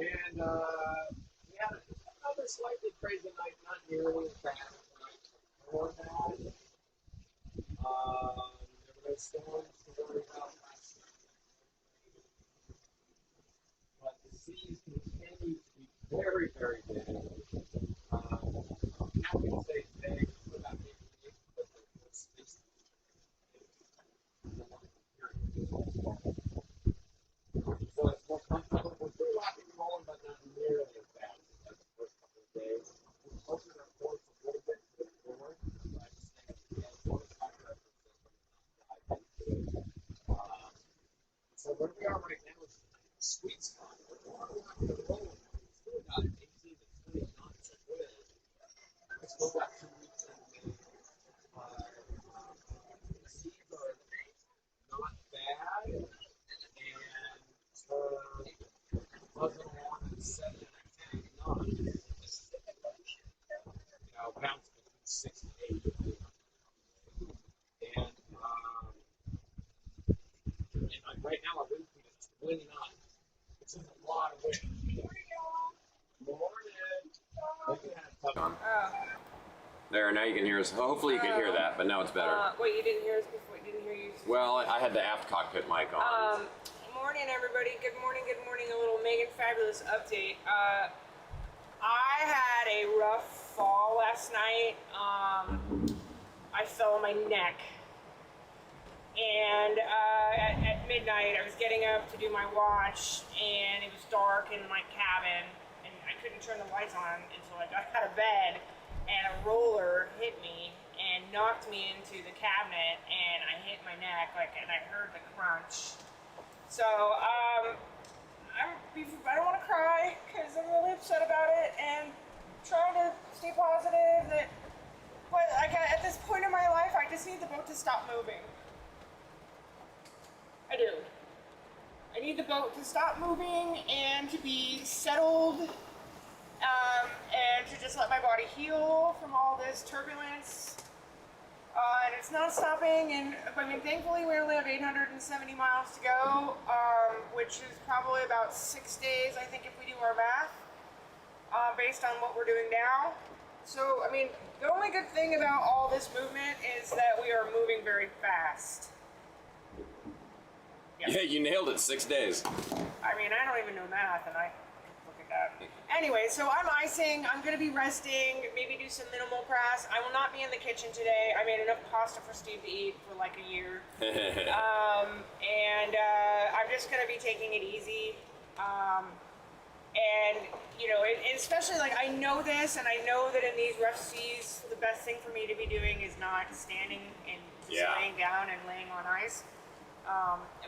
And we had another slightly crazy night, not nearly as bad as the night before that. There were no storms to worry about last night. But the seas continue to be very, very big. I'm happy to say today, we're about 8 days, but the space so it's more comfortable. We're still rocking and rolling, but not nearly as bad as the first couple of days. We've opened our ports a little bit to the north, by staying at the water factor system and not drive into it. So where we are right now is the sweet spot. We're rocking and rolling. We've still got 18 to 20 knots of wind. We've still got 2 weeks in May. The seas are not bad, and buzzing along at 7 and 10 knots. Bounce between 6 and 8. And right now, our wind speed is 20 knots. This is a lot of wind. Morning. There, now you can hear us. Hopefully you can hear that, but now it's better. Wait, you didn't hear us before? You didn't hear you? Well, I had the aft cockpit mic on. Morning, everybody. Good morning, good morning. A little Meghan Fabulous update. I had a rough fall last night. I fell on my neck. And at midnight, I was getting up to do my watch, and it was dark in my cabin, and I couldn't turn the lights on until I got out of bed. And a roller hit me and knocked me into the cabinet, and I hit my neck, and I heard the crunch. So, I don't want to cry, because I'm really upset about it, and trying to stay positive, but at this point in my life, I just need the boat to stop moving. I do. I need the boat to stop moving, and to be settled, and to just let my body heal from all this turbulence. And it's not stopping, and I mean, thankfully we only have 870 miles to go, which is probably about 6 days, I think, if we do our math, based on what we're doing now. So, I mean, the only good thing about all this movement is that we are moving very fast. Yeah, you nailed it, 6 days. I mean, I don't even know math, and I look at that. Anyway, so I'm icing, I'm going to be resting, maybe do some minimal press. I will not be in the kitchen today. I made enough pasta for Steve to eat for like a year. I'm just going to be taking it easy. And, you know, especially, like, I know this, and I know that in these rough seas, the best thing for me to be doing is not standing and just laying down and laying on ice.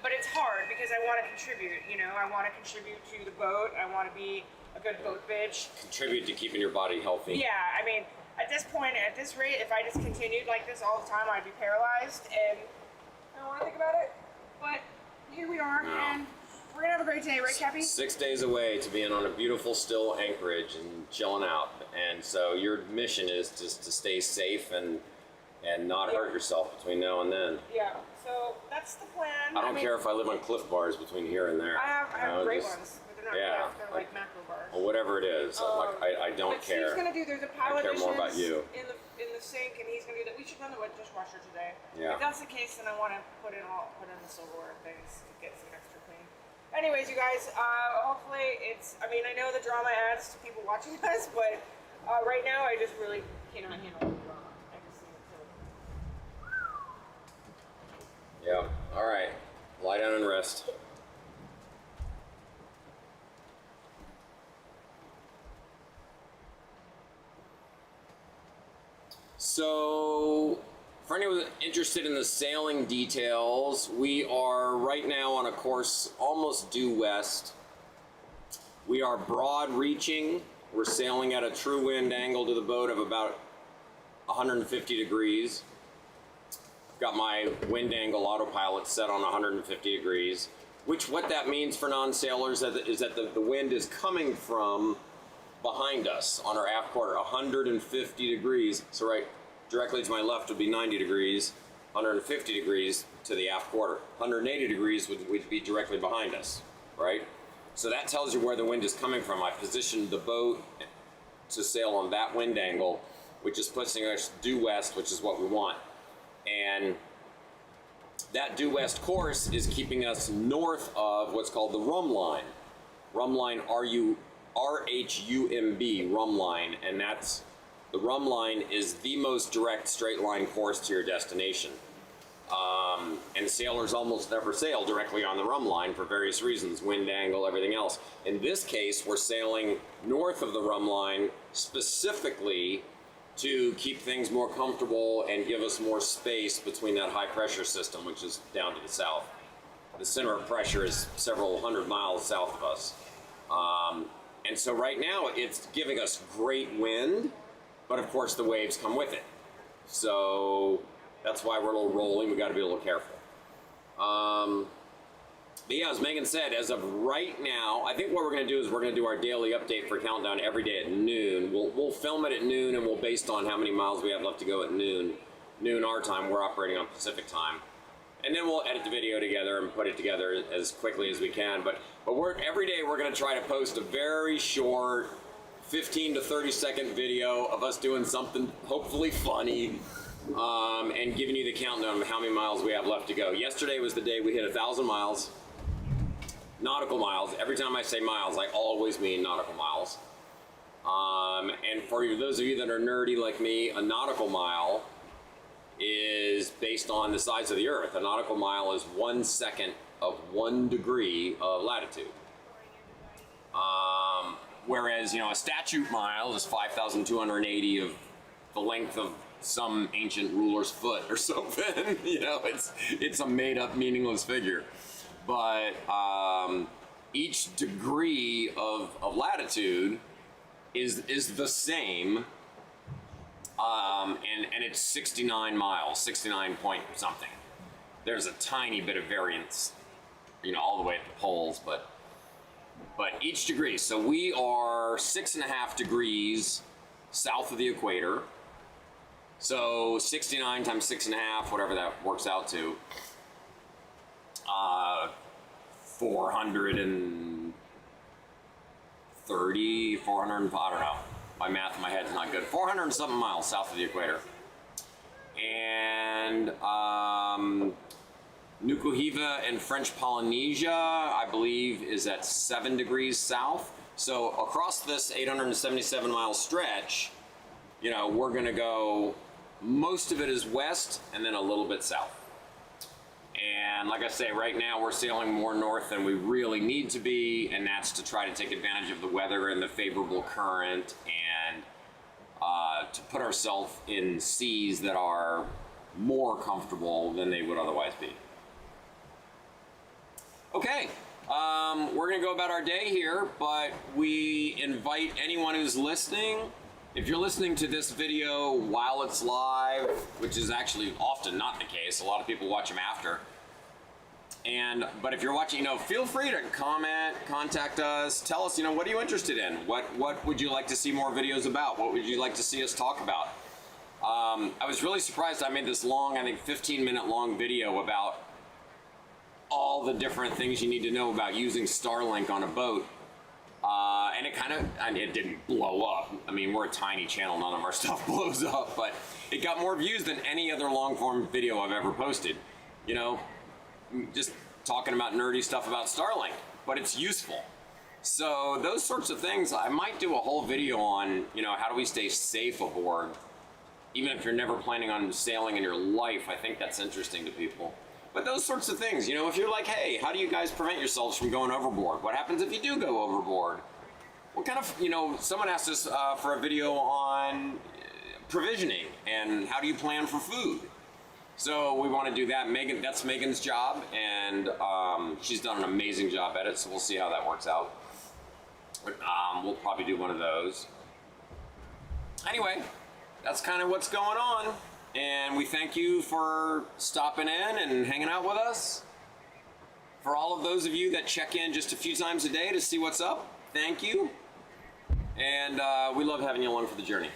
But it's hard because I want to contribute, you know, I want to contribute to the boat. I want to be a good boat bitch. Contribute to keeping your body healthy. Yeah, I mean, at this point, at this rate, if I just continued like this all the time, I'd be paralyzed, and I don't want to think about it. But here we are, and we're going to have a great day, right, Cappy? 6 days away to being on a beautiful, still anchorage and chilling out. And so your mission is just to stay safe and not hurt yourself between now and then. Yeah, so that's the plan. I don't care if I live on cliff bars between here and there. I have great ones, but they're not cliff, they're like macro bars. Or whatever it is, I don't care. Steve's gonna do, there's a pile of dishes more about you. in the sink, and he's gonna do that. We should run the wet dishwasher today. Yeah. If that's the case, then I want to put in the silverware and things to get some extra clean. Anyways, you guys, hopefully I mean, I know the drama adds to people watching us, but right now I just really cannot handle the drama. Yeah, all right. Lie down and rest. So, for anyone interested in the sailing details, we are right now on a course almost due west. We are broad reaching. We're sailing at a true wind angle to the boat of about 150 degrees. Got my wind angle autopilot set on 150 degrees, what that means for non-sailors is that the wind is coming from behind us on our aft quarter, 150 degrees. So right directly to my left would be 90 degrees, 150 degrees to the aft quarter. 180 degrees would be directly behind us, right? So that tells you where the wind is coming from. I positioned the boat to sail on that wind angle, which is pushing us due west, which is what we want. And that due west course is keeping us north of what's called the rum line. Rum line, R-H-U-M-B, rum line, and that's, the rum line is the most direct straight line course to your destination. And sailors almost never sail directly on the rum line for various reasons, wind angle, everything else. In this case, we're sailing north of the rum line specifically to keep things more comfortable and give us more space between that high pressure system, which is down to the south. The center of pressure is several hundred miles south of us. And so right now it's giving us great wind, but of course the waves come with it. So that's why we're a little rolling. We got to be a little careful. But yeah, as Meghan said, as of right now, I think what we're going to do is we're going to do our daily update for Countdown every day at noon. We'll film it at noon, and we'll, based on how many miles we have left to go at noon our time, we're operating on Pacific time. And then we'll edit the video together and put it together as quickly as we can. But every day we're going to try to post a very short 15 to 30 second video of us doing something hopefully funny, and giving you the countdown of how many miles we have left to go. Yesterday was the day we hit 1,000 miles, nautical miles. Every time I say miles, I always mean nautical miles. And for those of you that are nerdy like me, a nautical mile is based on the size of the Earth. A nautical mile is 1 second of 1 degree of latitude. Whereas, a statute mile is 5,280 of the length of some ancient ruler's foot or something. It's a made-up, meaningless figure. But each degree of latitude is the same, and it's 69 miles, 69 point something. There's a tiny bit of variance, all the way at the poles, but each degree. So we are 6.5 degrees south of the equator. So 69 times 6.5, whatever that works out to, 430, 400, I don't know. My math in my head is not good. 400 and something miles south of the equator. And Nukuhiva in French Polynesia, I believe, is at 7 degrees south. So across this 877 mile stretch, we're gonna go, most of it is west and then a little bit south. And like I say, right now we're sailing more north than we really need to be, and that's to try to take advantage of the weather and the favorable current, and to put ourselves in seas that are more comfortable than they would otherwise be. Okay, we're gonna go about our day here, but we invite anyone who's listening, if you're listening to this video while it's live, which is actually often not the case, a lot of people watch them after. But if you're watching, feel free to comment, contact us, tell us, what are you interested in? What would you like to see more videos about? What would you like to see us talk about? I was really surprised. I made this long, I think 15-minute long video about all the different things you need to know about using Starlink on a boat. And it didn't blow up. I mean, we're a tiny channel, none of our stuff blows up, but it got more views than any other long form video I've ever posted. Just talking about nerdy stuff about Starlink, but it's useful. So those sorts of things, I might do a whole video on, how do we stay safe aboard? Even if you're never planning on sailing in your life, I think that's interesting to people. But those sorts of things, if you're like, hey, how do you guys prevent yourselves from going overboard? What happens if you do go overboard? What kind of, someone asked us for a video on provisioning and how do you plan for food? So we want to do that. Meghan, that's Meghan's job, and she's done an amazing job at it, so we'll see how that works out. But, we'll probably do one of those. Anyway, that's kind of what's going on. And we thank you for stopping in and hanging out with us. For all of those of you that check in just a few times a day to see what's up, thank you. And we love having you along for the journey.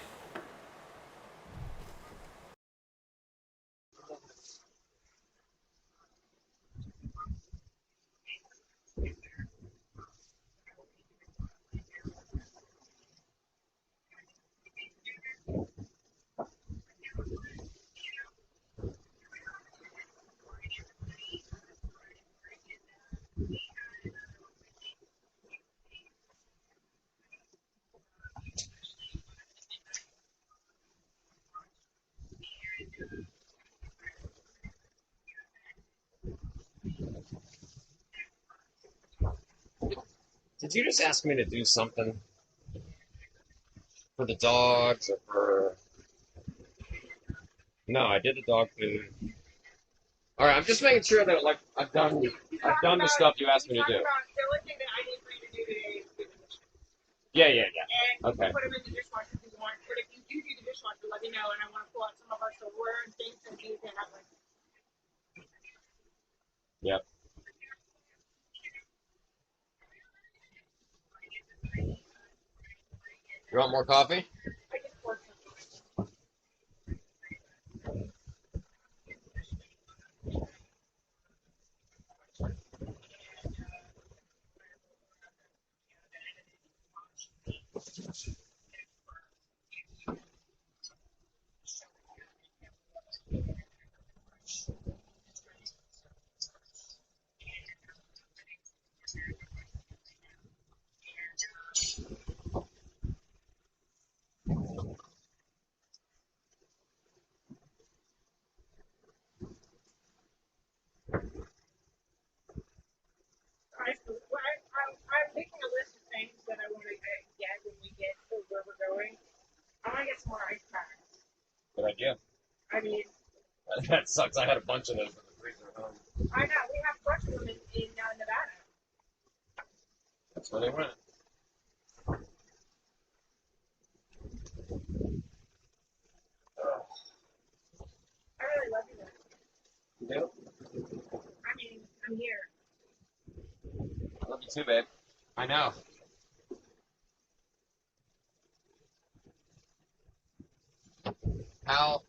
Did you just ask me to do something for the dogs or for? No, I did the dog food. All right, I'm just making sure that like I've done the stuff you asked me to do. The only thing that I need for you to do today is do the dishes. Yeah. And Okay. put them in the dishwasher if you want. But if you do the dishwasher, let me know, and I want to pull out some of our silverware and things so you can have like. Yep. You want more coffee? I can pour some. I'm making a list of things that I want to get when we get to where we're going. I want to get some more ice packs. Good idea. I mean, That sucks. I had a bunch of those in the freezer at home. I know we have a bunch of them in Nevada. That's where they went. I really love you guys. You do? I mean, I'm here. I love you too, babe. I know. How,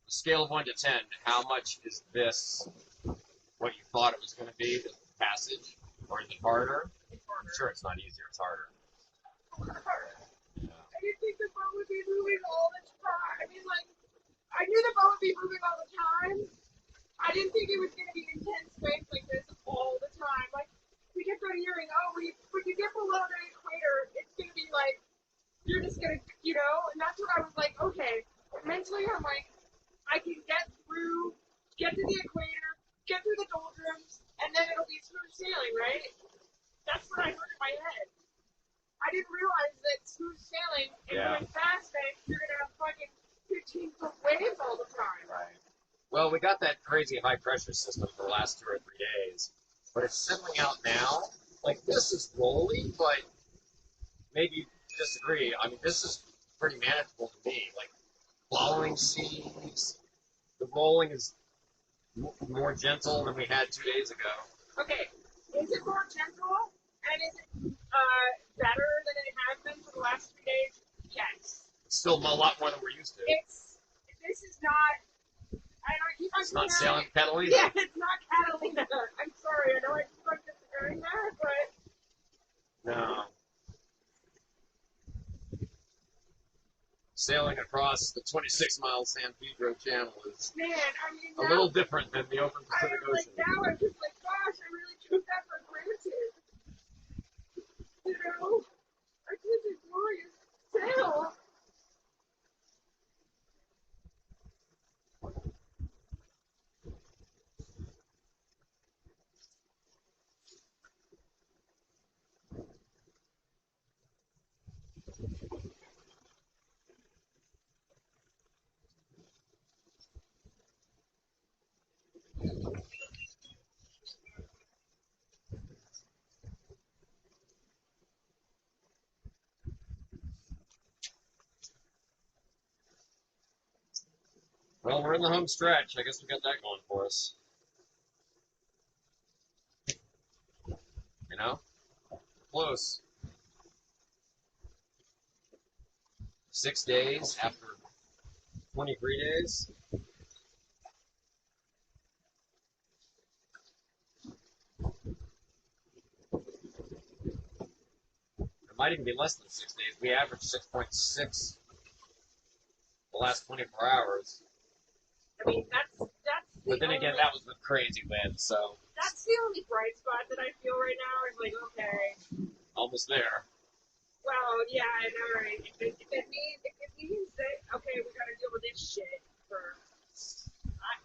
scale of 1 to 10, how much is this what you thought it was going to be, the passage? Or is it harder? I'm sure it's not easier, it's harder. Yeah. I didn't think the boat would be moving all the time. I mean, like, I knew the boat would be moving all the time. I didn't think it was going to be intense waves like this all the time. Like, we kept on hearing, oh, when you get below the equator, it's going to be like, you're just going to, you know? And that's what I was like, okay. Mentally, I'm like, I can get to the equator, get through the doldrums, and then it'll be smooth sailing, right? That's what I heard in my head. I didn't realize that smooth sailing and going fast, that you're going to have fucking 15-foot waves all the time. Right. Well, we got that crazy high pressure system for the last 2 or 3 days, but it's settling out now. Like, this is rolly, but maybe you disagree. I mean, this is pretty manageable to me. Like, following seas, the rolling is more gentle than we had 2 days ago. Okay, is it more gentle, and is it better than it has been for the last 3 days? Yes. It's still a lot more than we're used to. This is not. It's not sailing Catalina. Yeah, it's not Catalina. I'm sorry. I know I keep on disagreeing that, but No. Sailing across the 26-mile San Pedro Channel is man, I mean, a little different than the open I Pacific was like, Ocean. now I'm just like, gosh, I really took that for granted. You know, I such a glorious sail. Well, we're in the home stretch. I guess we got that going for us. You know? Close. 6 days after 23 days. It might even be less than 6 days. We averaged 6.6 the last 24 hours. I mean, that's. But then again, that was with crazy wind, so. That's the only bright spot that I feel right now is like, okay. Almost there. Well, yeah, I know, right? If it means that, okay, we gotta deal with this shit for.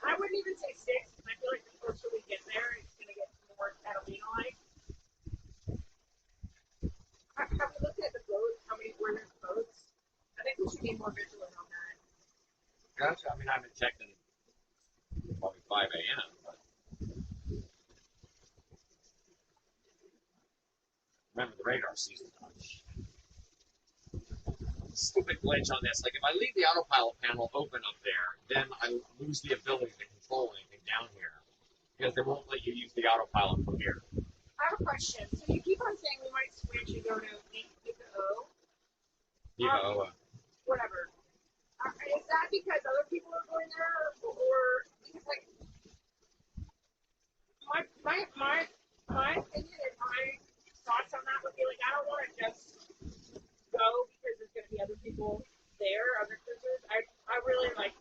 I wouldn't even say 6, because I feel like the closer we get there, it's gonna get more Catalina-like. be more vigilant on that. Gotcha. I mean, I've been checking probably 5 a.m. But remember the radar season. Stupid glitch on this. Like if I leave the autopilot panel open up there, then I lose the ability to control anything down here because they won't let you use the autopilot from here. I have a question. So you keep on saying we might switch and go to O. Whatever. Is that because other people are going there, or because like my opinion and my thoughts on that would be like I don't want to just go because there's going to be other people there, other cruisers. I really like.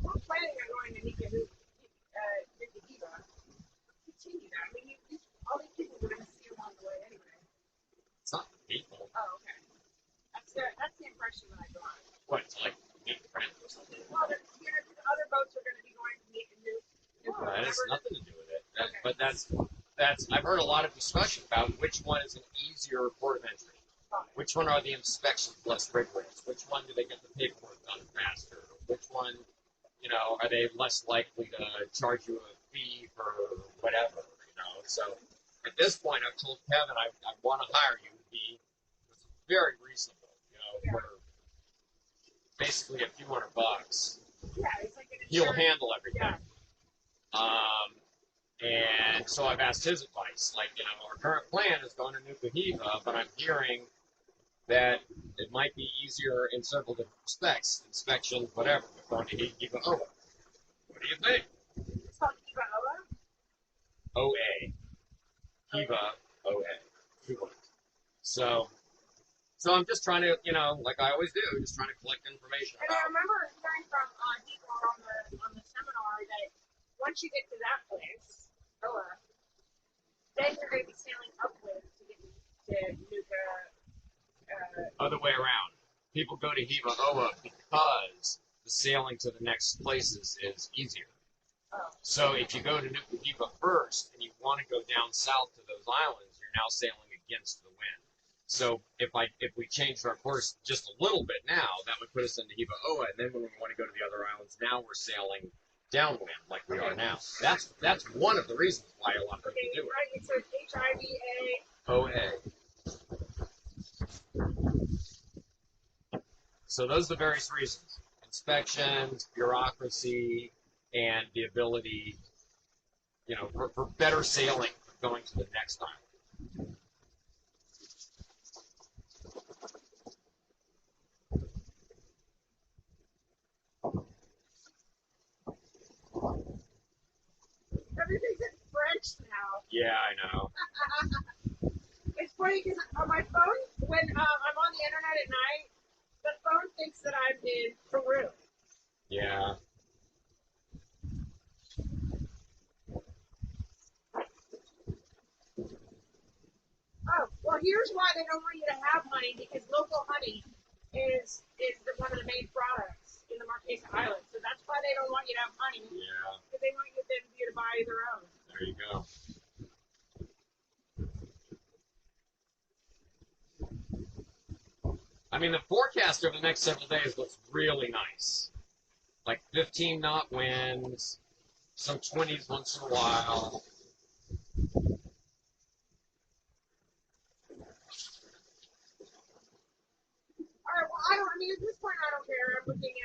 We're planning on going to Nicaragua. Continue that. I mean, all these people we're going to see along the way anyway. It's not the people. Oh, okay. That's the impression that I got. What, to like meet friends or something? Well, the other boats are going to be going to meet new. No, that has nothing to do with it. Okay. But that's I've heard a lot of discussion about which one is an easier port of entry. Which one are the inspections less rigorous? Which one do they get the paperwork done faster? Which one, are they less likely to charge you a fee for whatever, So at this point, I've told Kevin I want to hire you to be very reasonable, for basically a few $100. Yeah, it's like an He'll handle everything. Yeah. And so I've asked his advice. Like, our current plan is going to Nukuhiva, but I'm hearing that it might be easier in several different respects, inspections, whatever, but going to Hiva Oa. What do you think? It's called Hiva Oa? OA. Hiva OA. So I'm just trying to, like I always do, just trying to collect information. And I remember hearing from Hiva on the seminar that once you get to that place, Oa, then you're going to be sailing upwind to get to Nuka. Other way around. People go to Hiva Oa because the sailing to the next places is easier. Oh. So if you go to Nukuhiva first and you want to go down south to those islands, you're now sailing against the wind. So if we changed our course just a little bit now, that would put us into Hiva Oa, and then when we want to go to the other islands, now we're sailing downwind like we are now. That's one of the reasons why a lot of people do it. Right, it says HIVA. OA. So those are the various reasons. Inspections, bureaucracy, and the ability, for better sailing going to the next island. Everything's in French now. Yeah, I know. It's funny because on my phone, when I'm on the internet at night, the phone thinks that I'm in Peru. Yeah. Oh, well, here's why they don't want you to have honey, because local honey is one of the main products in the Marquesas Islands. So that's why they don't want you to have honey. Yeah. Because they want you to buy their own. There you go. I mean, the forecast over the next several days looks really nice. Like 15 knot winds, some 20s once in a while. All right, well, I mean, at this point, I don't care. I'm looking at,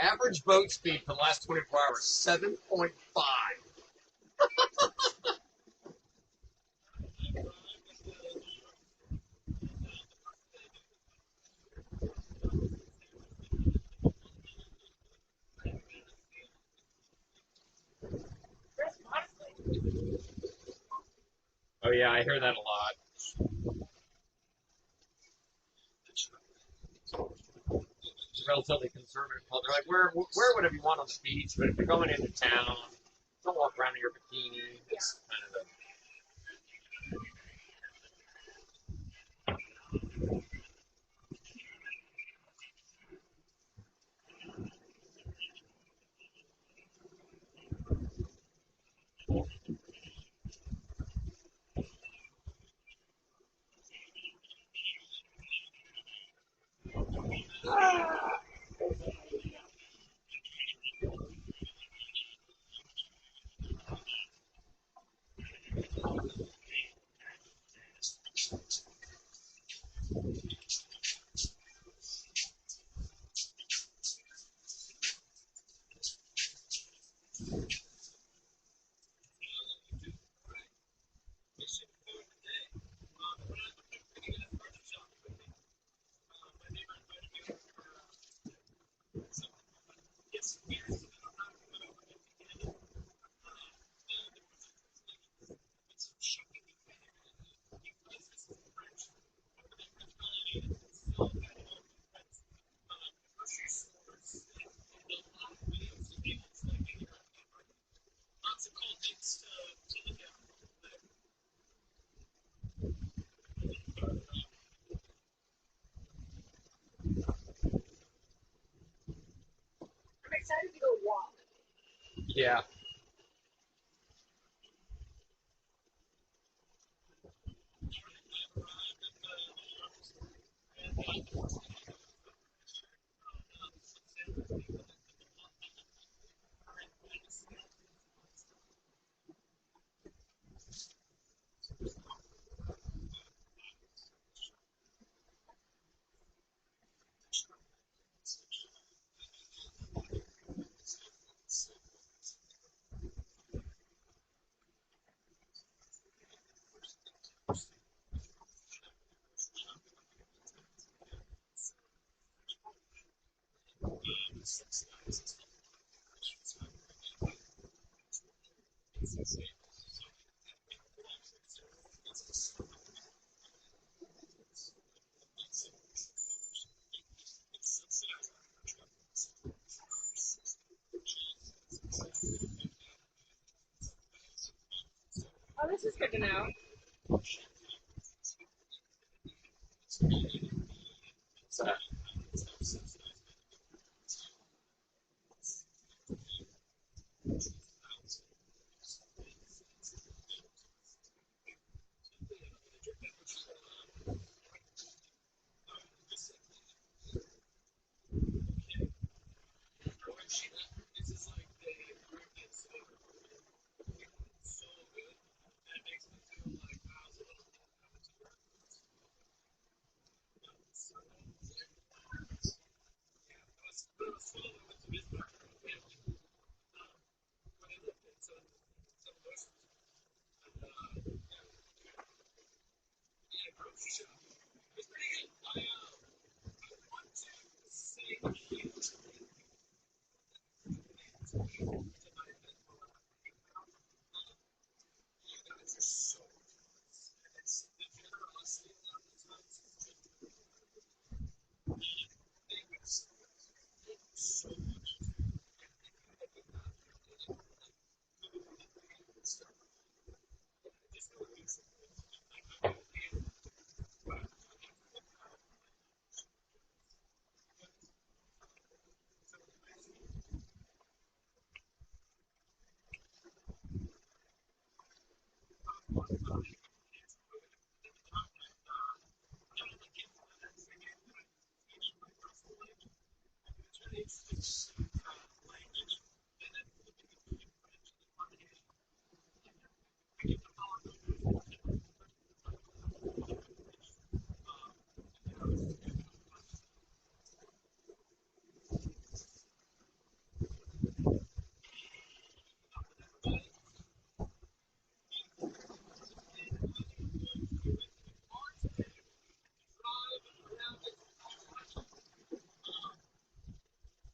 Average boat speed for the last 24 hours, 7.5. Oh, yeah, I hear that a lot. It's a relatively conservative culture. Like, wear whatever you want on the beach, but if you're going into town, don't walk around in your bikini. It's kind of a I'm excited to go walk. yeah. Oh, this is good to know. So,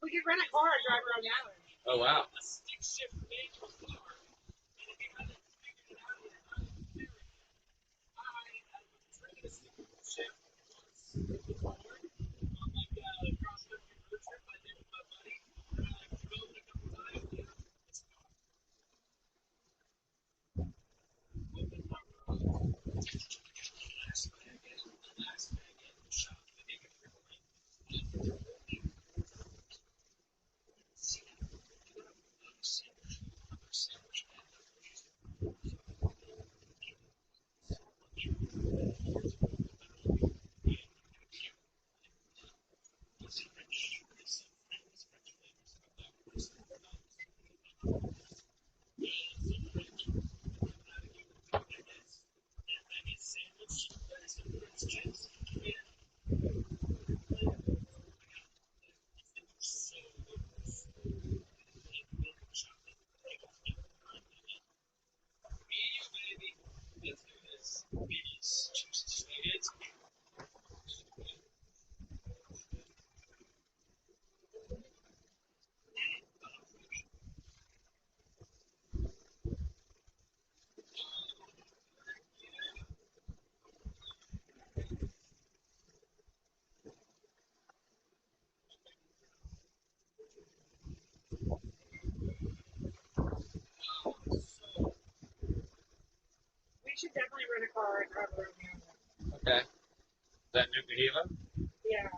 We could rent a car and drive around the island. oh wow. We should definitely rent a car and drive around the island. Okay. Is that New Bahia? Yeah.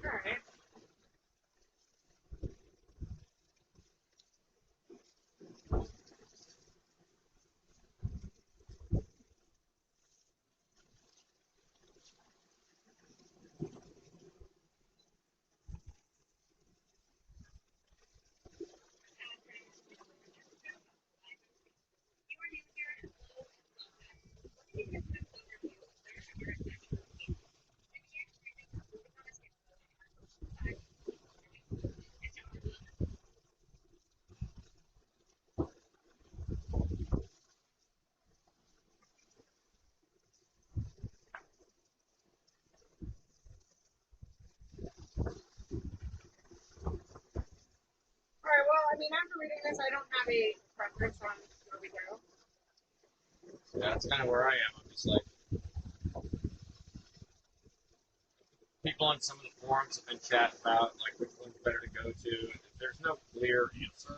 Alright. Alright, well, I mean, after reading this, I don't have a preference on where we go. Yeah, that's kind of where I am. I'm just like, people on some of the forums have been chatting about like which one's better to go to. And there's no clear answer.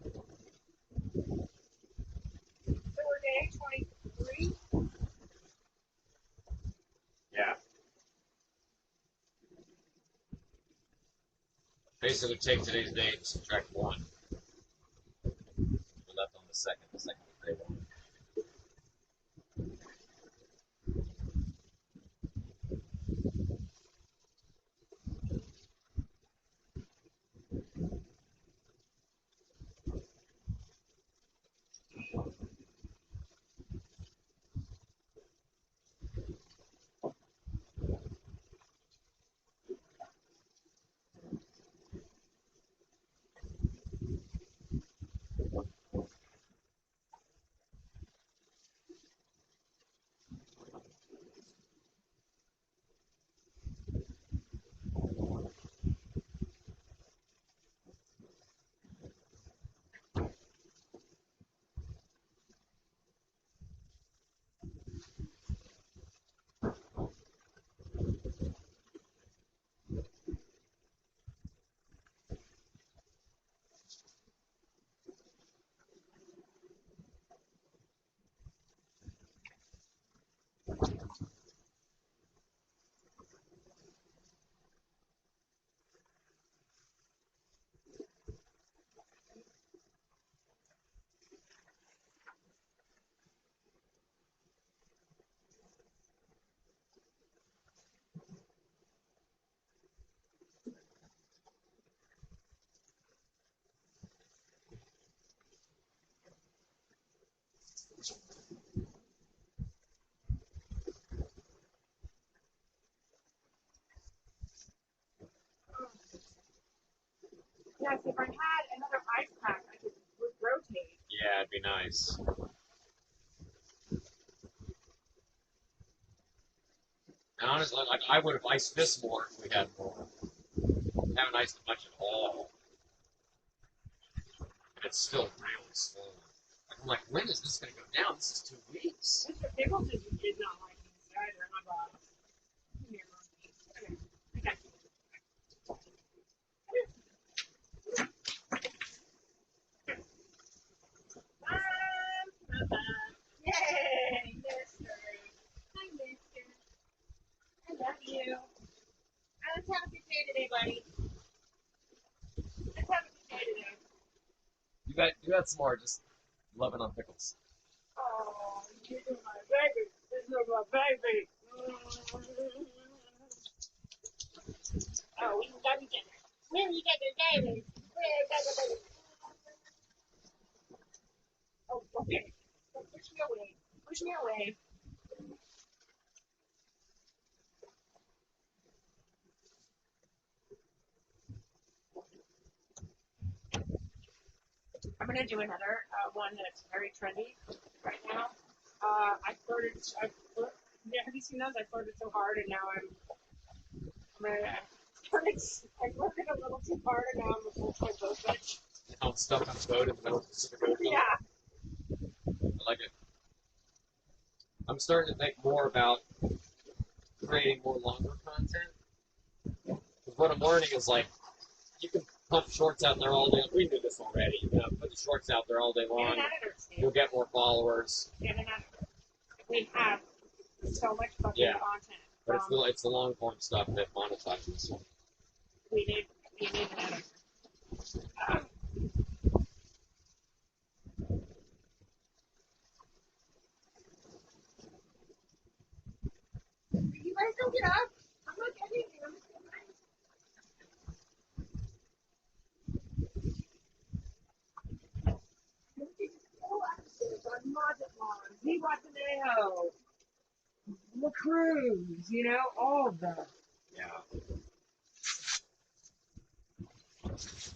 So we're day 23. Yeah. Basically, take today's date and subtract 1. We left on the second. The second was day 1. Yes, if I had another ice pack, I could rotate. Yeah, it'd be nice. And honestly, like I would have iced this more if we had more. We haven't iced it much at all. And it's still really slow. I'm like, when is this going to go down? This is 2 weeks. Mr. Pickles did not like this either. How about here? Okay, I got you. Yay, Mister. Hi, Mister. I love you. Let's have a good day today, buddy. Let's have a good day today. You got some more, just loving on pickles. Oh, you're my baby. This is my baby. Oh, we got each other. Where you got the baby? Where you got the baby? Oh, okay. Push me away. Push me away. I'm gonna do another one that's very trendy right now. Yeah, have you seen those? I flirted so hard, and now I flirted a little too hard, and now I'm a full-time boat bitch. Now I'm stuck on a boat in the middle of the Pacific Ocean. Yeah. I like it. I'm starting to think more about creating more longer content. Because what I'm learning is like, you can pump shorts out there all day. We knew this already. You know, put the shorts out there all day And long. an editor, Steve. You'll get more followers. And an editor. We have so much fucking Yeah. content. But it's the long form stuff that monetizes. We need an editor. You guys don't get up. I'm not getting you. I'm just getting ready. Full episodes on Mazatlan, Zihuatanejo, La Cruz, you know, all of them. Yeah.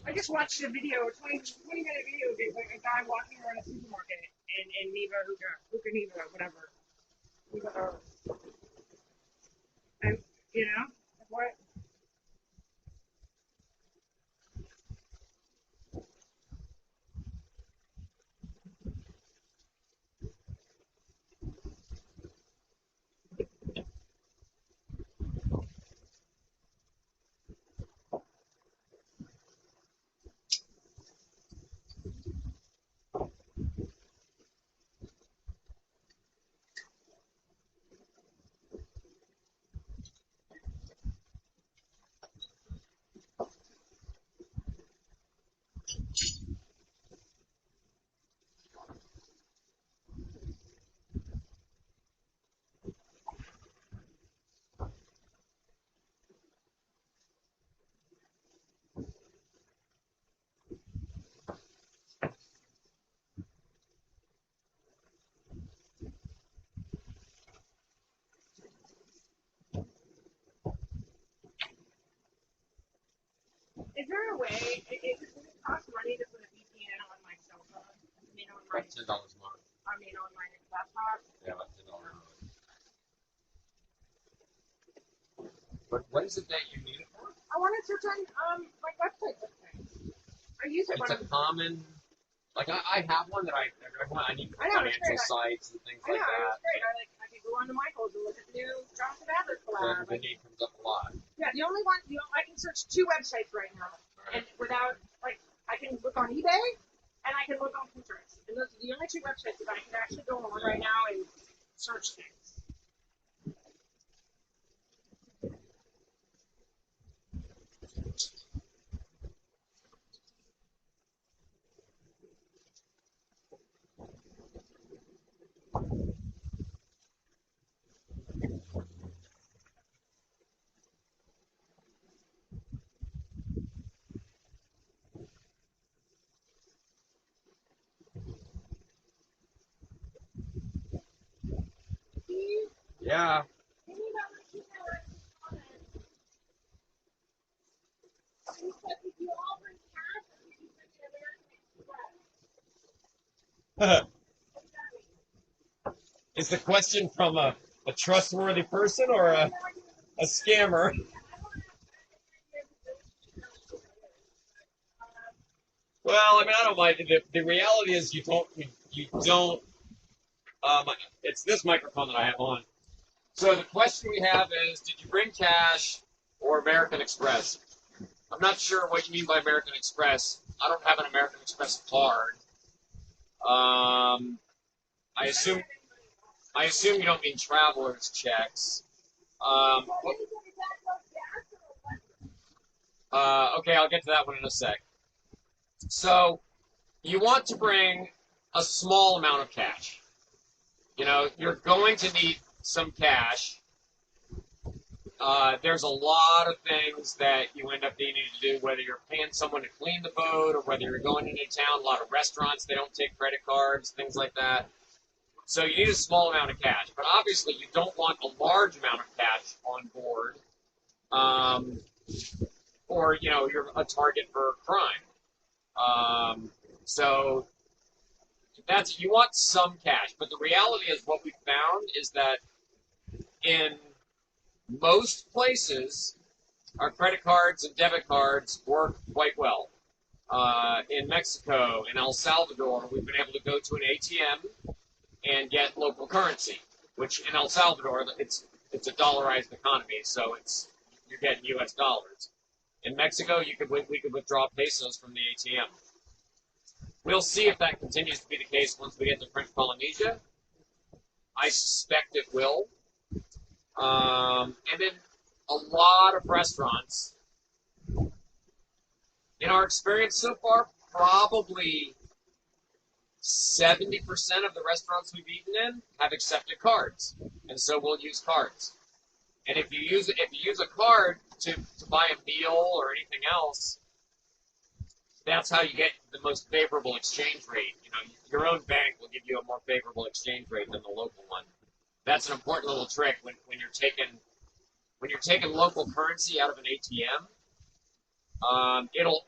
I just watched a video, a 20-minute video of a guy walking around a supermarket in Neva, Hookah Neva, whatever. And, you know, what? there a way? Does it cost money to put a VPN on my cell phone? I mean, on my. About $10 a month. I mean, on my laptop. Yeah, about $10 a month. But what is it that you need it for? I want to search on like websites and things. I use it It's when a common. Like I have one that I need for I know, it's financial great. sites and things I know, like that. it's great. I could go on to Michael's and look at the new John Savage collab. The name comes up a lot. Yeah, the only one, I can search 2 websites right now, and without, like, I can look on eBay, and I can look on Pinterest, and those are the only 2 websites that I can actually go on right now and search things. Steve, Yeah. can you not let you know in the comments? You said if you all bring cash, or if you bring an American Express. What does that mean? Is the question from a trustworthy person or a scammer? Well, I mean, I don't mind. The reality is you don't. It's this microphone that I have on. So the question we have is, did you bring cash or American Express? I'm not sure what you mean by American Express. I don't have an American Express card. I assume you don't mean traveler's checks. Okay, I'll get to that one in a sec. So you want to bring a small amount of cash. You know, you're going to need some cash. There's a lot of things that you end up needing to do, whether you're paying someone to clean the boat or whether you're going into town. A lot of restaurants, they don't take credit cards, things like that. So you need a small amount of cash. But obviously, you don't want a large amount of cash on board, or, you know, you're a target for crime. So you want some cash. But the reality is what we found is that in most places, our credit cards and debit cards work quite well. In Mexico, in El Salvador, we've been able to go to an ATM and get local currency, which in El Salvador, it's a dollarized economy, so you're getting U.S. dollars. In Mexico, we could withdraw pesos from the ATM. We'll see if that continues to be the case once we get to French Polynesia. I suspect it will. And then a lot of restaurants, in our experience so far, probably 70% of the restaurants we've eaten in have accepted cards, and so we'll use cards. And if you use a card to buy a meal or anything else, that's how you get the most favorable exchange rate. You know, your own bank will give you a more favorable exchange rate than the local one. That's an important little trick when you're taking local currency out of an ATM. It'll,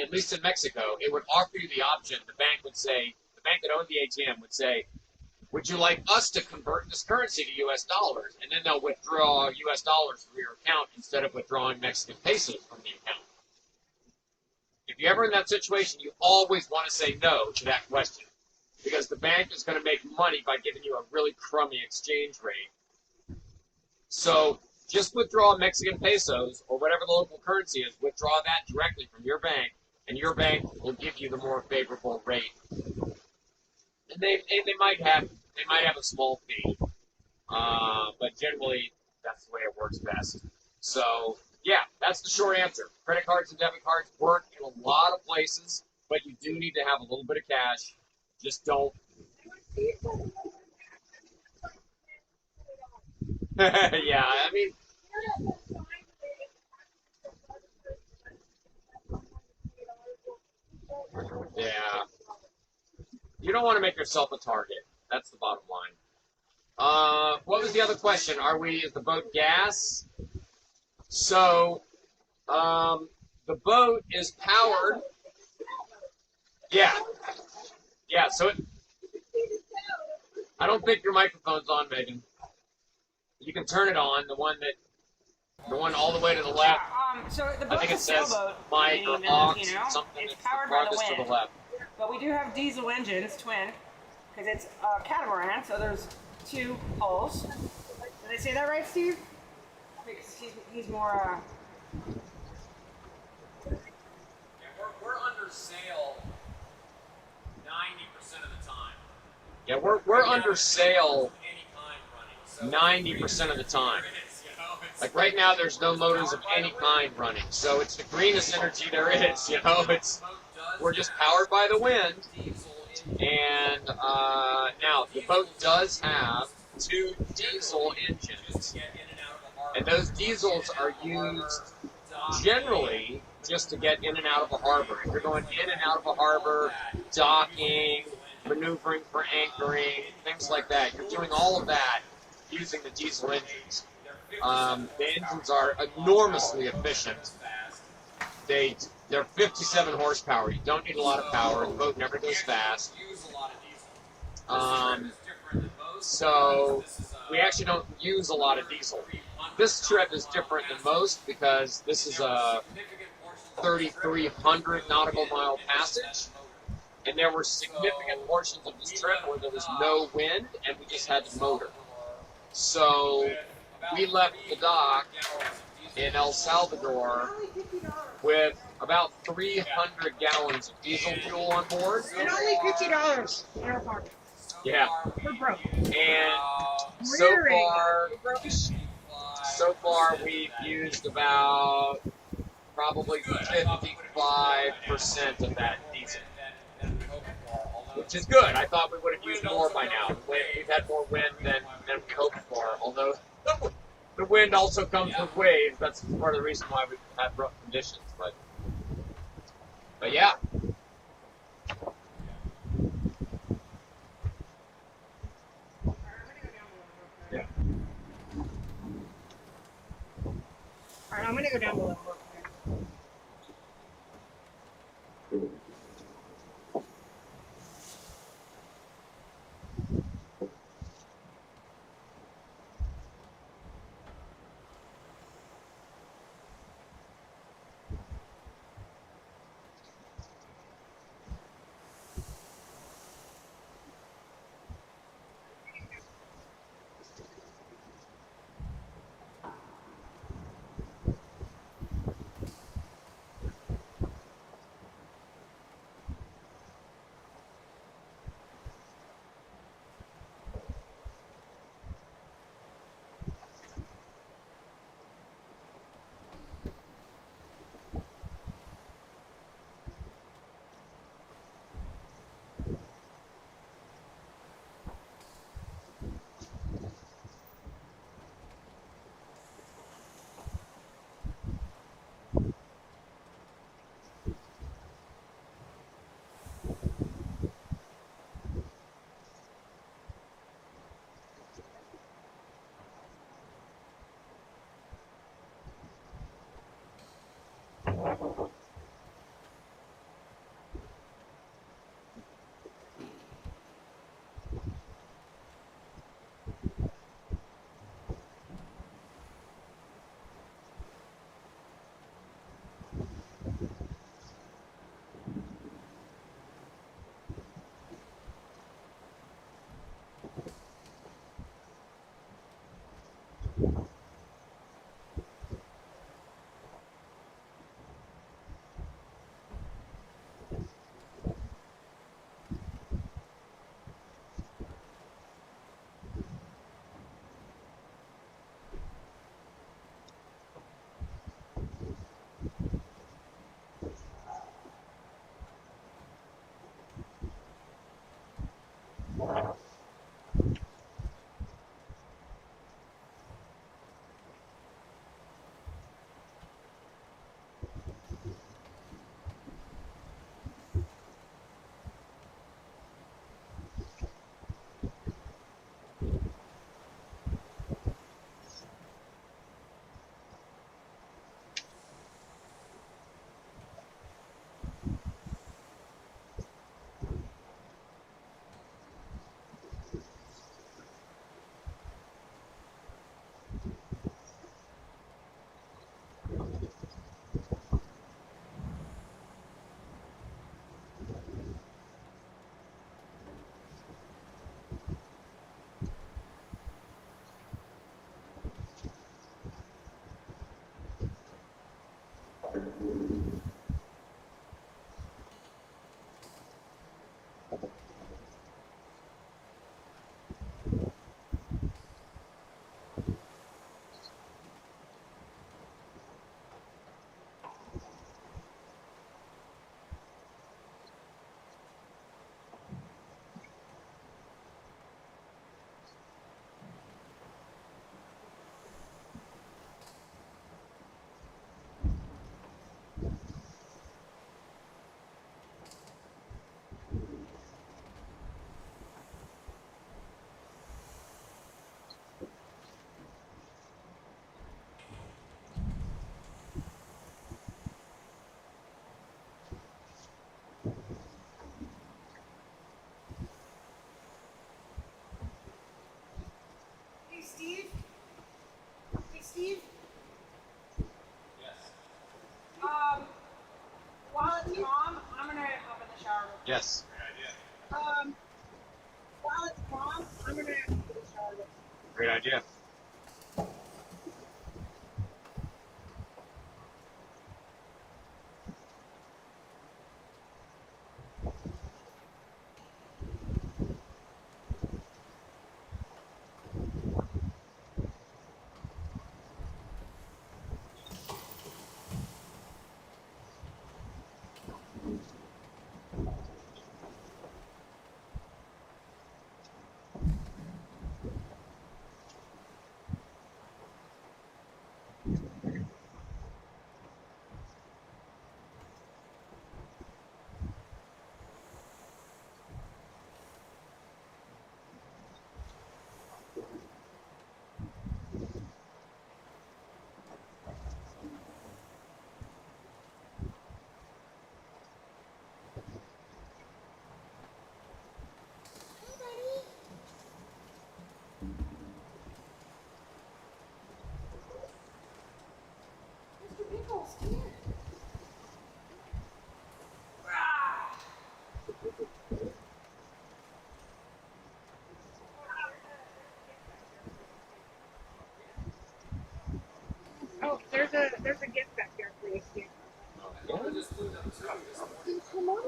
at least in Mexico, it would offer you the option. The bank that owned the ATM would say, would you like us to convert this currency to U.S. dollars? And then they'll withdraw U.S. dollars from your account instead of withdrawing Mexican pesos from the account. If you're ever in that situation, you always want to say no to that question, because the bank is going to make money by giving you a really crummy exchange rate. So just withdraw Mexican pesos or whatever the local currency is, withdraw that directly from your bank, and your bank will give you the more favorable rate. And they might have a small fee, but generally that's the way it works best. So yeah, that's the short answer. Credit cards and debit cards work in a lot of places, but you do need to have a little bit of cash. Just don't. Yeah, I mean. Yeah. You don't want to make yourself a target. That's the bottom line. What was the other question? Is the boat gas? So, the the boat is powered. Yeah. Yeah, so I don't think your microphone's on, Megan. You can turn it on, the one all the way to the left. So the I boat's think a it says sailboat, Mike or meaning, Ox you know, or something. it's It's the powered by the farthest to wind. the left. But we do have diesel engines, twin, because it's a catamaran, so there's 2 hulls. Did I say that right, Steve? Because he's more, Yeah, we're under sail 90% of the time. Yeah, we're under sail Any kind running. 90% of the time. It's, you know, it's Like right now, there's no motors of any kind running, so it's the greenest energy there is. You know, we're just powered by the wind. And now the boat does have 2 diesel engines, and those diesels are used generally just to get in and out of a harbor. If you're going in and out of a harbor, docking, maneuvering for anchoring, things like that, you're doing all of that using the diesel engines. The engines are enormously efficient. They're 57 horsepower. You don't need a lot of power. The boat never goes fast. So we actually don't use a lot of diesel. This trip is different than most because this is a 3,300 nautical mile passage, and there were significant portions of this trip where there was no wind and we just had to motor. So we left the dock in El Salvador with about 300 gallons of diesel fuel on board. and only $50 in our pocket. Yeah. We're broke. And so far we've used about probably 55% of that diesel, which is good. I thought we would have used more by now. We've had more wind than we hoped for, although the wind also comes with waves. That's part of the reason why we've had rough conditions. But yeah. Yeah. All right, I'm gonna go down below. Yes. While it's calm, I'm gonna have to get a shower. Great idea. Mr. Pickles, come here. Oh, there's a gift back there for you, Steve. Come on.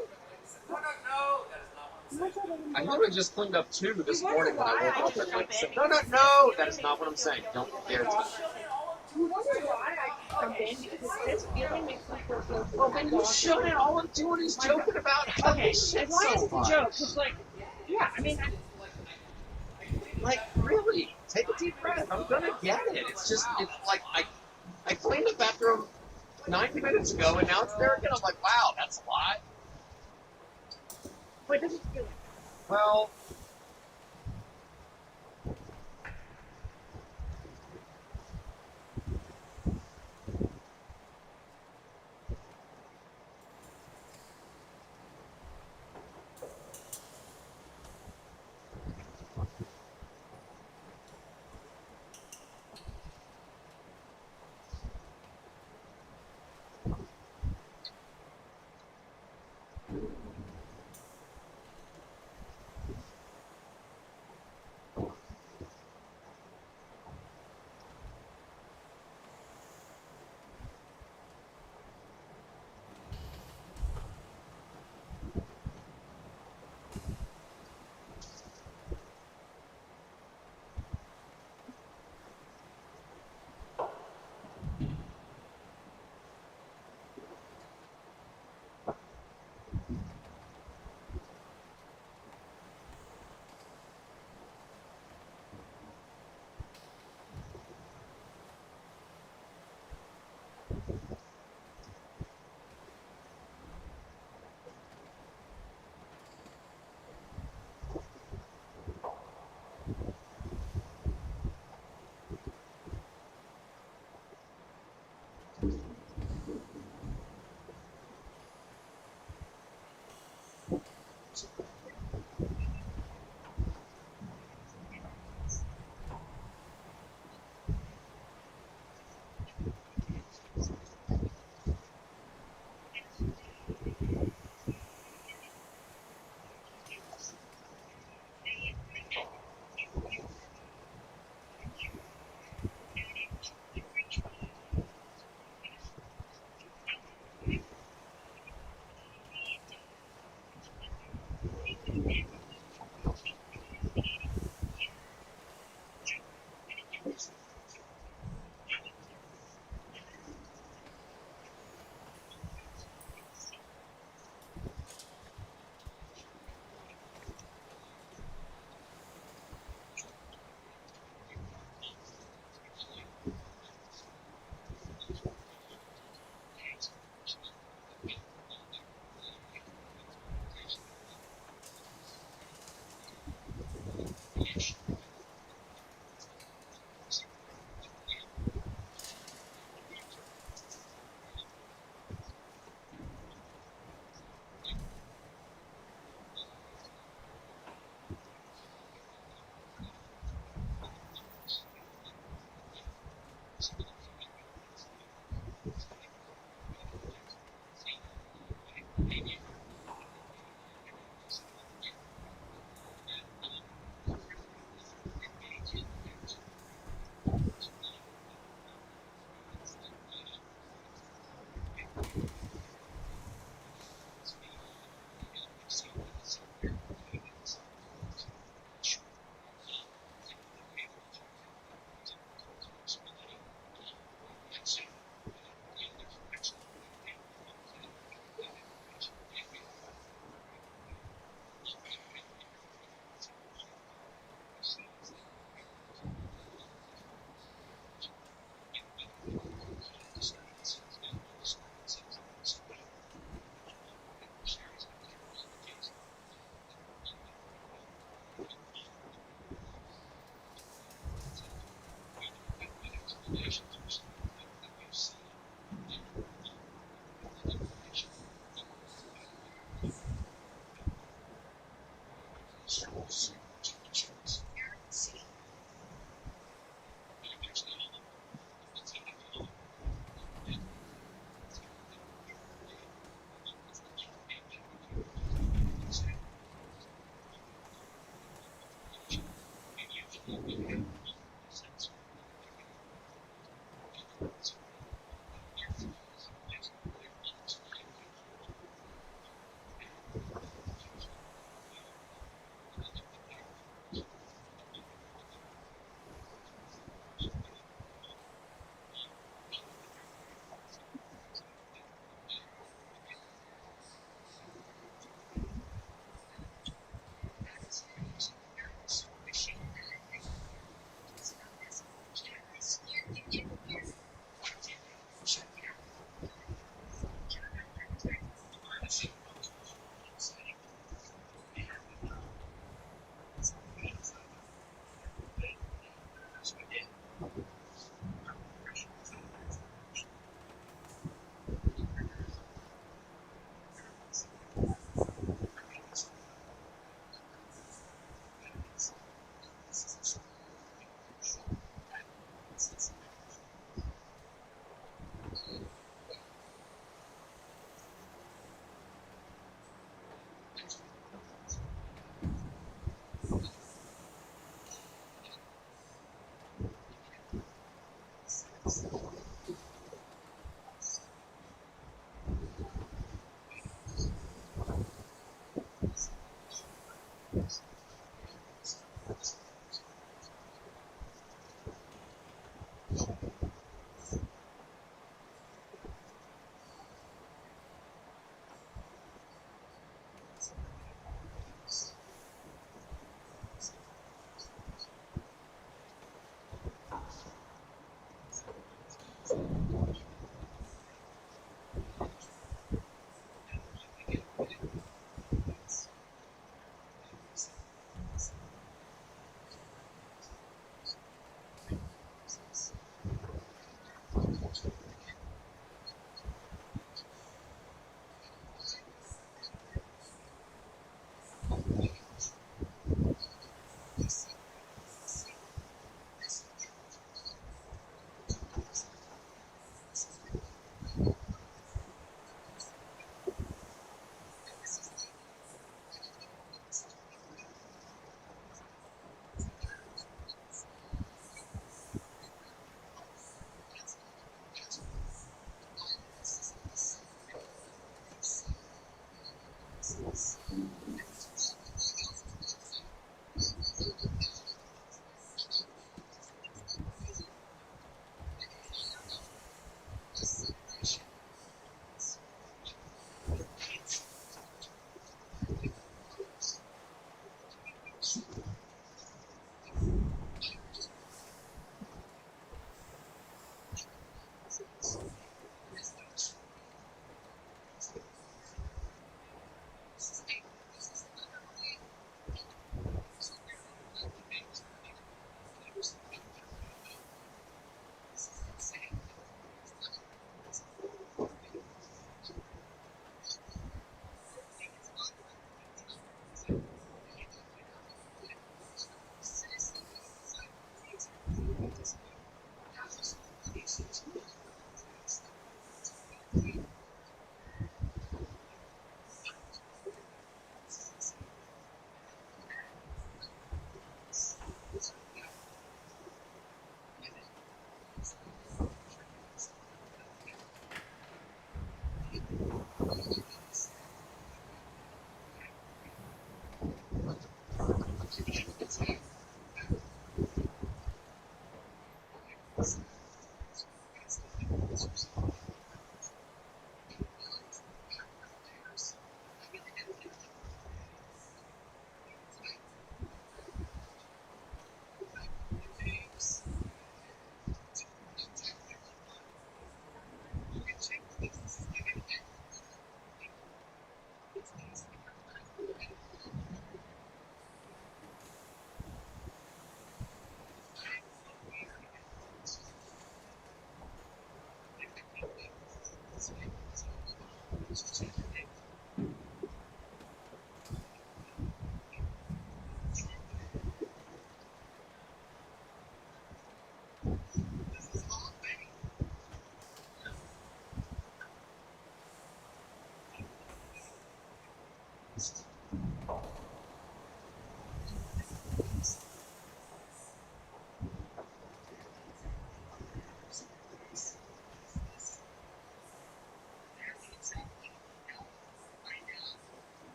I literally just cleaned up 2 this You wonder morning when I why I woke up just at jump like 6. in? No, that is not what I'm saying. Don't dare touch it. You wonder why I jump in because this feeling makes me feel so good. Well, then you shouldn't. All I'm doing is joking about how Okay, this shit as long as so it's a much. joke, because like, yeah, I mean, Like, really, take a deep breath. I'm gonna get it. It's just, it's like, I cleaned the bathroom 90 minutes ago, and now it's there again. I'm like, wow, that's a lot. but it doesn't feel like Well,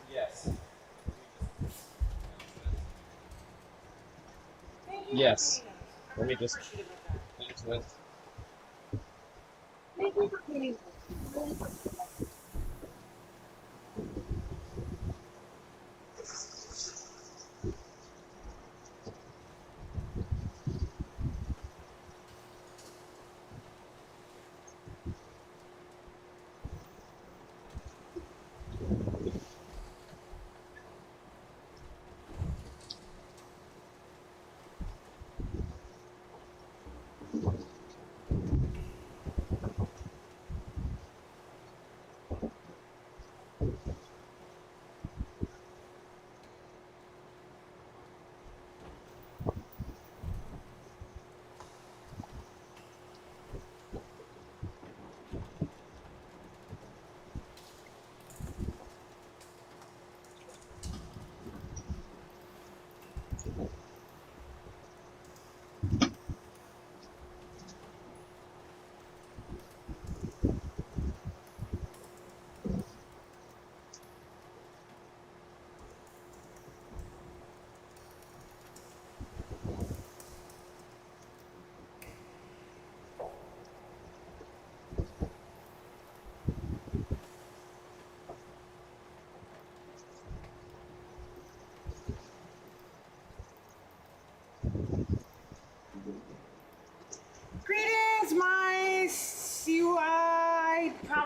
Yes. Thank you Yes. for feeding us. I'm Let me really just appreciative of that. answer this.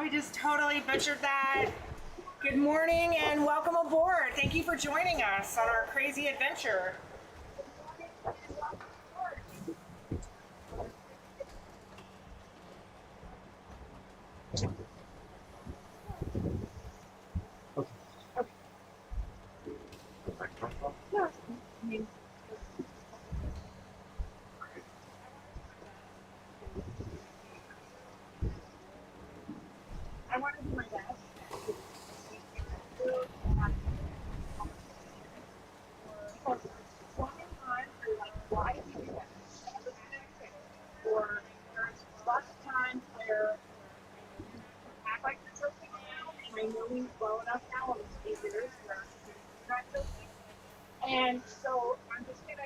we just totally butchered that. Good morning and welcome aboard. Thank you for joining us on our crazy adventure. I want to do my best. Why do you do that? Or there's lots of times where you act like you're joking around, and I know we well enough now on the years where you're not joking. And so I'm just gonna,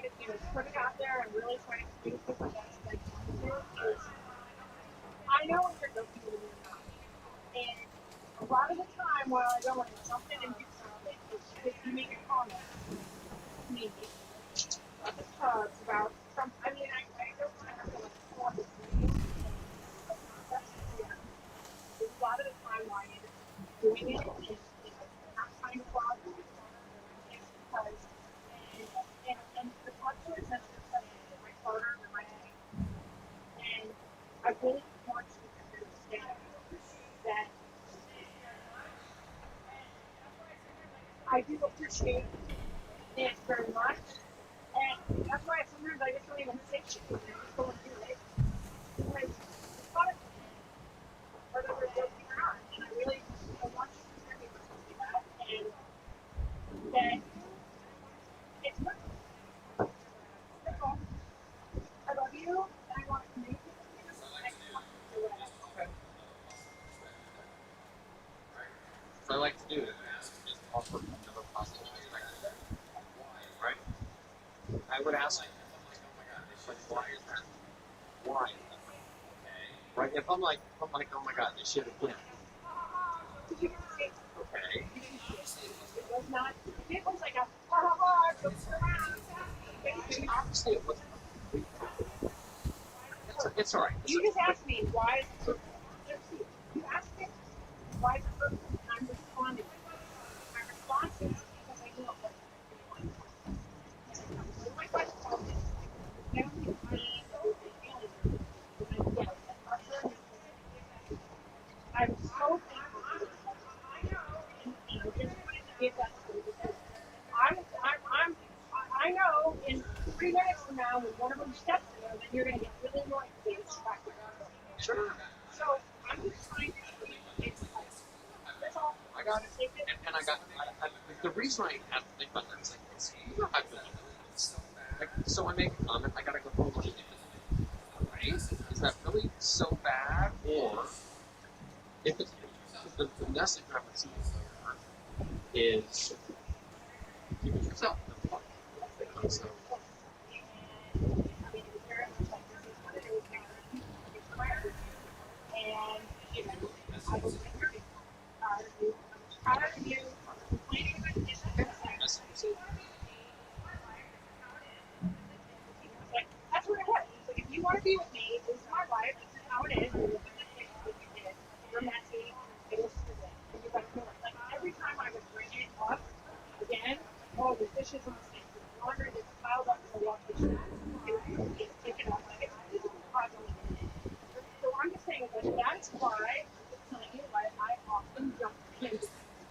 put it out there and really try to do the best I can do. Is I know when you're joking when you're not. And a lot of the time while I go and jump in and do something, it's because you make a comment to me about the pugs, about some, I mean, I don't want to have to like pull up the screen, but that's, yeah, there's a lot of the time why I end up doing it and, not trying to bother you, is because, and the pugs are essentially my partner and my name. And I really want you to understand that I do appreciate it very much. And that's why sometimes I just don't even say shit. I just go and do it. Because it's fun, whether we're joking or not. And I really I want you to hear me when I say that. And that it's good. That's all. I love you, and I want to communicate with you. And I want to do it. What I like to do is just offer another possible perspective, right? I would ask, like, why is that? Why is that? Right? If I'm like, oh my God, this shit again. Did you ever say Okay. it was not? It was like a ha ha ha. Obviously, it wasn't. It's all right. You just asked me why is it so. You asked me why is it so, and I'm responding. My response is because I know what you want. My question is, never be funny or feeling when I get that pressure. I'm so thankful for this. And I just wanted to give that to you because I know in 3 minutes from now when one of them steps in there, then you're going to get really annoyed because they distract you. Sure. So I'm just trying to take the place. That's all. I got it. And I got the reason I have to think about that is like, you know how good like, so I make a comment, I gotta go home and do it. Right? Is that really so bad? Or if it's the message I'm receiving here is keep it yourself. So, And, I was very proud of you. I was proud of you complaining about this. Like, that's what it was. Like, if you want to be with me, this is my life, this is how it is. And look at the things that you did. You're messy, it was stupid. And you got to know it. Like, every time I would bring it up again, oh, the dishes on the sink, the laundry is piled up in the wash machine. It's taken up. Like, it's physical problem. So I'm just saying that that's why I'm just telling you why I often jump into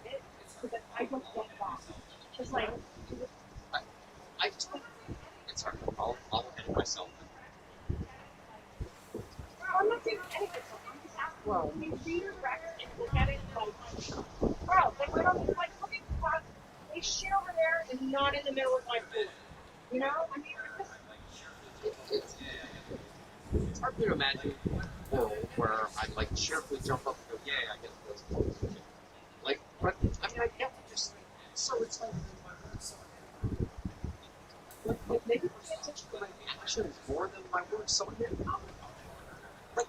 it because I don't get lost. Just like I just think it's hard. I'll edit myself. I'm not saying anything. I'm just asking. Well, you redirect and look at it like, wow, like why don't you like look at the class? They shit over there and not in the middle of my pool. You know? I mean, It's hard for me to imagine a world where I'd like cheerfully jump up and go, yay, I get this. Like, but I mean, I get what you're saying. So it's like maybe it's my actions more than my words. So again, like,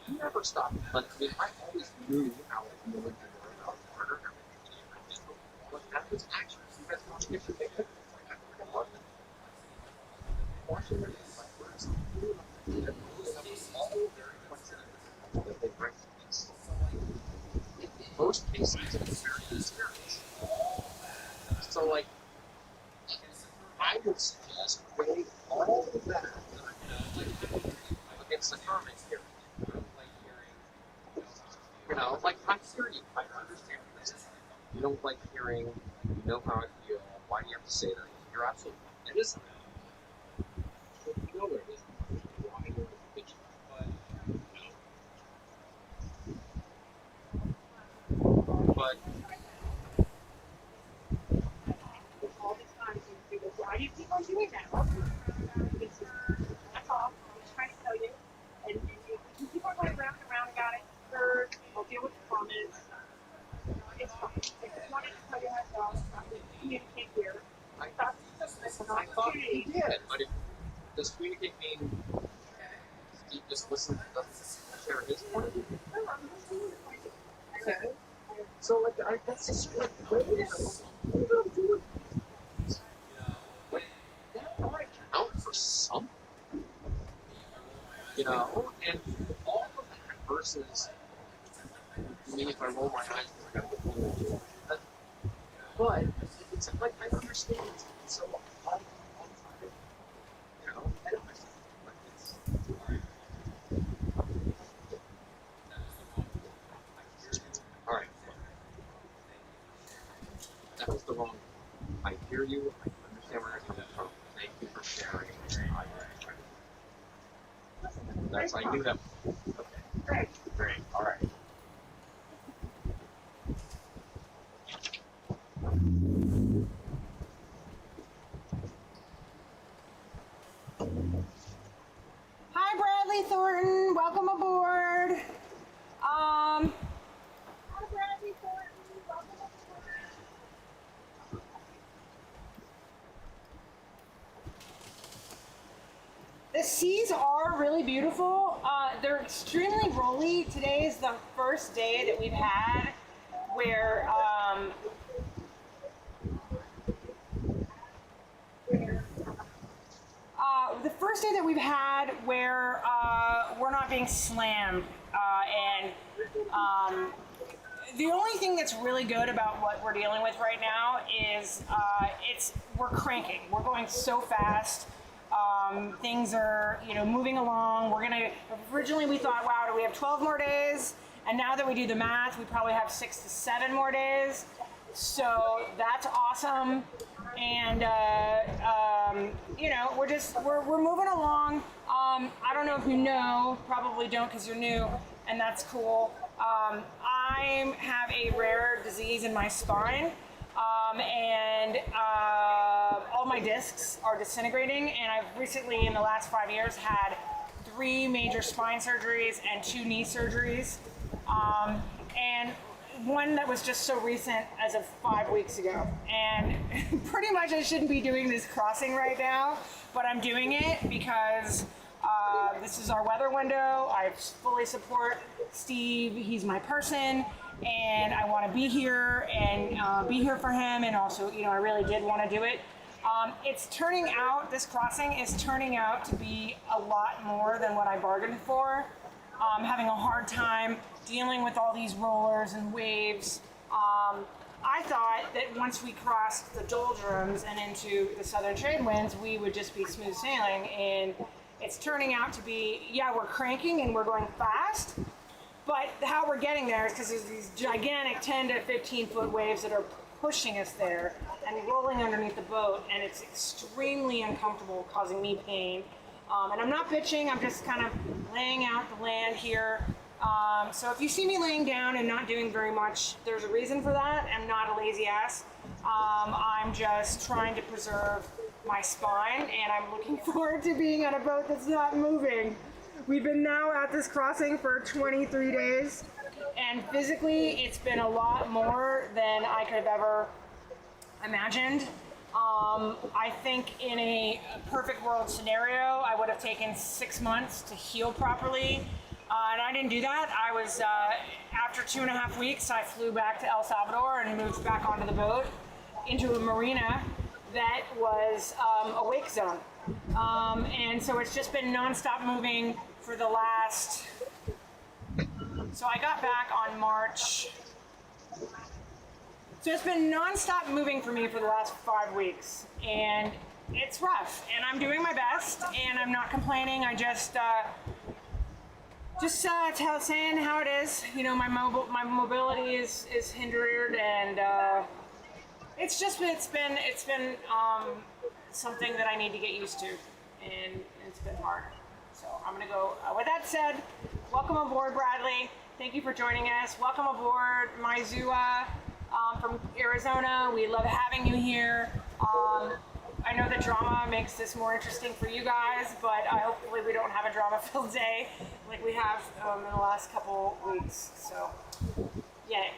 you never stop. But I mean, I always knew how annoyed you were about murder. What happens actually? You guys want to get your big picture. I love it. Watching it, my words, all very complexity that they bring to this. most cases, it's very experience. So, like, I would suggest weighing all of that against the comment here. Like, I hear you. I understand this. You don't like hearing, you know how I feel. Why do you have to say that? You're absolutely right. It is. You know what it is. Why you're bitching. But all the time, you go, why do you keep on doing that? That's all. I'm just trying to tell you. And you keep on going round and round about it. Third, I'll deal with the comments. It's fine. I just wanted to tell you myself. I'm going to communicate here. I thought he did. But does communicate mean Steve just listens and doesn't share his point of view? No, I'm listening to the point of view. Okay. So, like, that's just like, what are you going to do? Like, that might count for something. And all of that versus me if I roll my eyes because I got the whole. But it's like I understand it's so hard all the time. I don't understand. But it's all right. That was the wrong. I hear you. I understand where you're coming from. Thank you for sharing. That's I knew that. Okay. Great. All right. Hi, Bradley Thornton. Welcome aboard. Hi, Bradley Thornton. Welcome aboard. The seas are really beautiful. They're extremely rolly. Today is the first day that we've had where we're not being slammed. The only thing that's really good about what we're dealing with right now is we're cranking. We're going so fast. Things are, moving along. Originally we thought, wow, do we have 12 more days? And now that we do the math, we probably have 6 to 7 more days. So that's awesome. And, we're moving along. I don't know if you know, probably don't because you're new, and that's cool. I have a rare disease in my spine. And all my discs are disintegrating, and I've recently, in the last 5 years, had 3 major spine surgeries and 2 knee surgeries, and one that was just so recent as of 5 weeks ago. And pretty much I shouldn't be doing this crossing right now, but I'm doing it because this is our weather window. I fully support Steve. He's my person. And I want to be here and be here for him, and also, I really did want to do it. This crossing is turning out to be a lot more than what I bargained for. Having a hard time dealing with all these rollers and waves. I thought that once we crossed the doldrums and into the southern trade winds, we would just be smooth sailing, and it's turning out to be, we're cranking and we're going fast. But how we're getting there is because there's these gigantic 10 to 15 foot waves that are pushing us there and rolling underneath the boat, and it's extremely uncomfortable, causing me pain. And I'm not bitching, I'm just kind of laying out the land here. So if you see me laying down and not doing very much, there's a reason for that. I'm not a lazy ass. I'm just trying to preserve my spine, and I'm looking forward to being on a boat that's not moving. We've been now at this crossing for 23 days, and physically it's been a lot more than I could have ever imagined. I think in a perfect world scenario, I would have taken 6 months to heal properly, and I didn't do that. I was, after 2.5 weeks, I flew back to El Salvador and moved back onto the boat into a marina that was a wake zone. And so it's just been nonstop moving for the last, so I got back on March So it's been non-stop moving for me for the last 5 weeks, and it's rough, and I'm doing my best, and I'm not complaining. I just saying how it is. You know, my mobility is hindered, and it's been something that I need to get used to, and it's been hard. So I'm gonna go. With that said, welcome aboard, Bradley. Thank you for joining us. Welcome aboard, Maizua from Arizona. We love having you here. I know the drama makes this more interesting for you guys, but hopefully we don't have a drama-filled day like we have in the last couple weeks. So, yay.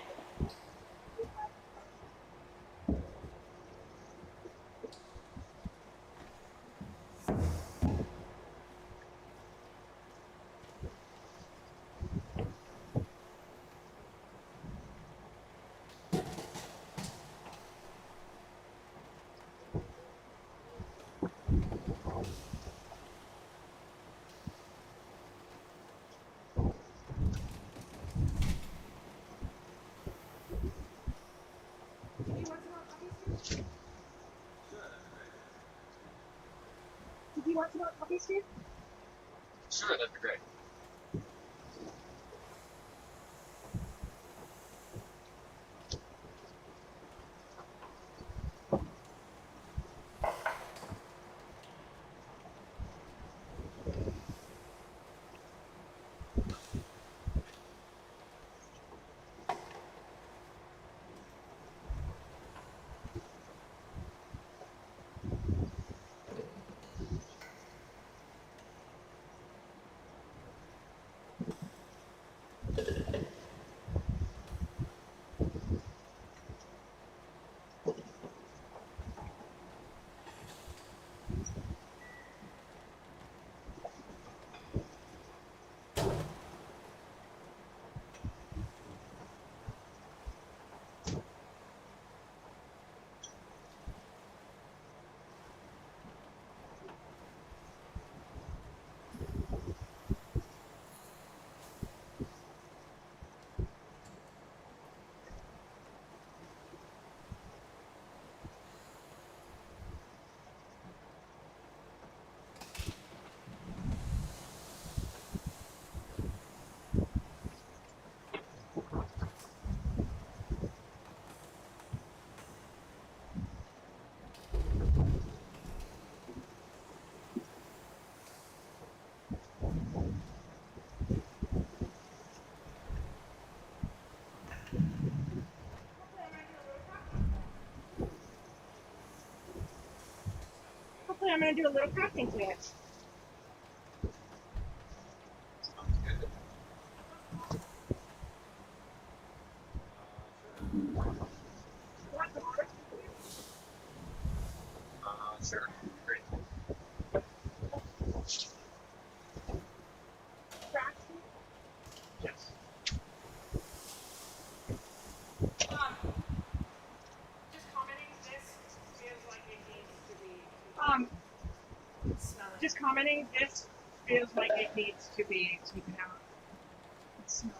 Did you want to know puppies, Steve? Sure, that'd be great. Hopefully I'm going to do a little crafting today. Sure. Great. Crafting? Yes. Just commenting, this feels like it needs to be smelling. Just commenting, this feels like it needs to be taken out. It smells.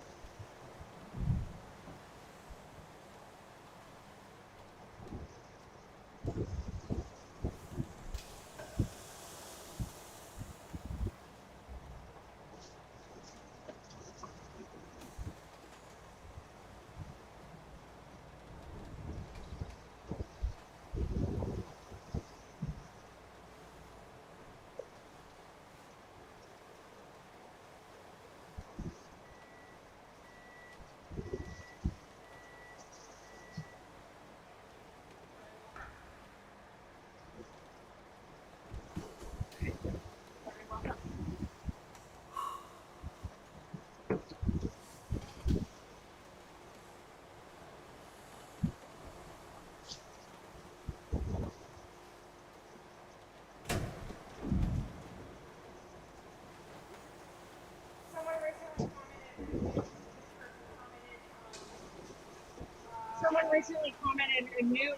Someone recently commented, a new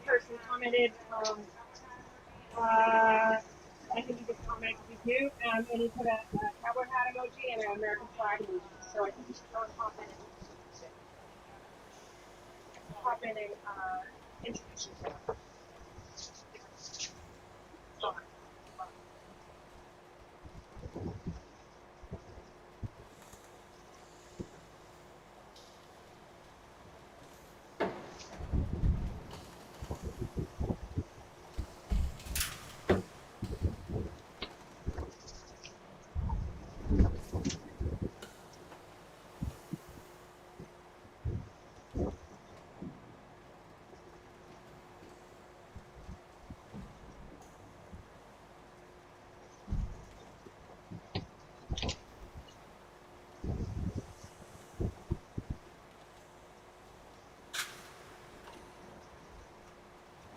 person commented, I think he just commented he's new, and he put a cowboy hat emoji and an American flag emoji. So I think you should go and comment. pop in and introduce yourself.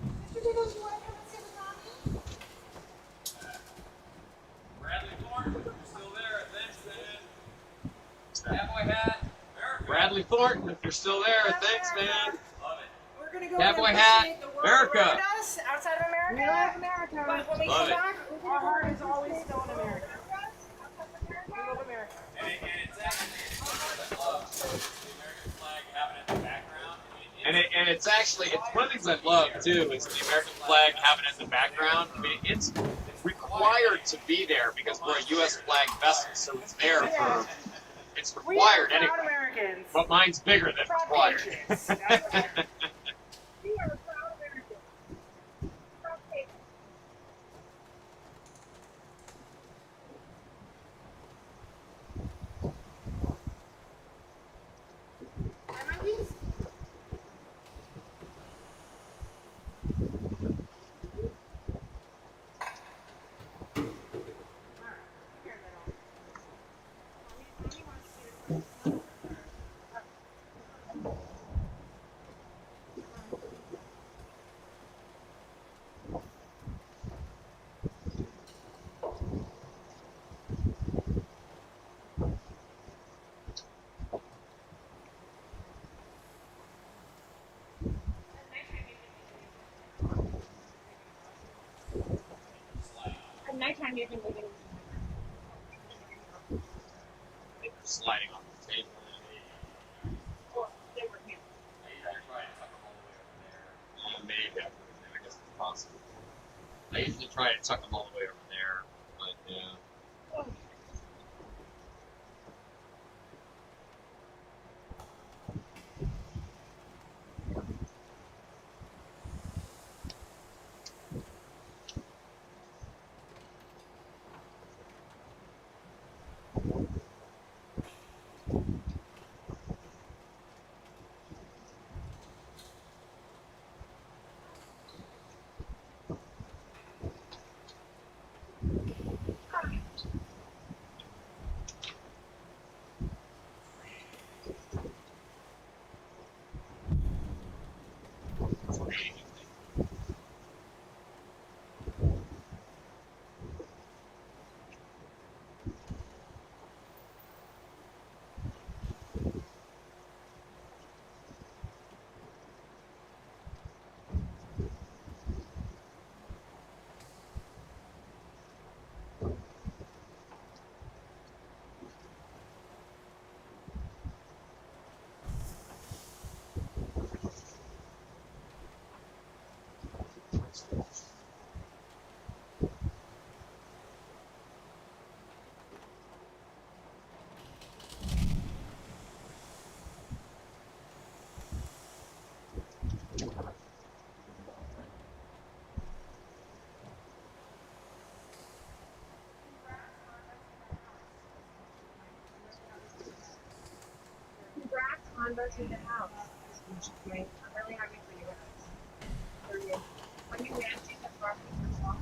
Mr. Pickles, you want to come and sit with Mommy? Bradley Thornton, you're still there. Thanks, man. Cowboy hat. America. Bradley Thornton, if you're still there, thanks, man. Love it. We're going to go Cowboy and hat, investigate the world America. around us, outside of America. We love America. But when we Love come it. back, our heart is always still in America. We love America. And it's actually I love the American flag having it in the background. And it's actually, it's one of the things I love too, is the American flag having it in the background. I mean, it's required to be there because we're a U.S. flag vessel, so it's there for, it's We are required proud anyway. Americans. But mine's bigger than Proud required. patriots. That's what we are. We are proud Americans. Proud patriots. At nighttime, you can live in. They're sliding off the table. Or they were here. Maybe. I guess it's possible. I usually try to tuck them all the way over there, but yeah. Oh. Congrats on bursting the house. Which is great. I'm really happy for you guys. For you. When you managed to property yourself.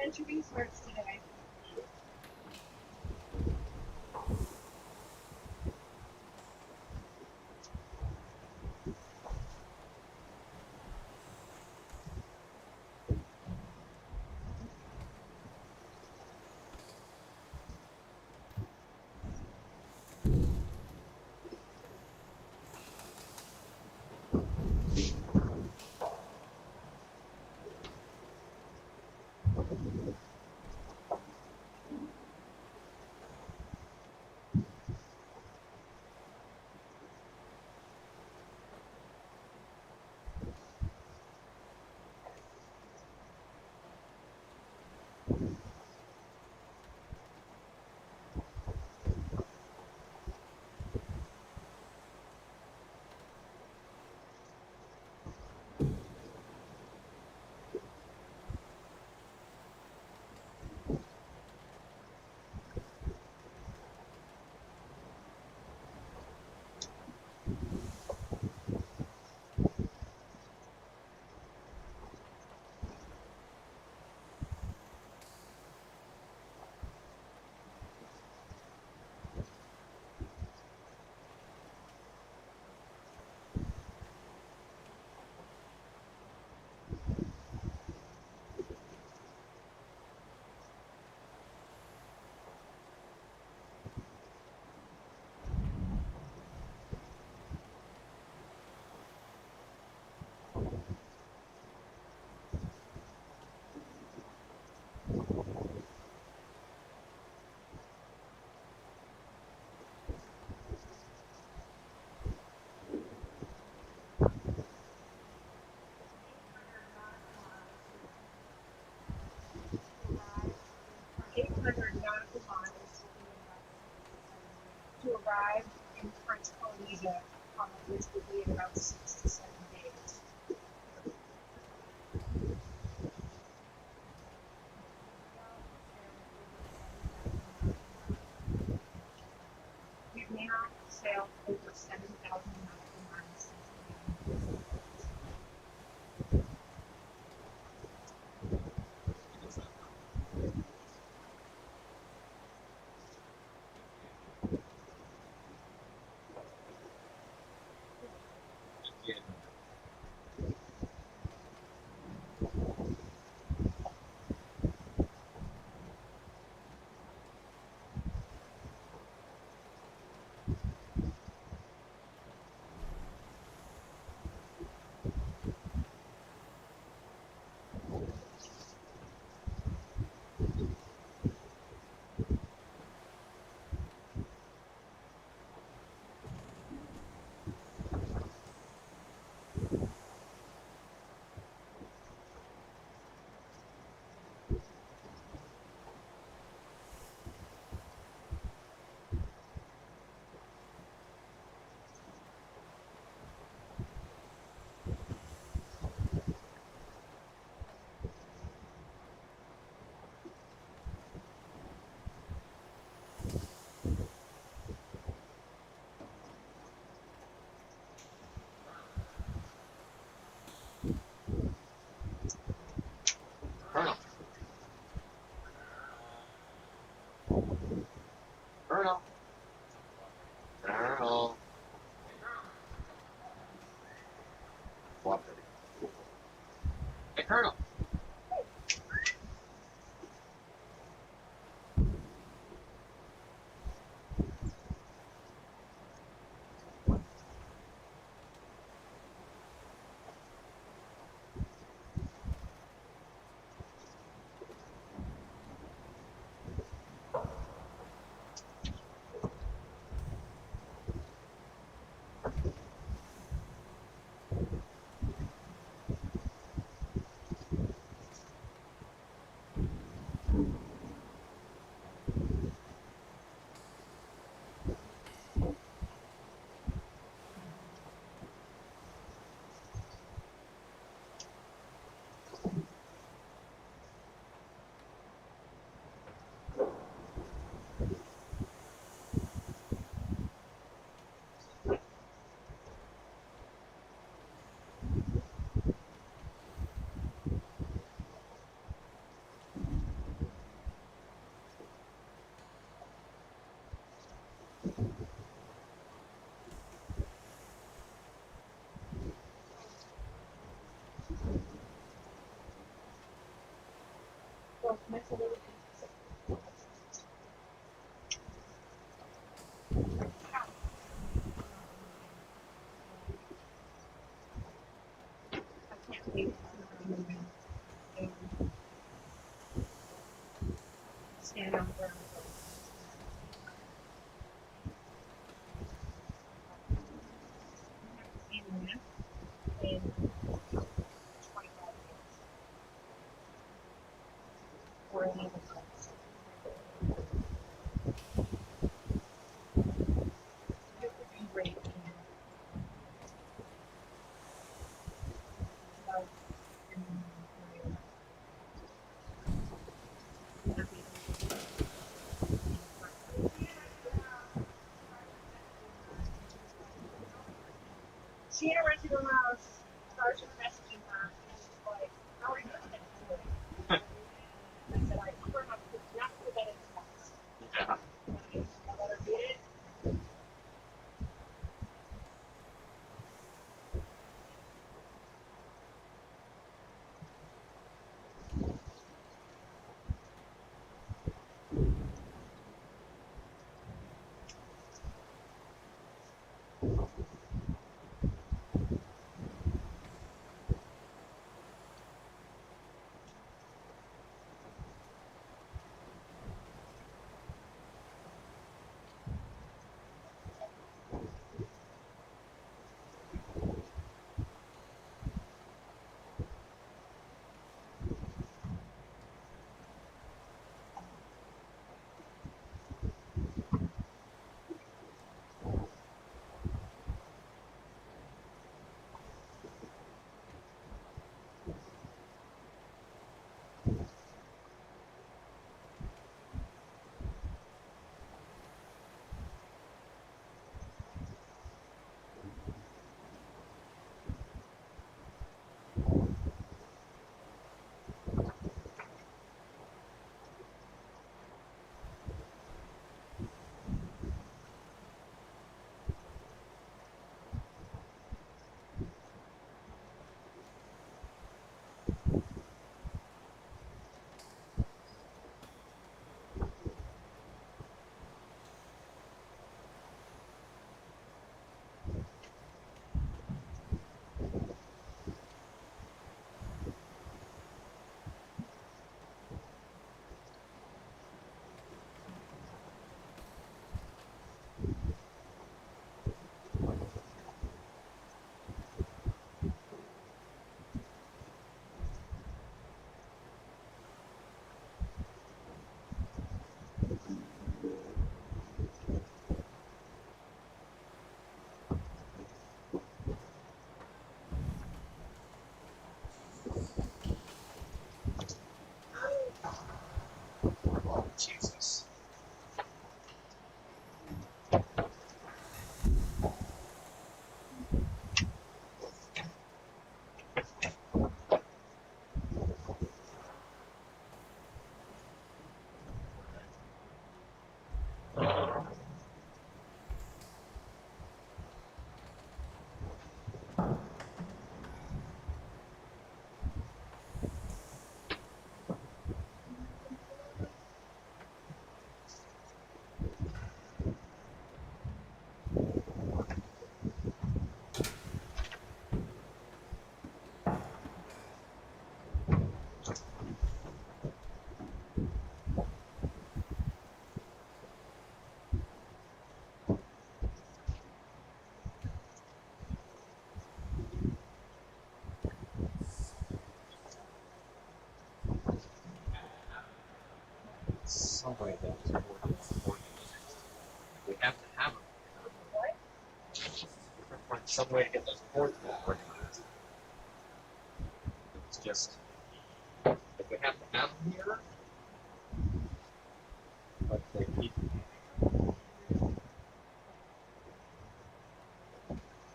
Entering starts today. To arrive in French Polynesia, which would be in about 6 to 7 days. We've now sailed over 7,000 nautical miles since the beginning of That's a little bit. I can't wait and stand on the ground. I have to see the map in 25 minutes or 11 months. It would be great. Love and she interrupted her house, started messaging her, and she's like, how are you doing? I said, I prefer not to put that in text. Yeah. I let her read it. Jesus. Some way that's important. We have to have them. What? Find some way to get those boards more organized. It's just, if we have to have them here, but they keep.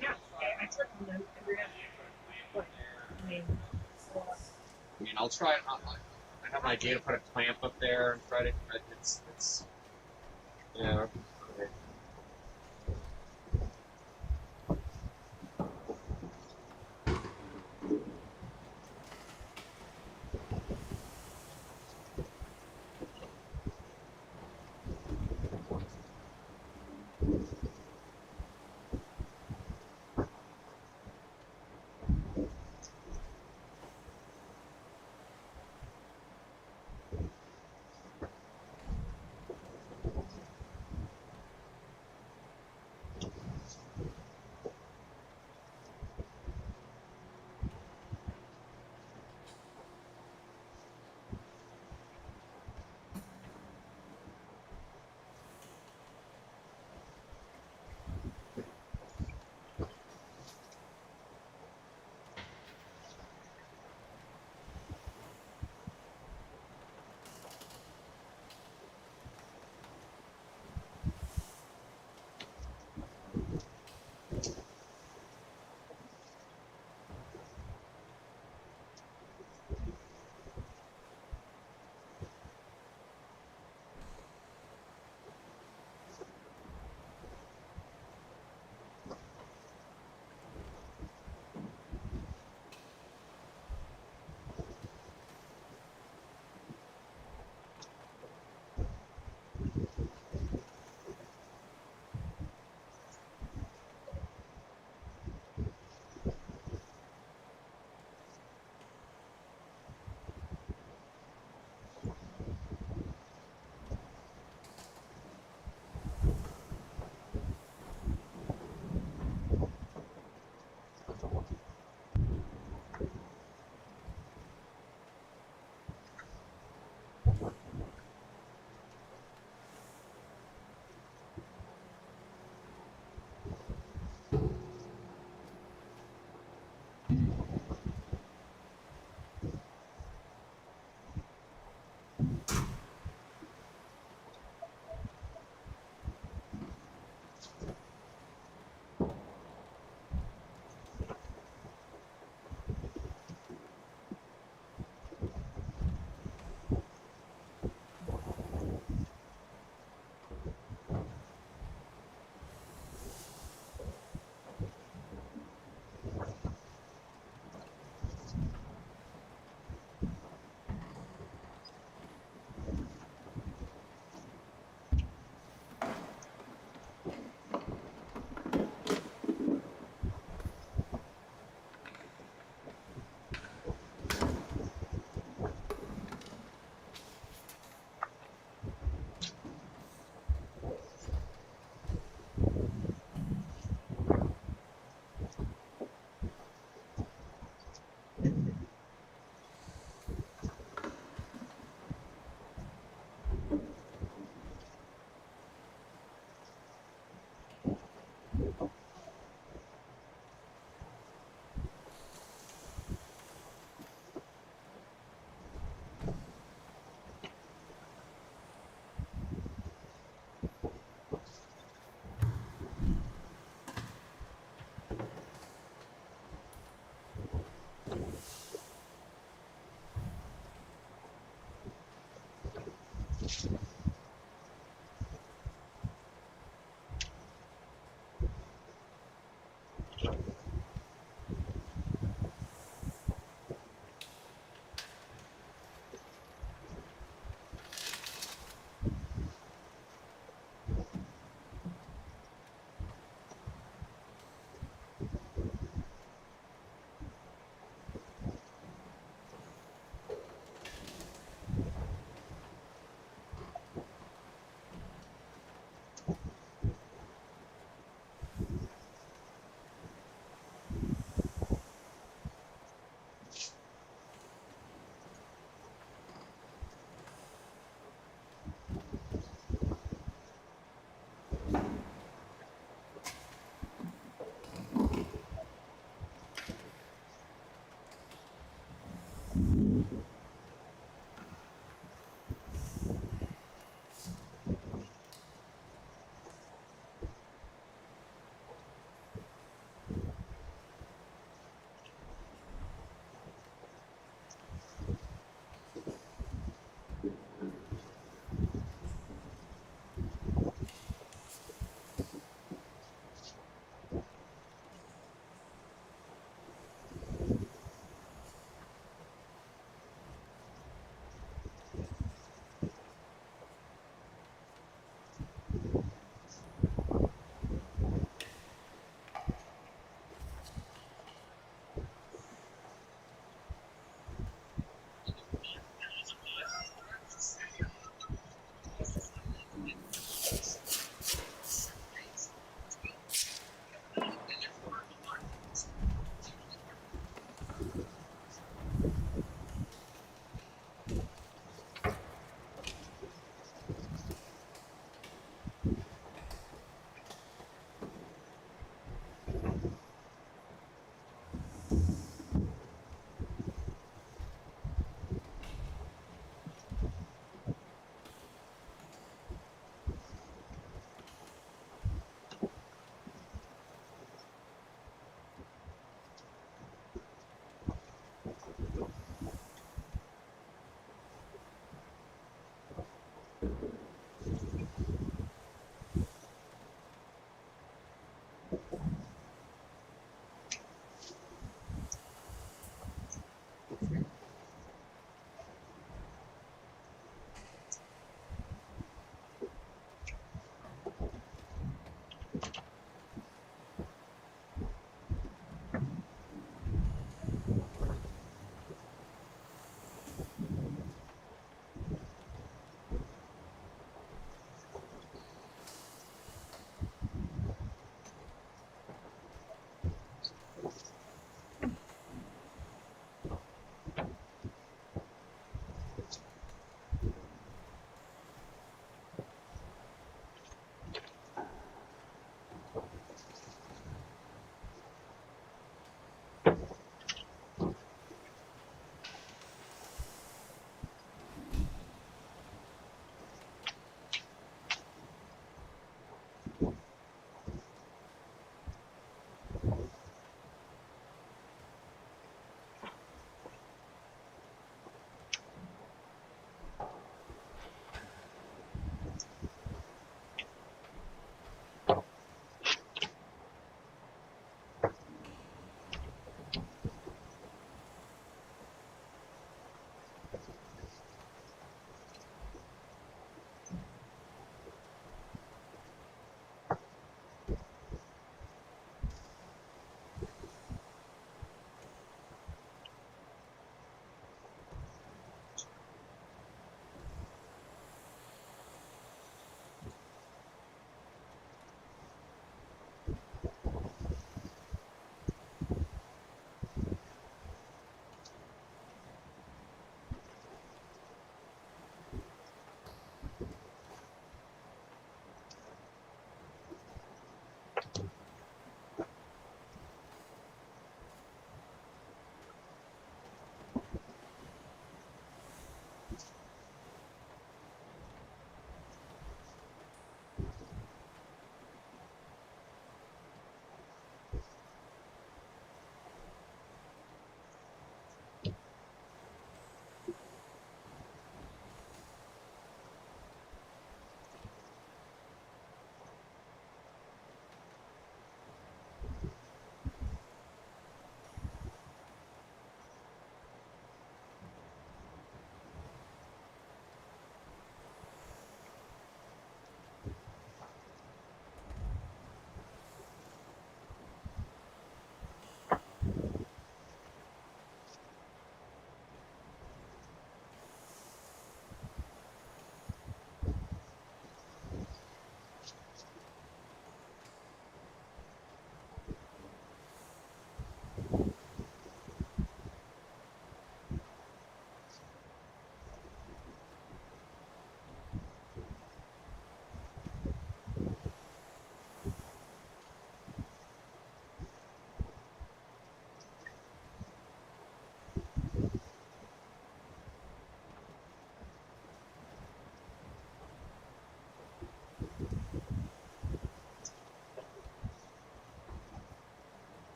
Yeah, I took them every day. What? I mean, I mean, I'll try. I have an idea to put a clamp up there and try to. It's. Yeah.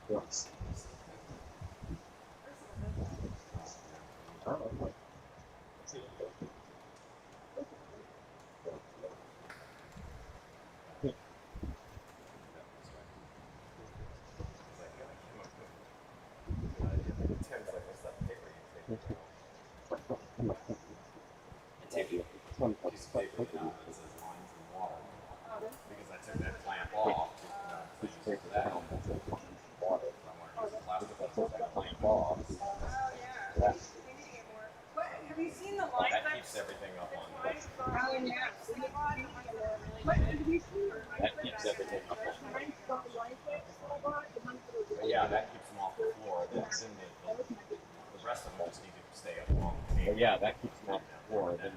Yes. Oh, Take a piece of paper that says lines in water because I took that clamp off. Things for that. I wanted to use plastic to take that clamp off. Oh yeah. We need to get more. What, have you seen the line That clips? keeps everything up on. Oh, yeah. Cinnabon, the ones that are really What good. did we see? That keeps everything up on. The ones from the light fix that I bought, the ones that are But yeah, that keeps them off the floor. Then the rest of them just need to stay up on the table. but yeah, that keeps them off the floor. Then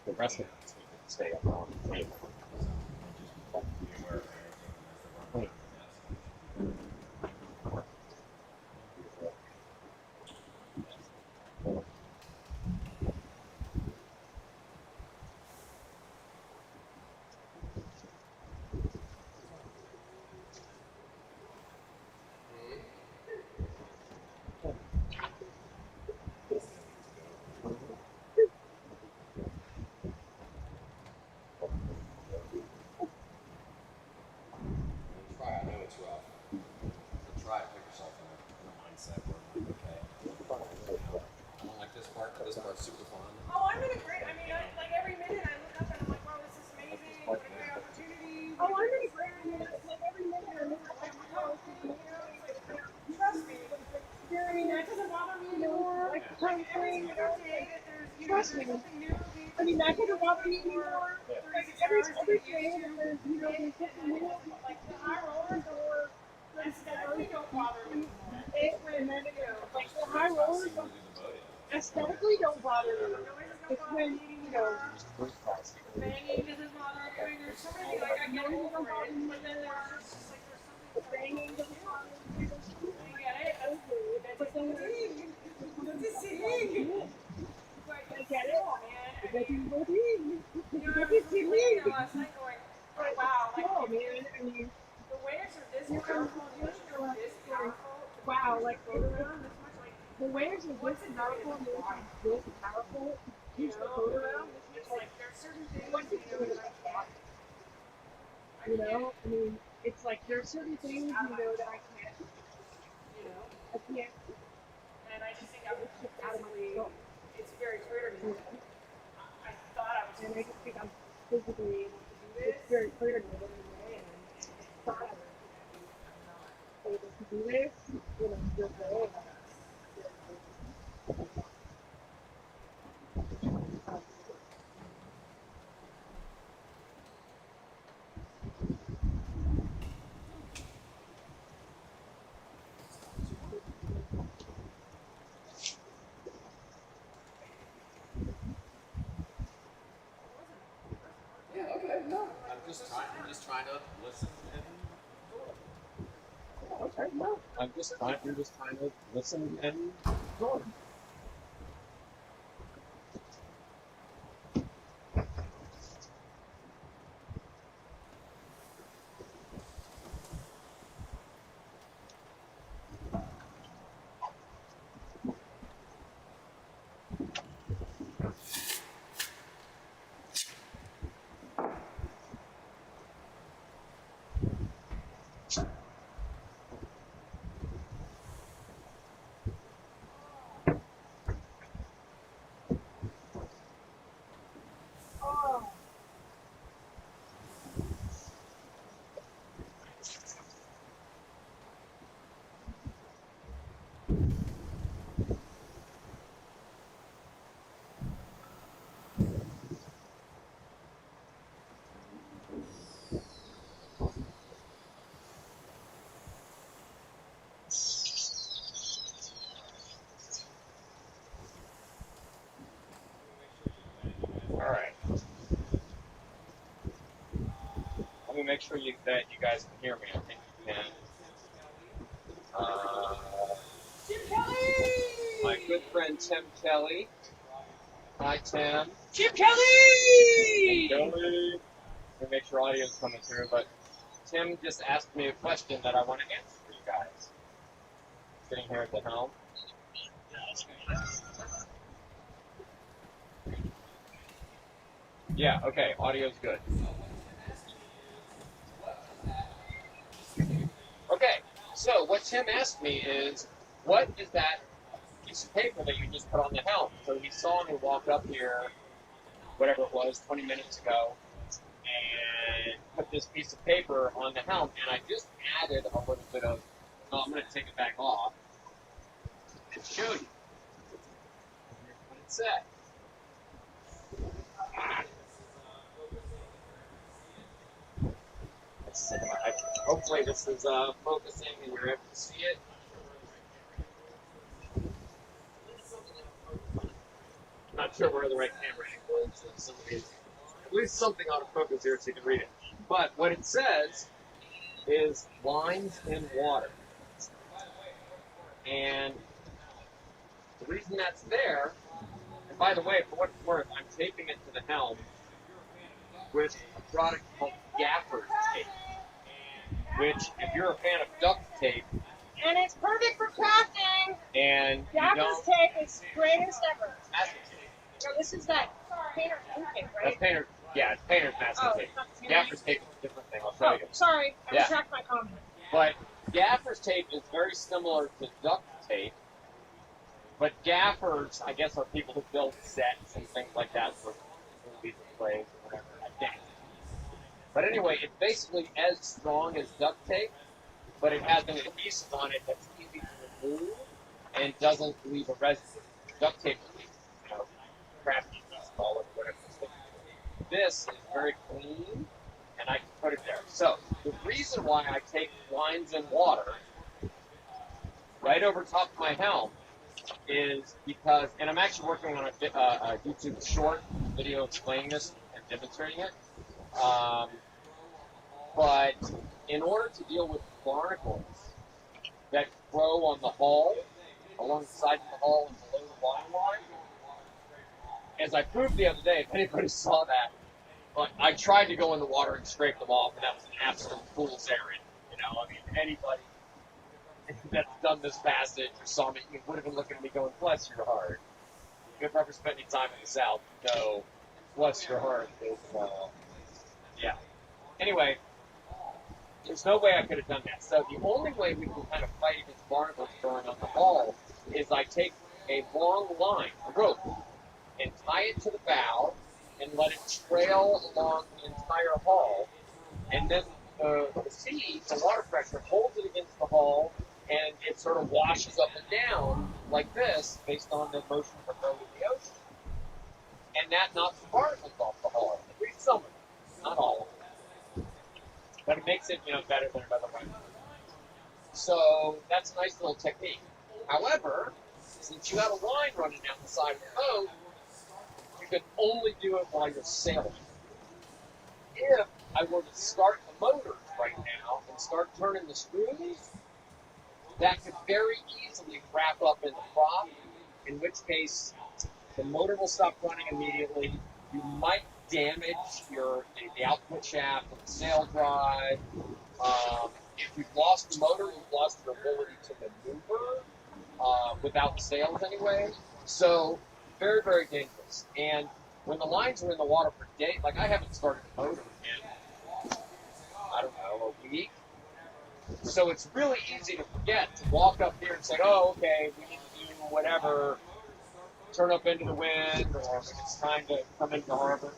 the rest of them just need to stay up on the table. Be aware of anything as they're running around the desk. Try. I know it's rough. But try to put yourself in a mindset where I'm like, okay, I don't like this part, but this part's super fun. Oh, I'm in a great. I mean, like every minute I look up and I'm like, wow, this is amazing. What a great opportunity. Oh, I'm in a great mood. Like every minute I look at my house, Trust me. I mean, that doesn't bother me anymore. like Like every single day that there's, Trust me. something new. I mean, that doesn't bother me anymore. Like every day that there's, there's something new. Like the high rollers or aesthetically don't bother me. Like the high rollers aesthetically don't bother me. It's when, Banging doesn't bother me. There's so many like I get over it, but then there's just like there's the something. banging doesn't bother me. I get it. That's the thing. That's the thing. I get it. Man, That's the thing. you know, I was playing it last night going, wow, like Oh, man, I mean, the waves are this powerful, the oceans are this powerful. wow, like Float around this much, like, the waves are this powerful, and this powerful. you Use the know, boat around. it's like there's certain things, What you know, that I can't. You know, I mean, it's like there's certain things, that I can't. You know, I can't. and I just think I'm It's just out of my physically, control. it's very clear to me. I thought I was And I just think I'm supposed physically, to do it's this, very clear to me that and I'm not I'm not. able to do this. Just go. Yeah, okay, no. I'm just trying to listen and Okay, no. I'm just trying to listen and enjoy. Oh. Alright. Let me make sure that you guys can hear me. I think you can. Jim Kelly! My good friend Tim Kelly. Hi, Tim. Jim Kelly! Kelly. Let me make sure audio's coming through, but Tim just asked me a question that I want to answer for you guys. Sitting here at the helm. Yeah, okay, audio's good. Okay, so what Tim asked me is, what is that piece of paper that you just put on the helm? So he saw me walk up here, whatever it was, 20 minutes ago, and put this piece of paper on the helm, and I just added a little bit of, well, I'm going to take it back off and show you. Here's what it said. Hopefully this is focusing and you're able to see it. I'm not sure where the right camera angle is. So at least something out of focus here so you can read it. But what it says is lines in water. And the reason that's there, and by the way, for what it's worth, I'm taping it to the helm with a product called gaffer's tape, which, if you're a fan of duct tape, And it's perfect for crafting. and you Gaffer's don't, tape is greatest ever. masking tape. No, this is that painter's ink tape, That's right? painter, yeah, it's painter's masking Oh, tape. it's not the same Gaffer's tape is a different thing. I'll show Oh, you. sorry. I Yeah. retract my comment. But gaffer's tape is very similar to duct tape. But gaffers, I guess, are people who build sets and things like that for movies and plays or whatever, I think. But anyway, it's basically as strong as duct tape, but it has an adhesive on it that's easy to remove and doesn't leave a residue. Duct tape leaves, crappy adhesive all over whatever it's sticking to. This is very clean, and I can put it there. So the reason why I take lines in water right over top of my helm is because, and I'm actually working on a YouTube short video explaining this and demonstrating it. But in order to deal with barnacles that grow on the hull, along the side of the hull and below the waterline, as I proved the other day, if anybody saw that, but I tried to go in the water and scrape them off, and that was an absolute fool's errand. I mean, anybody that's done this passage or saw me, would have been looking at me going, bless your heart. If you've ever spent any time in the South, no, bless your heart. Yeah. Anyway, there's no way I could have done that. So the only way we can kind of fight against barnacles growing on the hull is I take a long line, a rope, and tie it to the bow and let it trail along the entire hull. And then the sea, the water pressure, holds it against the hull, and it sort of washes up and down like this based on the motion of the ocean. And that knocks the barnacles off the hull. At least some of them, not all of them. But it makes it, better than it otherwise would. So that's a nice little technique. However, since you have a line running down the side of the boat, you can only do it while you're sailing. If I were to start the motors right now and start turning the screws, that could very easily wrap up in the prop, in which case the motor will stop running immediately. You might damage the output shaft of the sail drive. If you've lost the motor, you've lost your ability to maneuver without the sails anyway. So very, very dangerous. And when the lines are in the water for days, like I haven't started the motor in, I don't know, a week. So it's really easy to forget to walk up here and say, oh, okay, we need to do whatever, turn up into the wind, or when it's time to come into harbor,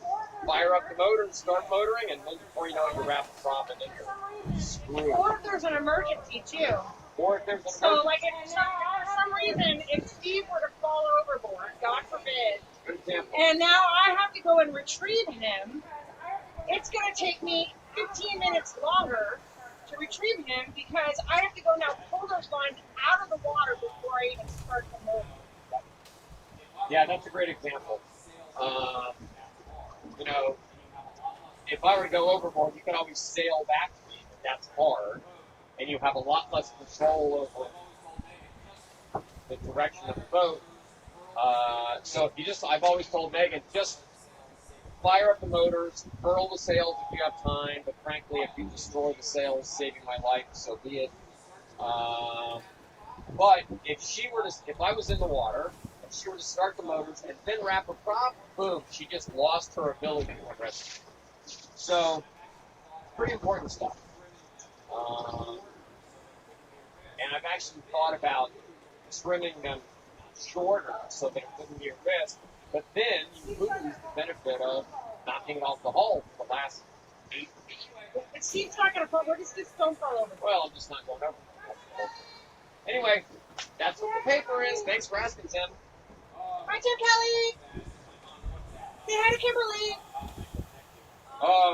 fire up the motor and start motoring, and then before you know it, you wrap the prop and then you're screwed. Or if there's an emergency, too. Or if there's an So, emergency. like, if for some reason, if Steve were to fall overboard, God forbid, Good example. and now I have to go and retrieve him, it's going to take me 15 minutes longer to retrieve him because I have to go now pull those lines out of the water before I even start the motor. Yeah, that's a great example. If I were to go overboard, you can always sail back to me, but that's hard, and you have a lot less control over the direction of the boat. So if you I've always told Megan, just fire up the motors, furl the sails if you have time, but frankly, if you destroy the sails saving my life, so be it. But if I was in the water, and she were to start the motors and then wrap a prop, boom, she just lost her ability to rescue. So, pretty important stuff. And I've actually thought about trimming them shorter so that it wouldn't be a risk, but then you lose the benefit of not being off the hull for the last 8 feet. But Steve's not going to fall. Where does this stone fall over? Well, I'm just not going over. Anyway, that's what the paper is. Thanks for asking, Tim. Hi, Tim Kelly. Say hi to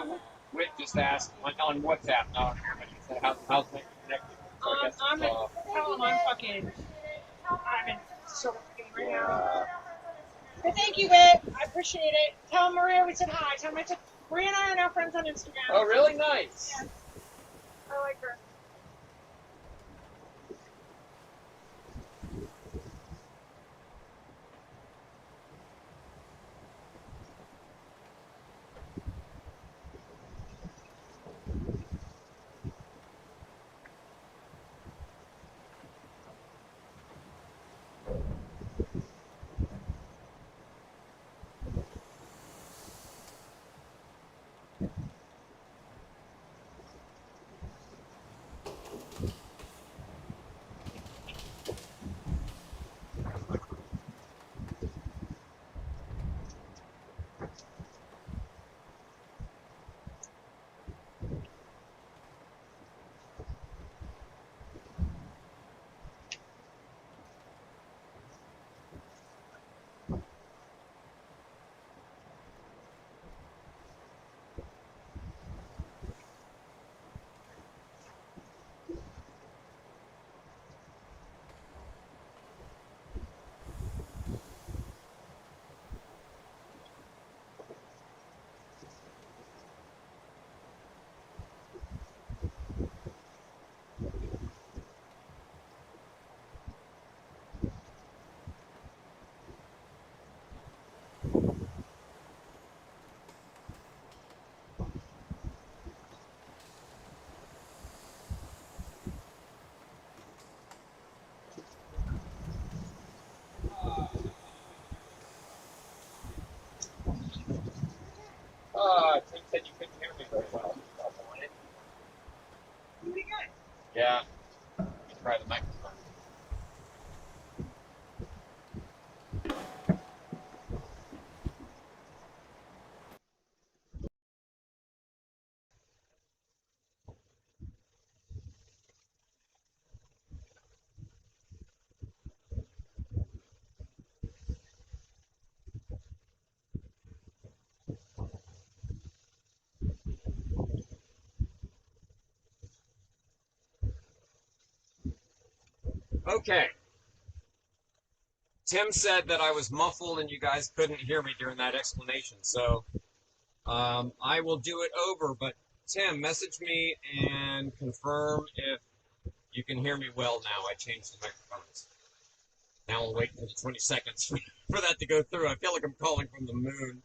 Kimberly. Whit just asked on WhatsApp, not on here, but he said, how's Nick connected? So I guess I'm going to tell him I'm fucking... I'm in so fucking right now. But thank you, Whit. I appreciate it. Tell Maria we said hi. Tell him I took... Maria and I are now friends on Instagram. Oh, really? Nice. Yeah. I like her. Tim said you couldn't hear me very well. Pretty good. Yeah. You try the microphone. Okay. Tim said that I was muffled and you guys couldn't hear me during that explanation, so I will do it over. But Tim, message me and confirm if you can hear me well now. I changed the microphones. Now I'll wait for the 20 seconds for that to go through. I feel like I'm calling from the moon.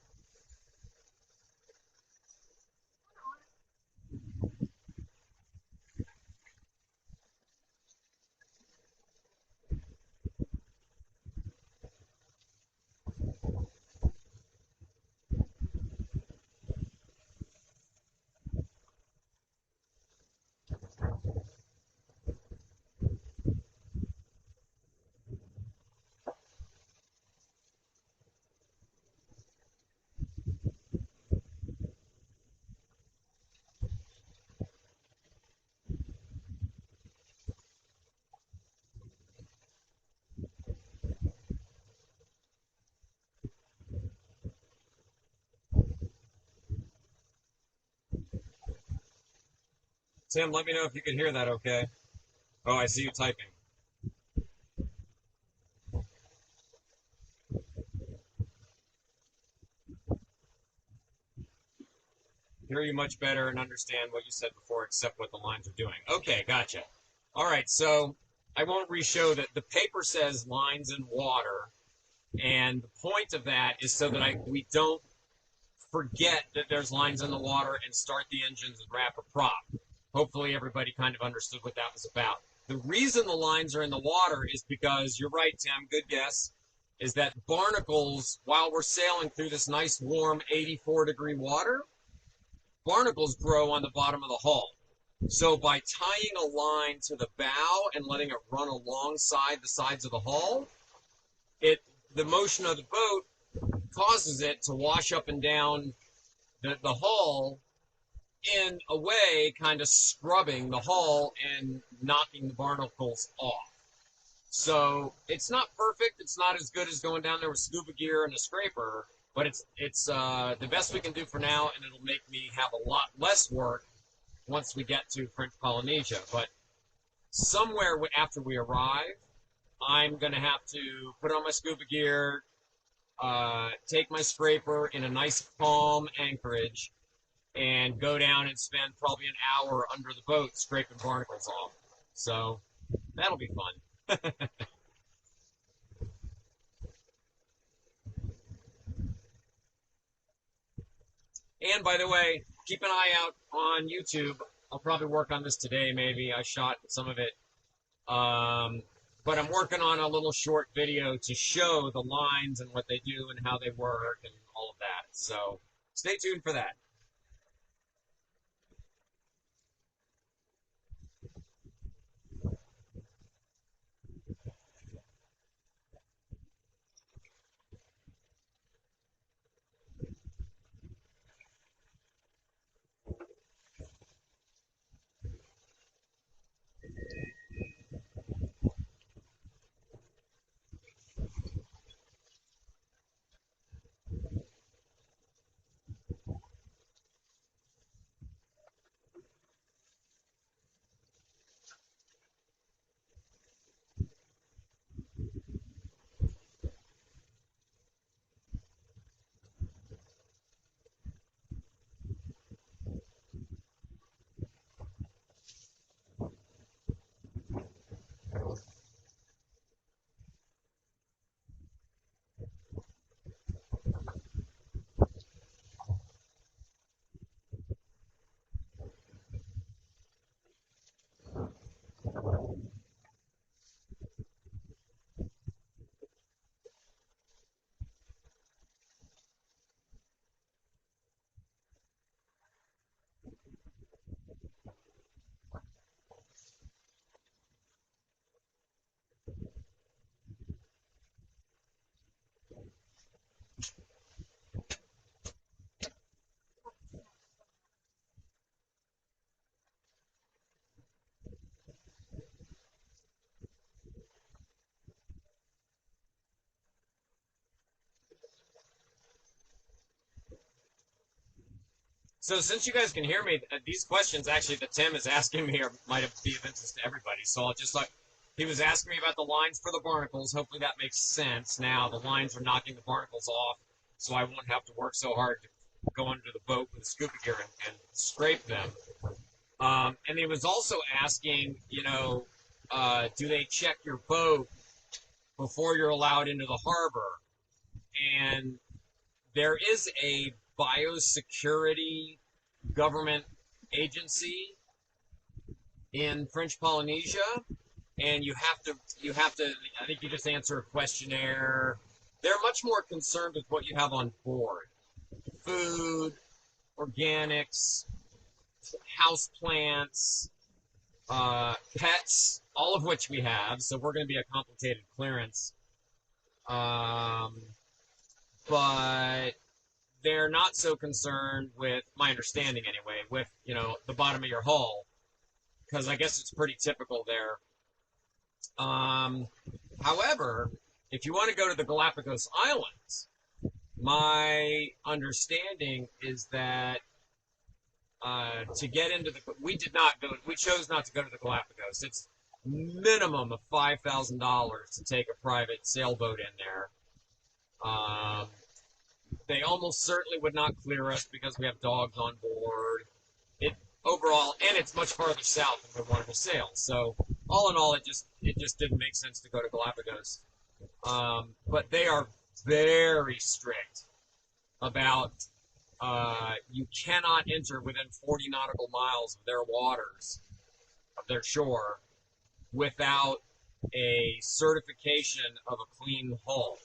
Tim, let me know if you can hear that okay. Oh, I see you typing. Hear you much better and understand what you said before, except what the lines are doing. Okay, gotcha. All right, so I won't re-show that. The paper says lines in water, and the point of that is so that we don't forget that there's lines in the water and start the engines and wrap a prop. Hopefully everybody kind of understood what that was about. The reason the lines are in the water is because, you're right, Tim, good guess, is that barnacles, while we're sailing through this nice warm 84-degree water, barnacles grow on the bottom of the hull. So by tying a line to the bow and letting it run alongside the sides of the hull, the motion of the boat causes it to wash up and down the hull, in a way kind of scrubbing the hull and knocking the barnacles off. So it's not perfect. It's not as good as going down there with scuba gear and a scraper, but it's the best we can do for now, and it'll make me have a lot less work once we get to French Polynesia. But somewhere after we arrive, I'm going to have to put on my scuba gear, take my scraper in a nice calm anchorage, and go down and spend probably an hour under the boat scraping barnacles off. So that'll be fun. And by the way, keep an eye out on YouTube. I'll probably work on this today, maybe. I shot some of it. But I'm working on a little short video to show the lines and what they do and how they work and all of that. So stay tuned for that. So since you guys can hear me, these questions actually that Tim is asking me might be of interest to everybody. So I'll just he was asking me about the lines for the barnacles. Hopefully that makes sense. Now the lines are knocking the barnacles off, so I won't have to work so hard to go under the boat with the scuba gear and scrape them. And he was also asking, do they check your boat before you're allowed into the harbor? And there is a biosecurity government agency in French Polynesia, and you have to I think you just answer a questionnaire. They're much more concerned with what you have on board: food, organics, house plants, pets, all of which we have. So we're going to be a complicated clearance. But they're not so concerned with, my understanding anyway, with, the bottom of your hull, because I guess it's pretty typical there. However, if you want to go to the Galapagos Islands, my understanding is that to get into we chose not to go to the Galapagos. It's minimum of $5,000 to take a private sailboat in there. They almost certainly would not clear us because we have dogs on board. Overall, and it's much farther south than we wanted to sail. So all in all, it just didn't make sense to go to Galapagos. But they are very strict about you cannot enter within 40 nautical miles of their waters, of their shore, without a certification of a clean hull.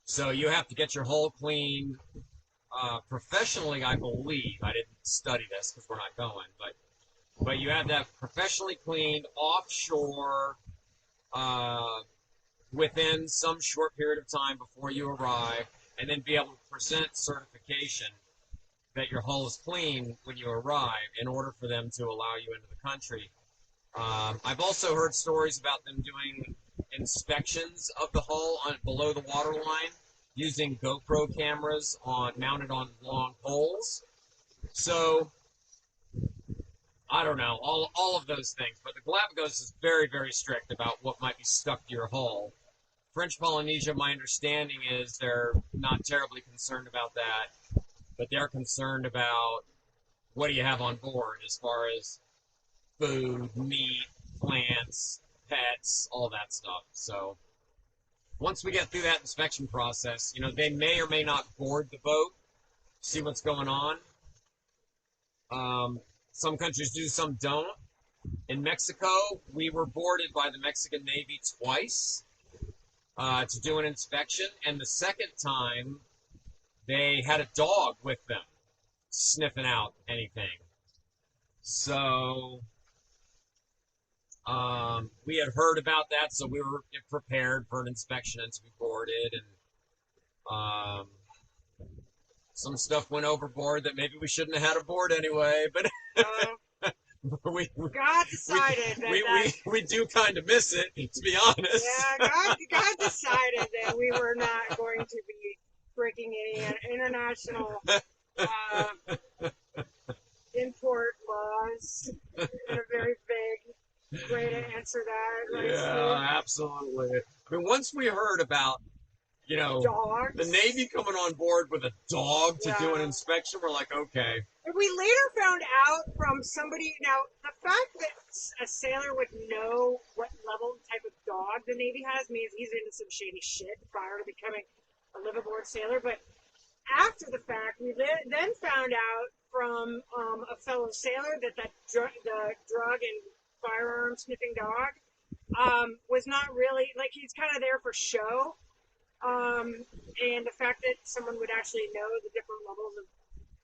So you have to get your hull cleaned professionally, I believe. I didn't study this because we're not going, but you have to have professionally cleaned offshore within some short period of time before you arrive, and then be able to present certification that your hull is clean when you arrive in order for them to allow you into the country. I've also heard stories about them doing inspections of the hull below the waterline using GoPro cameras mounted on long poles. So, I don't know, all of those things. But the Galapagos is very, very strict about what might be stuck to your hull. French Polynesia, my understanding is they're not terribly concerned about that, but they're concerned about what do you have on board as far as food, meat, plants, pets, all that stuff. So once we get through that inspection process, they may or may not board the boat, see what's going on. Some countries do, some don't. In Mexico, we were boarded by the Mexican Navy twice to do an inspection, and the second time they had a dog with them sniffing out anything. So we had heard about that, so we were prepared for an inspection and to be boarded, and some stuff went overboard that maybe we shouldn't have had aboard anyway, but God decided we do kind of miss it, to be honest. Yeah, God decided that we were not going to be breaking any international import laws in a very vague way to answer that. Right, Yeah, absolutely. I mean, once we heard about, dogs. the Navy coming on board with a dog to do an inspection, we're like, okay. And we later found out from somebody, now, the fact that a sailor would know what level type of dog the Navy has means he's into some shady shit prior to becoming a live-aboard sailor. But after the fact, we then found out from a fellow sailor that the drug and firearm sniffing dog was not really, like, he's kind of there for show. And the fact that someone would actually know the different levels of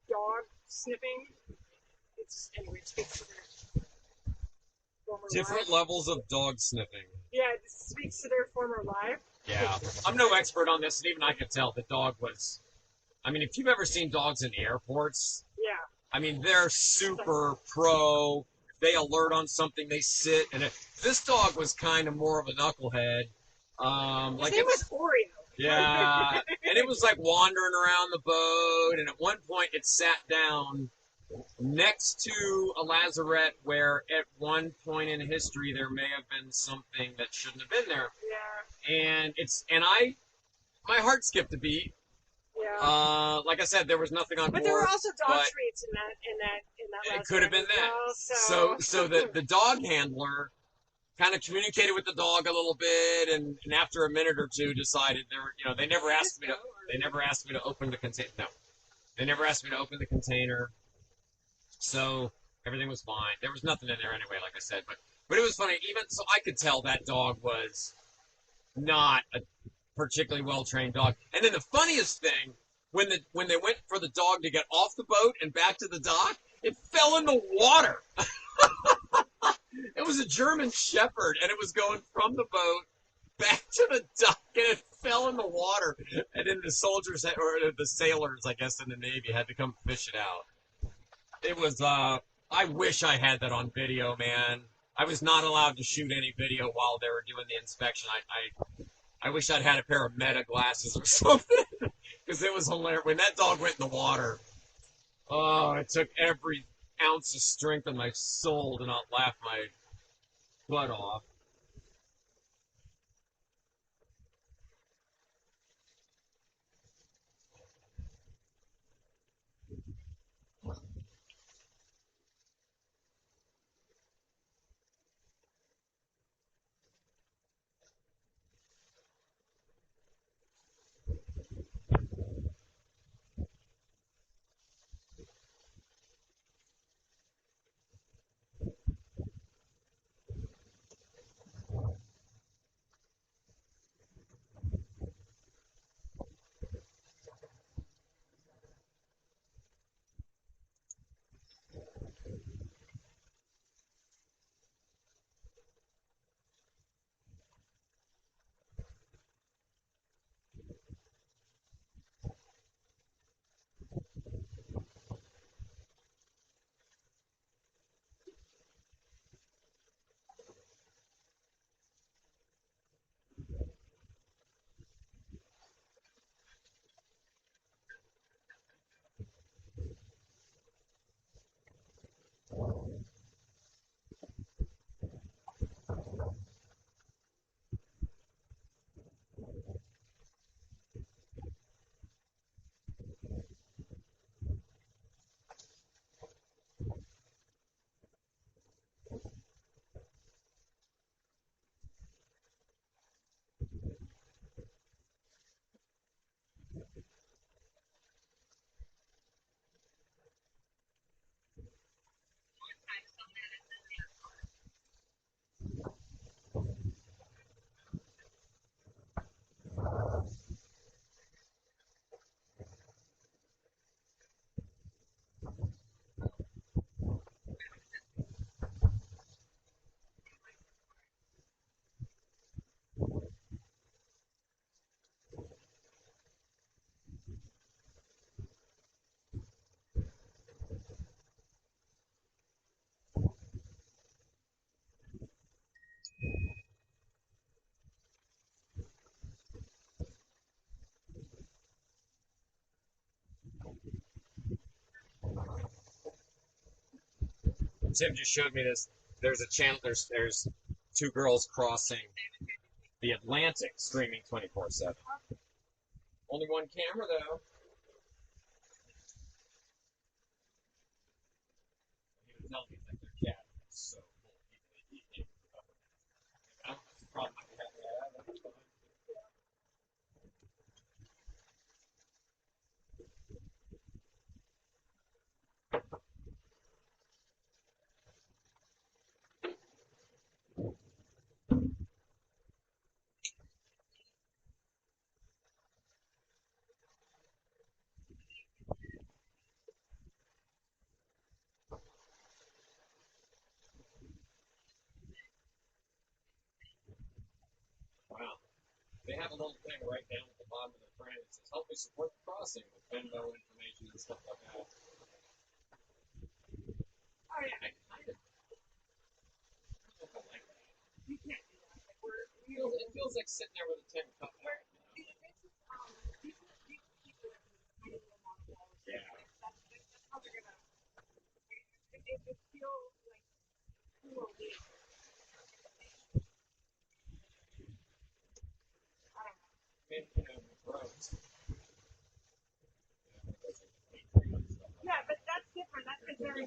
dog sniffing, it speaks to their former Different life. levels of dog sniffing. Yeah, it speaks to their former life. Yeah. I'm no expert on this, and even I could tell the dog was, I mean, if you've ever seen dogs in airports, Yeah. I mean, they're super pro. They alert on something, they sit, and this dog was kind of more of a knucklehead. His name was Oreo. Yeah, and it was like wandering around the boat, and at one point it sat down next to a lazarette where at one point in history there may have been something that shouldn't have been there. Yeah. And my heart skipped a beat. Yeah. Like I said, there was nothing on board. But there were also dog treats in that it could have been that. Well, so the dog handler kind of communicated with the dog a little bit, and after a minute or two decided they never asked me to open the container. No, they never asked me to open the container, so everything was fine. There was nothing in there anyway, like I said, but it was funny. Even so, I could tell that dog was not a particularly well trained dog. And then the funniest thing, when they went for the dog to get off the boat and back to the dock, it fell in the water. It was a German Shepherd, and it was going from the boat back to the dock, and it fell in the water. And then the soldiers, or the sailors, I guess, in the Navy had to come fish it out. It was, I wish I had that on video, man. I was not allowed to shoot any video while they were doing the inspection. I wish I'd had a pair of Meta glasses or something, because it was hilarious. When that dog went in the water, oh, it took every ounce of strength in my soul to not laugh my butt off. Tim just showed me this. There's a channel. There's two girls crossing the Atlantic, streaming 24/7. Only one camera though. He was telling me that their cat is so full. It's a problem I have. Wow. They have a little thing right down at the bottom of the frame that says, help me support the crossing with Venmo information and stuff like that. Oh, yeah, I kind of like that. It feels like sitting there with a tin cup. Yeah. I mean, roads. Yeah, but that's different. That's a very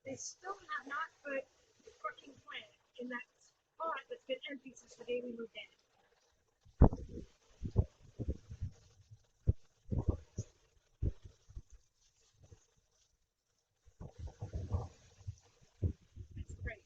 They still have not put the fucking plant in that spot that's been empty since the day we moved in. It's great.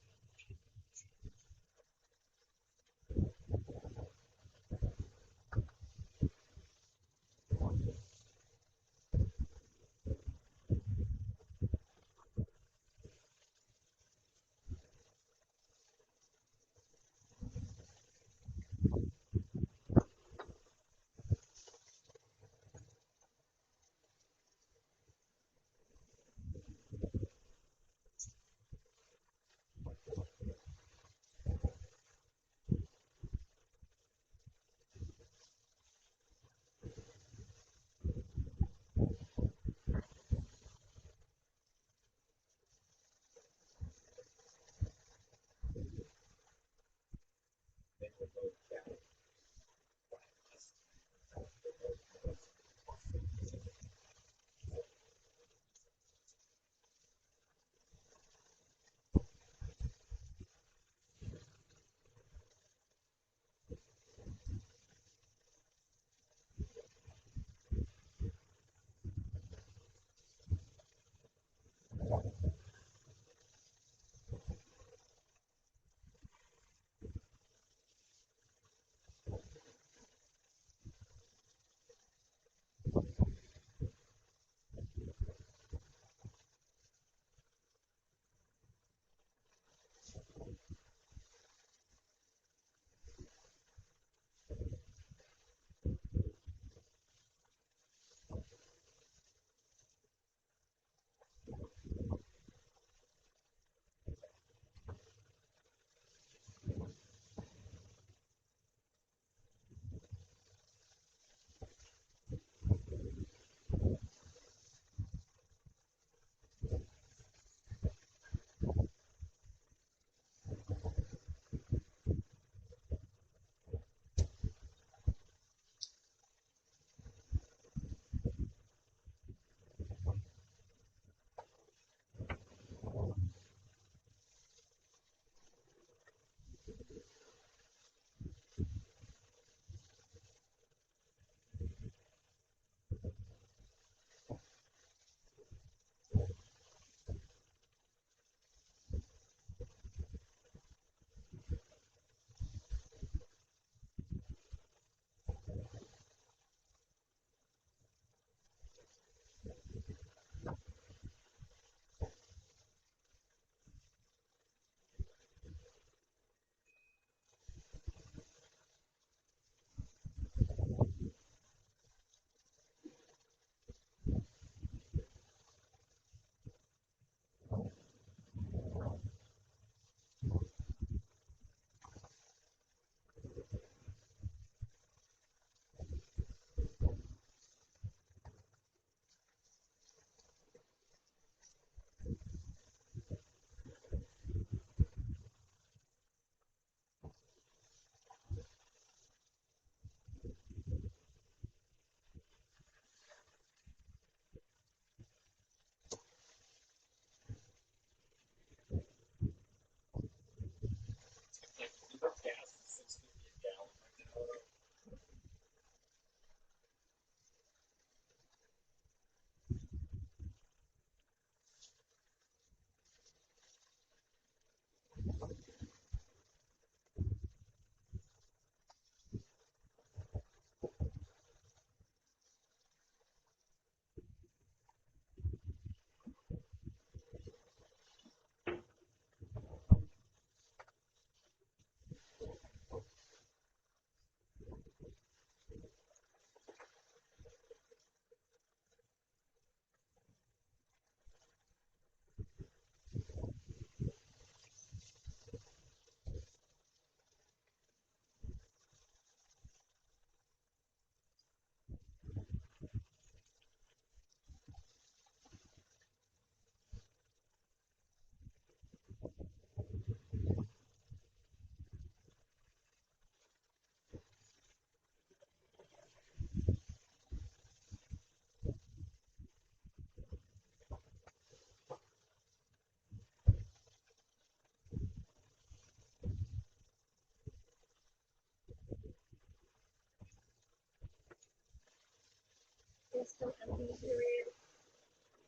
is still empty period.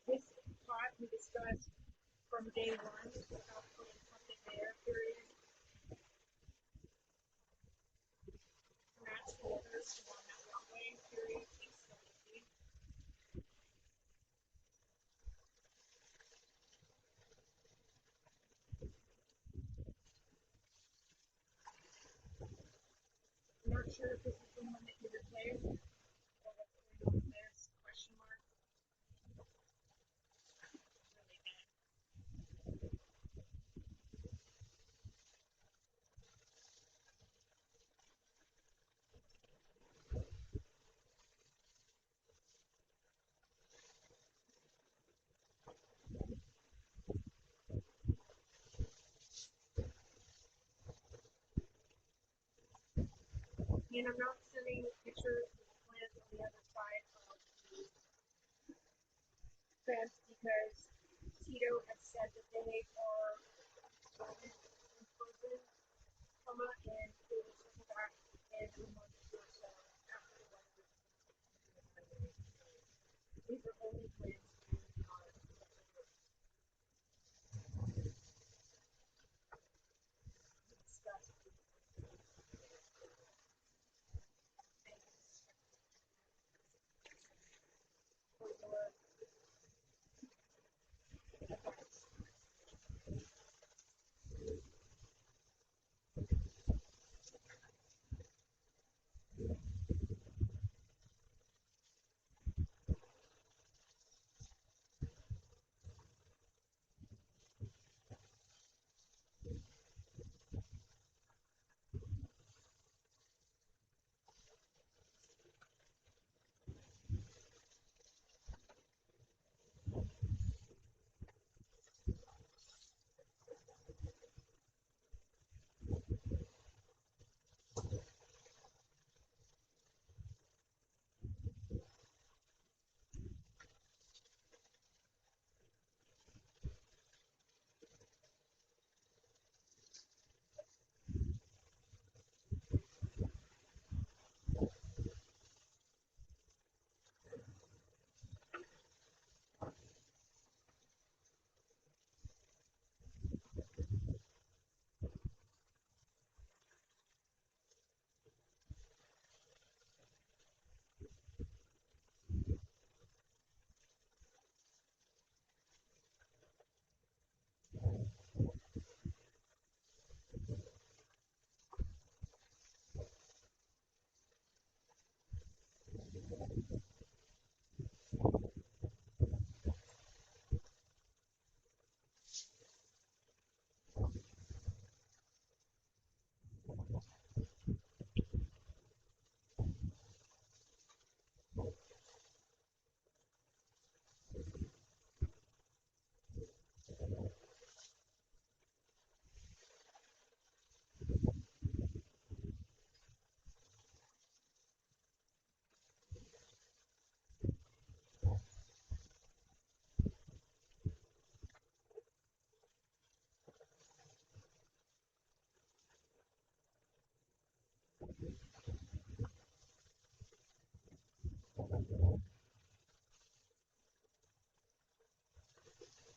This pot we discussed from day one about putting something there period. Match holders along that walkway period is still empty. I'm not sure if this is the one that you replaced or what's going on with this question mark. Really bad. And I'm not sending pictures of the plants on the other side of the fence because Tito has said that they are frozen, and they will circle back in a month or so after the weather. These are only plants we are discussed.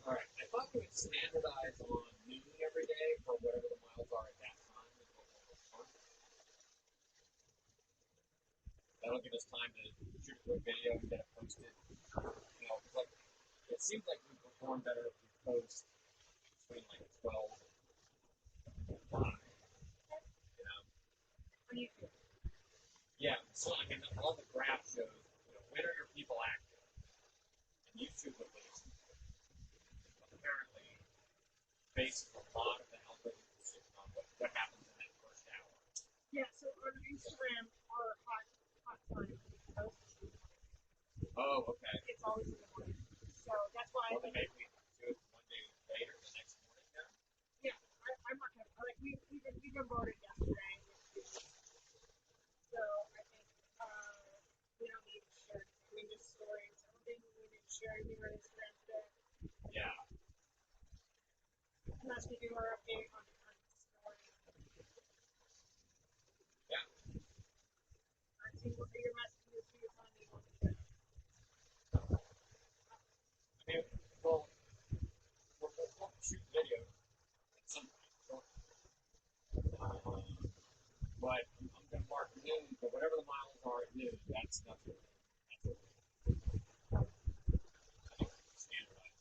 Alright, I thought we would standardize on noon every day for whatever the miles are at that time. That'll give us time to shoot a quick video and get it posted. You know, like, it seems like we perform better if we post between like 12 and 5. You know? What do you feel? Yeah, so I mean, all the graph shows, you know, when are your people active? And YouTube at least apparently bases a lot of the algorithm decision on what happens in that first hour. Yeah, so on Instagram, our hot time post is Oh, okay. it's always in the morning. So that's why Well, then maybe we do it one day later, the next morning then? yeah, I'm not gonna like we've been voted yesterday. So I think we don't need to share. I mean, just stories. I don't think we need to share anything on Instagram today. Yeah. Unless we do our update on story. Yeah. I think what your messages for your telling me what to do. that's what standardized.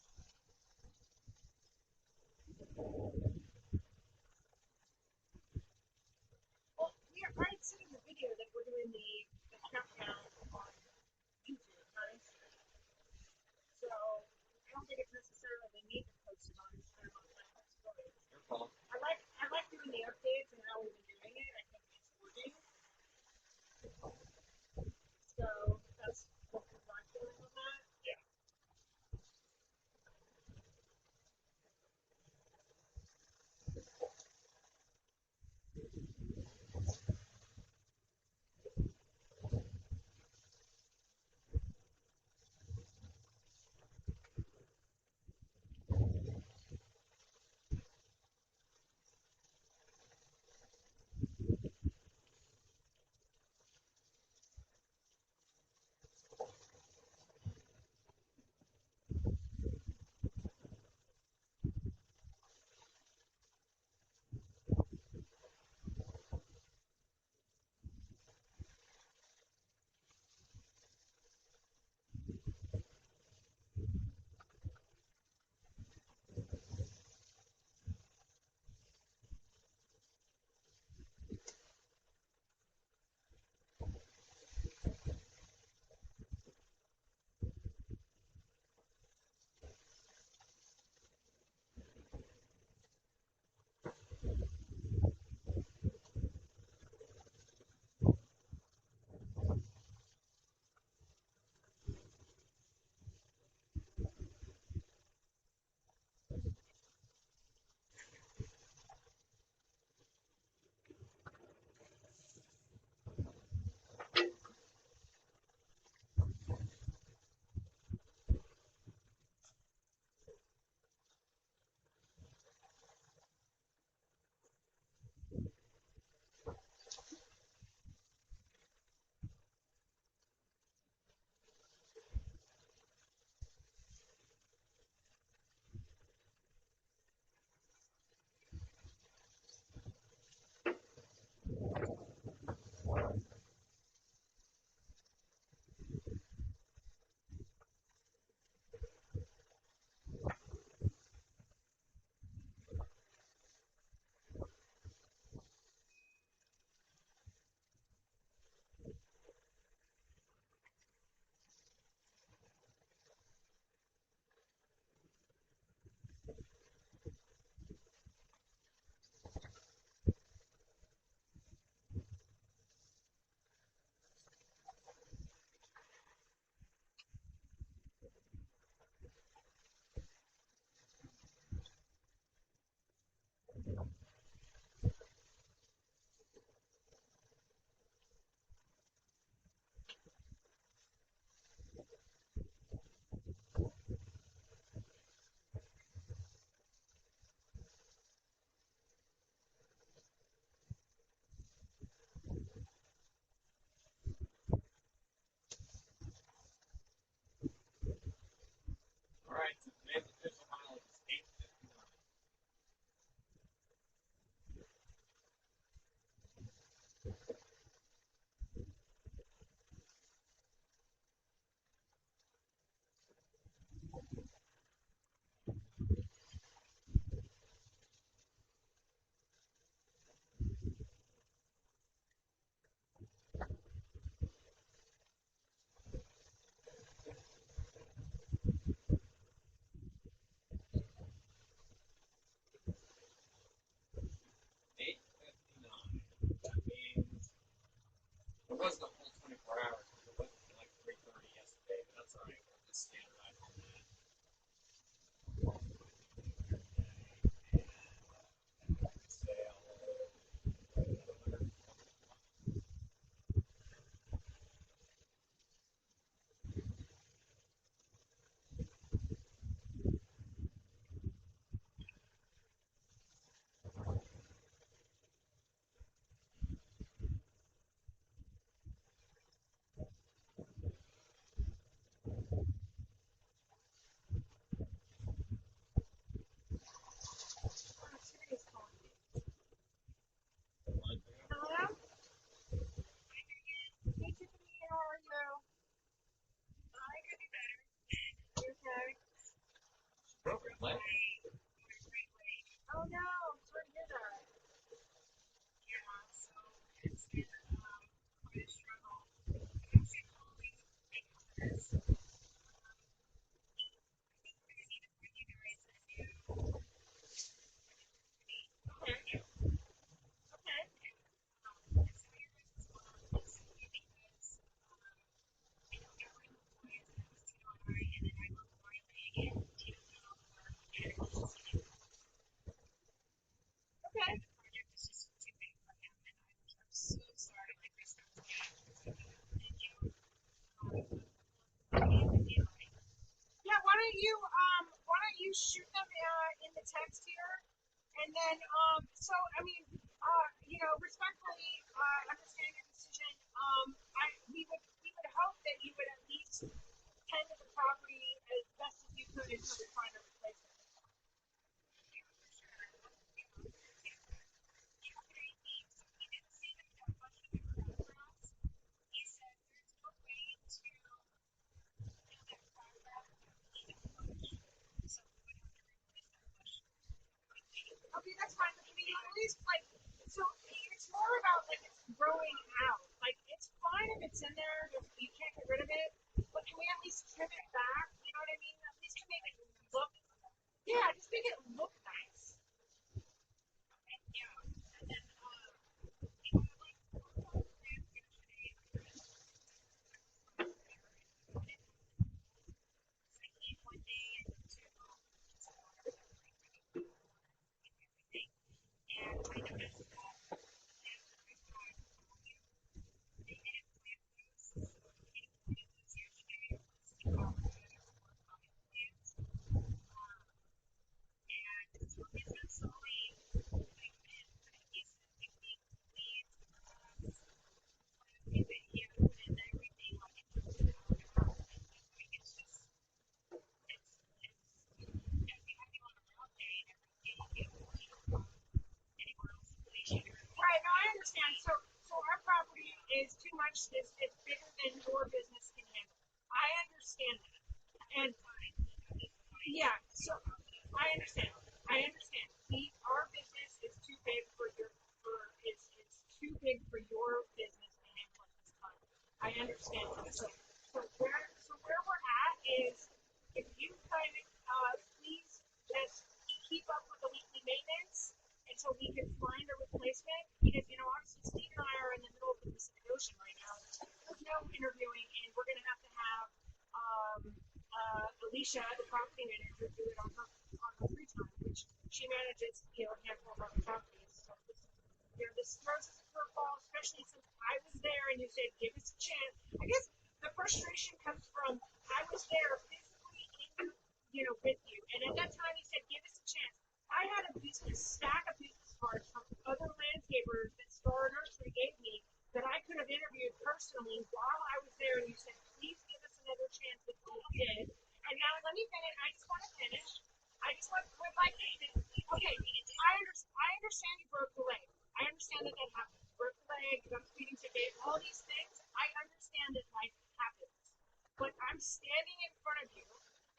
Well, yeah, I had seen in the video that we're doing the countdown on YouTube, right? So I don't think it's necessarily they need to post it on Instagram on my stories. Your call. I like doing the updates and how we've been doing it. I think it's working. So that's what my feeling on that. Yeah. no, I'm sorry to hear that. Yeah, so it's been quite a struggle. I'm actually calling because I think we're gonna need to bring you guys a new. Okay. Okay. And so your guys' mom is because I know everyone was twice and it was Tino and then I broke my leg and Tino fell off the bar and it was just okay. And the project is just too big for him and I'm so sorry. Like I stopped to thank you. Yeah, why don't you shoot them in the text here, and then so I mean respectfully understand your decision. We would hope that you would at least tend to the property as best as you could until we find a replacement. Yeah, for sure. He didn't say that we got much of a crowd for us. He said there's no way to build that crowd without that bush. So we would have to replace that bush quickly. Okay, that's fine. But I mean, at least like, so it's more about like it's growing out. Like it's fine if it's in there, you can't get rid of it. But can we at least trim it back? You know what I mean? At least to make it look. Yeah, just make it look nice. Okay, yeah. And then you have like plans yesterday. I came one day and to just water everything. And I noticed that the plants that I got they didn't plant those. So they planted those yesterday. Let's see how more common plants. And so it's been slowly like been pretty decent picking weeds, grass, landscaping, and everything like it just out of house. Like it's just it's if we have you on a rough day and everything, you don't go anywhere else in Malaysia. Right, no, I understand. So our property is too much, it's bigger than your business can handle. I understand that. And yeah, so I understand. I understand. Our business is too big for it's too big for your business to handle at this time. I understand that. So where we're at is if you could please just keep up with the weekly maintenance until we can find a replacement because obviously Steve and I are in the middle of the Pacific Ocean right now. There's no interviewing and we're gonna have to have Alicia, the property manager, do it on her free time, which she manages a handful of other properties. So this throws us a curveball, especially since I was there and you said give us a chance. I guess the frustration comes from I was there physically with you, and at that time you said give us a chance. I had a stack of business cards from other landscapers that Star Nursery gave me that I could have interviewed personally while I was there, and you said please give us another chance, which we did. And now let me finish. I just want to finish. I just would like to finish. Okay, I understand you broke the leg. I understand that happened. You broke the leg, you got a speeding ticket, all these things. I understand that life happens. But I'm standing in front of you,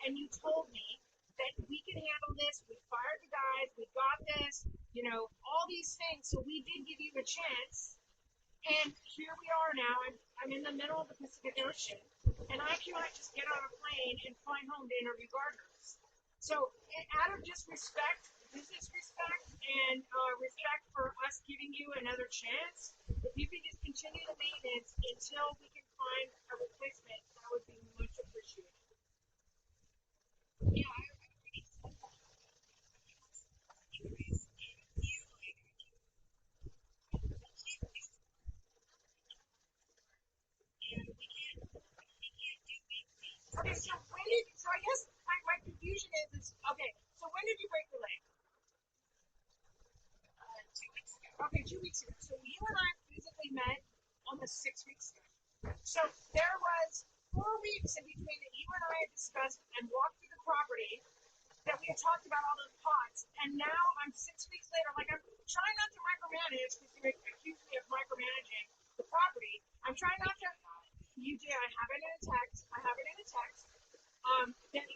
and you told me that we can handle this. We fired the guys. We got this. All these things. So we did give you a chance. And here we are now. I'm in the middle of the Pacific Ocean, and I cannot just get on a plane and fly home to interview gardeners. So, out of just respect, business respect, and respect for us giving you another chance, if you could just continue the maintenance until we can find a replacement, that would be much appreciated. Yeah, I already said that. Anyways, okay, so I guess my confusion is okay, so when did you break your leg? 2 weeks ago. Okay, 2 weeks ago. So you and I physically met almost 6 weeks ago. So there was 4 weeks in between that you and I had discussed and walked through the property that we had talked about all those pots, and now I'm 6 weeks later, like I'm trying not to micromanage because you accuse me of micromanaging the property. I'm trying not to. You did. I have it in a text. Then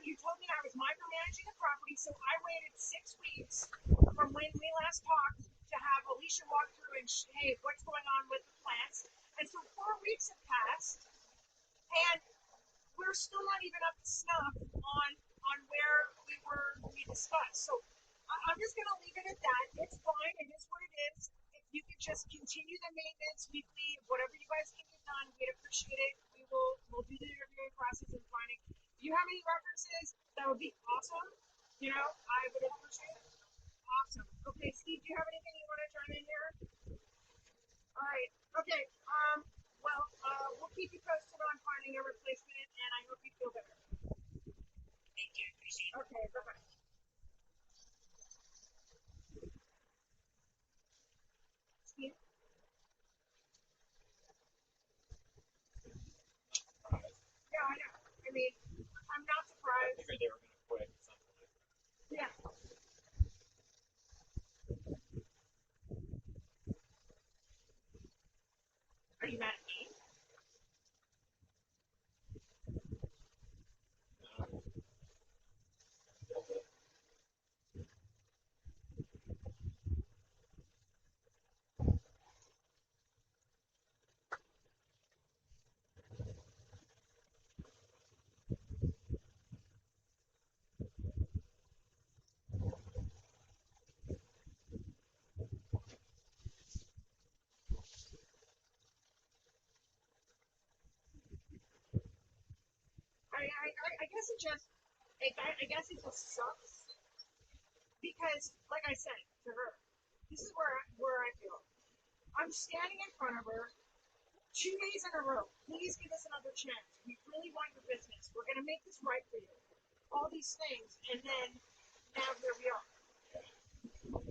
you told me I was micromanaging the property, so I waited waited 6 weeks from when we last talked to have Alicia walk through and hey, what's going on with the plants? And so 4 weeks have passed, and we're still not even up to snuff on where we were when we discussed. So I'm just going to leave it at that. It's fine. It is what it is. If you could just continue the maintenance weekly, whatever you guys can get done, we'd appreciate it. We'll do the interviewing process and finding. If you have any references, that would be awesome. You know, I would appreciate it. Awesome. Okay, Steve, do you have anything you want to chime in here? All right. Okay. We'll keep you posted on finding a replacement, and I hope you feel better. Thank you. Appreciate it. Okay. Bye bye. Steve. Yeah, I know. I mean, I'm not I surprised. figured they were going to quit at some point. Yeah. Are you mad at me? I guess it just, I guess it just sucks because, like I said to her, this is where I feel. I'm standing in front of her 2 days in a row. Please give us another chance. We really want your business. We're going to make this right for you. All these things, and then now here we are.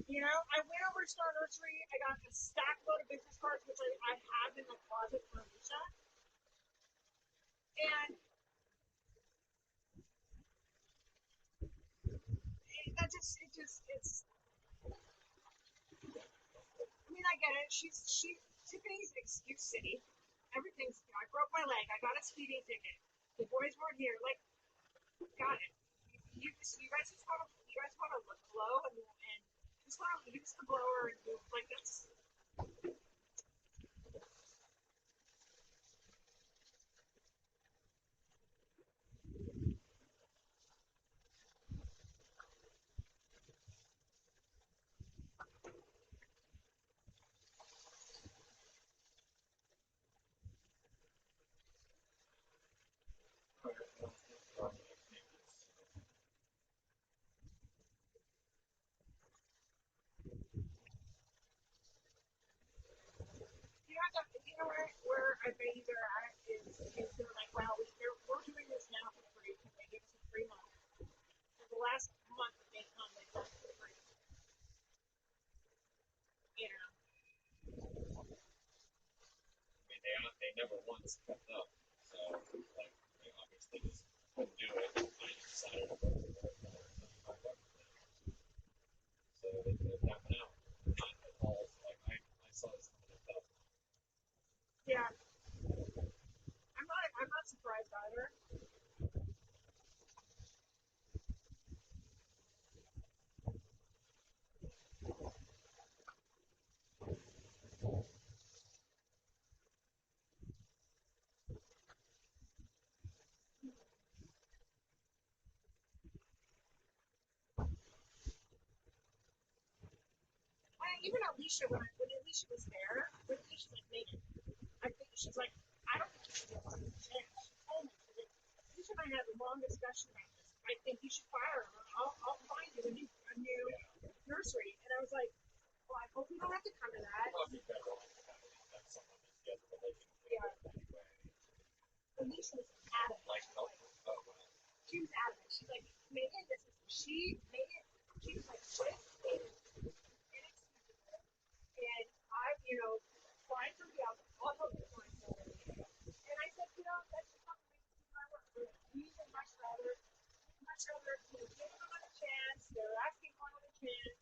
You know, I went over to Star Nursery. I got a stack load of business cards, which I have in the closet for Alicia. And it's. I mean, I get it. Tiffany's an excuse city. Everything's. I broke my leg. I got a speeding ticket. The boys weren't here. Like, got it. You guys just want to blow and just want to use the blower and do like this. You know where I bet they're at is they're like, wow, we're doing this now for free because they give us a free month. For the last month that they come, they've done it for free. You know. I mean, they never once kept up. So, like, they obviously just couldn't do it. And I decided to work for it for $75 So they're tapping out. Not at all. Like, I saw this coming up. Yeah. I'm not surprised either. Even Alicia, when Alicia was there, when Alicia's like, Megan, I think she's like, I don't think you should give her a chance. She told me, Alicia and I had a long discussion about this. I think you should fire her. I'll find you a new nursery. And I was like, well, I hope you don't have to come to that. Well, it'd be better off have someone that she has a relationship with anyway. Alicia was adamant. Like, Well. She was adamant. She's like, Megan, this is, she was like, what if Megan inexcusable? And find somebody else. I'll help you find somebody. And I said, that's just not the way to do my work. We would much rather, give them another chance. They're asking for another chance.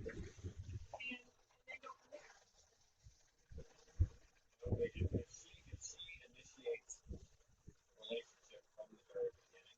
And then go from there. If she initiates a relationship from the very beginning,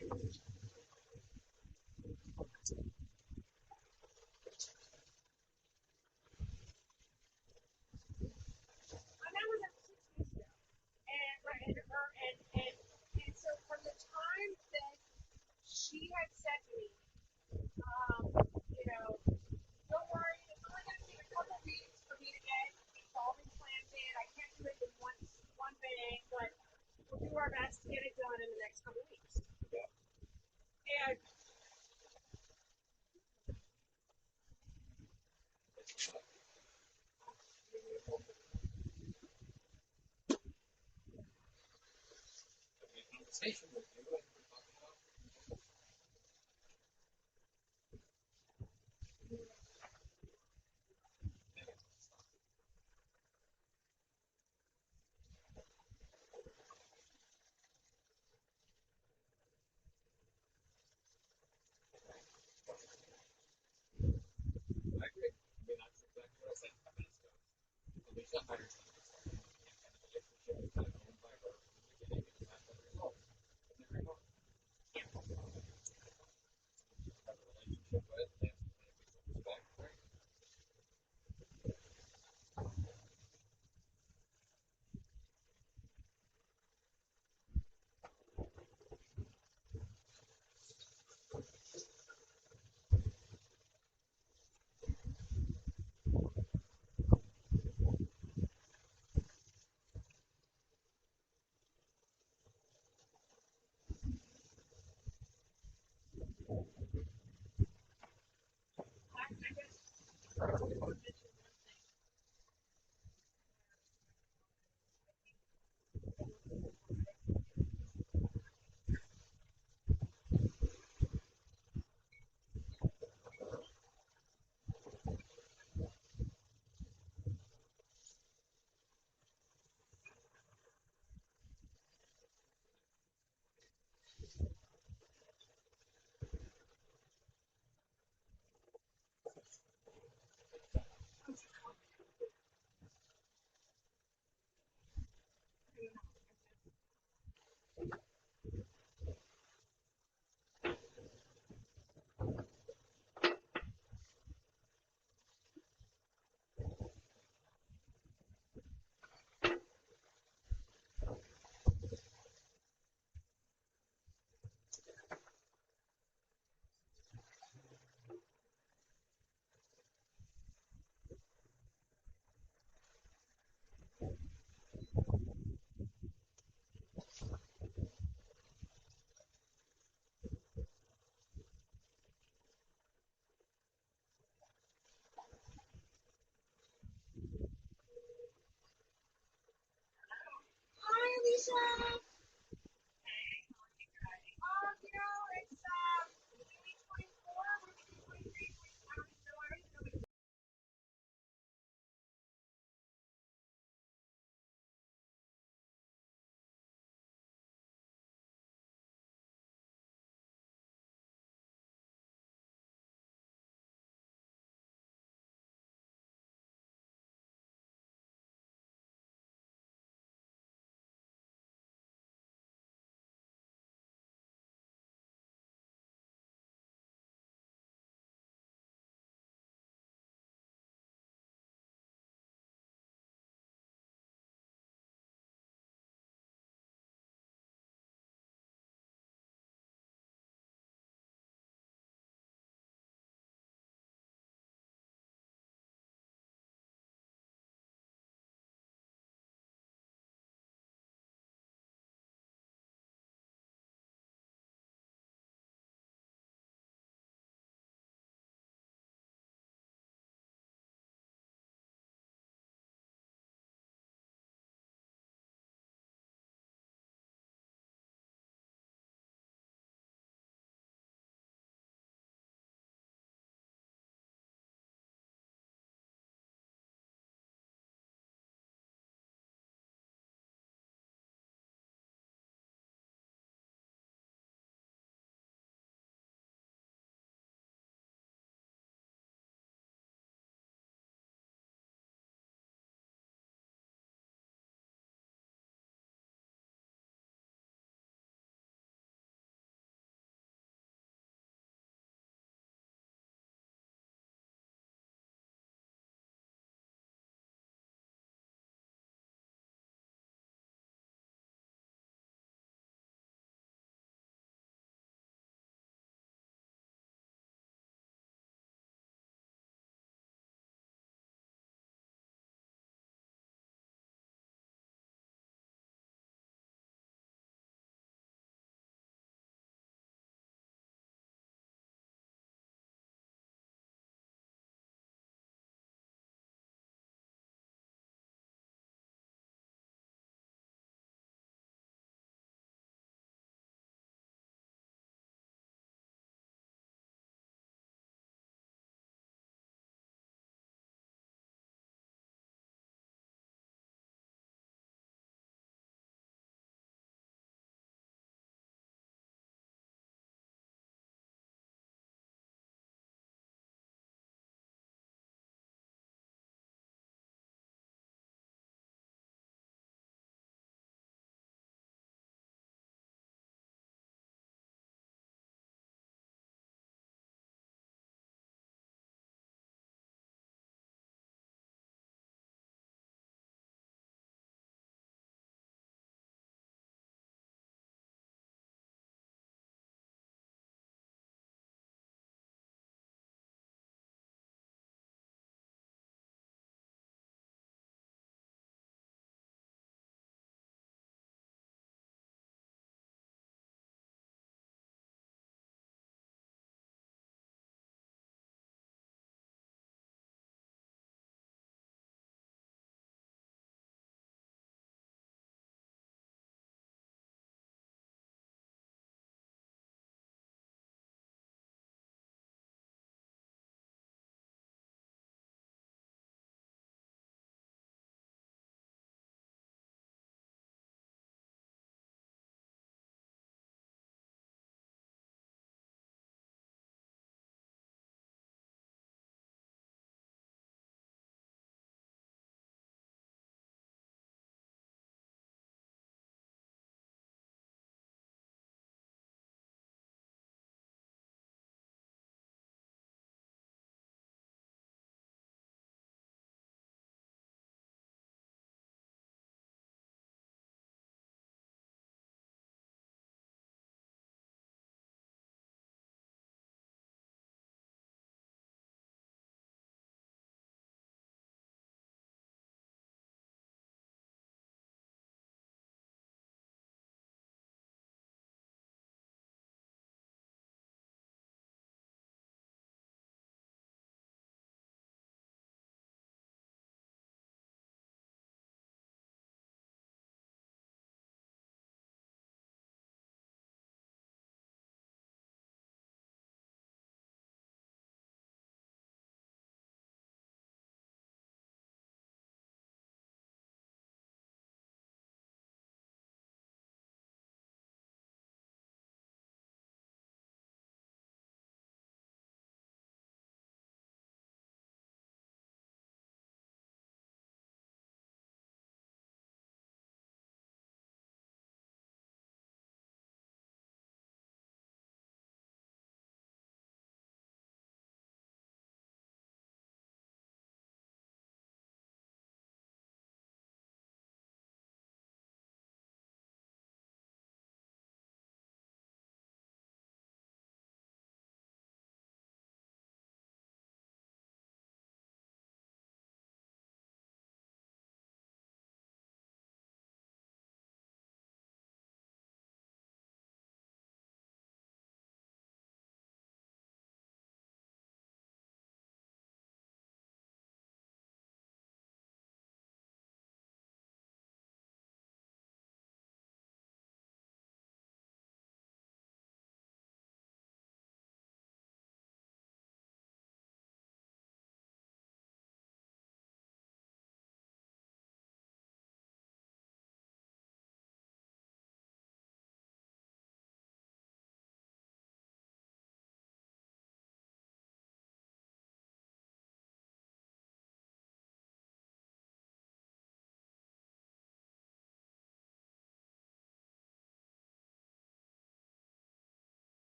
And that was 6 weeks ago. And right, and so from the time that she had said to me, you know, don't worry, it's only going to take a couple weeks for me to get these all implanted. I can't do it in one bang, but we'll do our best to get it done in the next couple weeks. And Conversation with you, and we're talking about I agree. I mean, that's exactly what I said 5 minutes ago. Alicia hires me to start, and the relationship is kind of owned by her from the beginning, and that's the result. And there we go. Have a relationship with, and mutual respect, right?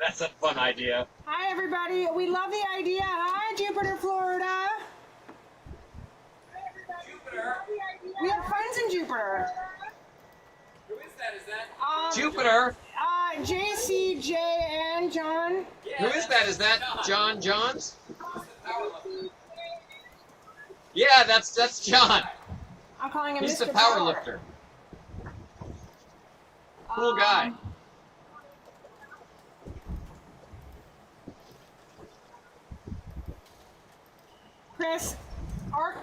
That's a fun idea. Hi, everybody. We love the idea. Hi, Jupiter, Florida. Jupiter. We have friends in Jupiter. Who is that? Is that? Jupiter. JC, J, and John. Who is that? Is that John Johns? Who's the power lifter? Yeah, that's John. I'm calling him He's Mr. the power lifter. Cool guy.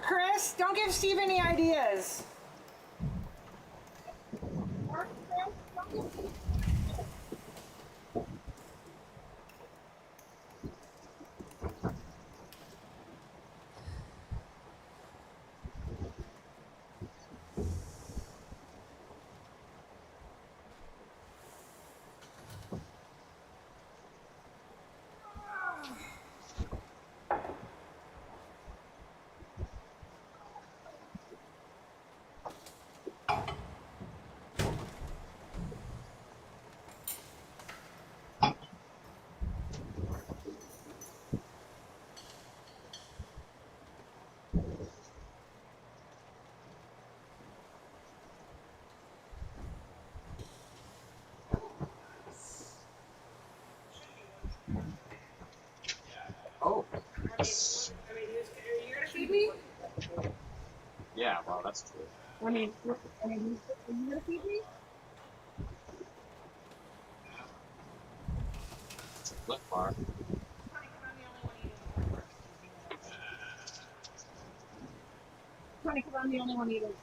Chris, don't give Steve any ideas. Oh. Are you gonna feed me? Yeah, well, that's true. Are you gonna feed me? It's a flip bar. Funny, because I'm the only one eating.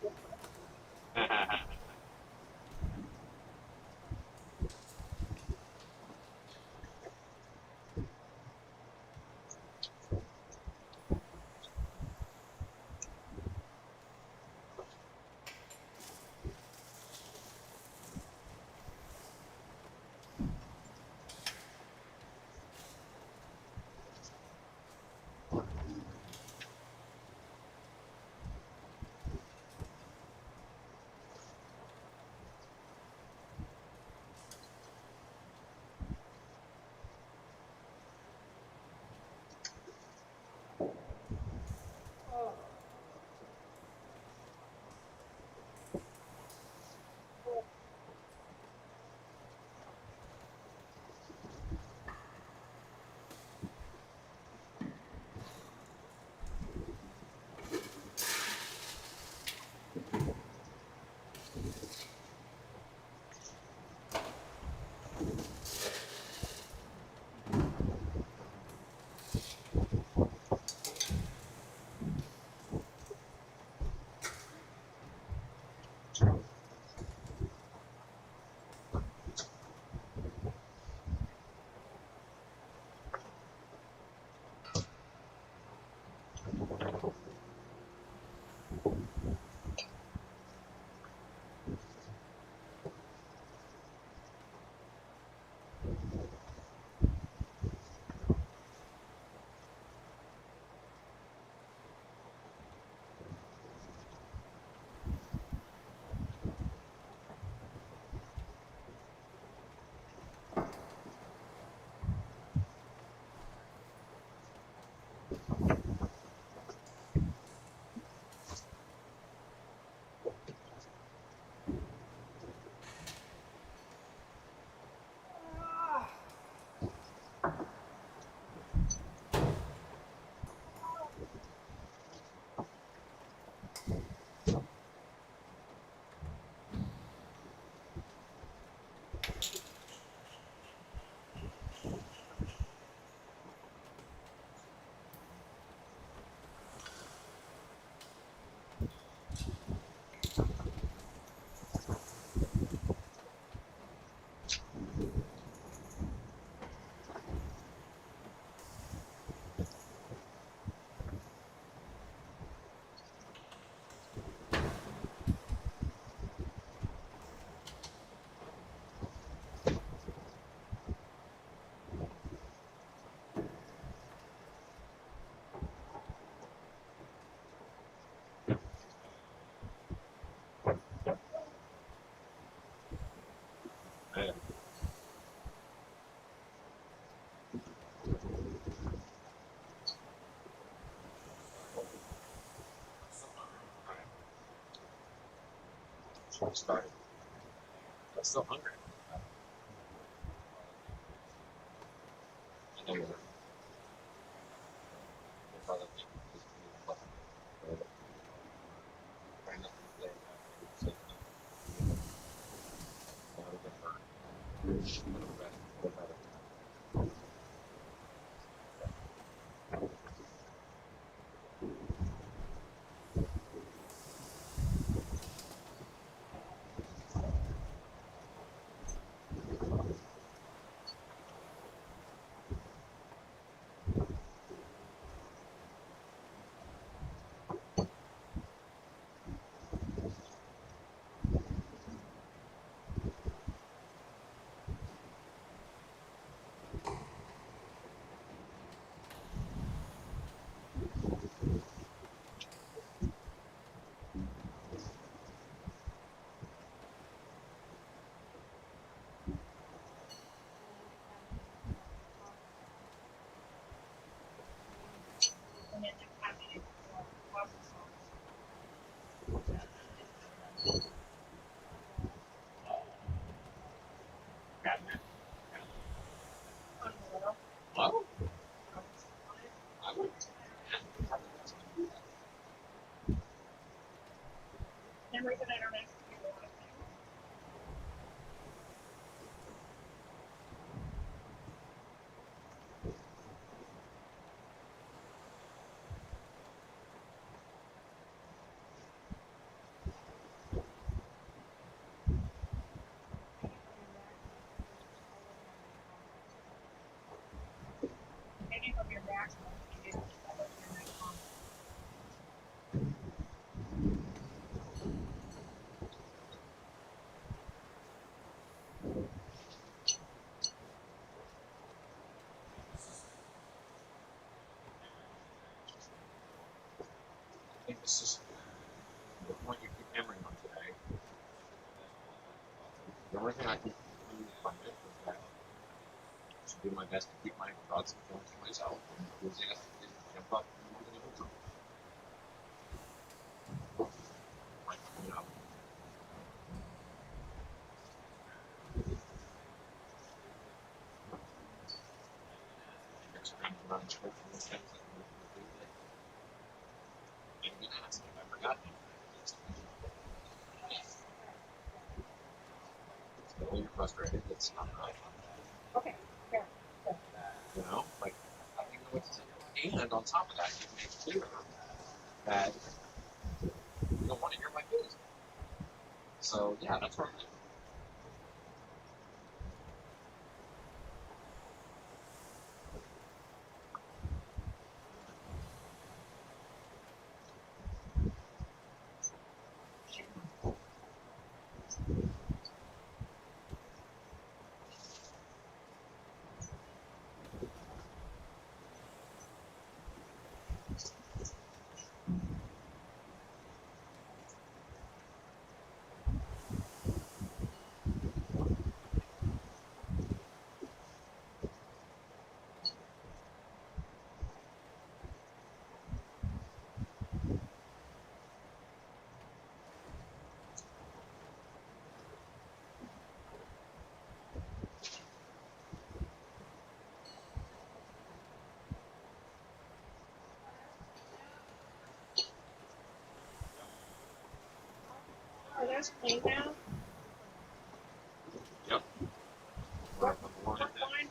should have started. I'm still hungry. I know you're probably thinking this is pretty fun, but trying not to play that. So, now we get hurt. I'm gonna rest a little better. And then the cabinet for water sauce. Cabinet. On the little. Well, On it. I would. And the reason I don't ask you a lot of things. Maybe from your maximum, you do all of your next month. I think this is the point you keep hammering on today. The only thing I can conclude from it is that I should do my best to keep my thoughts and feelings to myself and enthusiastically jump up and move into the like, you know, extreme around scripture and things that we do that I didn't ask if I forgot them. So when you're frustrated, it's not right. Okay, fair. You know, like, I don't even know what to say. And on top of that, you've made clear that you don't want to hear my feelings. So, yeah, that's where I'm at. Are those clean now? Yep. What, Number what one, line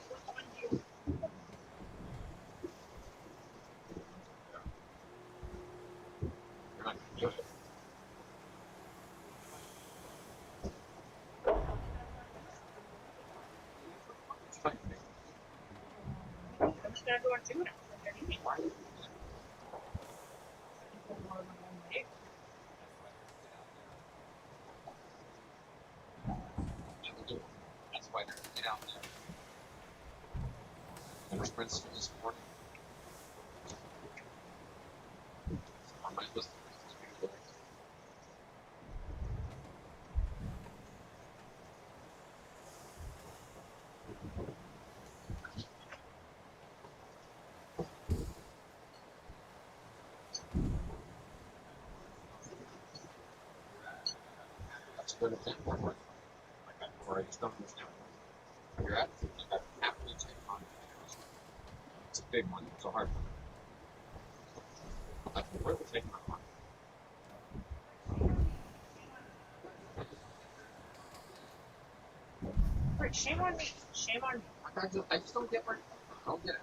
do you? you're not going to do it. It's fine. I'm just gonna go and do it. Why? Never do it. That's why they're get out there. And sprints this morning. On my list of things to do. That's to go to the airport like that, or I just don't understand where you're at. Like I have to take on it. It's a big one. It's a hard one. Like, where we're taking my Right, shame on me. Shame on me. I just don't get where. I don't get it.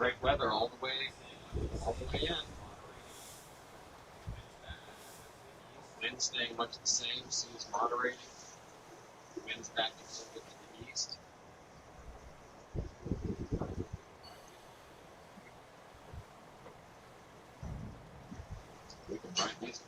great weather all the way in. Wind staying much the same, seas moderating. Winds back a little bit to the east. We can ride these.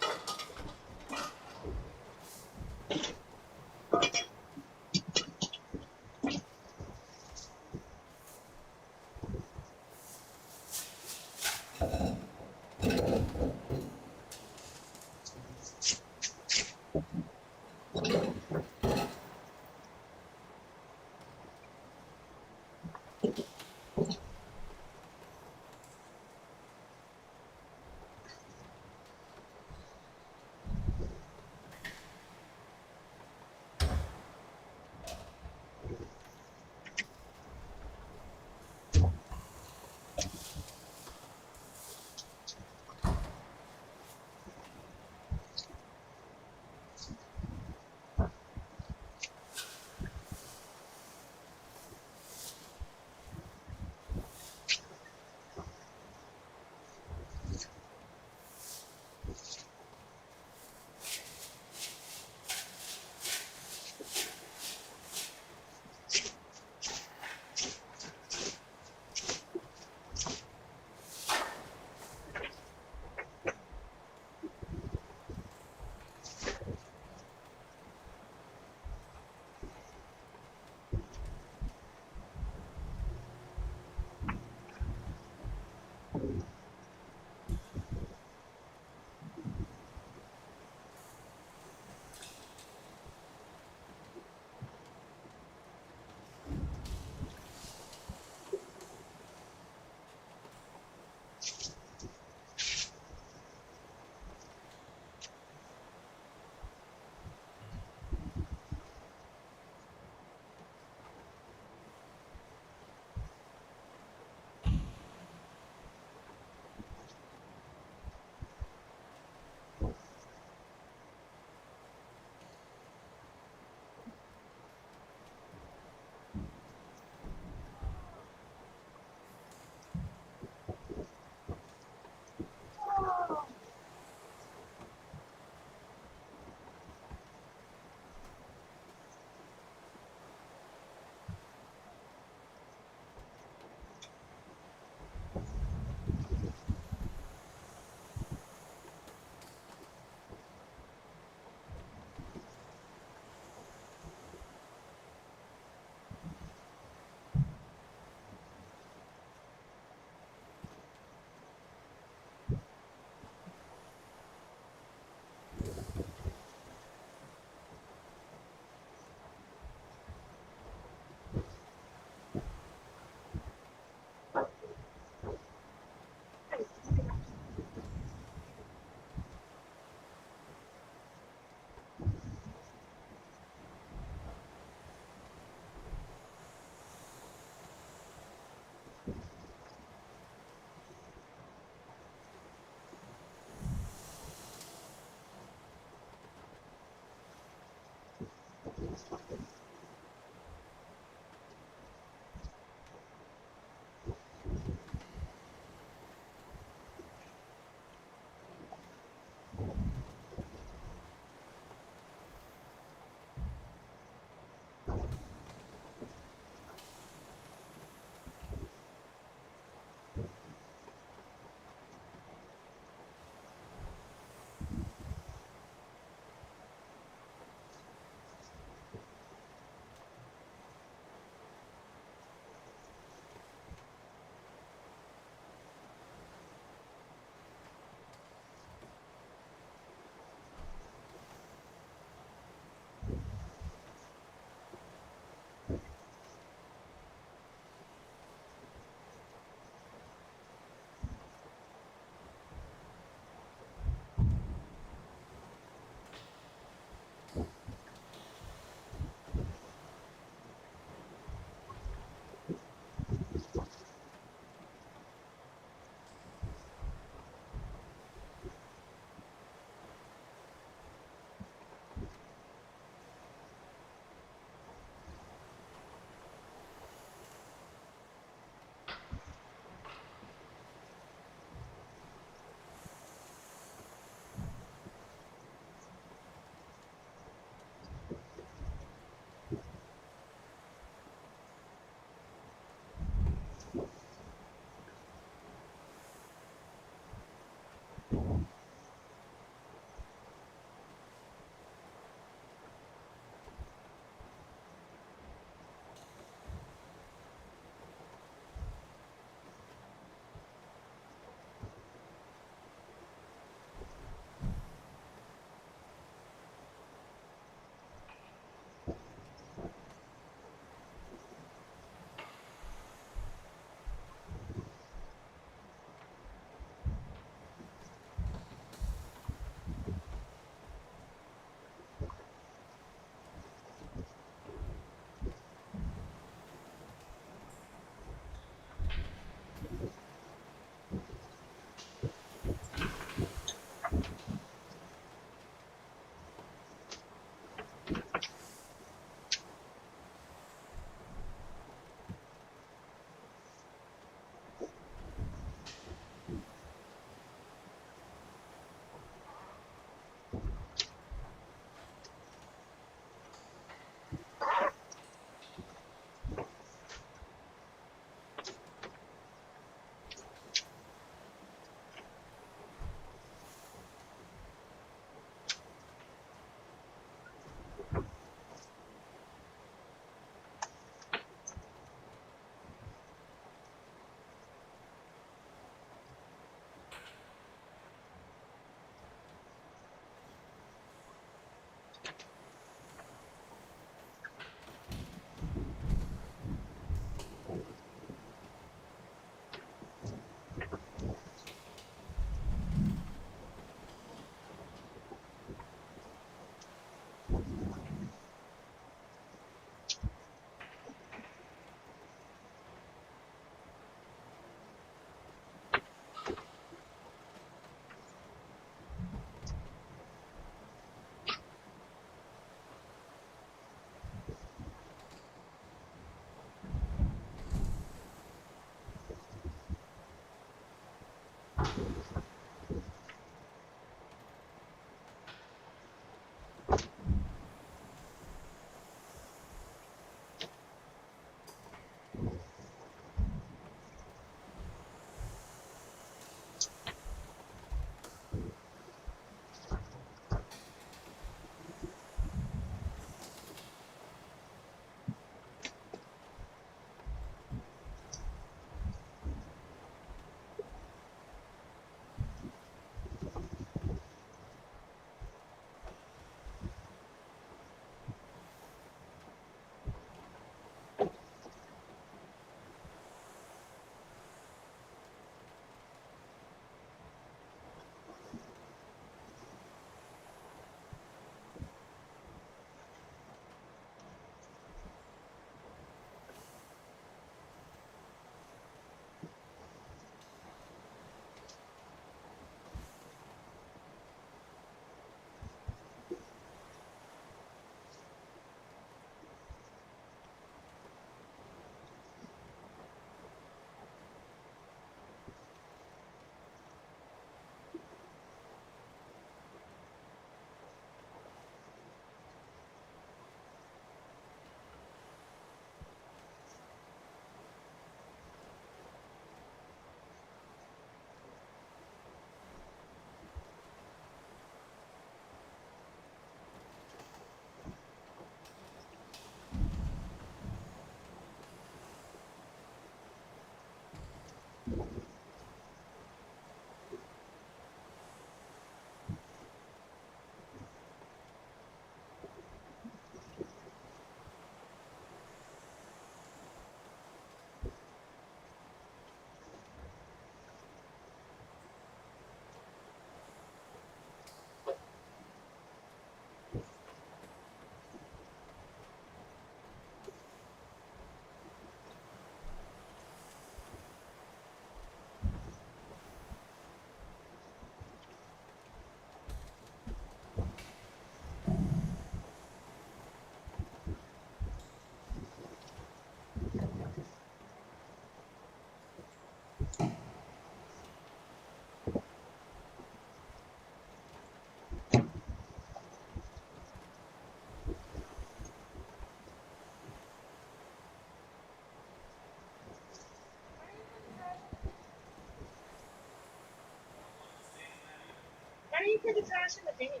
you put the trash in the bin? I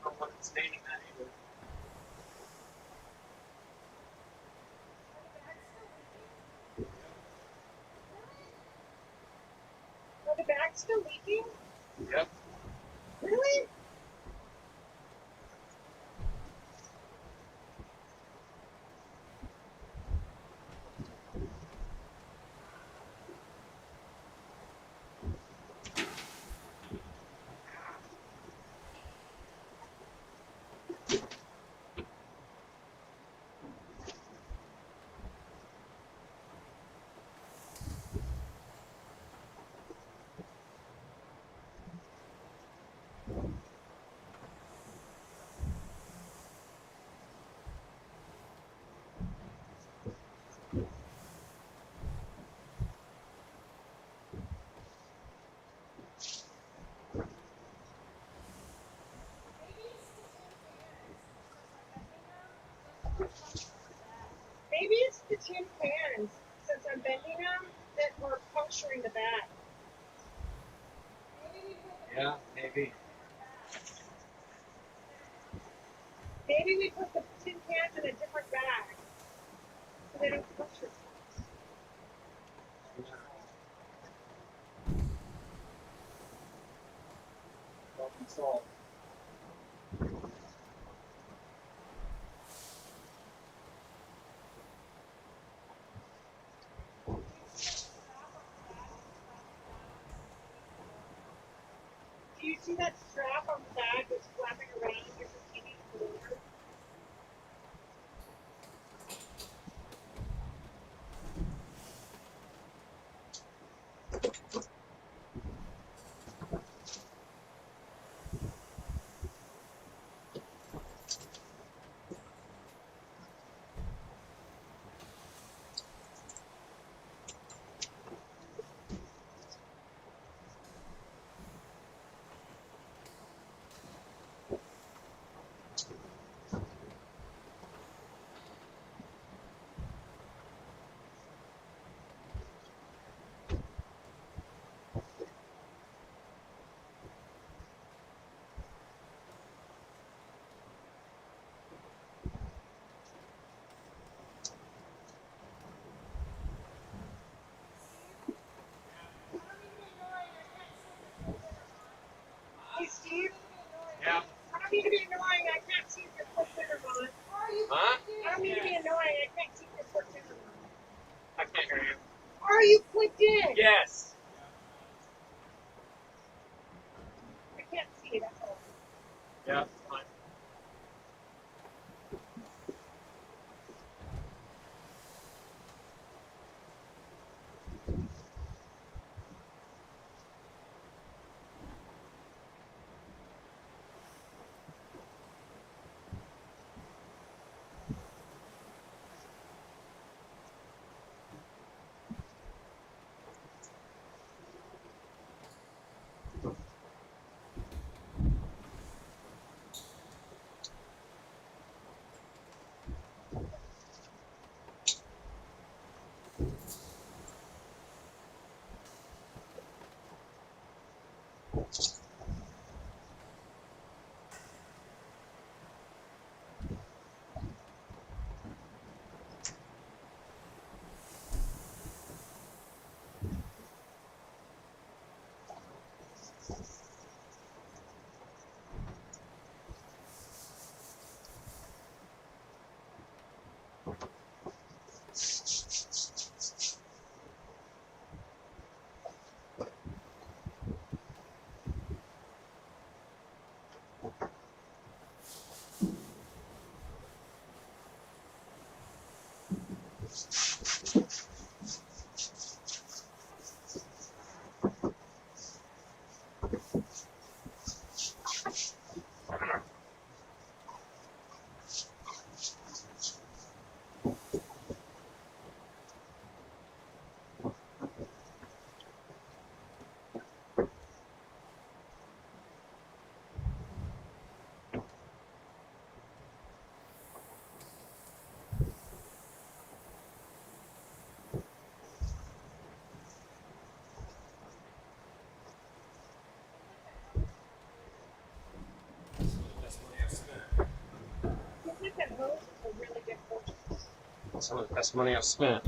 don't want it staining that either. Are the bags still leaking? Yep. Really? Maybe it's the tin cans, since I'm bending them, that were puncturing the bag. Yeah, maybe. Maybe we put the tin cans in a different bag, so they don't puncture. Problem solved. Do you see that strap on the bag that's flapping around different TV floor? Hey Steve, Yeah. I don't mean to be annoying, I can't see if you're put dinner on. Huh? I don't mean to be annoying, I can't see if you're put dinner on. I can't hear you. Are you clicked in? Yes. I can't see, that's all. Yeah, fine. those. It's a really good purchase. Some of the best money I've spent.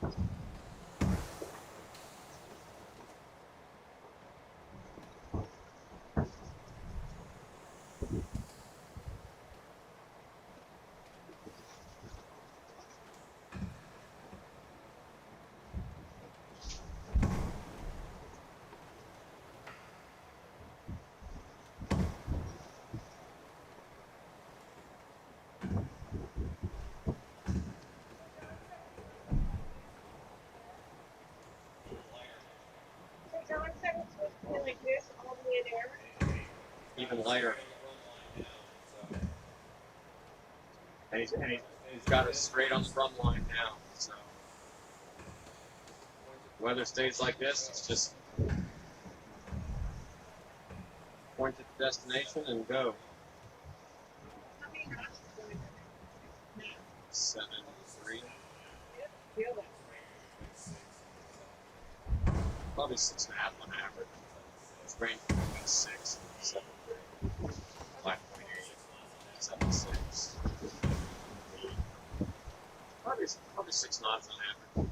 So John said it's supposed to be like this all the way there. Even lighter. And he's got us straight on the run line now. So weather stays like this, it's just point to the destination and go. How many knots is going on? 7-3. Feel that. Probably 6.5 on average. It's ranging between 6 and 7.3. 5.8. 7.6. Probably 6 knots on average.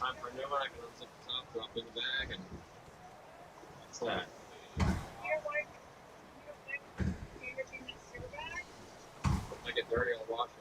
time for a new one, I can unzip the top, drop in the bag, and that's that. You don't like everything that's in the bag? If I get dirty, I'll wash it.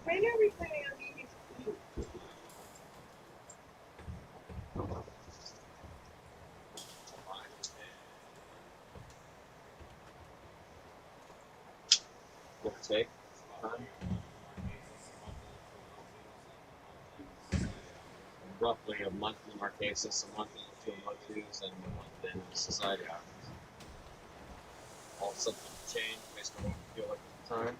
When are we planning on meeting? Give or take. Time. Roughly a month in the Marquesas, a month in the two Motus, and a month in the Society Islands. All subject to change based on what we feel like at the time.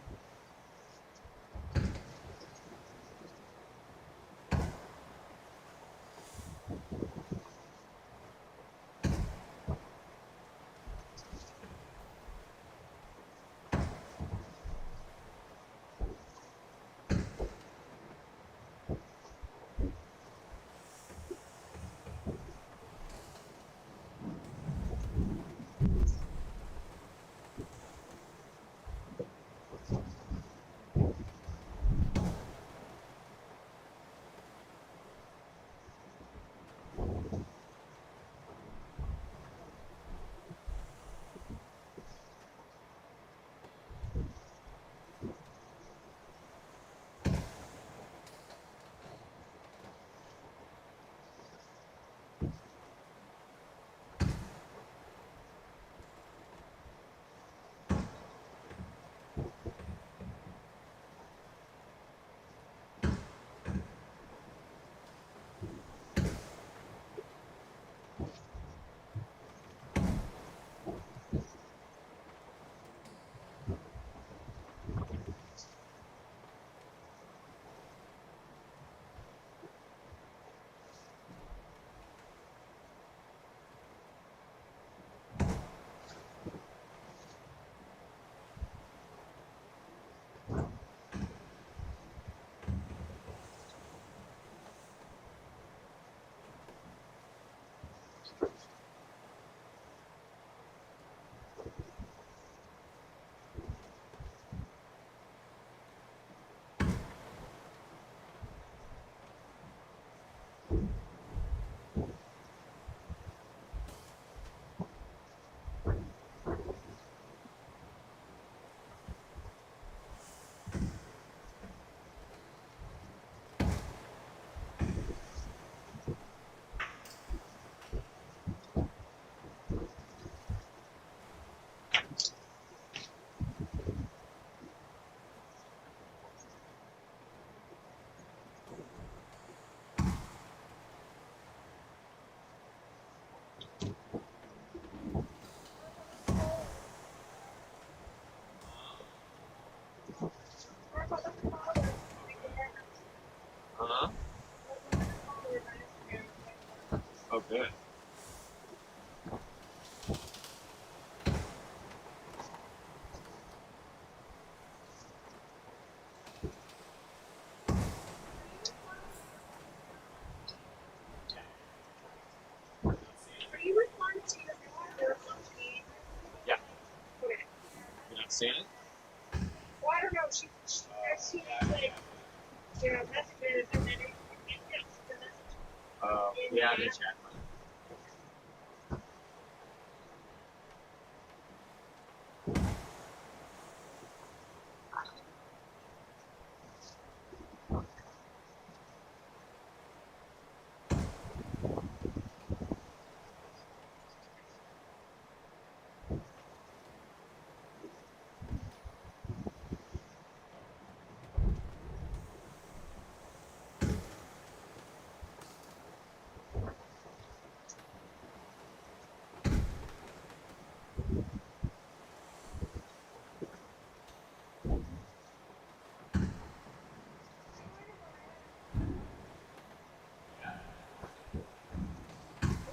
Seen it? Well, I don't know. I've seen like, messages and then it gets the message. Yeah, they chat.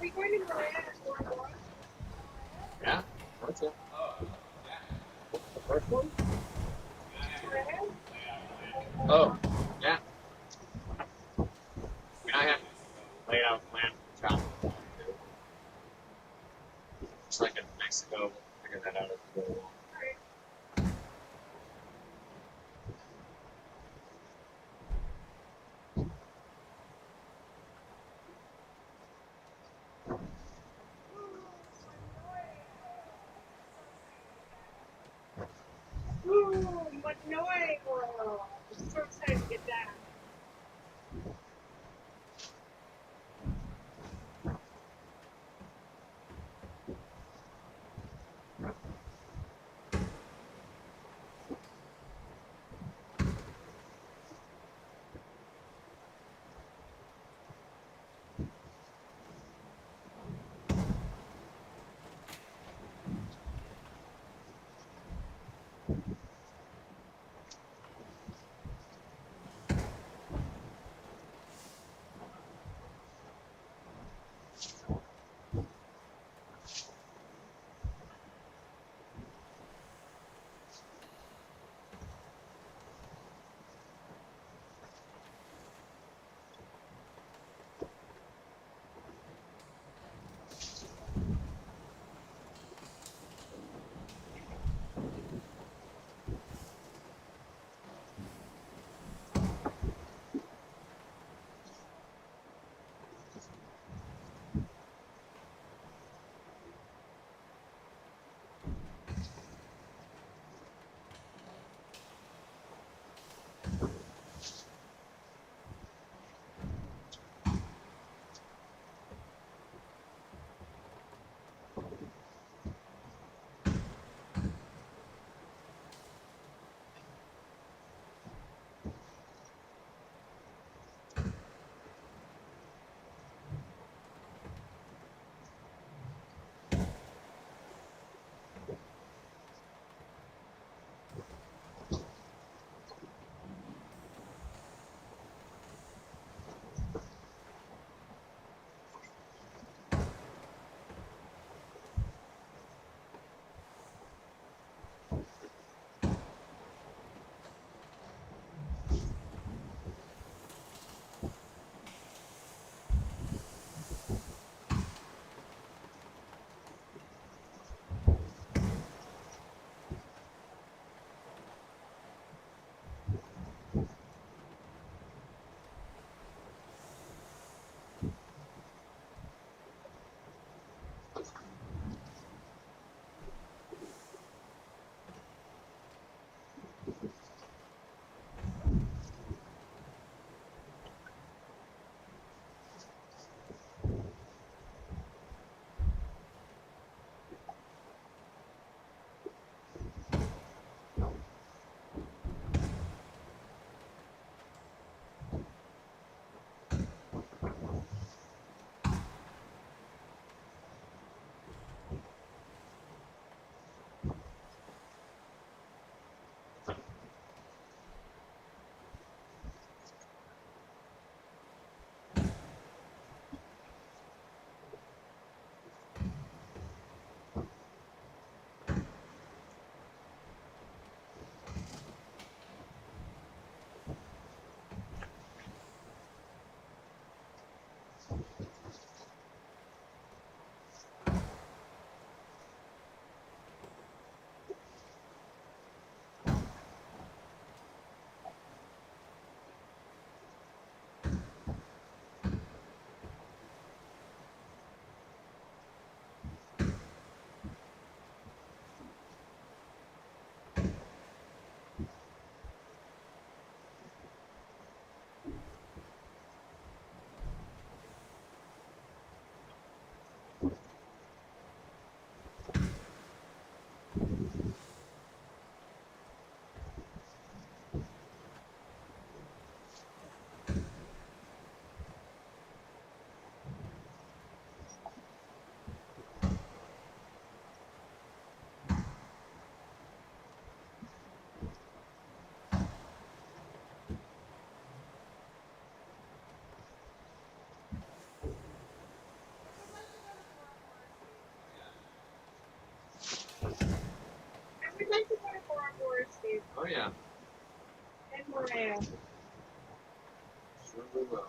Are we going to Miranda or what? Yeah? What's it? The first one? Miranda? Oh, yeah. I mean, I have laid out a plan for travel. Just like in Mexico, we'll figure that out as we go along. Ooh, Magnolia World. I'm so excited to get that. Steve. Oh yeah, And Maria. sure we will.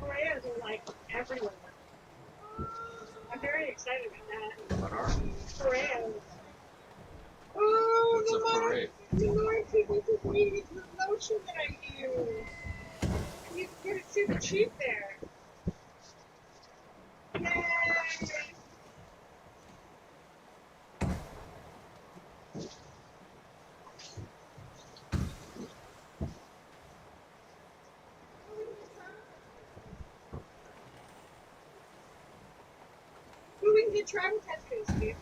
Maria's are like everywhere. I'm very excited about that. What are? Maria's. Oh, What's a parade? The Lord people just needed the lotion that I use. And you can see the cheap there. Yay! Who we can get travel testing, Steve?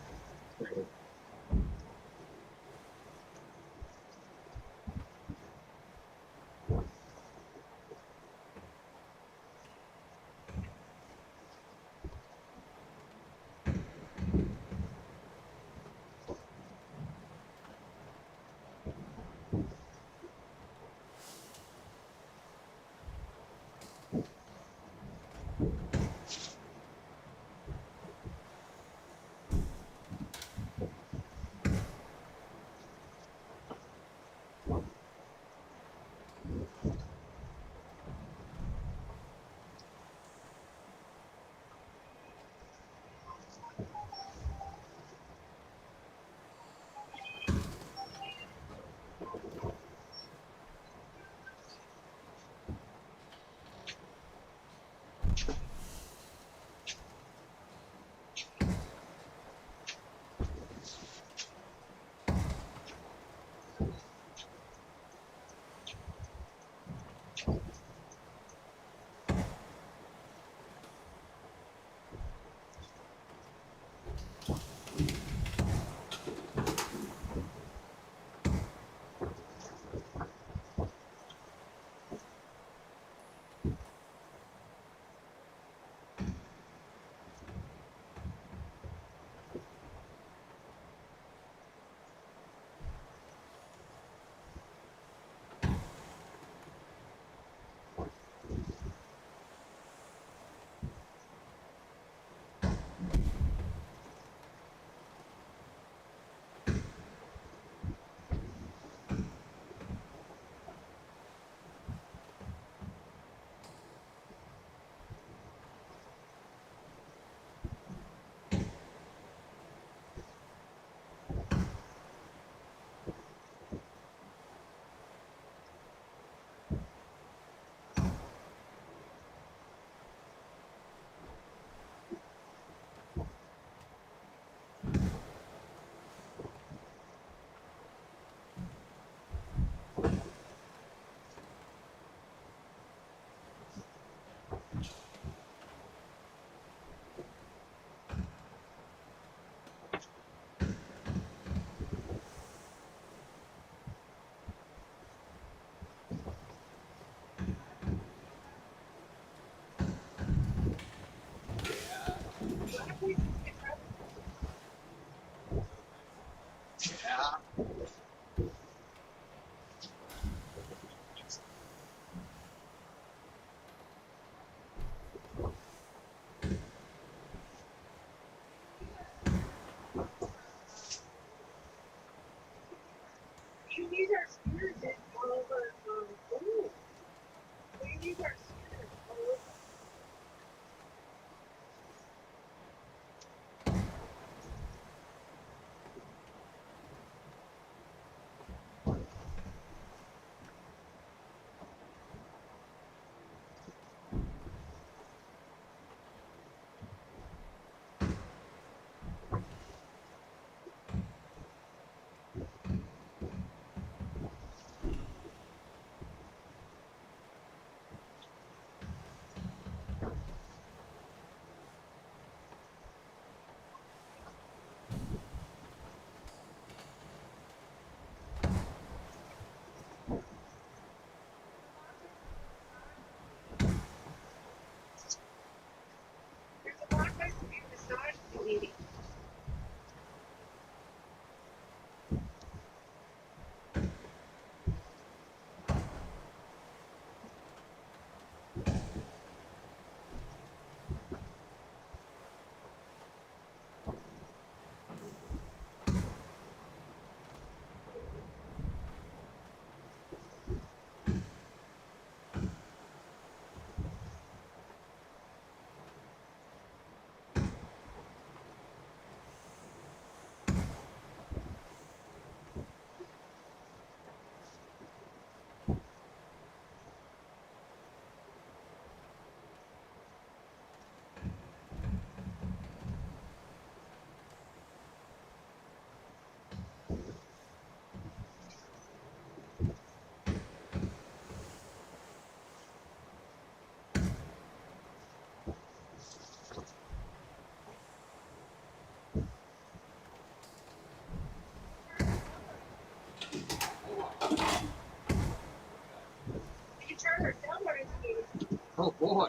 boy.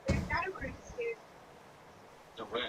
There's catamarans too. No way.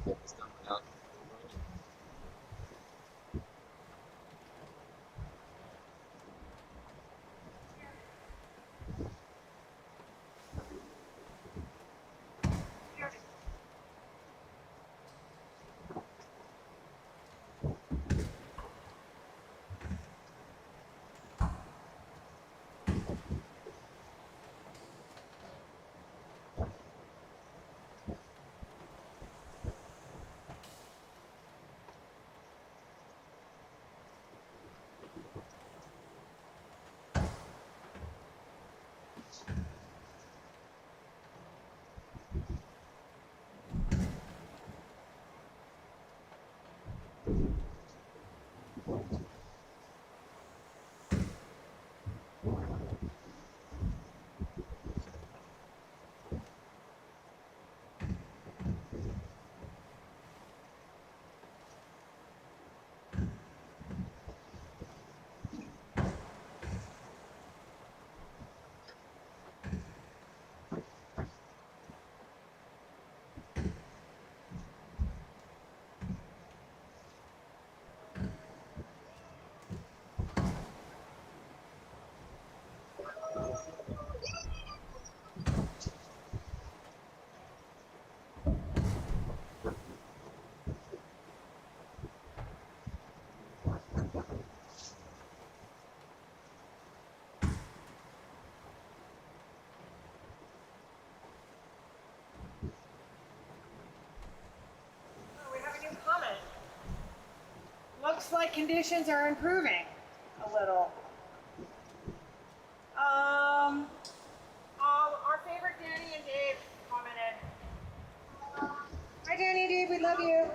Get this done without running. Oh, we have a new comment. Looks like conditions are improving a little. Our favorite Danny and Dave commented. Hi Danny and Dave, we love you.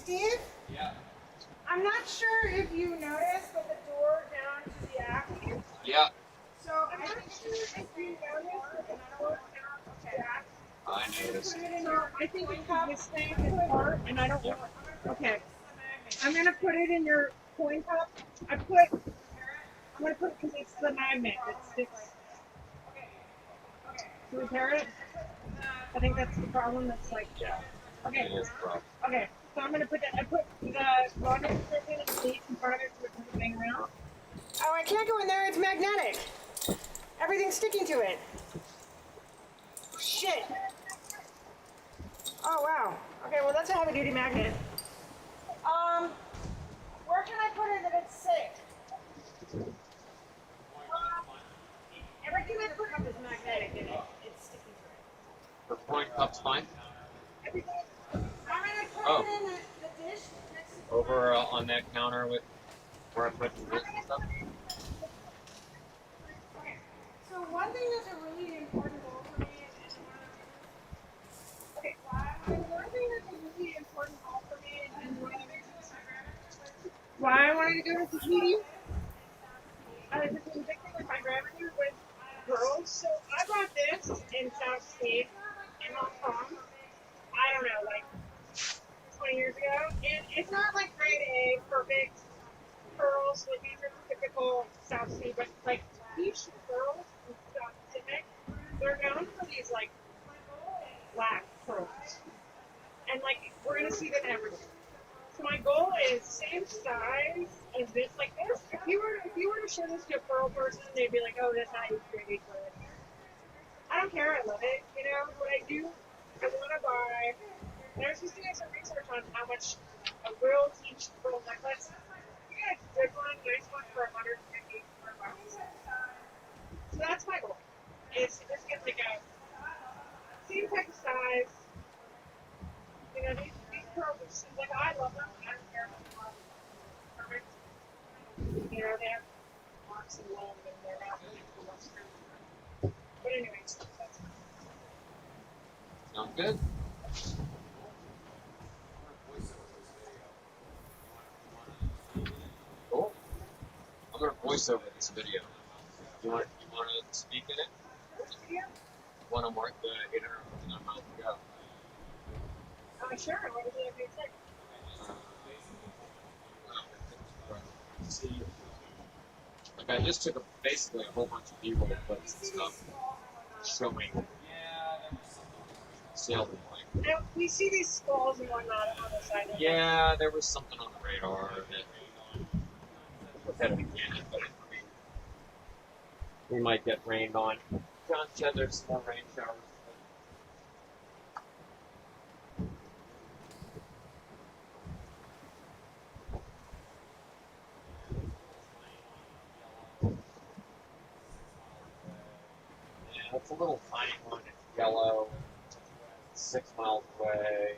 Steve? Yeah. I'm not sure if you noticed, but the door down to the active. Yeah, So I'm not sure if you noticed, but the door down to the active. I noticed. I think it's this thing is part, and I don't want. Okay, I'm gonna put it in your coin cup. I'm gonna put it because it's the magnet that sticks. To repair it. I think that's the problem. That's like. Yeah, Okay. it is rough. Okay. So I'm gonna put that. I put the water in and the in front of it to turn the thing around. Oh, I can't go in there. It's magnetic. Everything's sticking to it. Shit. Oh wow. Okay, well that's a heavy duty magnet. Where can I put it that it's safe? Everything I put up is magnetic and it's sticking to it. The coin cup's fine. I'm gonna put Oh. it in the dish next to the Over on that counter with where I put the wrist and stuff. Okay. So one thing that's a really important goal for me is one thing that's a really important goal for me and one of the reasons Why I wanted to go to Tahiti? It's a big thing with my grandmother with girls. So I bought this in South State in Hong Kong. I don't know, like 20 years ago. And it's not like grade A, perfect pearls. Like these are typical South Sea, but like beach pearls in South Pacific, they're known for these like black pearls. And like we're gonna see them everywhere. So my goal is same size as this. Like this, if you were to show this to a pearl person, they'd be like, oh, that's not even pretty. I don't care. I love it. You know what I do? I want to buy. And I was just doing some research on how much a real teach pearl necklace. You get a good one, nice one for 150 bucks. So that's my goal. Is to just get like a same type of size. You know, these pearls are just, like I love them. I don't care about them. Perfect. You know, they have marks and love and they're not really cool. But anyways, that's Sound good? Cool. I'm gonna voice over this video. You want to speak in it? Want to mark the 859 miles to go? sure. What would you like me to say? Like I just took basically a whole bunch of B-roll clips and stuff showing sailing like. Now, we see these squalls and whatnot on the side of Yeah, there was something on the radar that was headed again, but I mean, we might get rained on. John said there's some more rain showers. Yeah, it's a little tiny one. It's yellow. 6 miles away.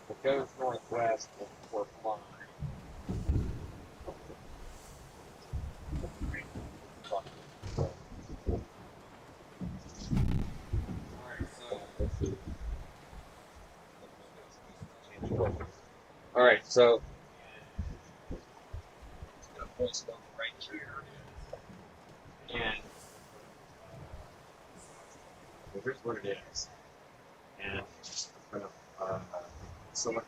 It goes northwest before flying. All right, so just gonna post on right here, and well, here's what it is. And I'm gonna select.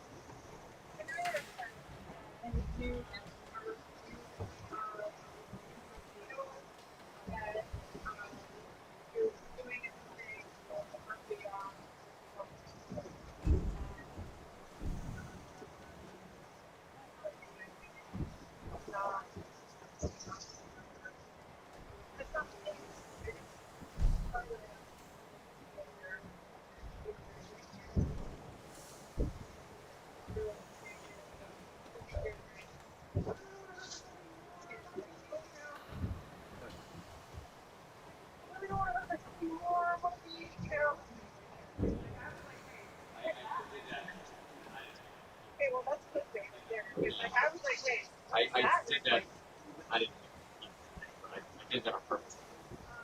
I did that. I didn't. I did that on purpose.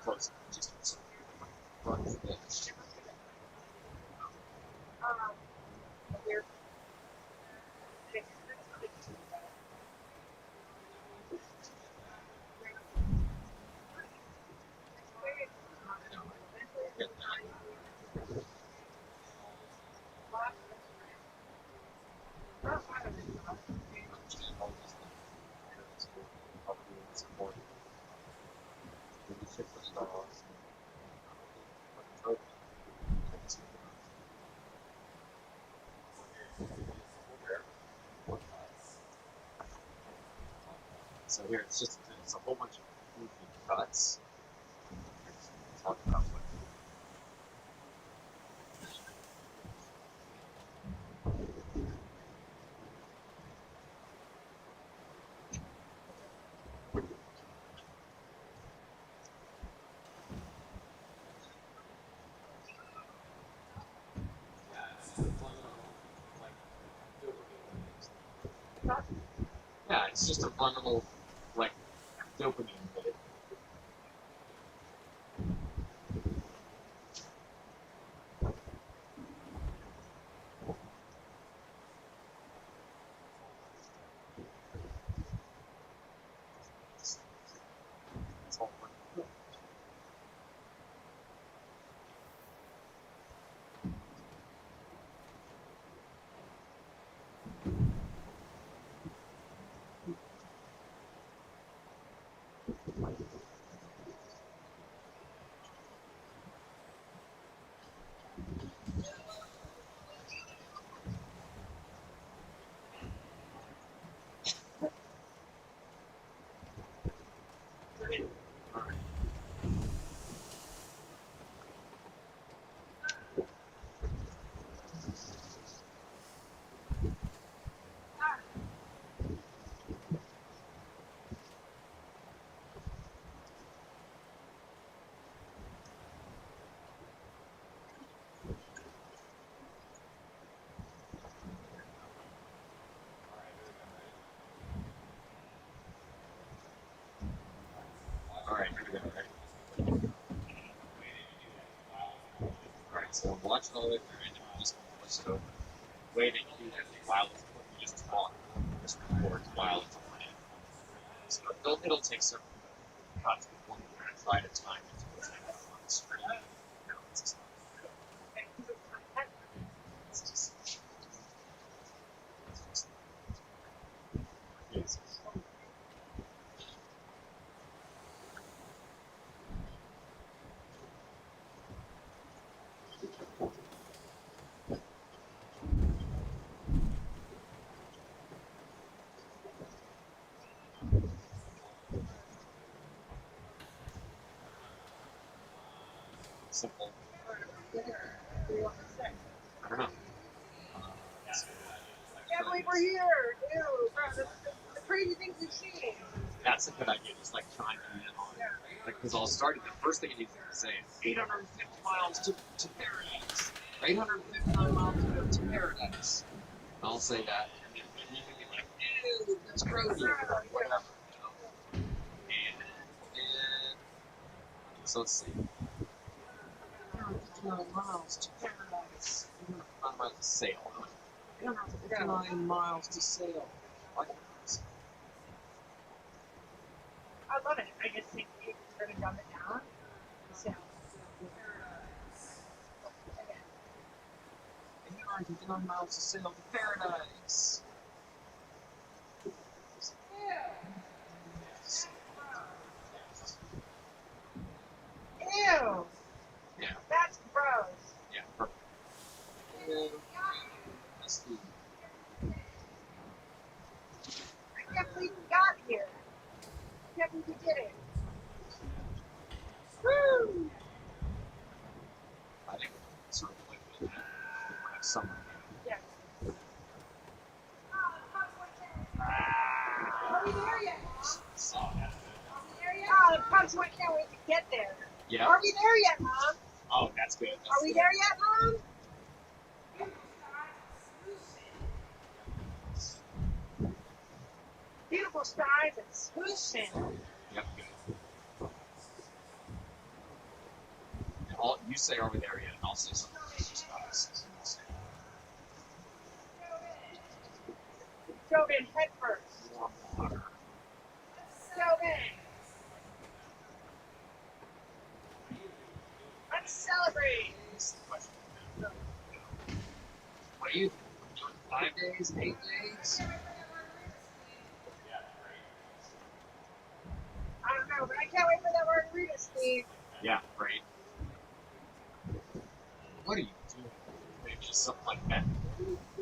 Close. Just Here. So here it's a whole bunch of goofy cuts. Talk about what. Yeah, it's just a fun little, like, dopamine hit. It's all fun. Alright, here we go, right? Alright, so I'm watching all the way through and I'm just gonna push it over. Waiting to do that while it's just talk. Just record while it's playing. So it'll take several cuts before we're gonna try to time it to what's like on the screen. You know, it's just yes. Simple. I don't know. Can't believe we're here. Ew, the crazy things we've seen. That's a good idea. Just like chiming in on it. Like, because I'll start it. The first thing it needs to say is 850 miles to paradise. 859 miles to go to paradise. And I'll say that, and then you can be like, ew, that's grody, or whatever, you know. And so let's see. 859 miles to paradise. 859 miles to sail. 859 miles to sail. Like that. I love it. I just think we're going to dumb it down. So, 859 miles to sail to paradise. ew. Yeah, That's gross. yeah, perfect. And let's see. I can't believe we got here. I can't believe we did it. Woo! I think we're sort of like with that summer. Yeah. Are we there yet, Mom? Are we there yet? Oh, the pugs, I can't wait to get there. Yeah. Are we there yet, Mom? Oh, that's good. That's Are we good. there yet, Mom? Beautiful skies and swooshing. Yep, good. You say are we there yet, and I'll say something. Dove in head first. Warm water. Dove in. Let's celebrate. This is the question. What do you think? 5 days? 8 days? I don't know, but I can't wait for that margarita, Steve. Yeah, right. What are you doing? Maybe just something like that.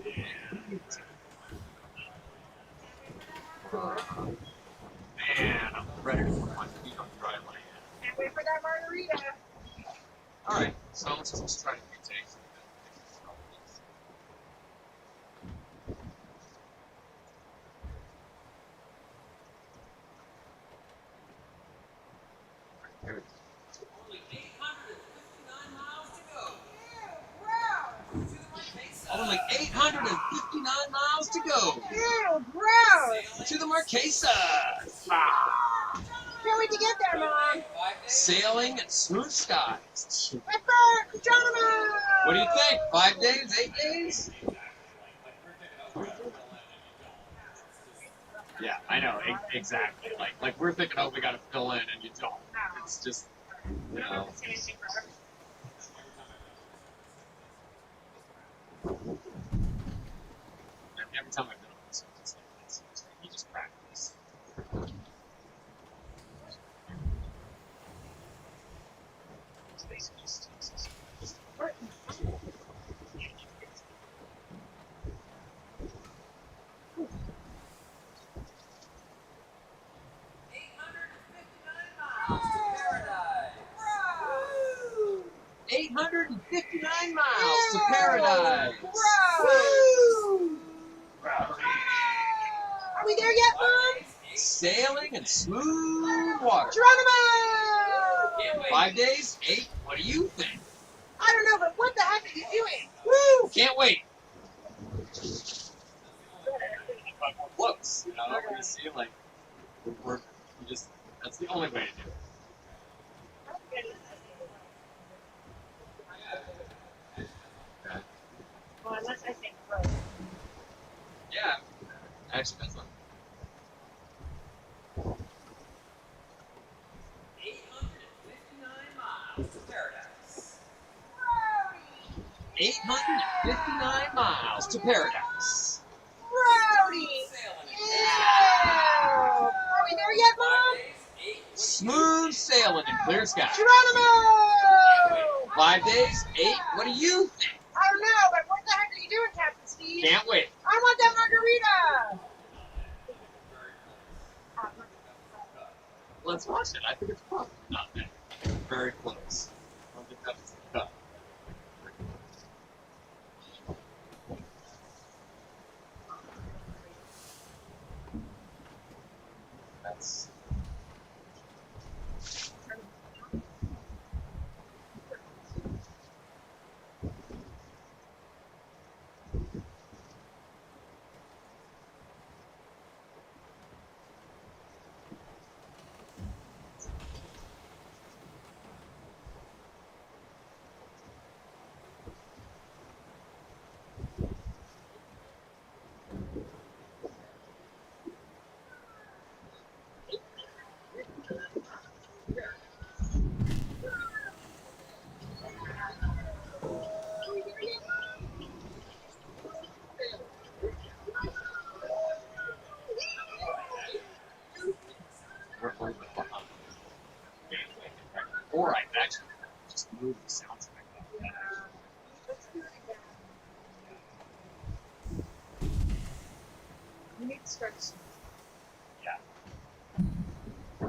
Yeah. ready to find feet on dry land. Can't wait for that margarita. All right, so let's just try to mutate. Only 859 miles to go. Only 859 miles to go Ew, gross. to the Marquesas. Ah. Can't wait to get there, Mom. Sailing and smooth skies. Pepper, gentlemen. What do you think? 5 days, 8 days? Yeah, I know, exactly. Like we're thinking, oh, we got to fill in, and you don't. It's just, you know. Every time I've been on this, it's like this. You just practice. It's basically just 859 miles to paradise. Woo! Are we there yet, Mom? Sailing and smooth water. Geronimo! 5 days, 8. What do you think? I don't know, but what the heck are you doing? Woo! Can't wait. Close, you know. You see, like we're just. That's the only way to do it. Well, unless I say gross. Yeah, actually, that's not. 859 miles to paradise. 859 miles to paradise. Rowdy! Ew! Are we there yet, Mom? Smooth sailing and clear skies. Geronimo! 5 days, 8. What do you think? I don't know, but what the heck are you doing, Captain Steve? Can't wait. I want that margarita! Let's watch it. I think it's probably not bad. Very close. I don't think that's the cup. That's. Or I can actually just move the sounds like that. Let's do it again. We need to start soon. Yeah.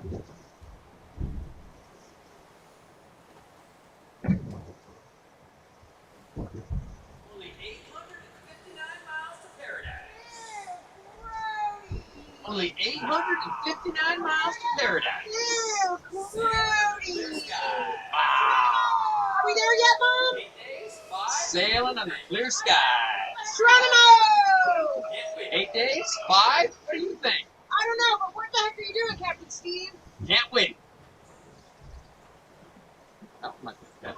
Only 859 miles to paradise. Only 859 miles to paradise. Ew, grody! Wow. Are we there yet, Mom? 8 days, 5. Sailing under clear skies. Geronimo! 8 days? 5? What do you think? I don't know, but what the heck are you doing, Captain Steve? Can't wait. Oh, my God.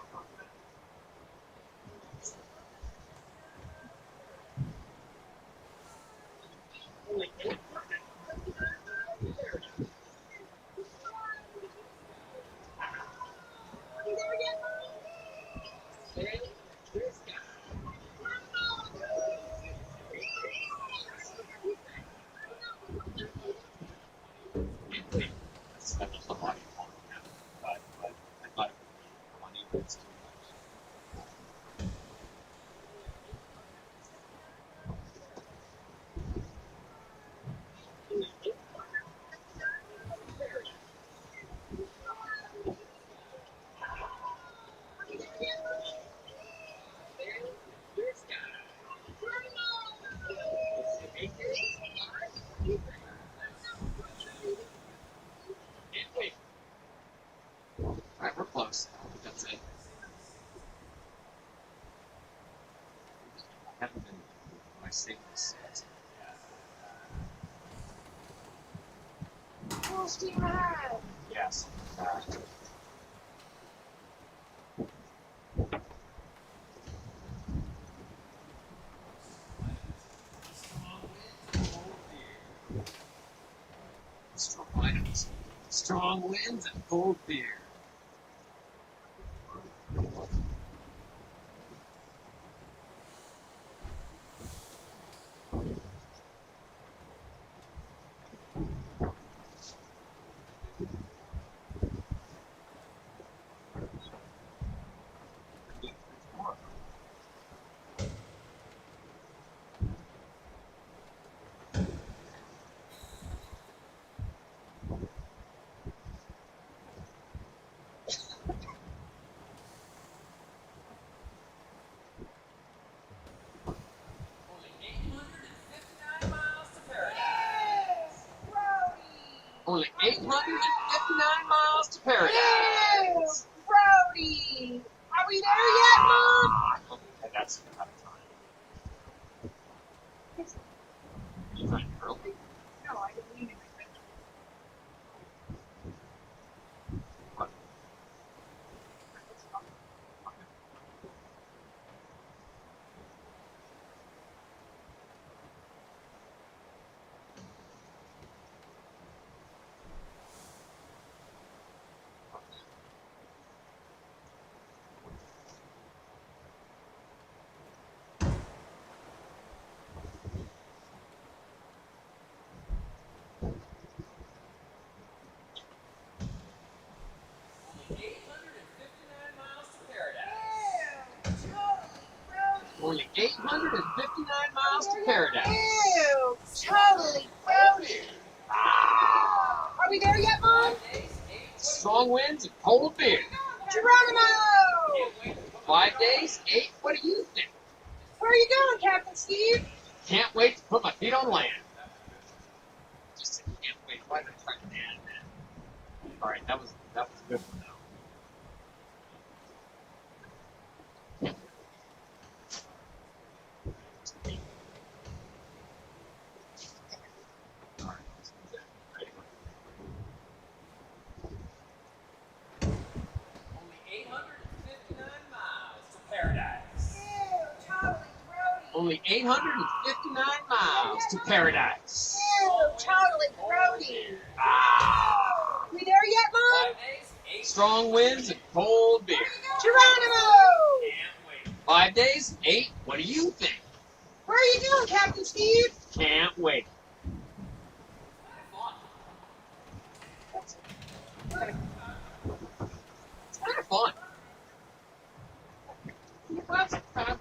Are we there yet, Mom? That was a lot of fun, but I thought it would be funny, but it's too much. haven't been my singles yet. Full steam ahead. Yes. Strong winds and cold beer. Only 859 miles to paradise. Yes, Brody. Are we there yet, Mom? And that's out of time. You find it early? No, I didn't mean it. What? Only 859 miles to paradise. Ew, totally Brody. Are we there yet, Mom? Strong winds and cold beer. Geronimo! 5 days, 8. What do you think? Where are you going, Captain Steve? Can't wait to put my feet on land. Just said can't wait. Why did I try to add that? All right, that was a good one though. All right, let's do that. Ready? Only 859 miles to paradise. Ew, totally Brody. Only 859 miles to paradise. Ew, totally Brody. We there yet, Mom? 5 days, 8. Strong winds and cold beer. Geronimo! Can't wait. 5 days, 8. What do you think? Where are you going, Captain Steve? Can't wait. It's kind of fun. Well, it's kind of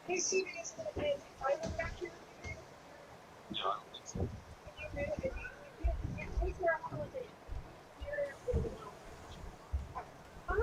Hey, Steve, is I went back here. No, I don't think so. Hi.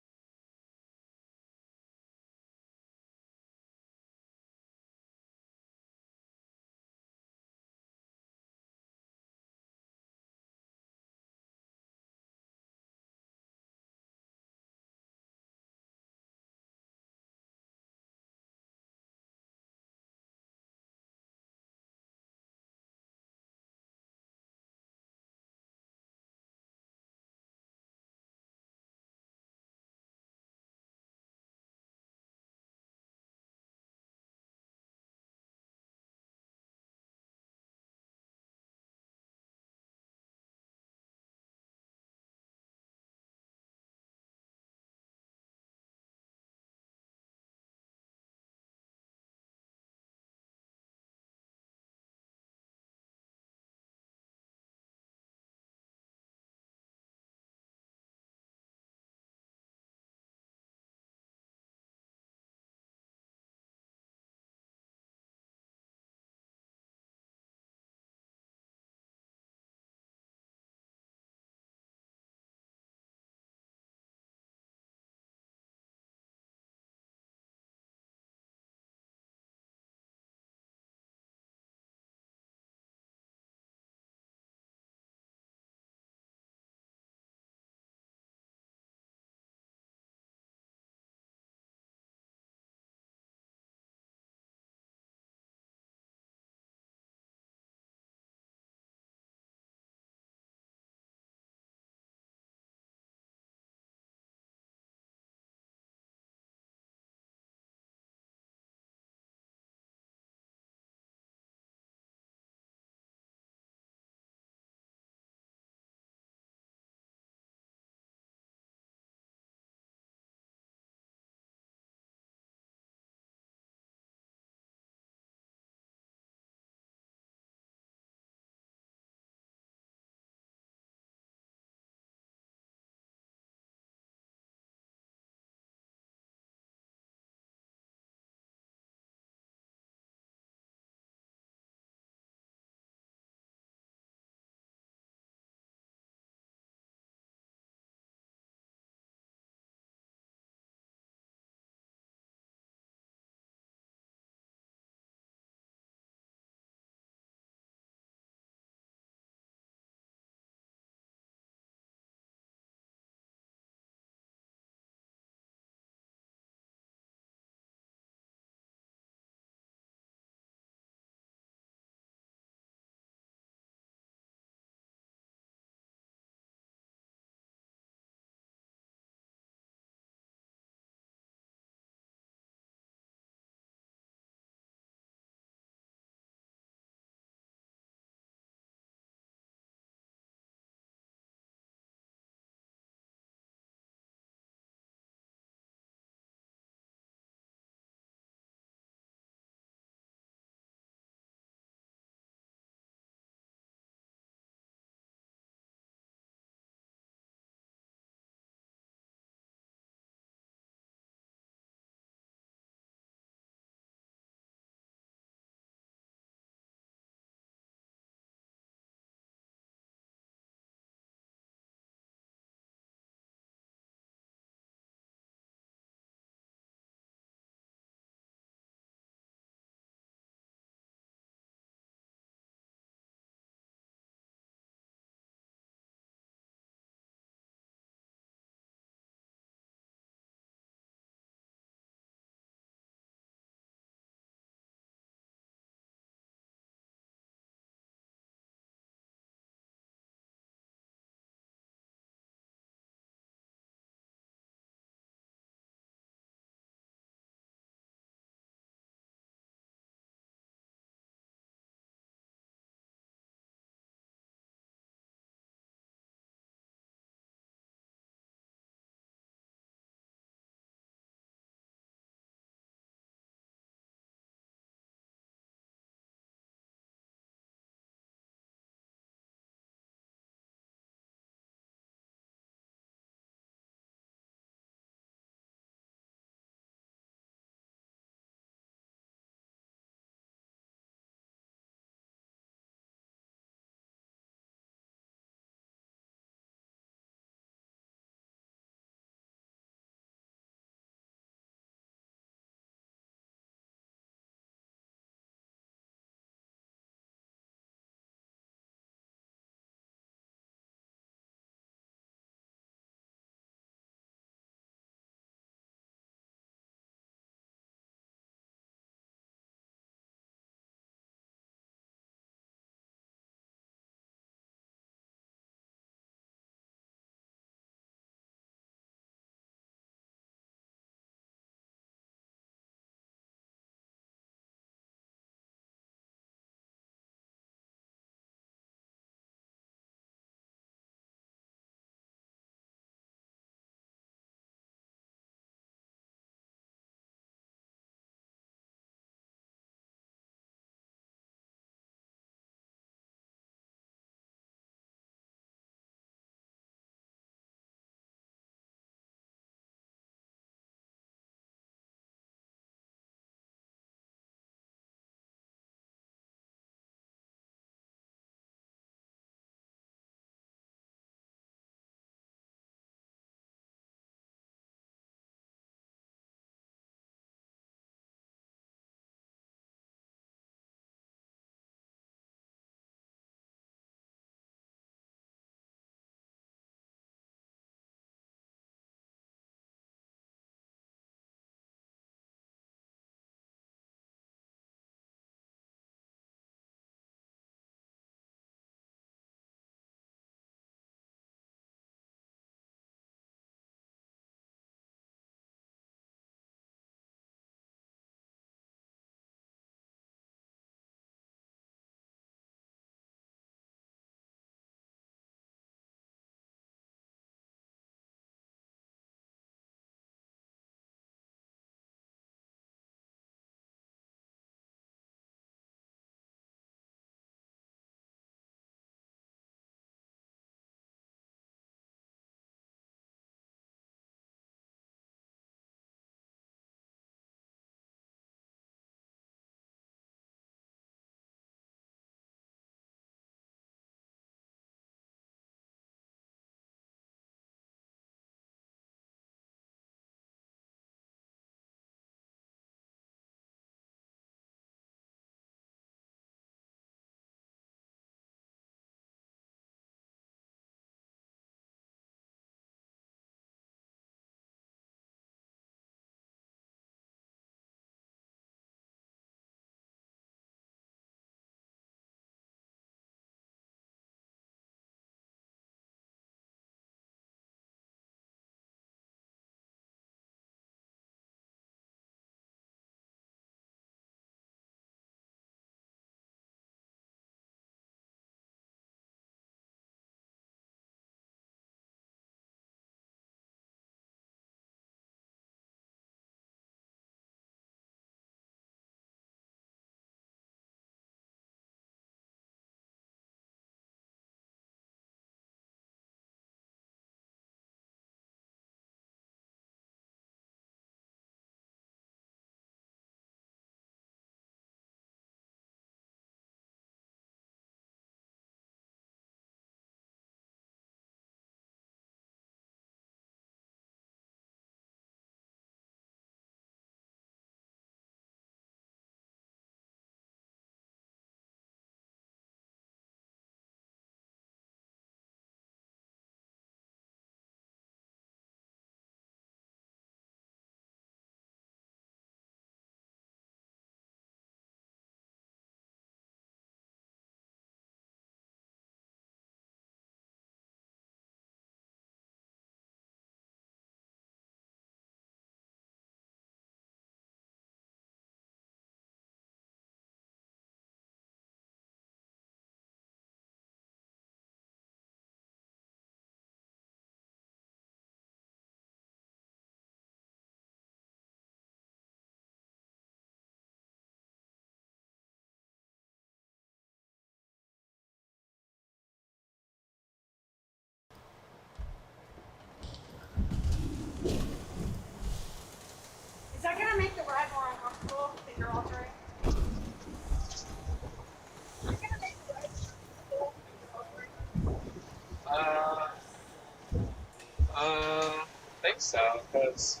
Think so, because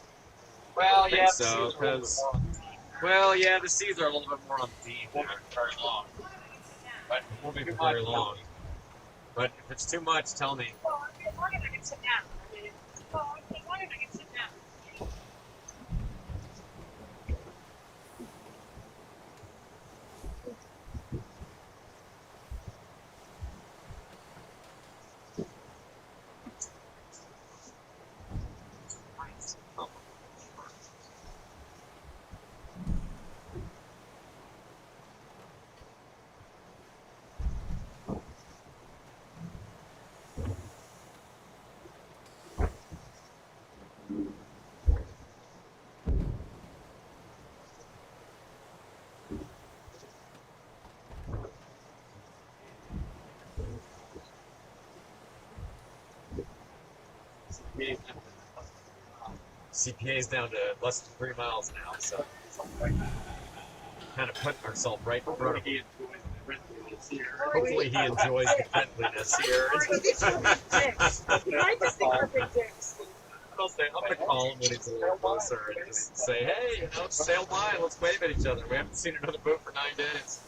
well, yeah, the seas are a little bit more on the deep. Won't be very long, but it won't be very long. But if it's too much, tell me. Well, as long as I can sit down. I mean, well, as long as I can sit down. CPA is down to less than 3 miles now, so kind of putting ourselves right in front of him. Hopefully he enjoys the friendliness here. Or he thinks we're big dicks. He might just think we're big dicks. I'm gonna call him when he's a little closer and just say, hey, sail by, let's wave at each other. We haven't seen another boat for 9 days.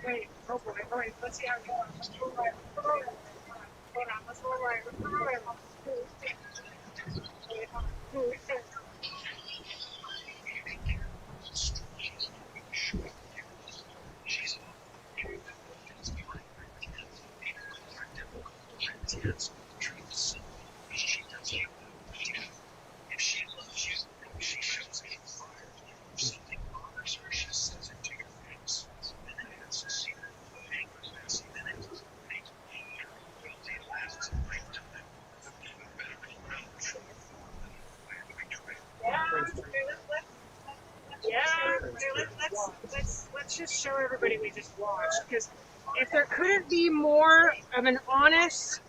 Wait, oh boy, wait, let's see how it goes. Let's roll right. Hold on, let's roll right. Let's roll right. Let's just show everybody we just watched, because if there couldn't be more of an honest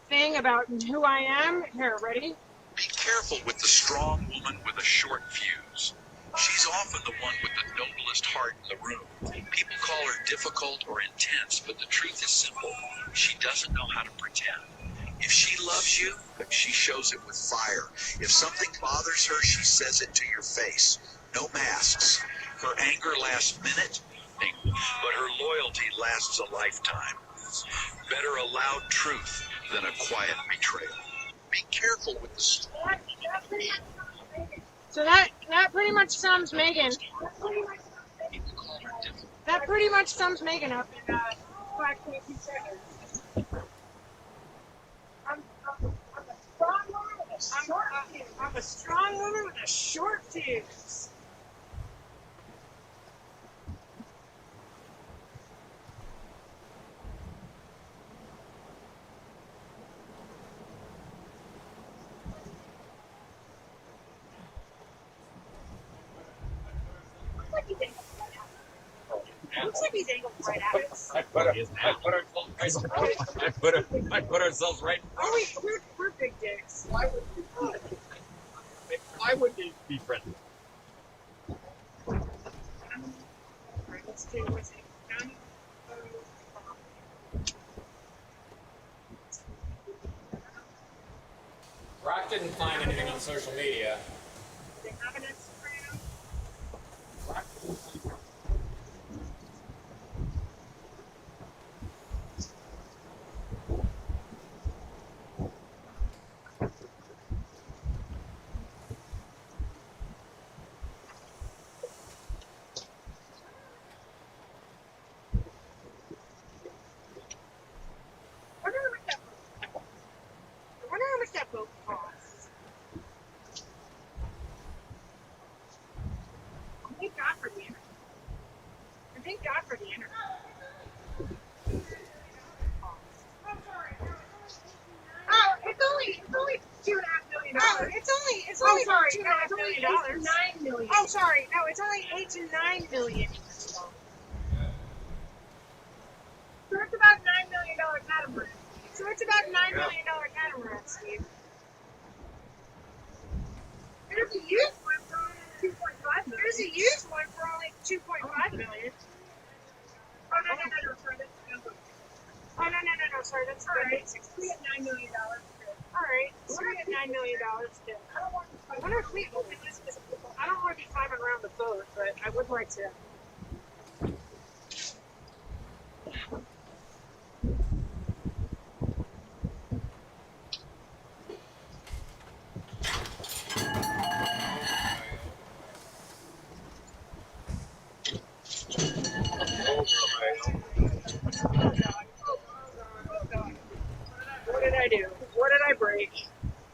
thing about who I am, here, ready? Be careful with the strong woman with a short fuse. She's often the one with the noblest heart in the room. People call her difficult or intense, but the truth is simple. She doesn't know how to pretend. If she loves you, she shows it with fire. If something bothers her, she says it to your face. No masks. Her anger lasts minutes, but her loyalty lasts a lifetime. Better a loud truth than a quiet betrayal. Be careful with the strong. So that pretty much sums Megan. That pretty much sums Megan up in 5.2 seconds. I'm a strong woman with a short fuse. Looks like he's angled right at us. I put ourselves right. Oh, we're big dicks. Why would he be friendly? Alright, let's do what's it. Brock didn't find anything on social media. They have an Instagram. sorry. No, it's only 8 to 9 million. So it's about $9 million catamaran. So it's about $9 million catamaran, Steve. There's a used one for only 2.5 million. There's a used one for only 2.5 million. Oh no, sorry, that's Gunboat. Oh no, sorry, that's all right. We at $9 million. All right, so we at $9 million still. I wonder if we open this because I don't want to be climbing around the boat, but I would like to. What did I do? What did I break?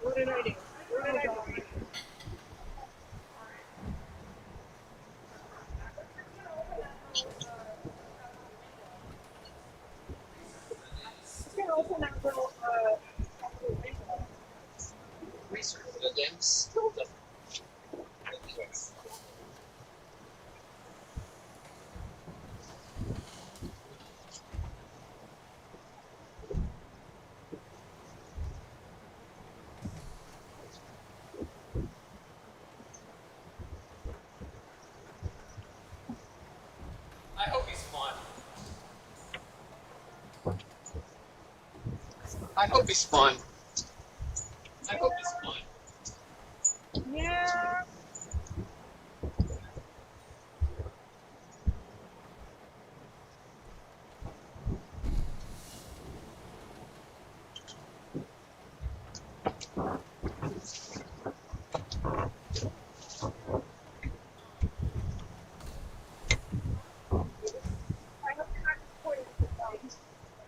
What did I do? What did I break? Can open that little Research the games. I hope he's fun. I hope he's fun. I hope he's fun. yeah.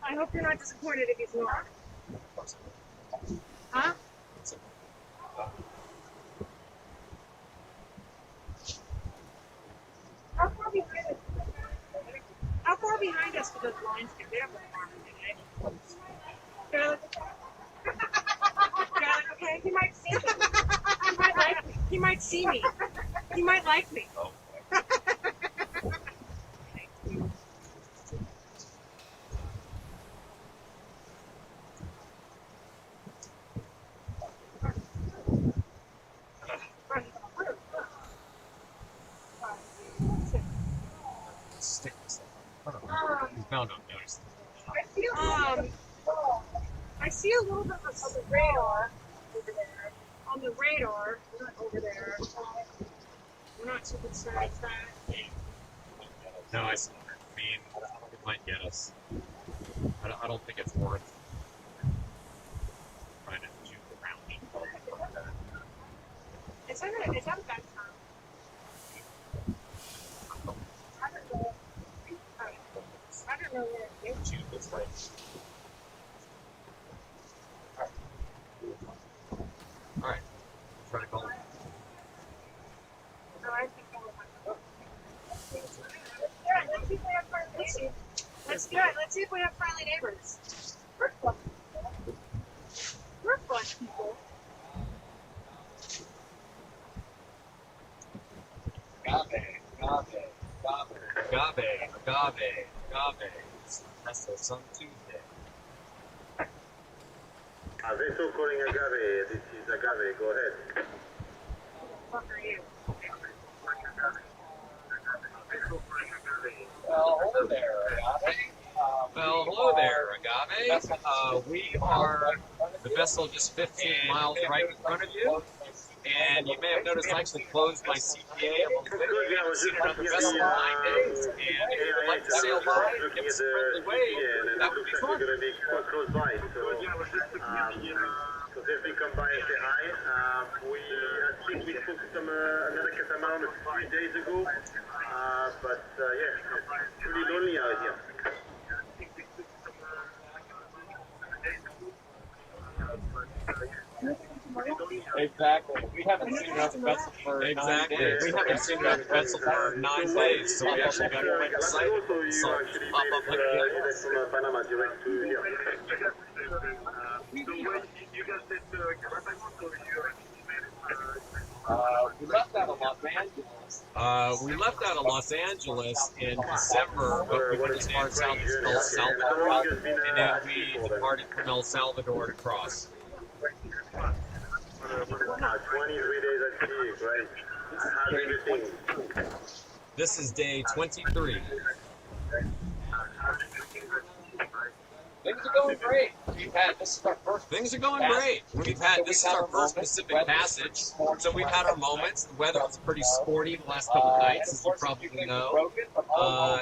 I hope you're not disappointed if he's not. Huh? How far behind us? How far behind us do those lines go? They don't look far from me, Do I look okay? He might see me. He might like me. He might see me. He might like me. Oh. Stick this up. No, notice. I see a little bit of the radar over there. On the radar, not over there. We're not too concerned with that. No, I mean, it might get us. I don't think it's worth trying to juke around it. Is that a bad time? I don't know. I don't know where it is. Juke is like. Alright. Try to call it. No, I think I will. Yeah, let's see if we have friendly neighbors. Let's do it. Let's see if we have friendly neighbors. We're fun people. We're fun people. Agave. That's the Sun Tuesday. Vessel calling Agave. This is Agave. Go ahead. What are you? Well, hello there, Agave. We are the vessel just 15 miles right in front of you. And you may have noticed I actually closed my CPA a little bit. We haven't seen another vessel in 9 days. And if you would like to sail by and give us a friendly wave, that would be fun. We're going to be quite close by. So definitely come by and say hi. I think we took another catamaran a few days ago. But yeah, it's pretty lonely out here. Exactly. We haven't seen another vessel for 9 days. We haven't seen another vessel for 9 days, so we actually got quite excited. So pop up like That's from Panama direct to here. we left that a lot, man. we left out of Los Angeles in December, but we went as far south as El Salvador, and then we departed from El Salvador to cross. 23 days at sea, great. How's everything? This is day 23. Things are going great. This is our first. Things are going great. This is our first Pacific passage, so we've had our moments. The weather was pretty sporty the last couple of nights, as you probably know.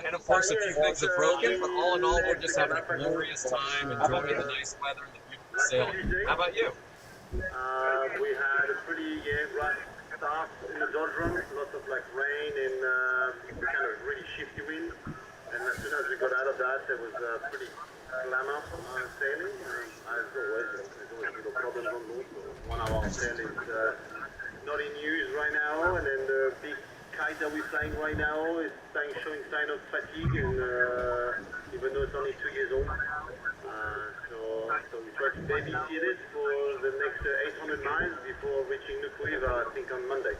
And of course, a few things have broken, but all in all, we're just having a glorious time, enjoying the nice weather and the beautiful sailing. How about you? We had a pretty rough start in the doldrums, lots of rain and kind of really shifty wind. And as soon as we got out of that, there was pretty glamour sailing. As always, there's always little problems on board. So 1 hour of sail is not in use right now. And then the big kite that we're flying right now is showing sign of fatigue, and even though it's only 2 years old. So we try to babysit it for the next 800 miles before reaching Nukuiva, I think on Monday.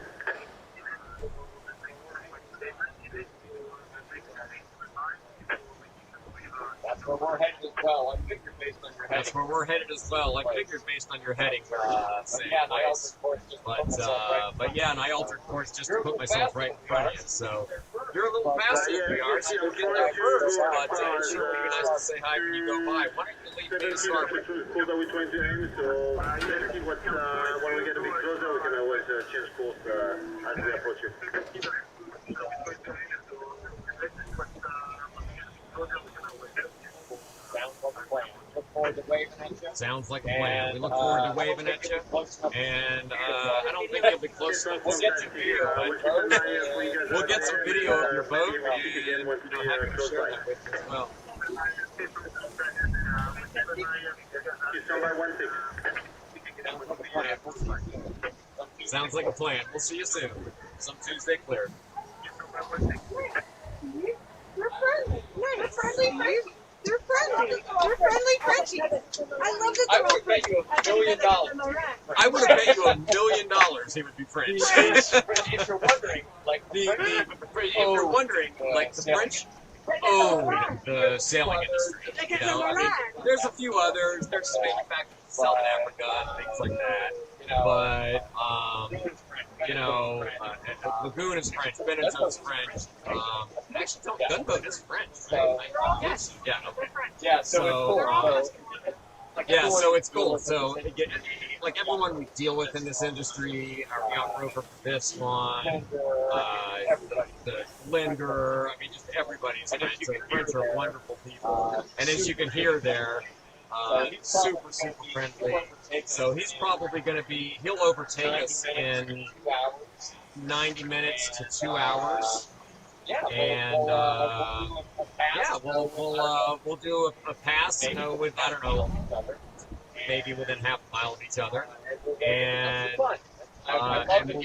That's where we're headed as well. I figured based on your heading. That's where we're headed as well. I figured based on your heading, same place. But yeah, and I altered course just to put myself right in front of you. So you're a little faster than we are, so you'll get there first. But it sure would be nice to say hi when you go by. Why don't you leave me to start with? Course that we're trying to aim, so let's see what, when we get a bit closer, we can always change course as we approach you. Sounds like a plan. We look forward to waving at you. And I don't think you'll be close enough to get to here, but we'll get some video of your boat and have you share that with us as well. Sounds like a plan. We'll see you soon. Some Tuesday clear. You're friendly. You're friendly. You're friendly. You're friendly Frenchie. I love that I they're would all have bet you $1 million. I would have bet you $1 million he would be French. If you're wondering, If you're wondering, the French own the sailing industry. You know, I mean, there's a few others. There's some manufacturers in South Africa and things like that. But Lagoon is French. Benetton's French. Actually, Gunboat is French. Right? Yes. Yeah. Okay. yeah, so So it's cool. So like everyone we deal with in this industry, our yacht broker for this one, the lender, I mean, just everybody's French. So the French are wonderful people, and as you can hear there, super friendly. So he's probably going to he'll overtake us in 90 minutes to 2 hours. And we'll do a pass, with I don't know, maybe within half a mile of each other, and we'll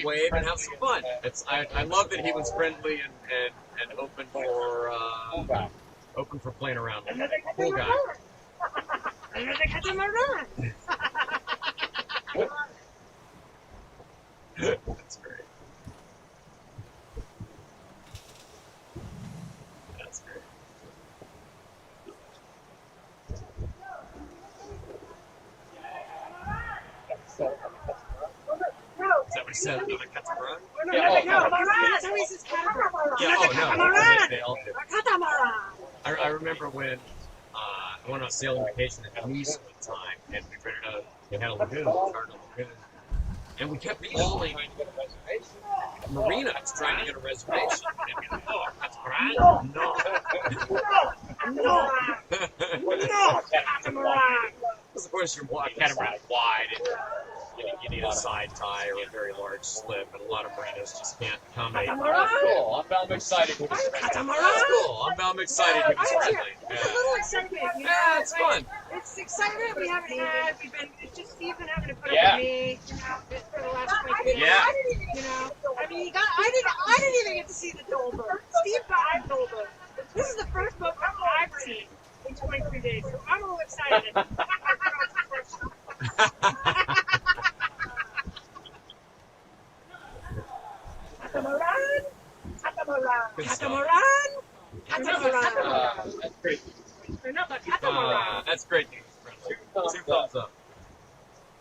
wave and have some fun. I love that he was friendly and open for playing around with me. Cool guy. Another catamaran. That's great. That's great. Is that what he said? Another catamaran? Somebody says catamaran. Yeah, they all do. Catamaran. I remember when I went on a sailing vacation in Nice one time, and we had a lagoon, and we kept calling marinas trying to get a reservation. And we were like, oh, that's right. No. Because of course your catamaran is wide, and you need a side tie or a very large slip, and a lot of marinas just can't accommodate. cool. I'm excited. That's cool. I'm excited. He was friendly. It's a little excitement. Yeah, it's fun. It's excitement we haven't had. It's just Steve been having to put up with me, for the last 20 years. Yeah. I mean, I didn't even get to see the Dole boat. Steve got the Dole boat. This is the first boat I've seen in 23 days, so I'm a little excited. Catamaran. catamaran. That's great news, Brendan. Two thumbs up.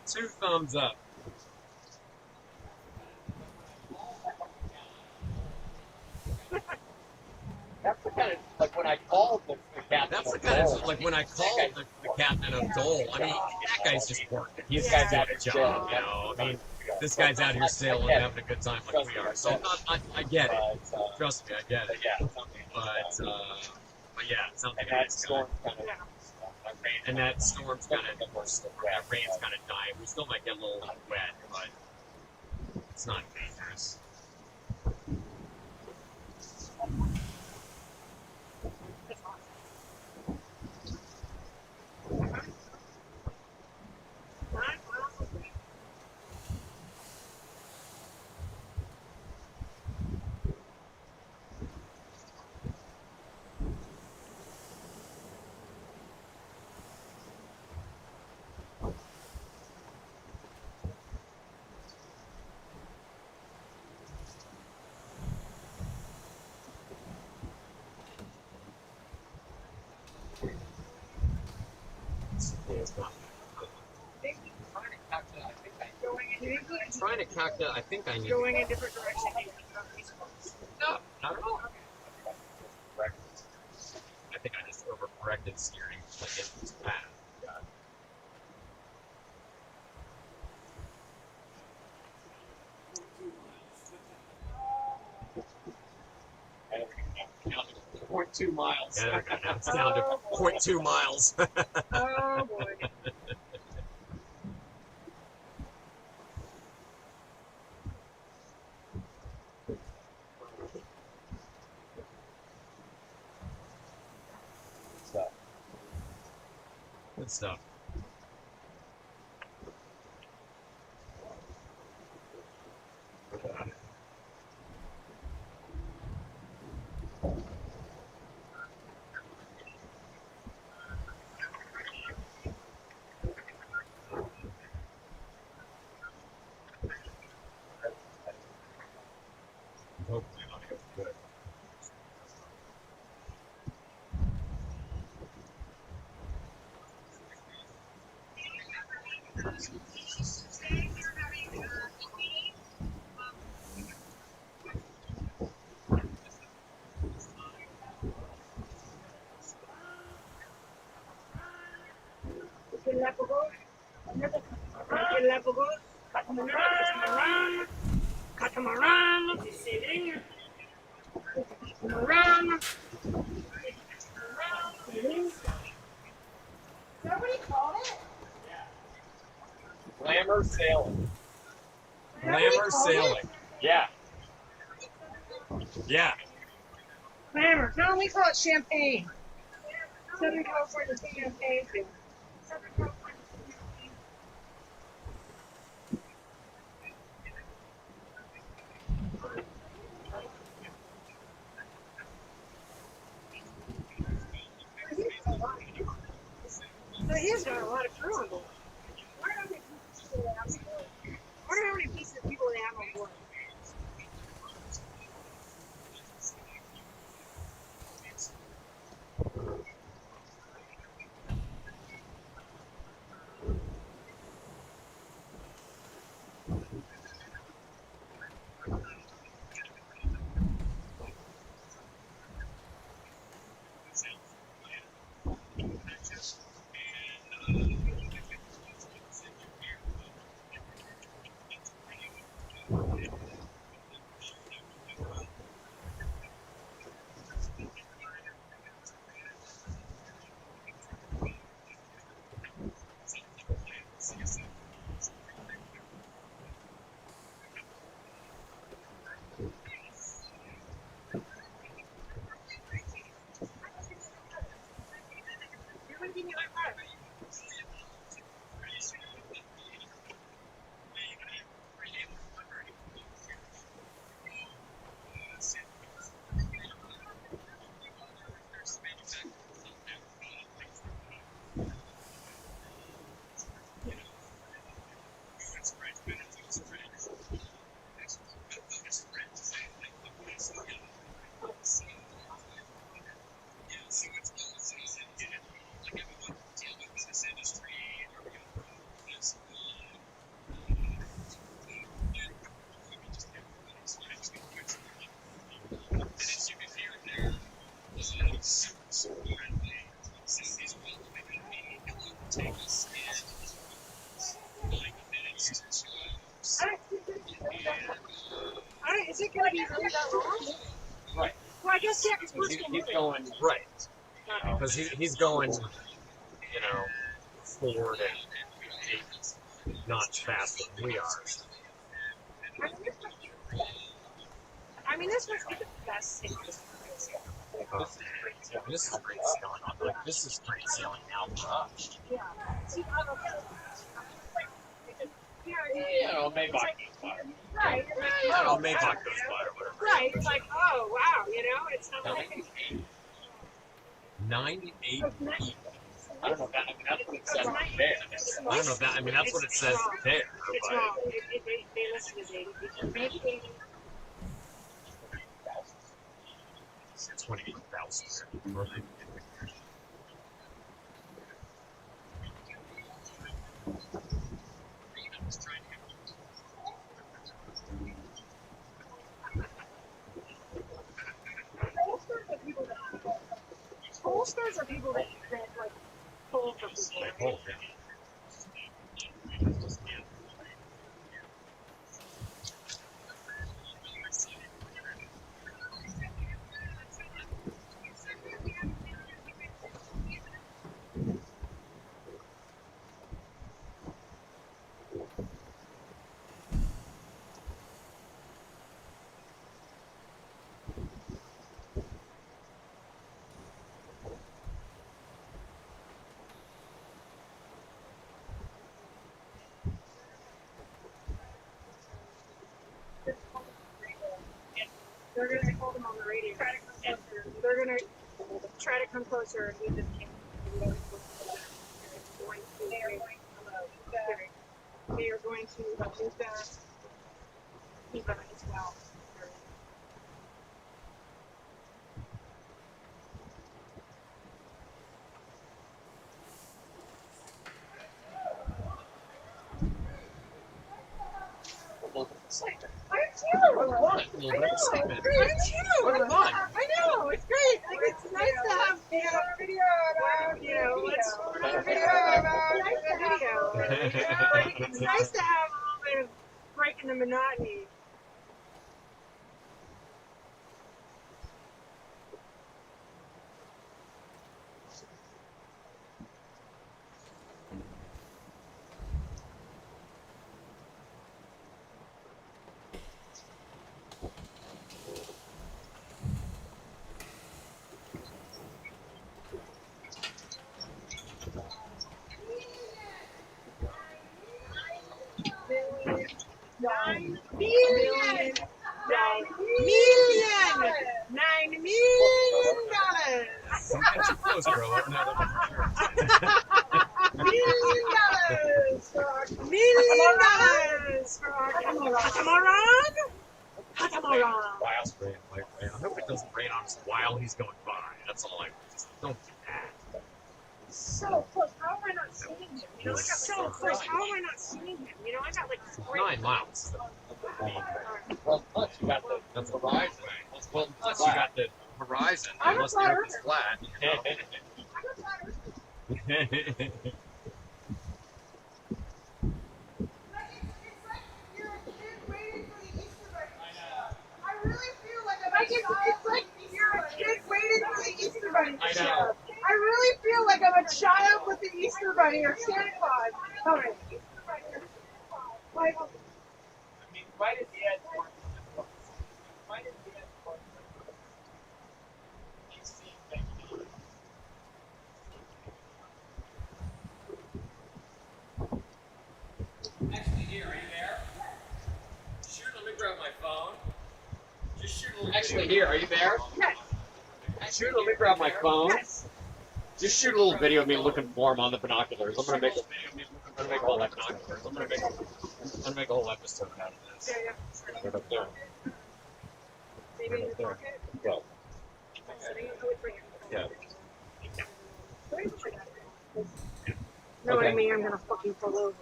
2 thumbs up. That's the kind of, like when I called the captain. That's the kind of like when I called the captain of Dole. I mean, that guy's just working. He's Yeah. got a job, you know. I mean, this guy's out here sailing, having a good time like we are. So I get it. Trust me, I get it. Yeah, But yeah, something. and that storm kind of. And that storm's kind of, that rain's kind of dying. We still might get a little wet, but it's not dangerous. Trying to calculate, I think I need Going in different directions. No, not at all. I think I just overcorrected steering like into this path. Down to 0.2 miles. Yeah, now it's down to 0.2 miles. Oh boy. Good stuff. Hopefully audio's good. Catamaran. Catamaran. Sitting. Catamaran. Nobody called it? Glamour sailing. Glamour sailing. Yeah. Yeah. Glamour. No, we call it champagne. Southern California champagne. So he has got a lot of crew on board. I wonder how many pieces of people they have on board. You're going to give me a high five. Yeah, 'cause we're still He's moving. going right. Because he's going, you know, 4 to 8 knots faster than we are. I mean, this must be the best thing to This is great sailing. Like, this is great sailing now for us. Yeah. See, I don't know. Yeah, maybe It's like, right. It's like, I oh, don't make wow, like those you know? fire, whatever. Right. It's like, oh, wow, you know? It's not like 98 feet. I don't know if that, I mean, that's what it says It's there. I don't know if that, I mean, that's what it says there. It's But wrong. They listed as 80 feet. Maybe 80. it's 28,000. Pollsters are people that like poll for people. Like, Right? oh, yeah. They're going to call them on the radio. They're going to try to come closer. We just can't. They are going to move that as well. I know, it's great. Like, it's nice to have video about, you know, let's video about the video. You know, like, it's nice to have a little bit of breaking the monotony. $9 million. Get too close, bro. $1 million for our catamaran. Wild rain, white rain. I hope it doesn't rain on us while he's going by. That's all I just don't do that. So close. How am I not seeing him? You know, I got so close. How am I not seeing him? You know, I got like 9 miles. Well, plus you got the horizon. Well, Plus you got the horizon, unless the earth is flat. It's like you're a kid waiting for the Easter Bunny to I show know. up. I really feel like I'm a child with the Easter Bunny or Santa Claus coming. Like, I mean, right at the end. Right at the end. You see things. Actually, here, are you there? Shoot, let me grab my phone. Just shoot a little Actually, video. here, are you there? yes, Shoot, let me grab my phone. yes. Just shoot a little video of me looking for him on the binoculars. I'm gonna make a whole binoculars. I'm gonna make a whole episode out of this. Yeah, Right up there. Maybe in your pocket. Well, Sitting in the toilet for you. yeah. Know what I Okay. mean? I'm gonna fucking pull over.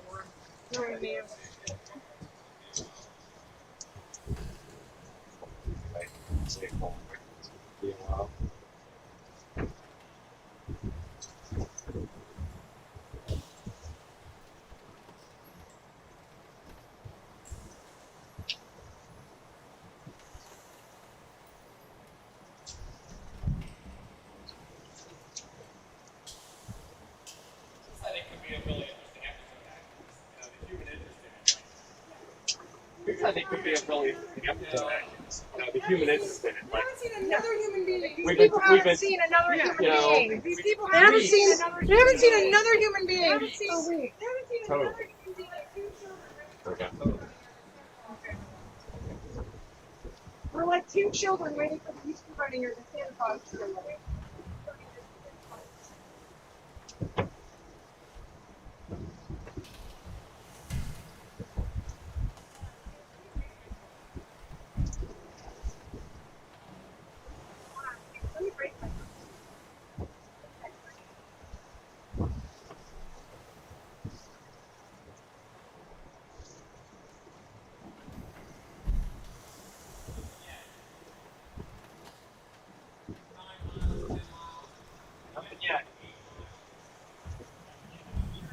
Know what I mean? I think could be a really interesting episode. The human interest in it. I haven't seen another human being. These people haven't seen another human being. These people They haven't seen another another human being. They haven't seen another human being. Okay. We're like two children waiting for the Easter Bunny or the Santa Claus to go away. Let me break my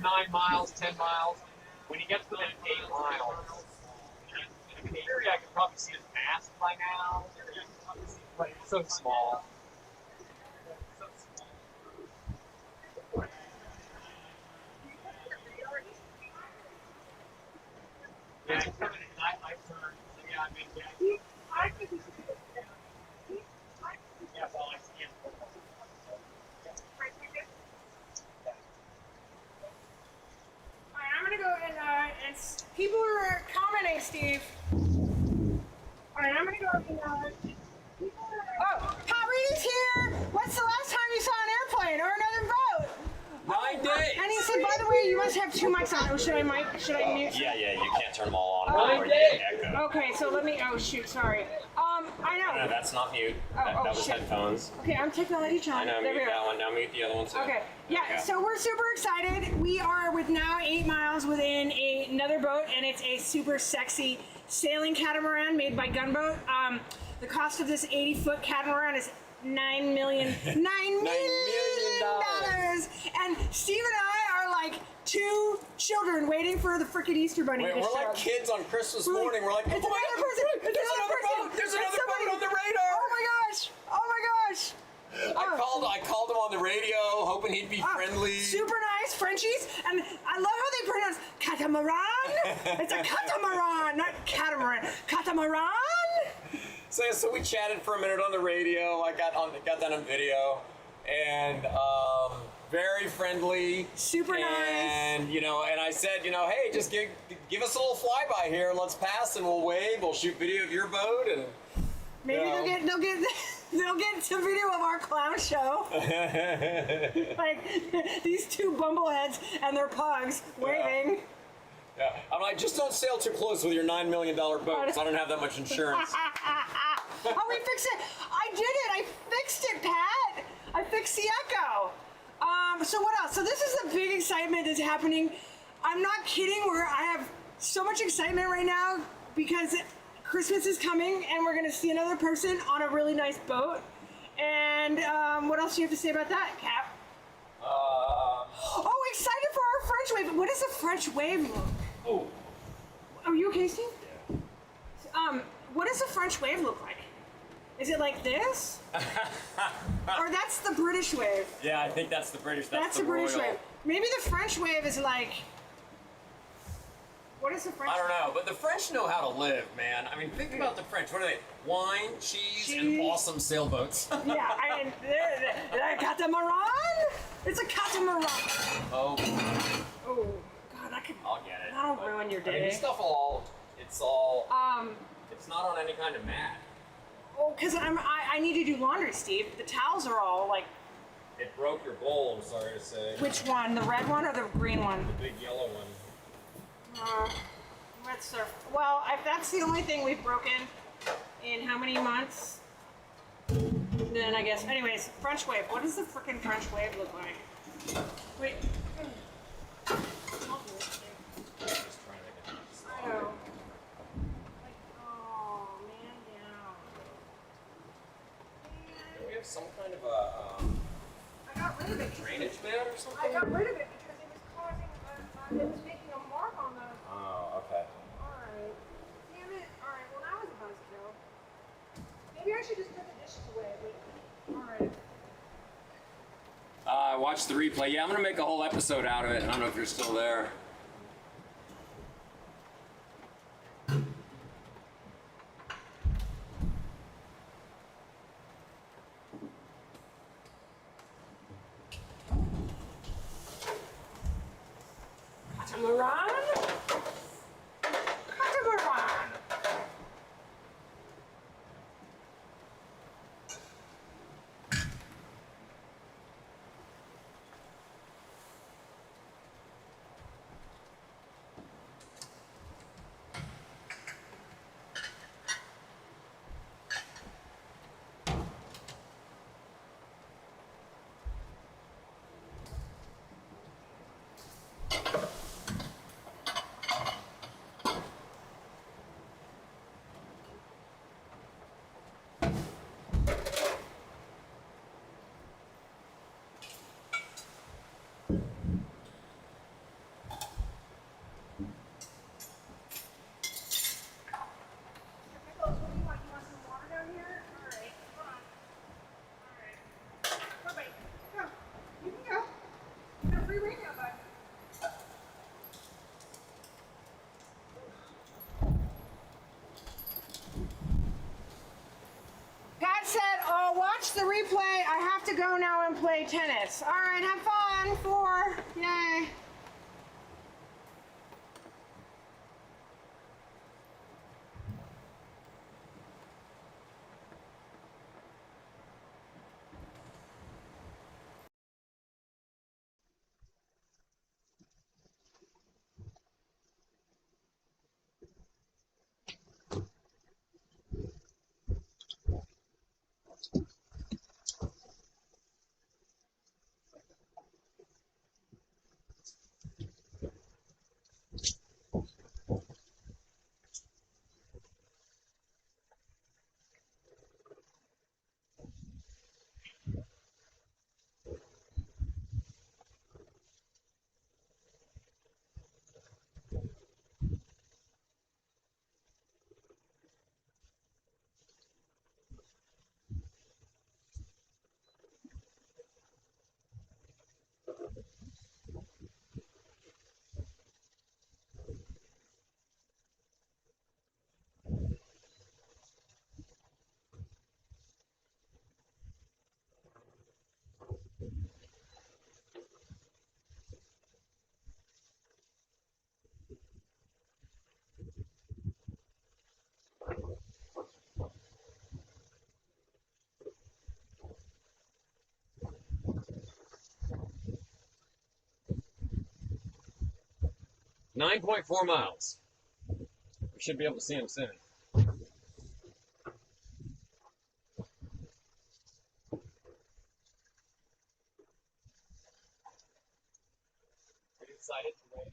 9 miles, 10 miles. When you get to within 8 miles, in theory, I could probably see his mast by now. But it's so small. Yeah, it's coming at night, I turn. Yeah, I mean, yeah. I think we should do it. Yeah, well, I see him. Alright, I'm gonna go and people are commenting, Steve. Alright, I'm gonna go and oh, Pat Reed's here! What's the last time you saw an airplane or another boat? 9 days. And he said, by the way, you must have 2 mics on. Oh, should I mute? Yeah, you can't turn them all on Oh, or you get echo. Okay, so let me, oh shoot, sorry. I know. No, that's not mute. Oh, That was shit. headphones. Okay, I'm technology I child. know, There we mute go. that one. Now mute the other one too. Okay, yeah, There we go. so we're super excited. We are with now 8 miles within another boat, and it's a super sexy sailing catamaran made by Gunboat. The cost of this 80-foot catamaran is $9 million. $9 million dollars. And Steve and I are like 2 children waiting for the frickin' Easter Bunny Wait, to we're show like up. kids on Christmas morning. We're like, It's oh, another person. there's another boat. There's another boat on the radar. Oh my gosh. Oh my gosh. I called him on the radio, hoping he'd be friendly. Super nice Frenchies, and I love how they pronounce catamaran. It's a catamaran, not catamaran. Catamaran. So we chatted for a minute on the radio. I got that on video, and very friendly. Super nice. And and I said, hey, just give us a little flyby here. Let's pass, and we'll wave. We'll shoot video of your boat, and Maybe they'll get some video of our clown show. Like these 2 bumbleheads and their pugs waving. Yeah. I'm like, just don't sail too close with your $9 million boat, because I don't have that much insurance. Oh, we fixed it. I did it. I fixed it, Pat. I fixed the echo. So what else? So this is the big excitement that's happening. I'm not kidding. I have so much excitement right now because Christmas is coming and we're gonna see another person on a really nice boat. And what else do you have to say about that, Cap? Oh, excited for our French wave. What does a French wave look? Oh. Are you okay, Steve? Yeah. What does a French wave look like? Is it like this? Or that's the British wave? Yeah, I think that's the British. That's the British wave. Maybe the French wave is like. What is the French? I don't know, but the French know how to live, man. I mean, think about the French. What are they? Wine, cheese, and awesome sailboats. Yeah, the catamaran. It's a catamaran. Oh, Oh, God, that could. I'll get it. That'll ruin your I mean, day. this stuff it's not on any kind of mat. Oh, because I need to do laundry, Steve. The towels are all like. It broke your bowl, I'm sorry to say. Which one? The red one or the green one? The big yellow one. Let's surf. Well, if that's the only thing we've broken in how many months, then I guess. Anyways, French wave. What does the frickin' French wave look like? Wait. Just trying to get I know. Like, oh, man down. Do we have some kind of a I got rid of it. drainage mat or something? I got rid of it because it was causing. It was making a mark on the. Oh, okay. Alright. Damn it. Alright, well that was a buzzkill. Maybe I should just put the dishes away, but alright. I watched the replay. Yeah, I'm gonna make a whole episode out of it. I don't know if you're still there. catamaran. Catamaran. Pickles, what do you want? You want some water down here? All right, come on. All right. Go, babe. Go. You can go. You got free radio, bud. Pat said, "Oh, watch the replay. I have to go now and play tennis." All right, have fun. 4. Yay. .4 miles. We should be able to see him soon. Are you excited to wait?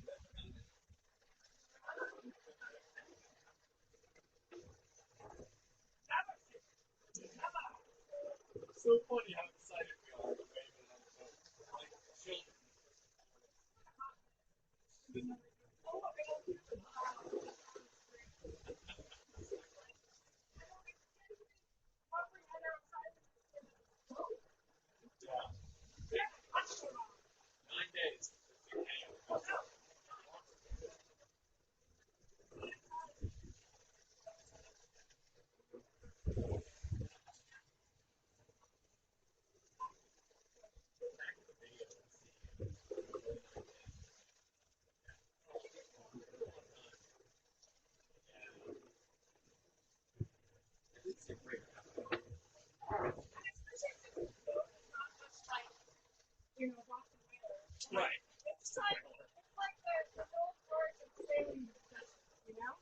So funny how excited we are to wait on the boat. Like children. Yeah. 9 days. It's a great. Right. It's like the old words of sailing, you know?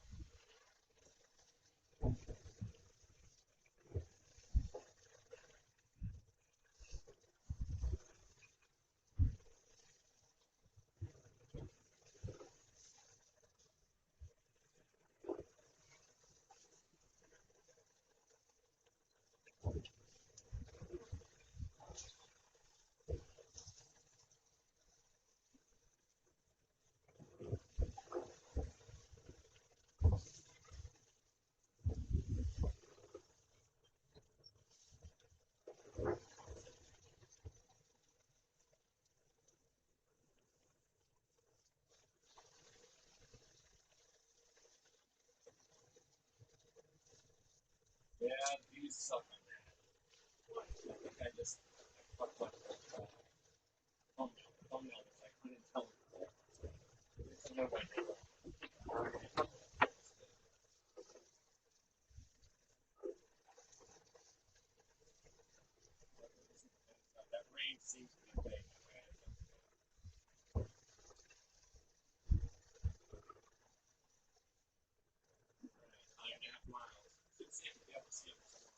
Yeah, these suck on that. I think I just fucked up thumbnail. Thumbnail was like unintelligible. It's That range seems to be taken advantage of. 9.5 miles. Should see if we ever see it somewhere.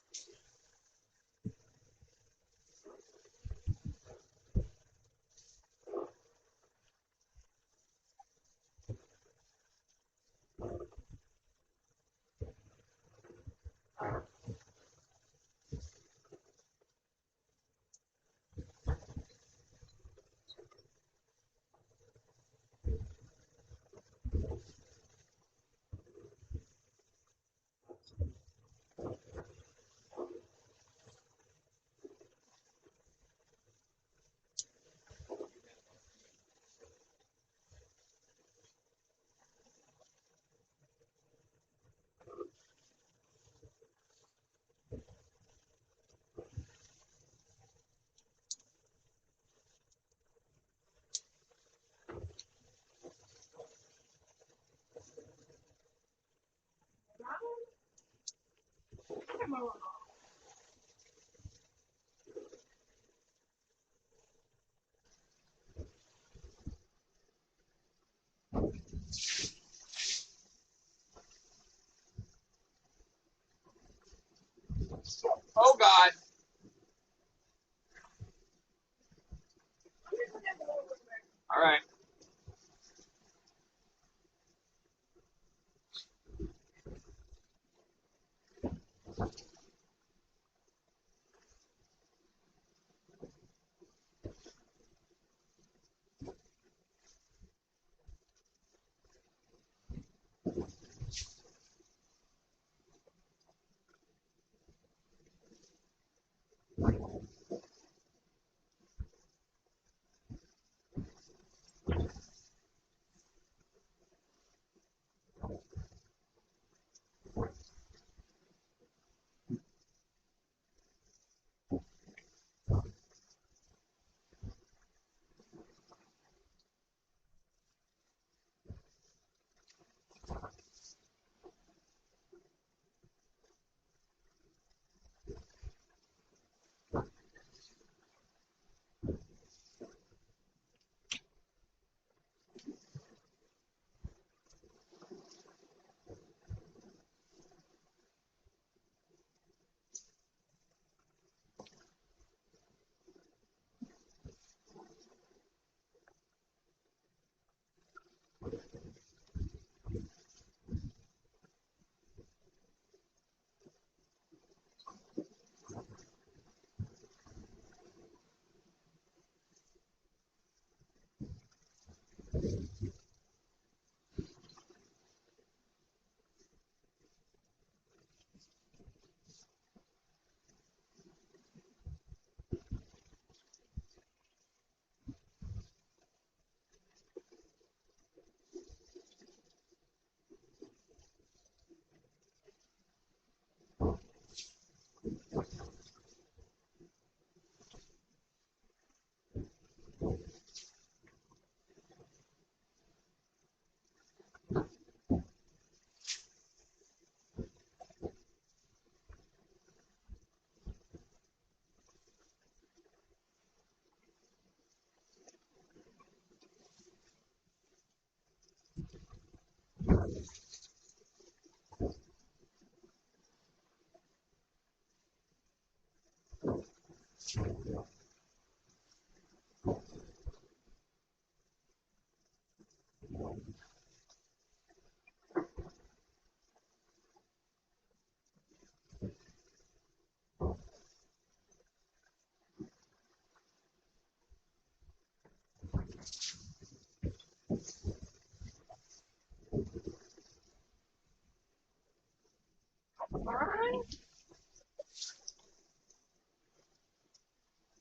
Oh God! All right.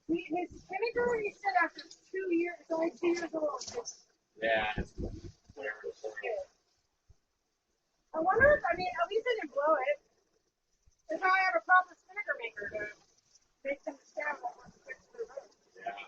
His vinegar, he said after 2 years, it's only 2 years old. Yeah. I wonder if, I mean, at least I didn't blow it. If I have a proper vinegar maker to make them stab that one fix the road. Yeah.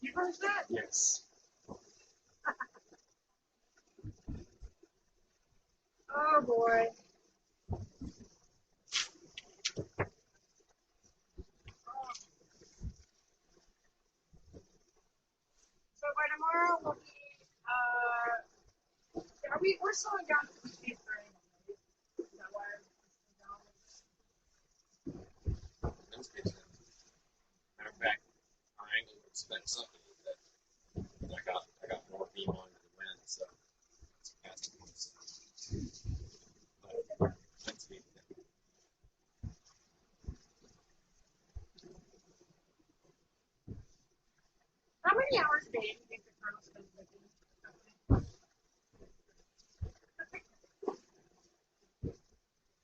You heard that? Yes. Oh boy. So by tomorrow we'll be, we're slowing down to the speed frame. Is that why? That's good. something with it. I got more beam on than wind, so it's casting. But that's me. How many hours a day do you think the colonel spends looking?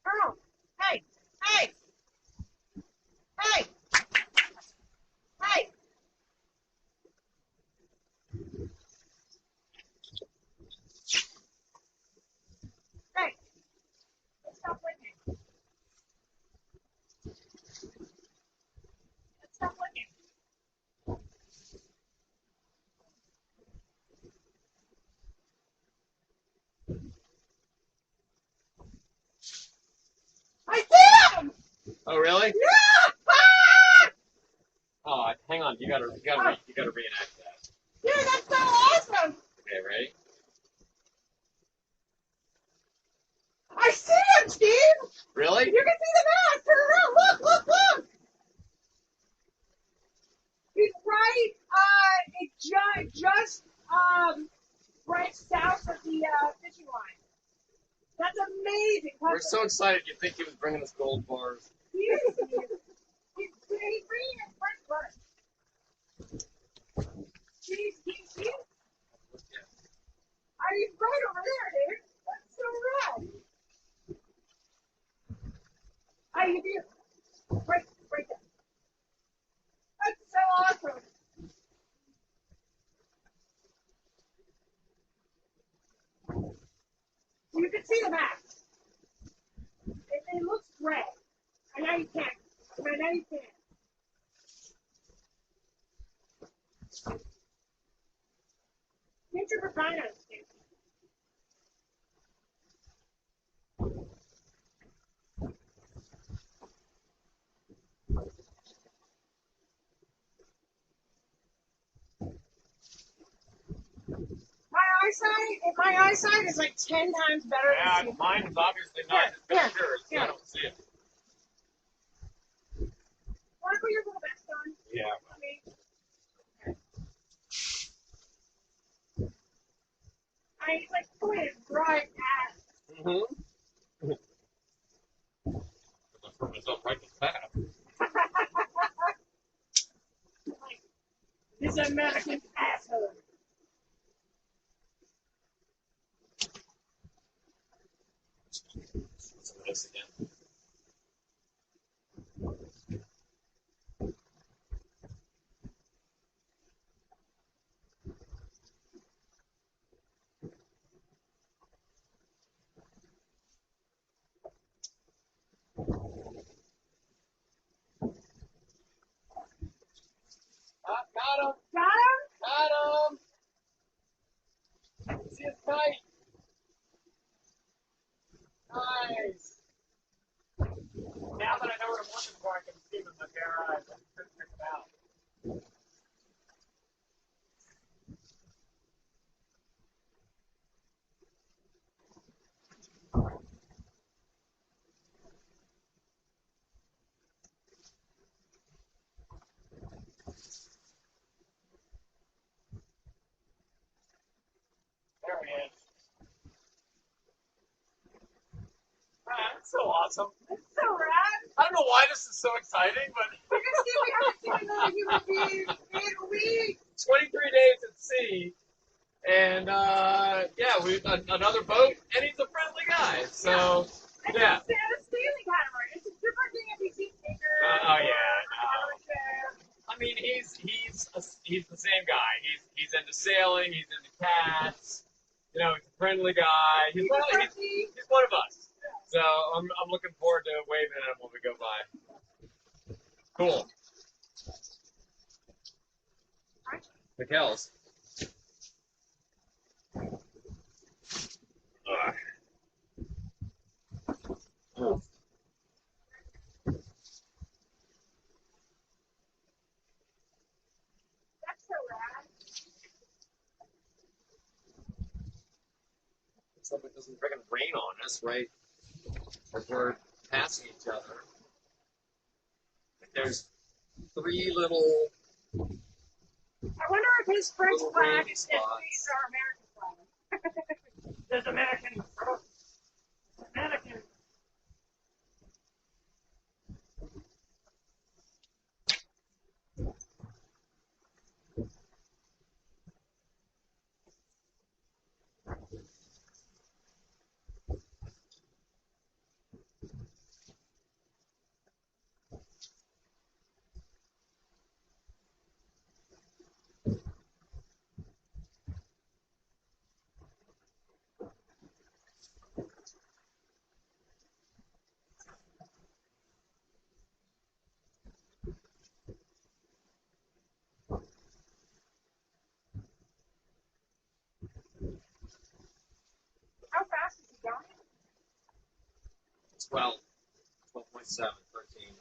Colonel, hey, hey, hey, hey. Hey, stop licking. Stop licking. I see him! Oh, really? Yeah! Ah! Oh, hang on. You gotta reenact that. Dude, that's so awesome! Okay, ready? I see him, Steve! Really? You can see the mast! Turn around! Look, look, look! He's right, just right south of the fishing line. That's amazing. We're so excited. You think he was bringing us gold bars? He is. He's bringing his first butter. He's right over there, dude. That's so rad. How you do? Right there. That's so awesome. You can see the map. It looks gray. I know you can't. I know you can't. Get your vaginas, dude. My eyesight is like 10 times better than Steve's. Mine is obviously not as good as yours, so I don't see it. Want to put your little vest on? Yeah. I like pointed right at. Mm-hmm. I throw myself right in the path. Like, this American asshole. Some of this again. Got him! Got him? Got him! See his tight! Nice! Now that I know what I'm looking for, I can see with my bare eyes. I can pick it out. There he is. That's so awesome. It's so rad. I don't know why this is so exciting, but Because Steve, we haven't seen another human being in weeks. 23 days at sea, and another boat, and he's a friendly guy. So yeah. It's a sailing catamaran. It's a different thing if you see bigger. Oh yeah. I mean, he's the same guy. He's into sailing. He's into cats. You know, he's a friendly guy. He's one of us. So I'm looking forward to waving at him when we go by. Cool. Pickles. That's so rad. So it doesn't freaking rain on us, right? As we're passing each other. There's 3 little have his French Little flag, wavy and these spots. are American flag. There's American. American. How fast is he going? 12, 12.7, 13.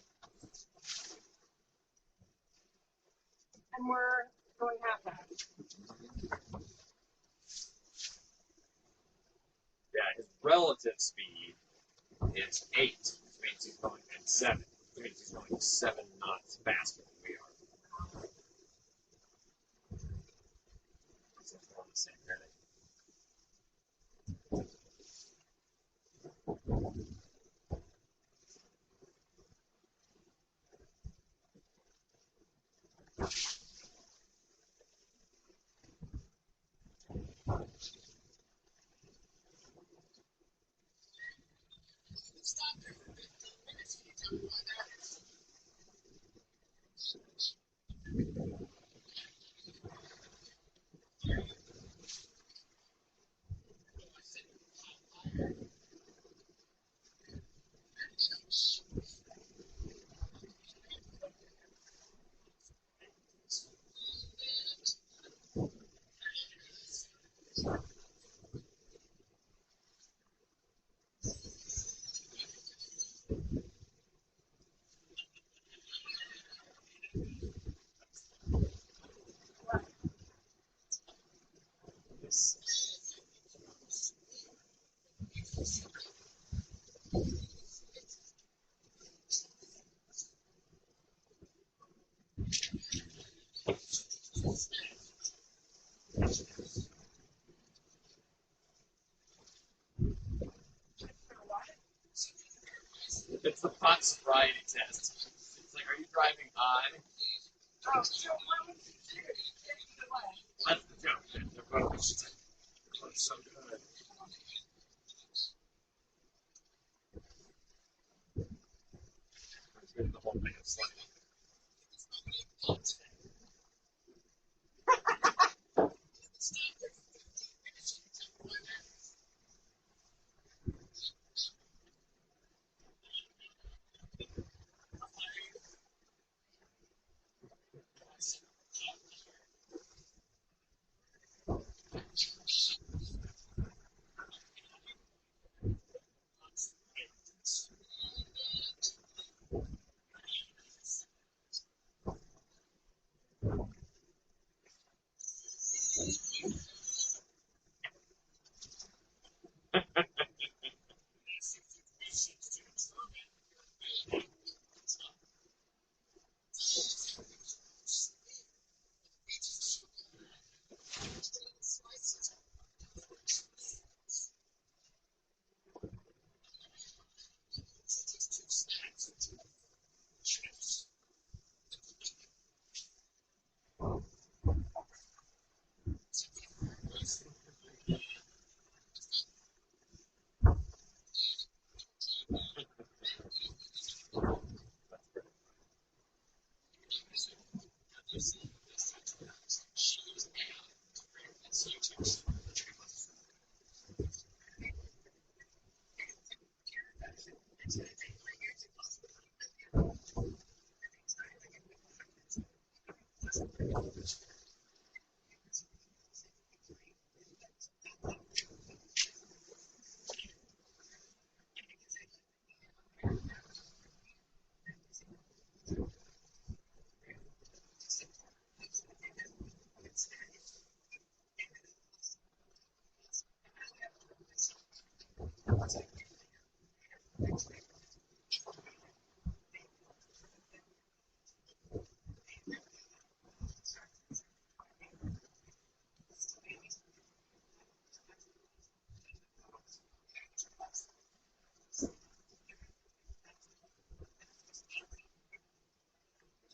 And we're going half that. Yeah, his relative speed is 8, which means he's going at 7, which means he's going 7 knots faster than we are. So we're on the same heading. It's the pot sobriety test. It's like, are you driving high? Oh, so what would you do? That's the joke. They're both so good. Let's get the whole thing of slightly.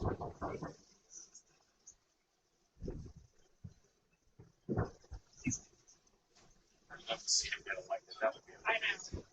I'd love to see him get elected. That would be amazing. I know.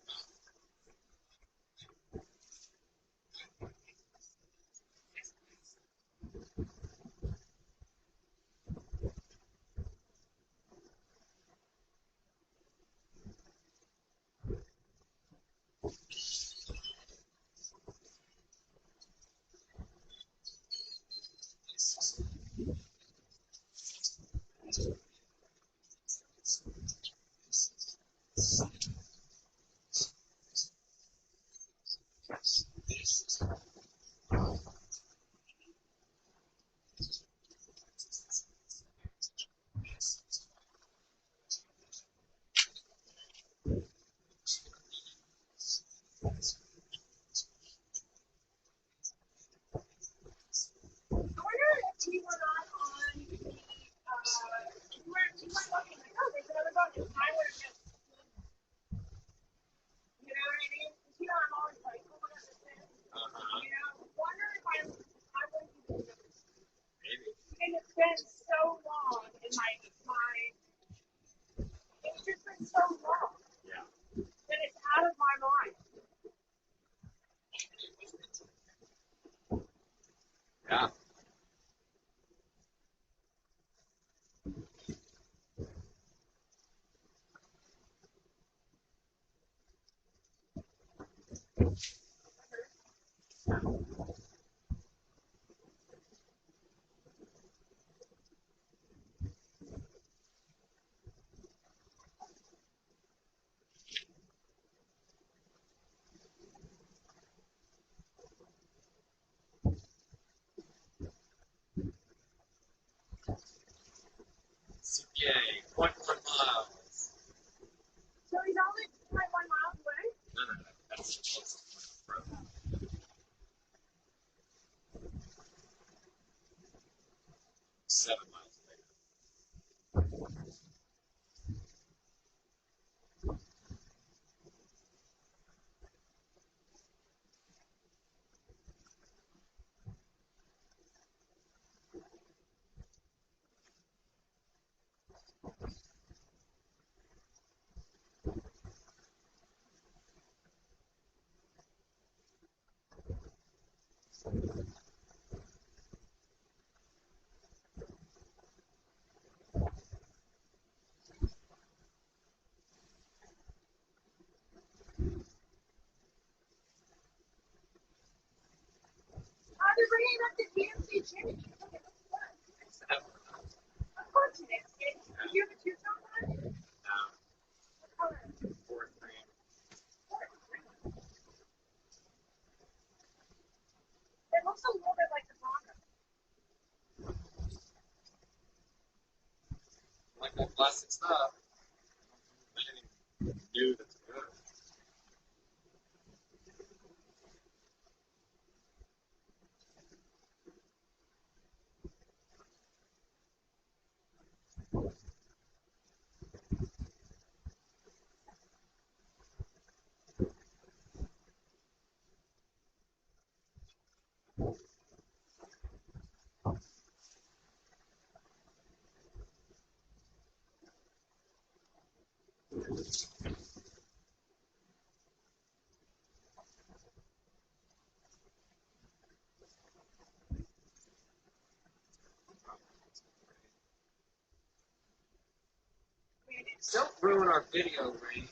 I wonder if we were not on the, we were looking like, oh, there's another boat. And I would have just, you know what I mean? Because, you know, I'm always like, oh, what is this? You know, wonder if I wouldn't even know. Maybe. And it's been so long, and it's just been so long Yeah. that it's out of my mind. Yeah. CPA, 0.1 miles. So he's only like 1 mile away? No. That's the closest point of the road. 7 miles later. They're bringing up the DMC championship. Look at this. Of course it is. Did you have a two-tone one? What color? 4-3. It looks a little bit like the Bronco. Like that plastic stuff. Anything new that's good. Don't ruin our video, Ray.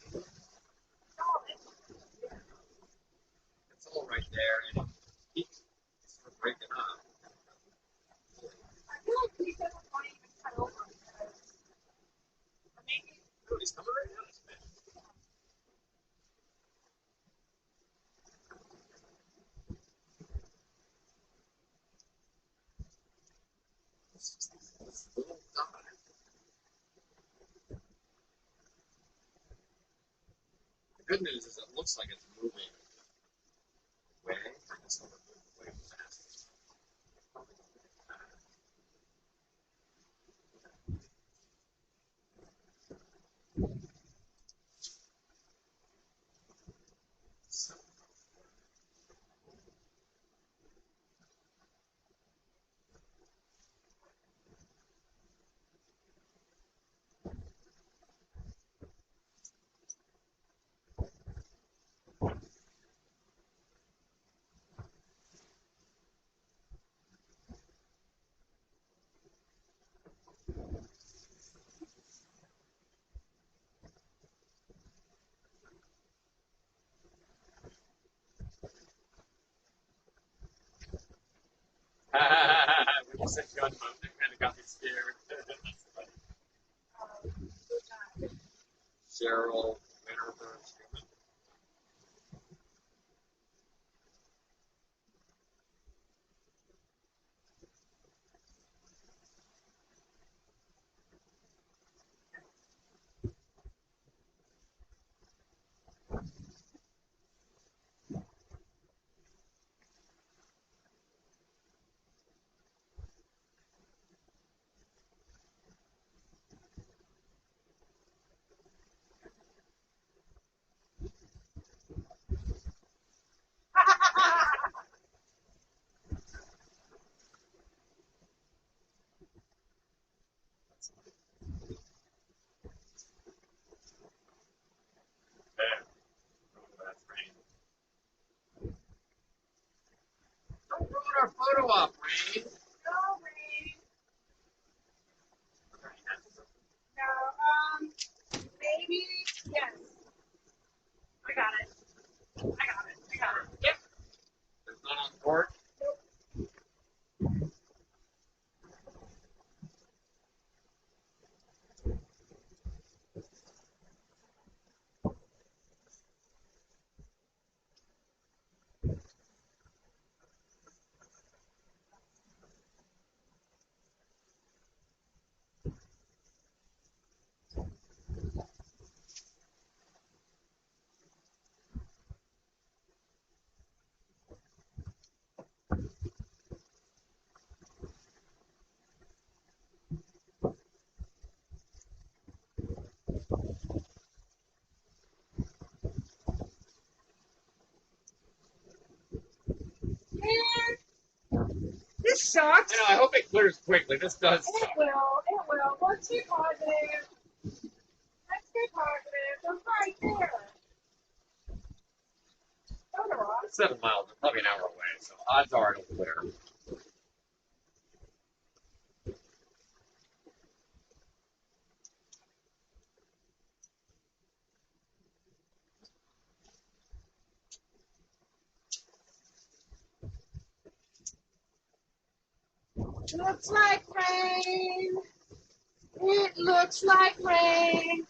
It's all right there, and it's sort of breaking up. I feel like he doesn't want to even cut over because maybe Oh, he's coming right now, this man. This little dot. The good news is it looks like it's moving away. It's not moving away fast. So, When you said gunboat, that kind of got me scared. Cheryl Winterberg. Don't ruin our photo op, Rain. No, Rain. No, maybe, yes. I got it. Yep. There's none on board. Man, this sucks. You know, I hope it clears quickly. This does It suck. will. Let's stay positive. I'm right there. Salvador. 7 miles. We're probably an hour away, so odds are it'll clear. Looks like rain. It looks like rain.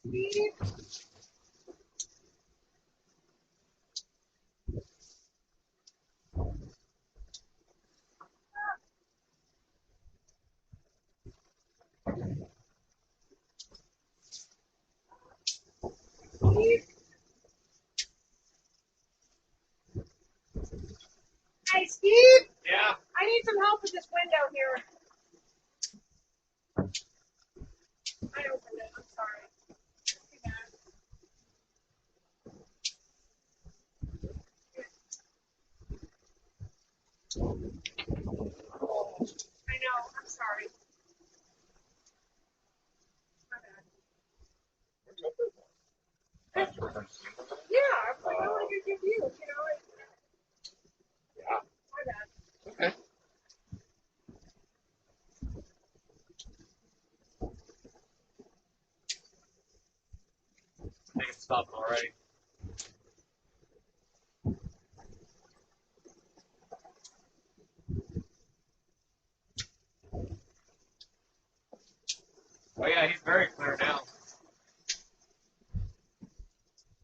Steve? Steve? Hey, Steve? Yeah. I need some help with this window here. I opened it. I'm sorry. Too bad. I know. I'm sorry. My bad. Yeah, I want to give you, Yeah. My bad. Okay. I think it's stopping already. Oh yeah, he's very clear now.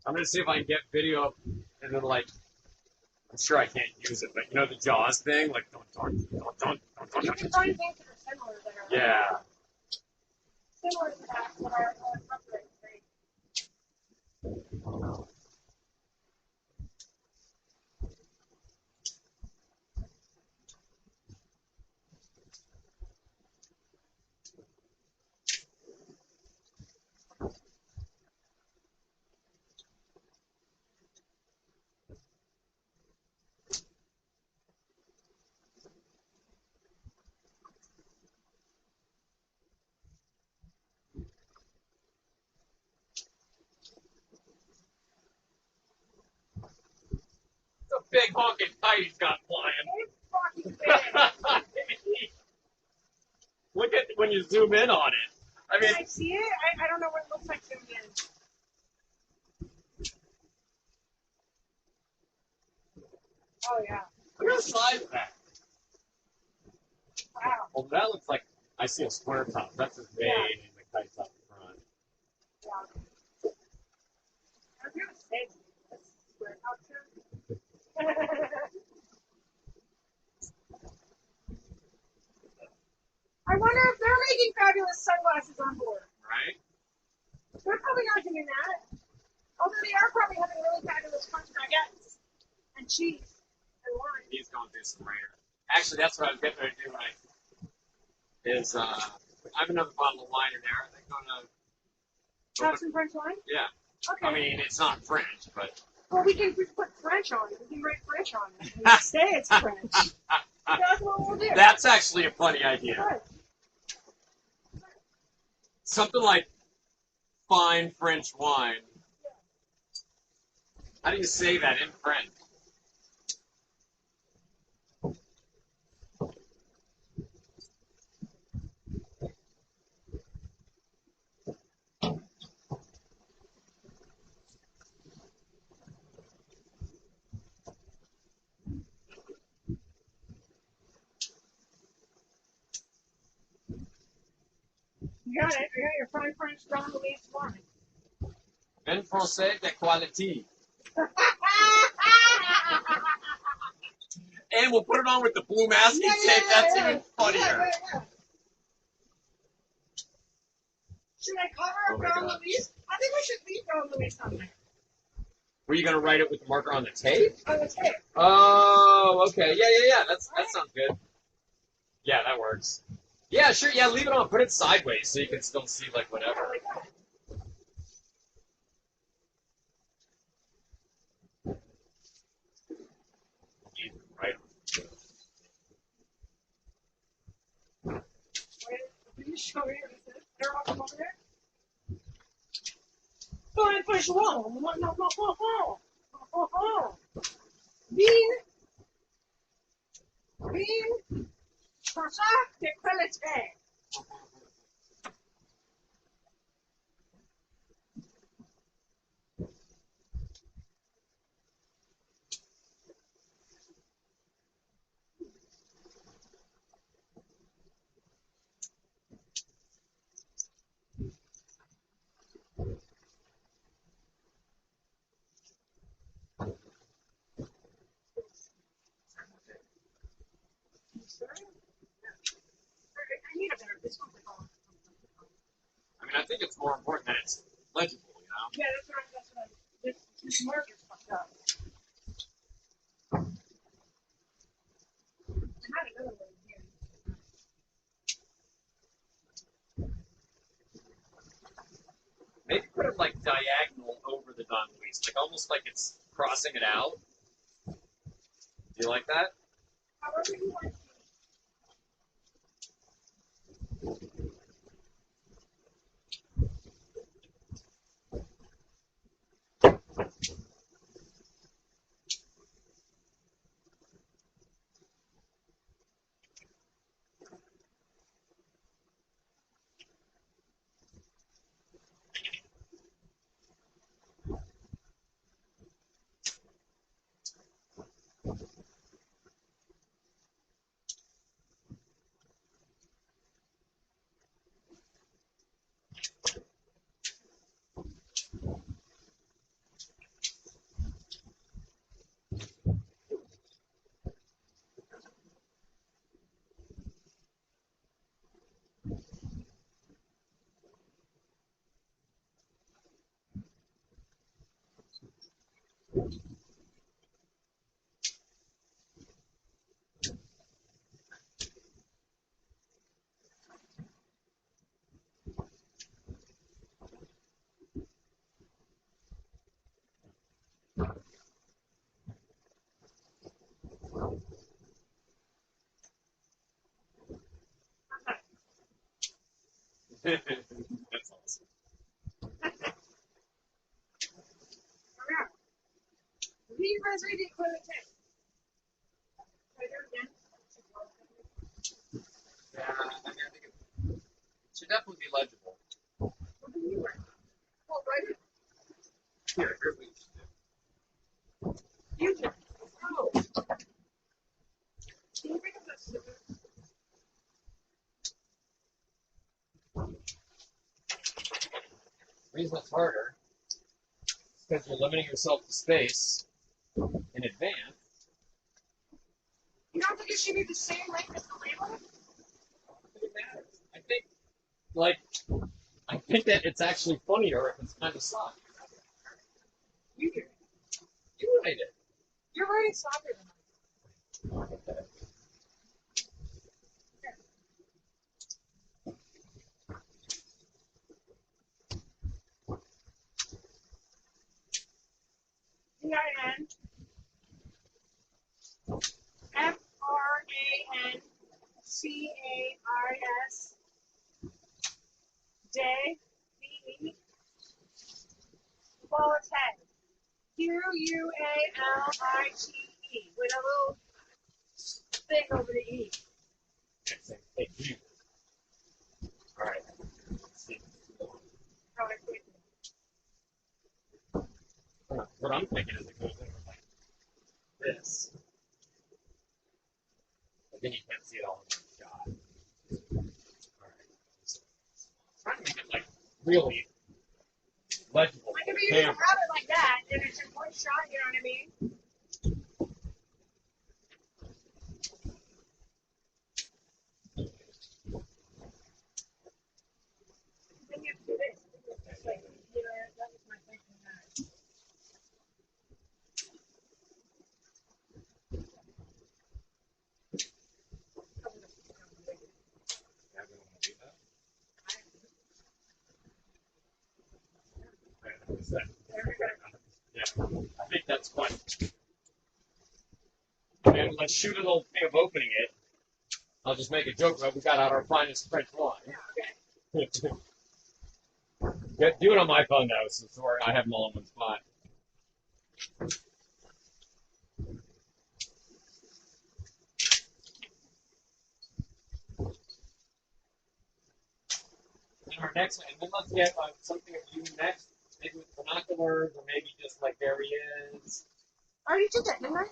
I'm gonna see if I can get video up and then like I'm sure I can't use it, but you know the Jaws thing? Like don't. You can find things that are similar there. Yeah. Similar to that are upgrade free. big honking kite he's got flying. It's fucking big. Look at when you zoom in on it. I mean, Can I see it? I don't know what it looks like zoomed in. Oh yeah. look at the size of that. Wow. Well, that looks like I see a square top. That's his main, and the kite's up front. Yeah. I was gonna say this is where it helps him. I wonder if they're making fabulous sunglasses on board. Right? They're probably not doing that. Although they are probably having really fabulous French baguettes and cheese and wine. He's going through some rain. Actually, that's what I was getting ready to do. I have another bottle of wine in there. I think I'm gonna. Have some French wine? Yeah. Okay. I mean, it's not French, but. Well, we can just put French on it. We can write French on it. And say it's French. That's what we'll do. That's actually a funny idea. Good. Something like fine French wine. How do you say that in French? You got it. I got your fine French Don Louis wine. En français de qualité. And we'll put it on with the blue masking tape. That's even funnier. Yeah. Should I cover Oh up my Don God. Louis? I think we should leave Don Louis on there. Were you gonna write it with the marker on the tape? On the tape. Oh, okay. Yeah. That sounds good. Yeah, that works. Yeah, sure. Yeah, leave it on. Put it sideways so you can still see like whatever. Right. Can you show me what it says? They're all over there? Fine French wine. Vin. François de qualité. I need a better. This one's like all. I mean, I think it's more important that it's legible, you know? Yeah, that's what I. This marker's fucked up. I had another one here. Maybe put it like diagonal over the Don Luis, like almost like it's crossing it out. Do you like that? However you want. That's awesome. Vin réservé de qualité. Yeah, I mean, I think it should definitely be legible. Here, here's what you should do. You can. Oh. Can you bring up that scissors? The reason it's harder is because you're limiting yourself to space in advance. You don't think it should be the same length as the label? It matters. I think that it's actually funnier if it's kind of soft. You do. You write it. You're writing softer than P-I-N F-R-A-N-C-A-I-S Day B-E Well, it's head. Q-U-A-L-I-T-E with a little thing over the E. Hey, you. All right. Let's see. How I put it. What I'm thinking is it goes in like this. But then you can't see it all in one shot. All right. Trying to make it like really legible. Like if you just grab it like that, then it's just one shot, you know what I mean? Then you have to do this. Like, you know, that was my thinking. Yeah, I think that's fun. And let's shoot a little thing of opening it. I'll just make a joke about we got out our finest French wine. Yeah, do it on my phone though, so sorry, I have them all in one spot. And our next, and then let's get something of you next, maybe with binoculars, or maybe just like there he is. I already did that, didn't I?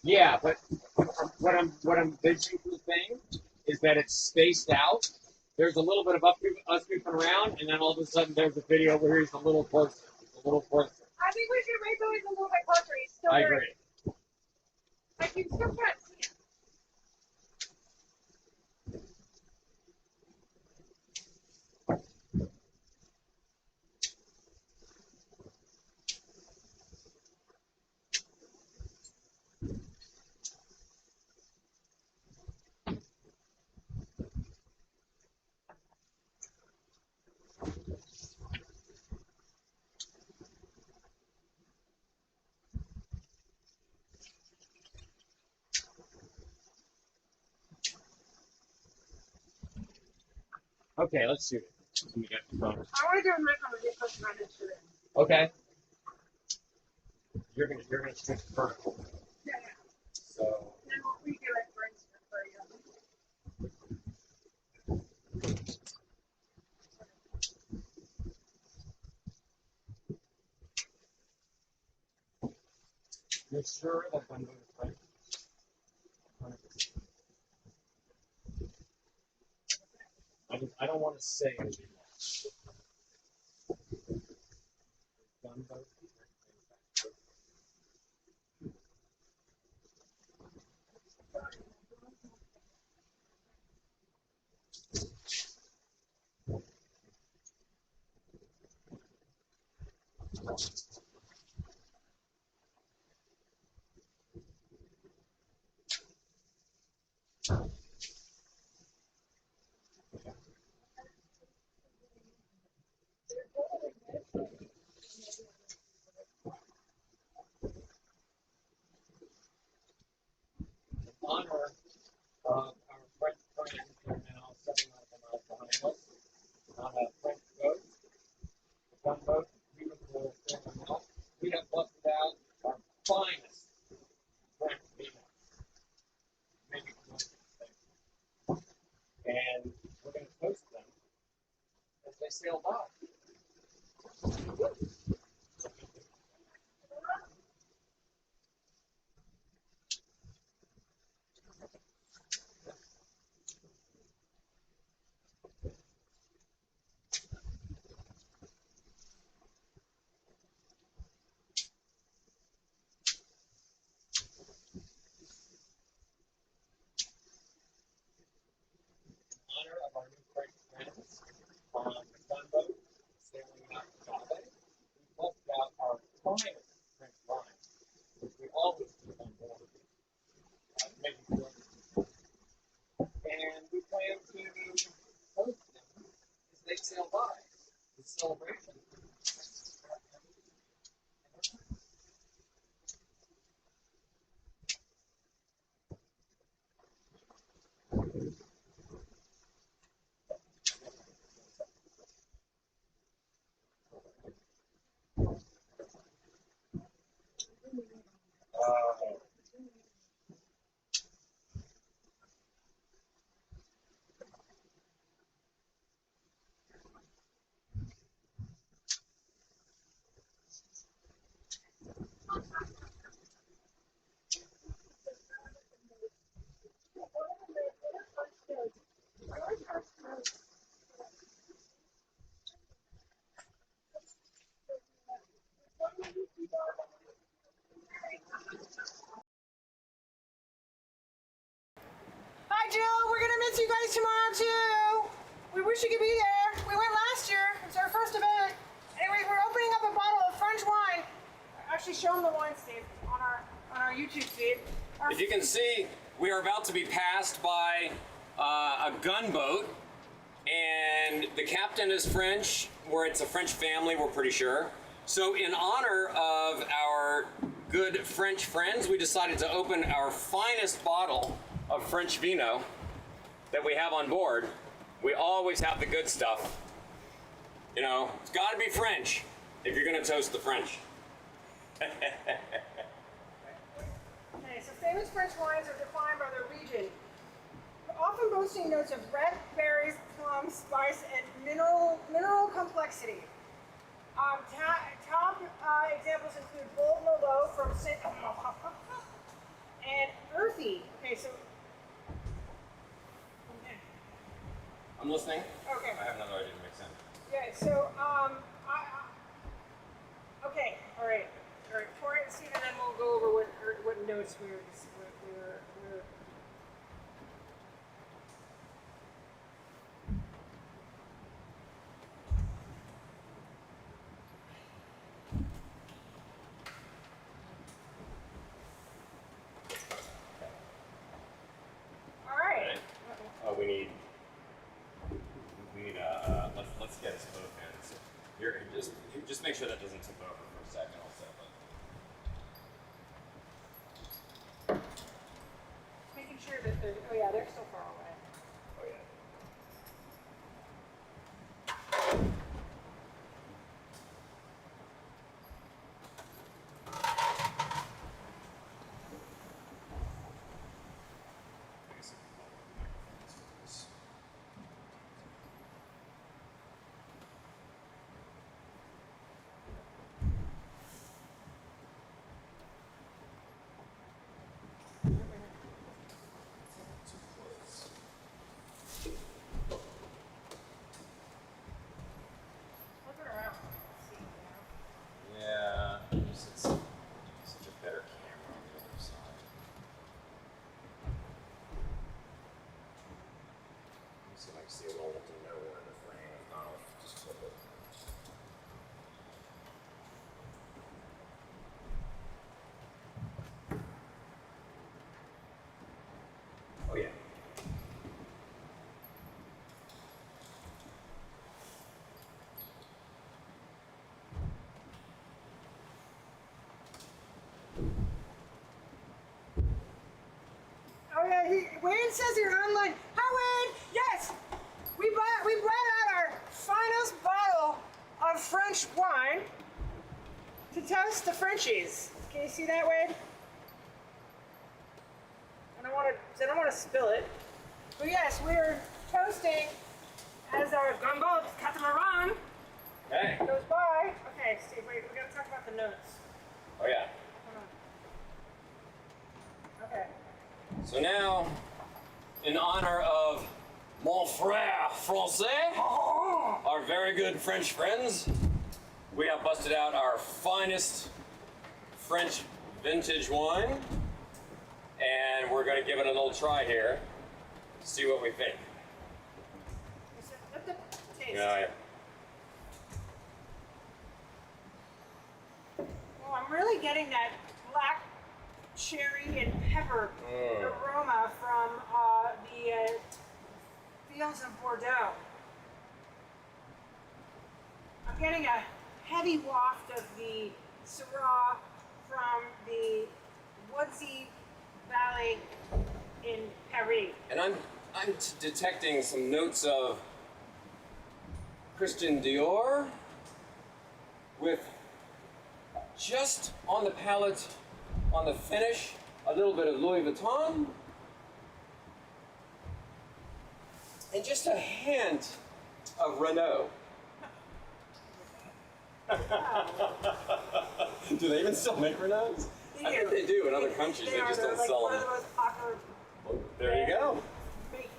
Yeah, but what I'm envisioning for the thing is that it's spaced out. There's a little bit of us goofing around, and then all of a sudden there's a video where here's a little person. A little person. I think we should make those a little bit closer. He's still I very, agree. like you still can't see him. Okay, let's shoot it. Let me get the phone. I want to do a mic on the different kind of shit. Okay. You're gonna shoot vertical. Yeah. So Then we'll redo it for instance for you. you're sure that I'm going to play? 100%. I don't want to say anything. Gunboat. In honor of our French friends who are now 7 miles behind us on a French boat, the gunboat, beautiful ceremonial, we have busted out our finest French female. sail by. In honor of our new French friends on the Gunboat sailing out to Java, we busted out our finest French wine, which we always keep on board, making sure. And we plan to host them as they sail by with celebration. Hi, Jill. We're gonna miss you guys tomorrow too. We wish you could be there. We went last year. It was our first event. Anyway, we're opening up a bottle of French wine. Actually, show them the wine, Steve, on our YouTube feed. If you can see, we are about to be passed by a gunboat, and the captain is French. It's a French family, we're pretty sure. So in honor of our good French friends, we decided to open our finest bottle of French vino that we have on board. We always have the good stuff. You know, it's gotta be French if you're gonna toast the French. Okay, so famous French wines are defined by their region, often boasting notes of red berries, plum, spice, and mineral complexity. Top examples include bold Merlot from Saint and earthy. Okay, so I'm listening. okay. I have another idea to make sense. Yeah, so okay, all right. Tori and Steve, and then we'll go over what notes we were. All right. Oh, we need let's get us both ends. Here, just make sure that doesn't tip over for a second. I'll set it. Making sure that they're. Oh yeah, they're so far away. Oh yeah. Flip it around. Yeah, it's such a better camera on the other side. Let me see if I can see it all to nowhere in the frame. If not, I'll just flip it. Oh yeah. Oh yeah, Wayne says you're online. Hi Wayne. Yes, we brought out our finest bottle of French wine to toast the Frenchies. Can you see that, Wade? I don't want to spill it. But yes, we're toasting as our gunboat catamaran on. Okay. Goes by. Okay, Steve, wait, we gotta talk about the notes. Oh yeah. Hold on. Okay. So now, in honor of mon frère français, our very good French friends, we have busted out our finest French vintage wine, and we're going to give it a little try here, see what we think. Let the taste. Yeah. Well, I'm really getting that black cherry and pepper aroma from the fields of Bordeaux. I'm getting a heavy waft of the Syrah from the woodsy valley in Paris. And I'm detecting some notes of Christian Dior with just on the palate, on the finish, a little bit of Louis Vuitton and just a hint of Renault. Do they even still make Renaults? I think they do in other countries. They just don't sell one them. of the most popular There you go. making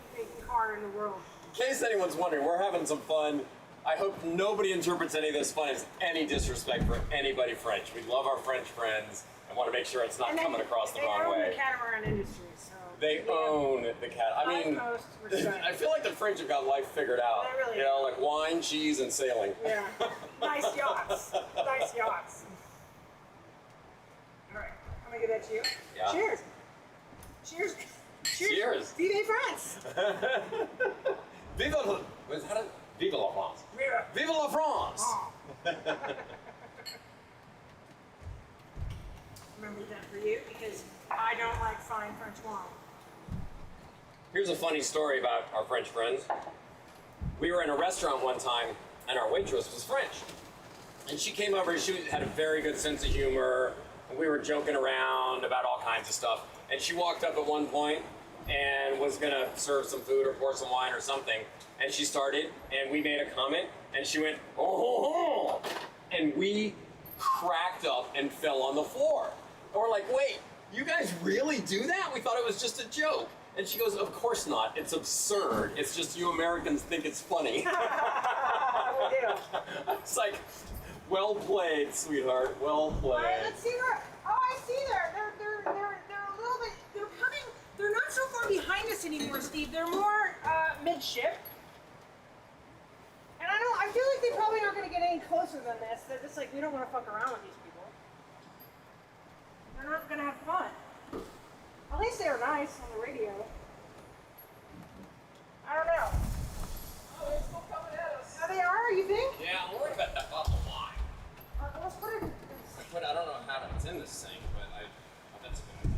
car in the world. In case anyone's wondering, we're having some fun. I hope nobody interprets any of this fun as any disrespect for anybody French. We love our French friends and want to make sure it's not coming across the wrong They own way. the catamaran industry, so They own the cat. I mean, utmost respect. I feel like the French have got life figured out. They really You know, like wine, cheese, and sailing. Yeah, nice yachts. Nice yachts. All right, I'm gonna give that to you. Yeah. Cheers. Cheers. Cheers. Vive France. Vive la, Vive la France. Vive. Vive la France. Oh. Remember that for you because I don't like fine French wine. Here's a funny story about our French friends. We were in a restaurant one time, and our waitress was French. And she came over, and she had a very good sense of humor, and we were joking around about all kinds of stuff. And she walked up at one point and was gonna serve some food or pour some wine or something. And she started, and we made a comment, and she went, oh, ho, ho. And we cracked up and fell on the floor. And we're like, wait, you guys really do that? We thought it was just a joke. And she goes, of course not. It's absurd. It's just you Americans think it's funny. It's like, well played, sweetheart. Well played. All right, let's see where. Oh, I see they're a little bit. They're coming. They're not so far behind us anymore, Steve. They're more midship. And I feel like they probably aren't going to get any closer than this. They're just like, we don't want to fuck around with these people. They're not going to have fun. At least they were nice on the radio. I don't know. Oh, they're still coming at us. Oh, they are, you think? Yeah, I'm worried about that bottle of wine. Let's put it in. But I don't know how it's in this thing, but I bet it's good.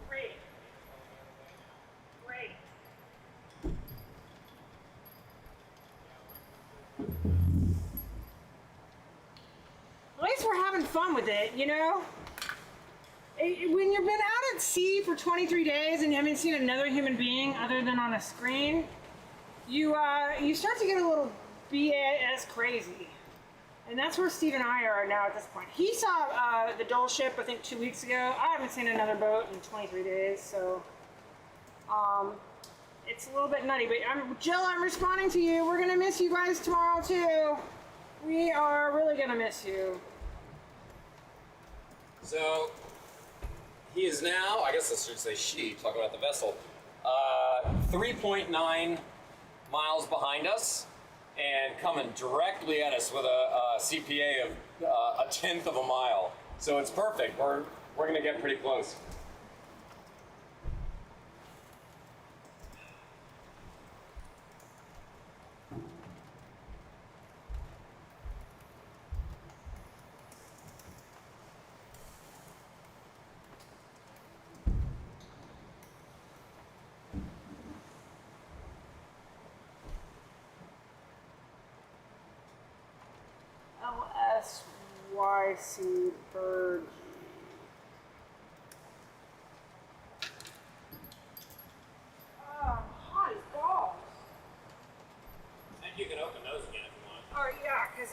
Great. Great. At least we're having fun with it, you know? When you've been out at sea for 23 days and you haven't seen another human being other than on a screen, you start to get a little BS crazy. And that's where Steve and I are now at this point. He saw the Dole ship, I think, 2 weeks ago. I haven't seen another boat in 23 days, so it's a little bit nutty. But Jill, I'm responding to you. We're gonna miss you guys tomorrow too. We are really gonna miss you. So he is now, I guess I should say she, talking about the vessel, 3.9 miles behind us and coming directly at us with a CPA of a tenth of a mile. So it's perfect. We're gonna get pretty close. LSYC Bird. Hot as balls. And you can open those again if you want. Oh yeah, because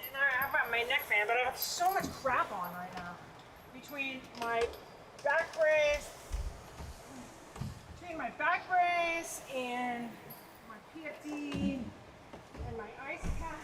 and I've got my neck fan, but I have so much crap on right now. Between my back brace, and my PFD, and my ice pack.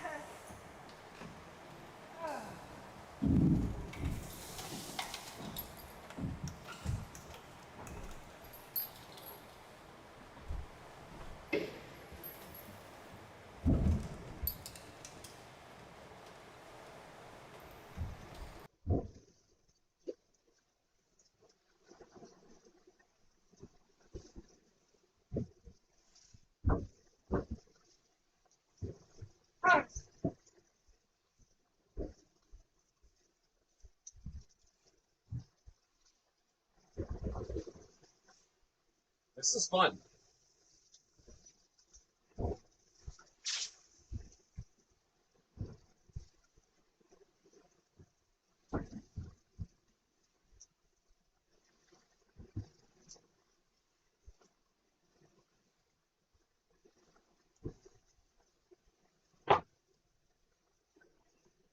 This is fun.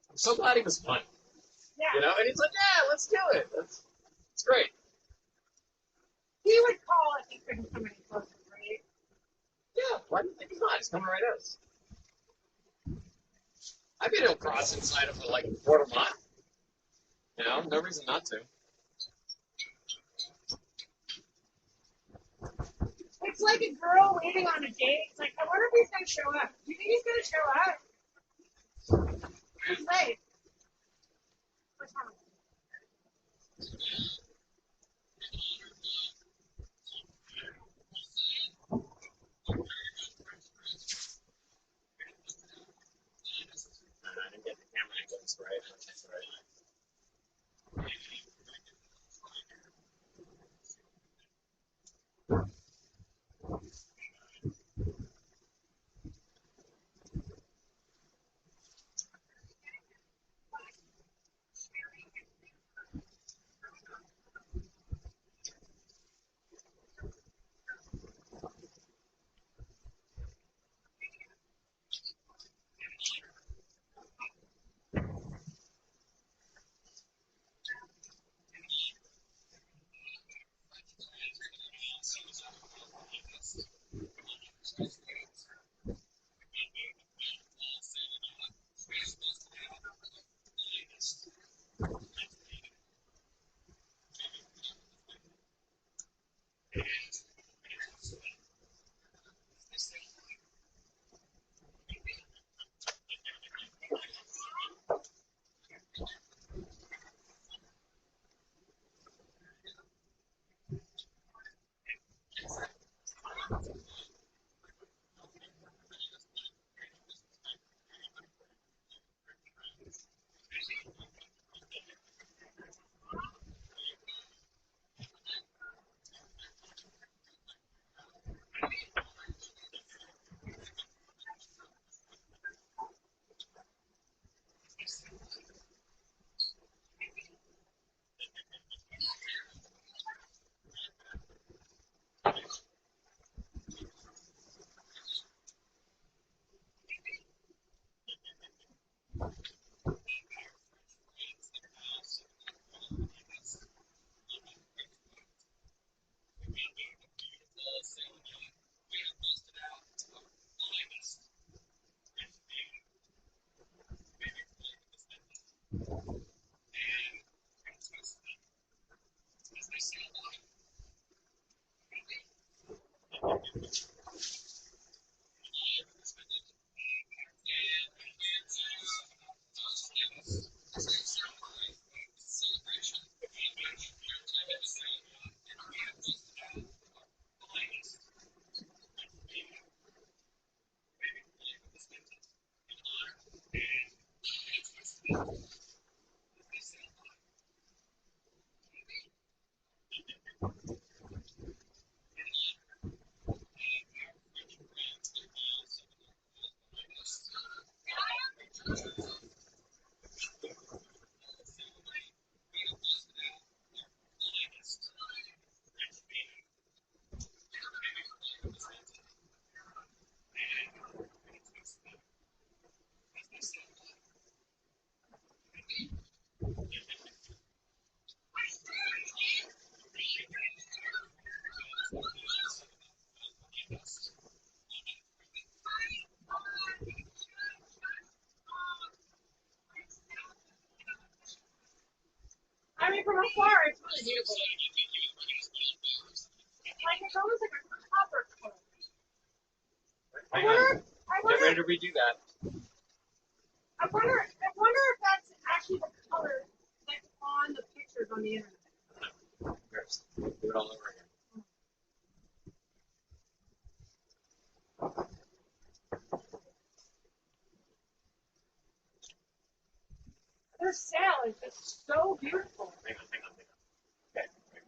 I'm so glad he was fun. Yeah. You know, and he's like, yeah, let's do it. It's great. He would call if he couldn't come any closer, right? Yeah, why do you think he's not? He's coming right at us. I've been able to cross inside of like a quarter mile. You know, no reason not to. It's like a girl waiting on a date. It's like, I wonder if he's gonna show up. Do you think he's gonna show up? He's late. What's wrong? I didn't get the camera angles right. That's right. I mean, from afar, it's really beautiful. Like, it's almost like a copper color. Hang on. I Get ready wonder, to redo that. I wonder if that's actually the color that's on the pictures on the internet. First, do it all over again. Their sail is just so beautiful. Hang on. Okay,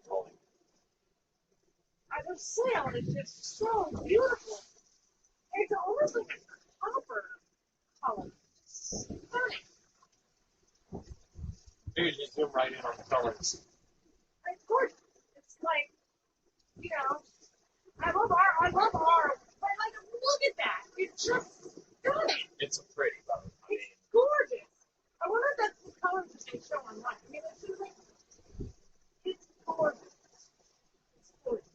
rolling. Their sail is just so beautiful. It's almost like a copper color. Stunning. Maybe just zoom right in on the colors. Of course, it's like, you know, I love art, but like, look at that. It's just stunning. It's a pretty color. It's gorgeous. I wonder if that's the colors that they show online. I mean, it's just like, it's gorgeous. It's gorgeous.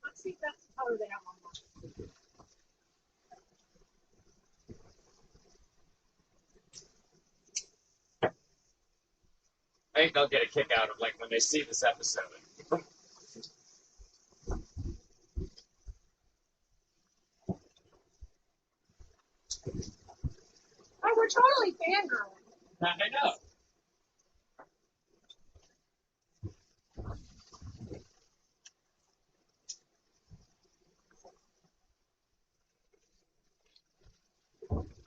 Let's see if that's the color they have online. I think they'll get a kick out of like when they see this episode. Oh, we're totally fangirling. I know.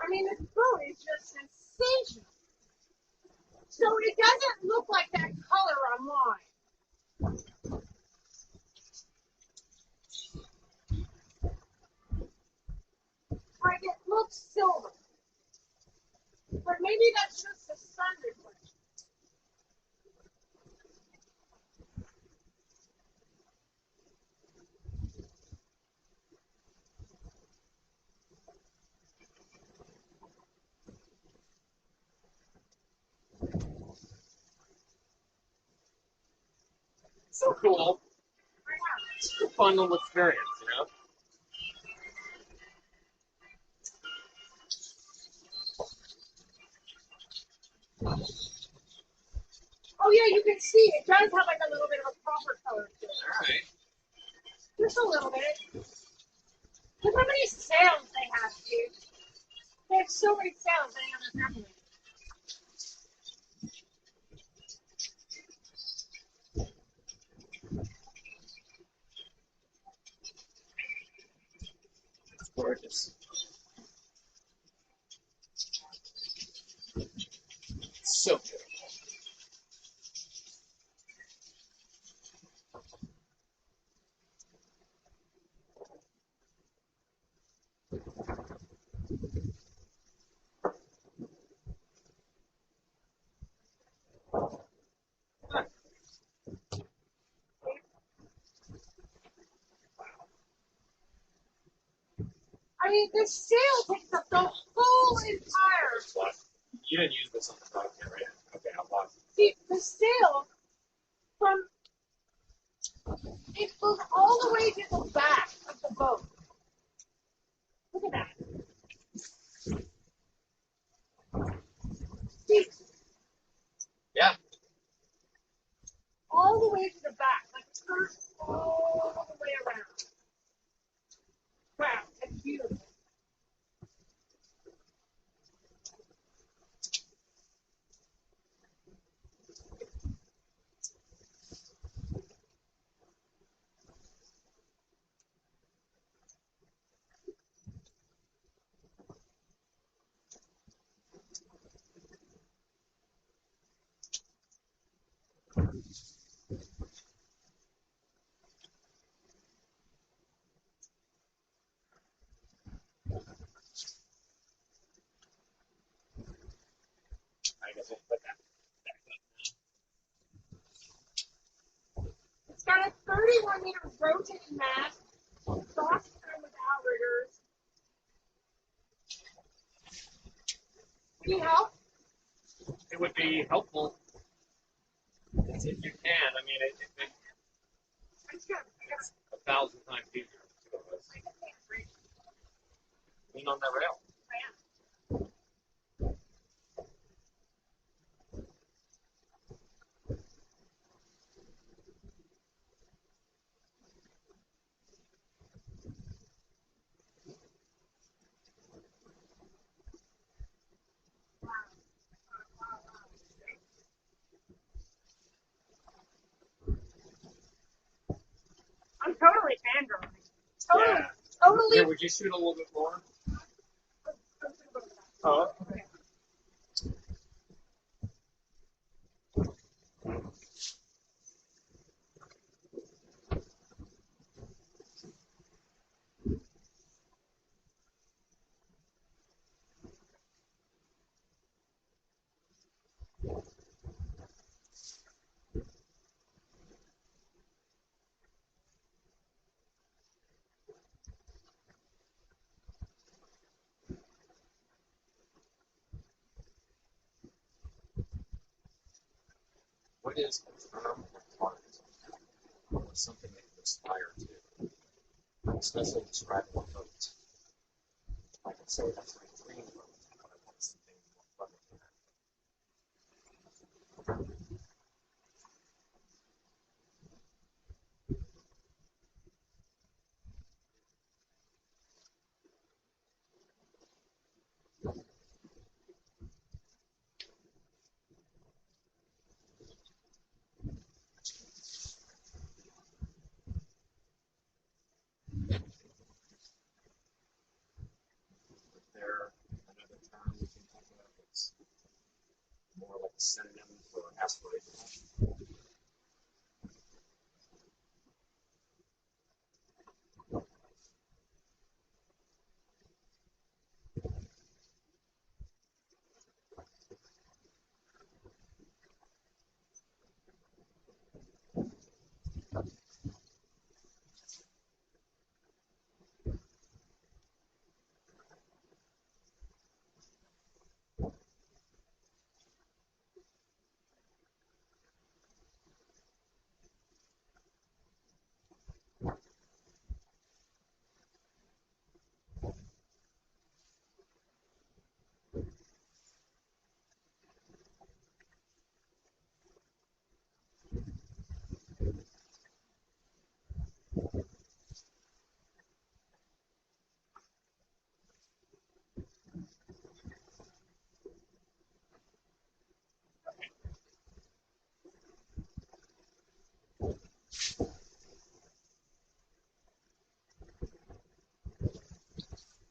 I mean, this boat is just sensational. So it doesn't look like that color online. Like it looks silver. But maybe that's just the sun reflection. So cool. It's a fun little experience, you know? Oh yeah, you can see it does have like a little bit of a copper color to it. Alright. Just a little bit. Look how many sails they have, dude. They have so many sails hanging on this happening. It's gorgeous. So beautiful. I mean, this sail takes up the whole entire. You didn't use this on the dog yet, right? Okay, I'll watch. See, the sail from it goes all the way to the back of the boat. Look at that. See, Yeah. all the way to the back, like it goes all the way around. I guess we'll put that. It's got a 31-meter rotating mast, soft trim with outriggers. Need help? It would be helpful if you can. I mean, It's good. it's 1,000 times easier for two of us. Lean on that rail. I'm totally fangirling. Totally. Yeah. Totally. Here, would you shoot a little bit more? Oh, okay. What is a term or part? Or something that you aspire to, especially describing a boat. I can say that's my dream boat, but I want something more fun than that. Is there another term we can think of that's more like a synonym for aspirational?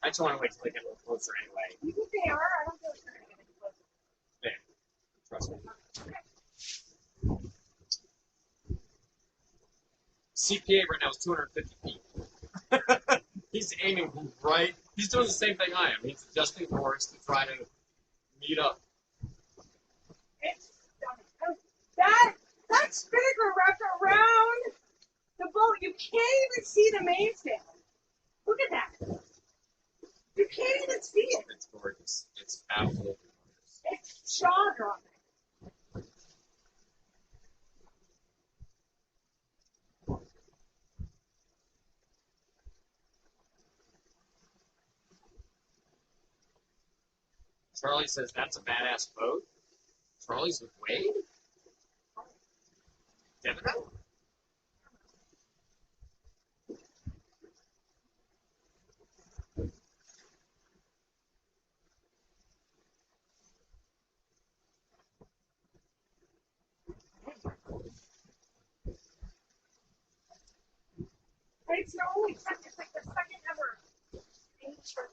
I just want to wait till they get a little closer anyway. You think they are? I don't feel like they're going to get any closer. Yeah, trust me. CPA right now is 250 feet. He's aiming right. He's doing the same thing I am. He's adjusting course to try to meet up. It's stunning. That spinnaker wrapped around the boat. You can't even see the mainsail. Look at that. You can't even see it. It's gorgeous. It's absolutely gorgeous. It's jaw dropping. Charlie says that's a badass boat. Charlie's with Wade? Demino? It's the only second, it's like the second ever ancient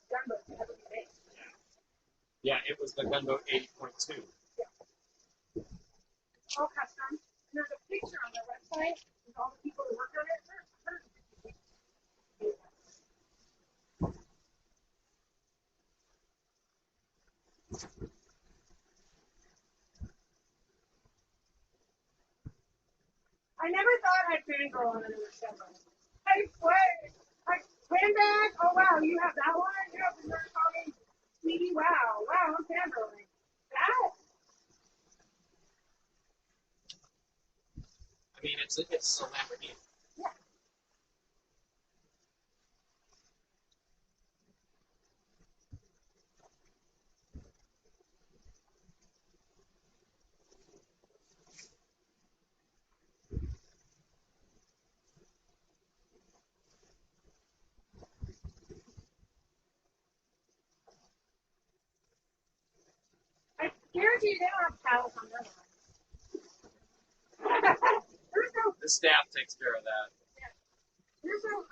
gunboat to ever be made. Yeah, it was the Gunboat 80.2. All cast website with all the people who worked on it. I never thought I'd fangirl on another show. I swear. Like, handbag, oh wow, you have that one? You have the Murakami CD? Wow, wow, I'm fangirling. That? I mean, it's celebrity. Yeah. I guarantee you they don't have towels on their line. There's no, The staff takes care of that. there's no,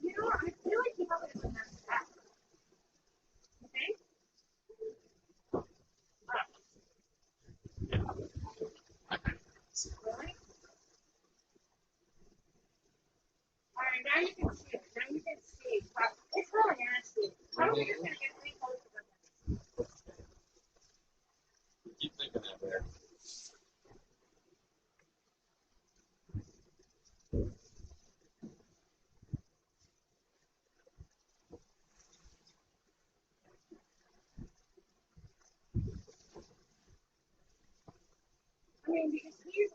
you know what? I feel like you have it in that staff. You think? Really? Alright, now you can see it. Now you can see. Wow, it's really nasty. How are we just gonna get any closer than this? Keep thinking that there. I mean, because he's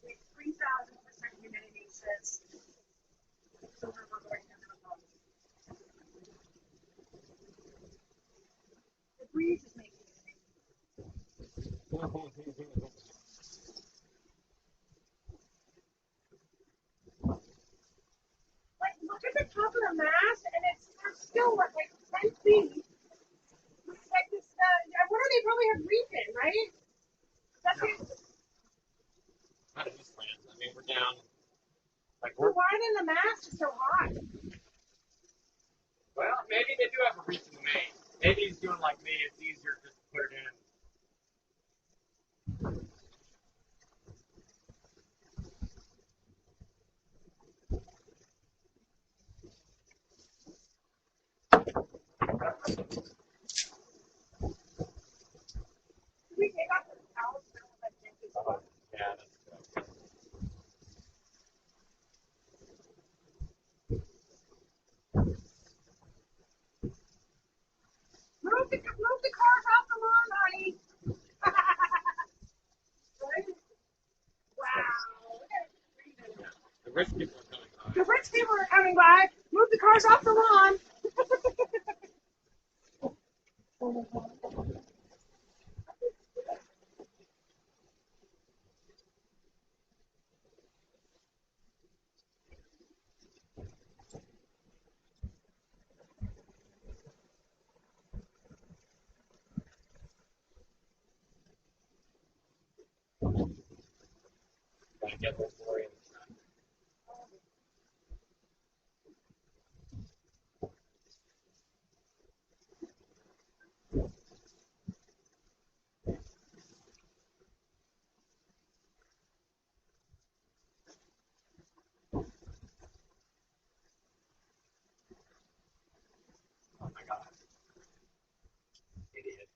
like 3,000% humidity says the river going down the road. The breeze is making it. Like, look at the top of the mast, and it's still what, like 10 feet. It's like this. What do they probably have reef in, right? That's it. Not at this land. I mean, we're down. Like So why then the mast is so high? well, maybe they do have a reef in the main. Maybe he's doing like me. It's easier just to put it in. Can we take off the towels now? Like, Yeah, that's good. move the cars off the lawn, honey. Right? Wow. Look at it. The rich people are coming by. The rich people are coming by. Move the cars off the lawn. Gotta get those glory in the sun. Oh my god. Idiot.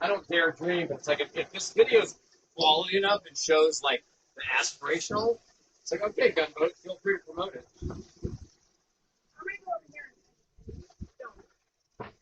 I don't dare dream, but it's like if this video is quality enough and shows like the aspirational, it's like okay, Gunboat, feel free to promote it. I'm gonna go over here and film.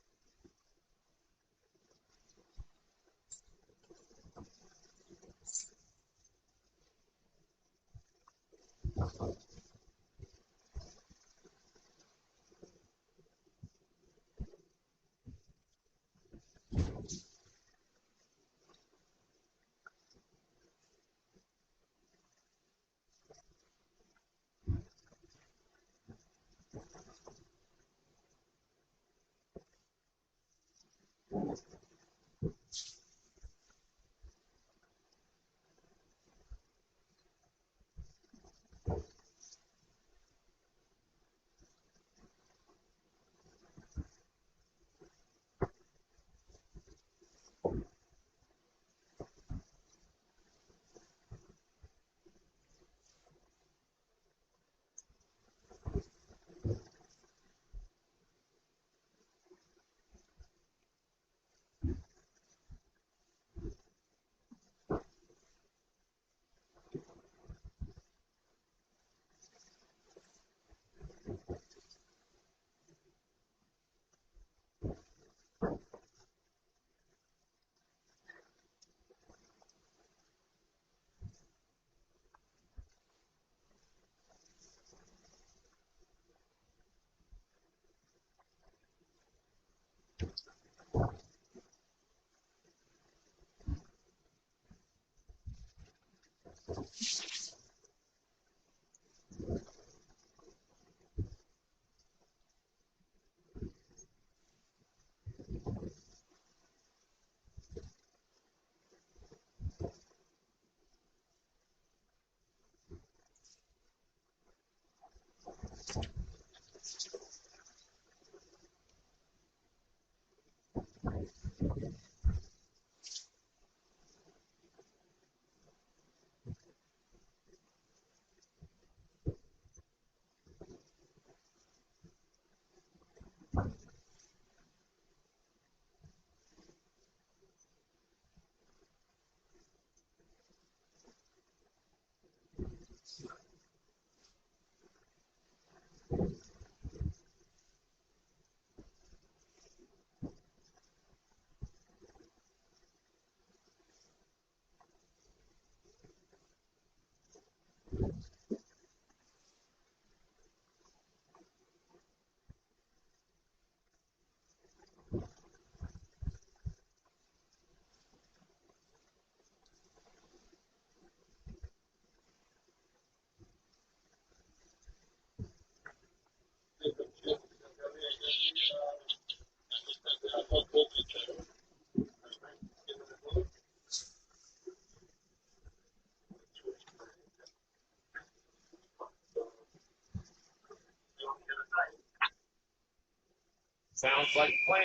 Sounds like a plan.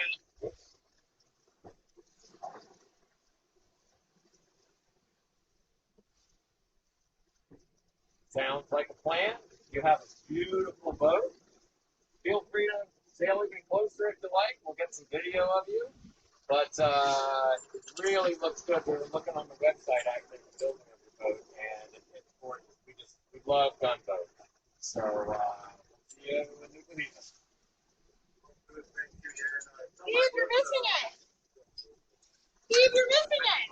Sounds like a plan. You have a beautiful boat. Feel free to sail even closer if you like. We'll get some video of you. But it really looks good. We were looking on the website actually, the building of the boat, and it's gorgeous. We love Gunboat. So see you in New Orleans. Steve, you're missing it. Steve, you're missing it.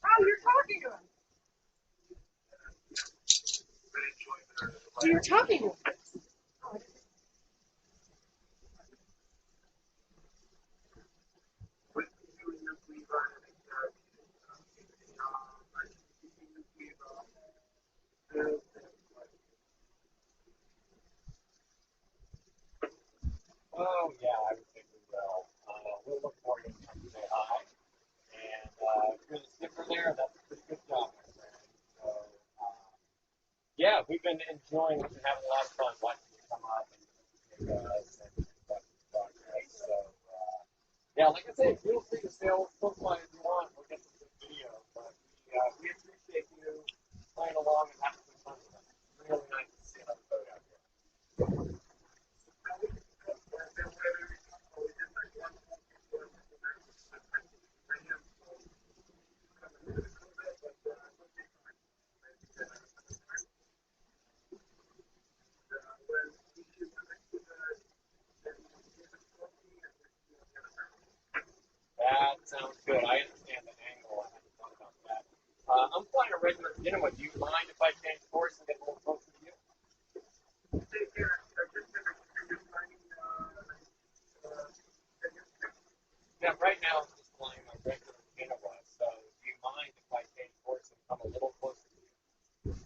Oh, you're talking to him. So you're talking to him. Oh yeah, I would think we will. We'll look forward to come say hi. And if you're the skipper there, that's a pretty good job, my friend. So yeah, we've been enjoying it and having a lot of fun watching you come up and and watching the progress. So yeah, like I said, feel free to sail close by if you want. We'll get some good video. But we appreciate you playing along and having some fun with us. It's really nice to see another boat out here. Sounds good. I understand the angle. I hadn't thought about that. I'm flying a regular Genoa. Do you mind if I change course and get a little closer to you? Yeah, right now I'm just flying my regular Genoa. So do you mind if I change course and come a little closer to you?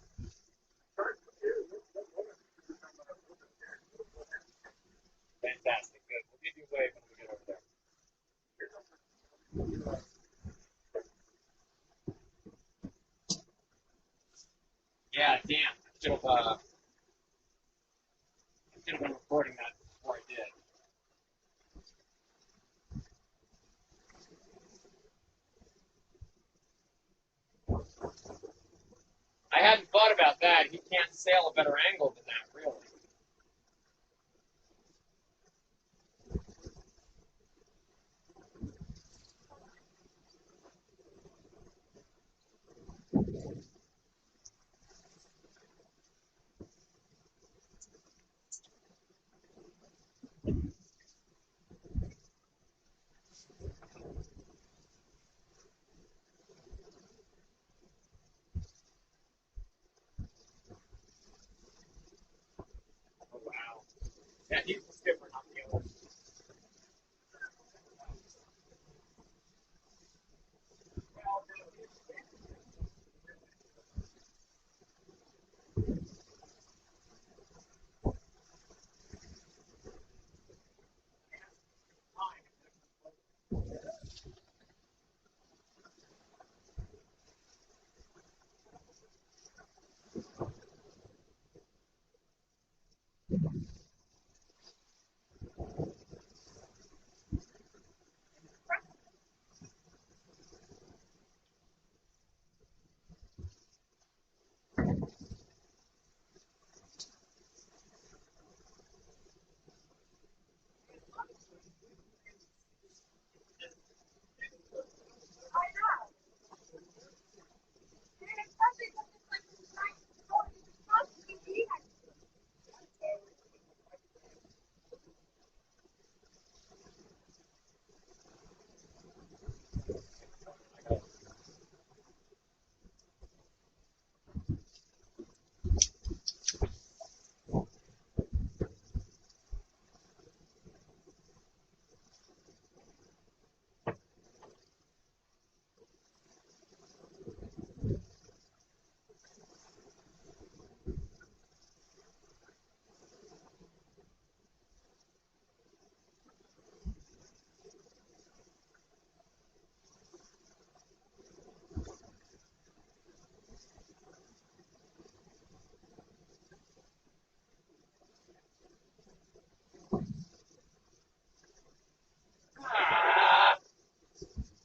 Fantastic. Good. We'll give you a wave when we get over there. Yeah, damn. I should have been recording that before I did. I hadn't thought about that. He can't sail a better angle than that, really. Oh, wow. Yeah, he's the skipper, not the owner.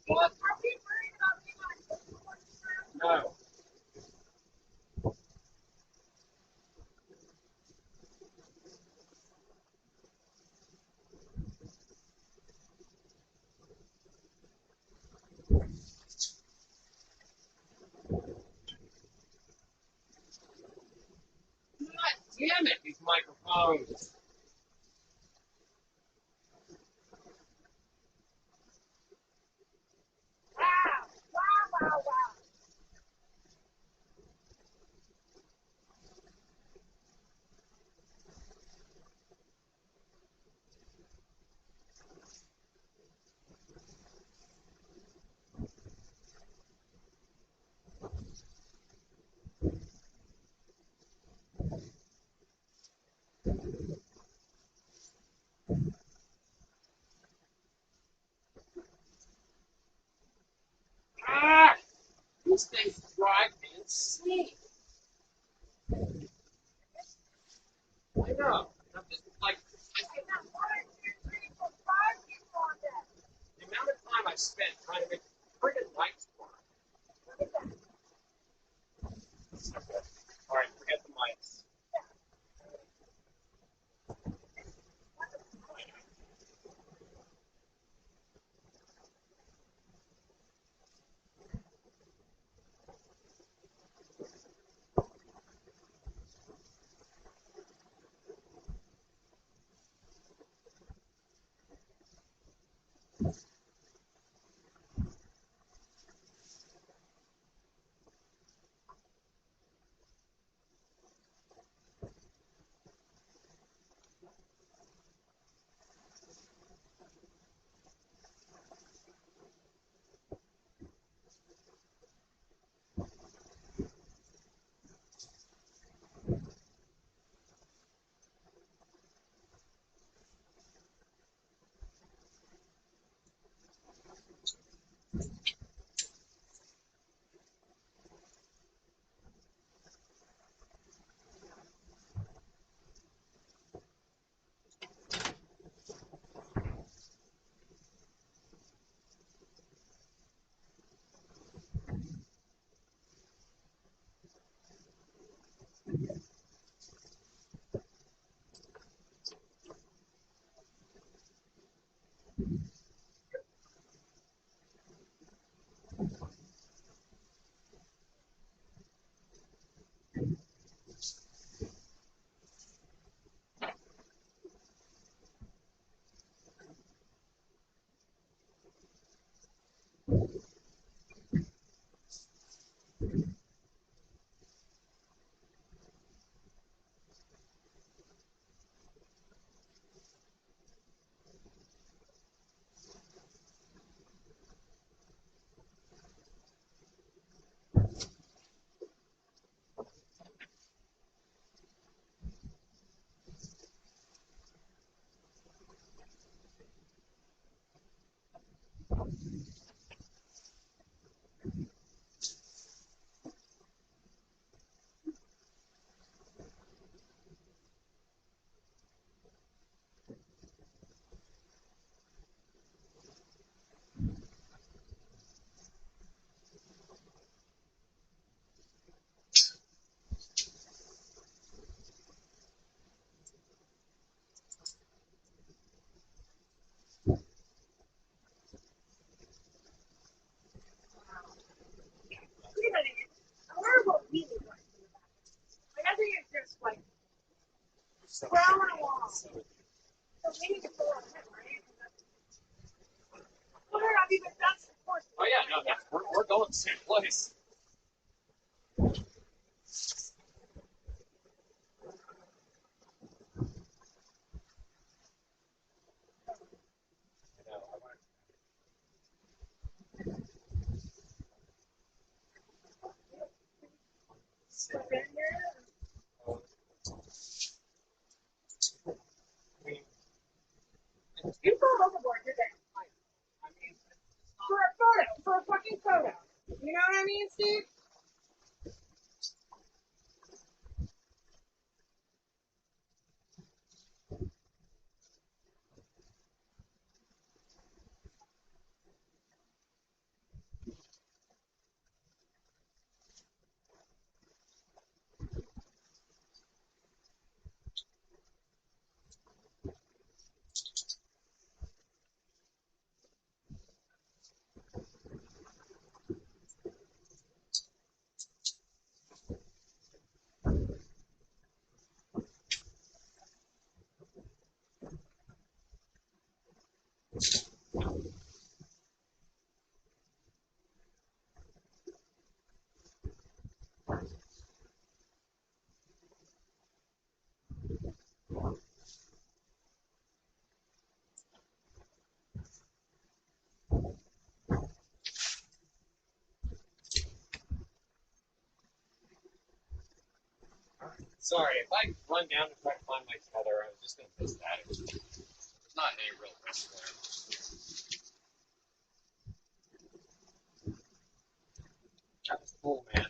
Well, are we worried about being on a No. God damn it, these microphones. wow, wow, wow, wow. Ah! These things drive me insane. I know. I'm just like, I got 1, 2, 3, 4, 5 people on that. the amount of time I spent trying to make friggin' lights work. Look at that. Okay. All right, forget the mics. Wait a minute. I wonder what we look like. Like, I think it's just like crawling along. So we need to go on him, right? Well, I mean, but that's the course. Oh yeah, no, we're going to the same place. Slip in there. You pulled overboard, did they? I mean, for a photo, for a fucking photo. You know what I mean, Steve? Sorry, if I run down and try to find my tether, I'm just gonna miss that. There's not any real risk there. That was cool, man.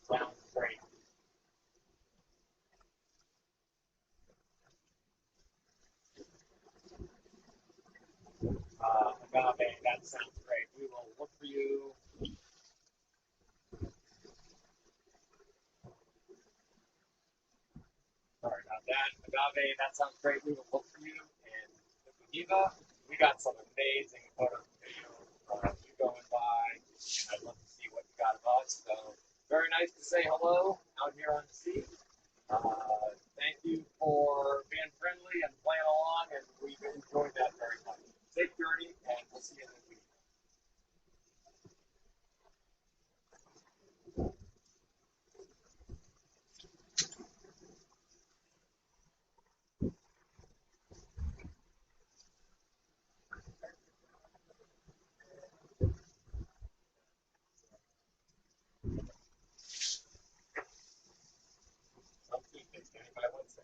Sounds great. Agave, that sounds great. We will look for you. say that sounds great. We will look for you in Geneva. We got some amazing photos and videos of you going by, and I'd love to see what you got of us. So very nice to say hello out here on the sea. Thank you for being friendly and playing along, and we've enjoyed that very much. Safe journey, and we'll see you in the week. Some Tuesday, standing by Wednesday.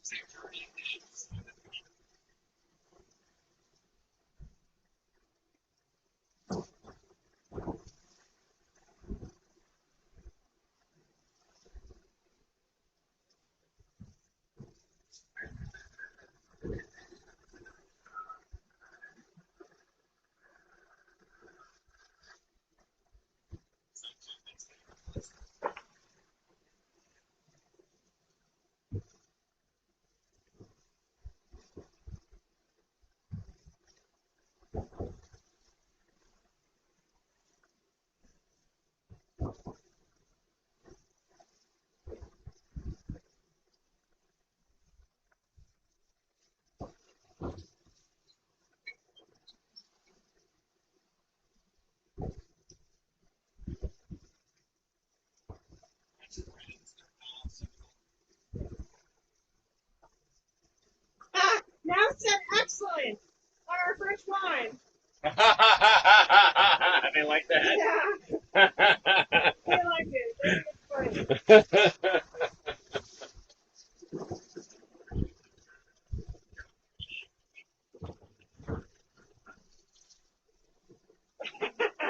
Safe journey, and see you in the week. Now said excellent on our first line. They like that. Yeah, they like it. They think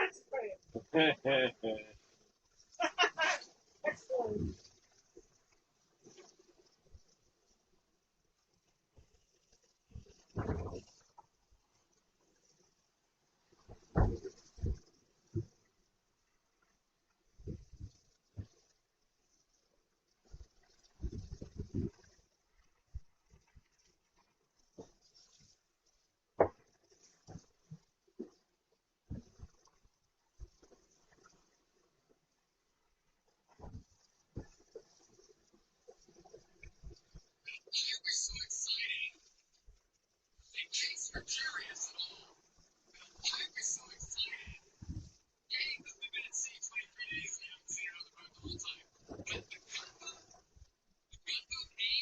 it's funny. That's funny. Excellent. I was so excited. In case you're curious at all, I was so excited. Dang, this has been at sea 23 days now. I'm sitting on the boat the whole time. But the gunboat A,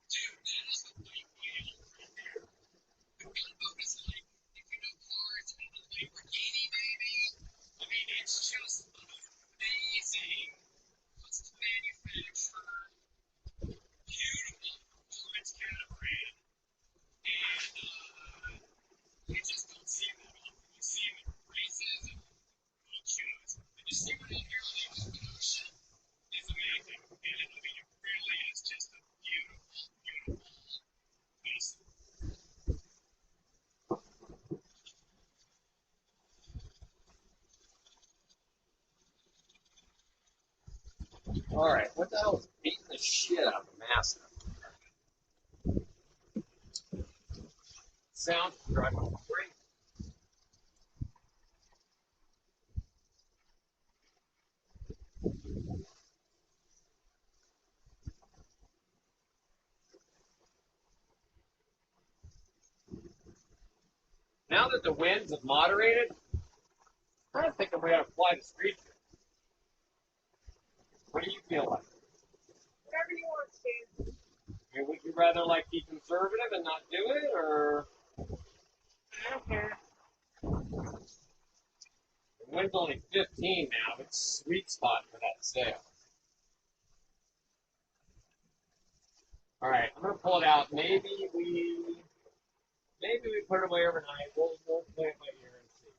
dude, that is the white whale right there. The gunboat is like, if you know cars and the Lamborghini, baby. I mean, it's just amazing. Custom manufactured, beautiful performance catamaran. And you just don't see them that often. You see them in races and boat shows. And you see one out here on the open ocean. It's amazing. And I mean, it really is just a beautiful, beautiful vessel. All right, what the hell is beating the shit out of the master? Sound driving me crazy. Now that the winds have moderated, I don't think I'm going to fly the street. What do you feel like? Whatever you want, Steve. I mean, would you rather like be conservative and not do it, or I don't care. the wind's only 15 now? It's a sweet spot for that sail. All right, I'm gonna pull it out. Maybe we put it away overnight. We'll play it by ear and see.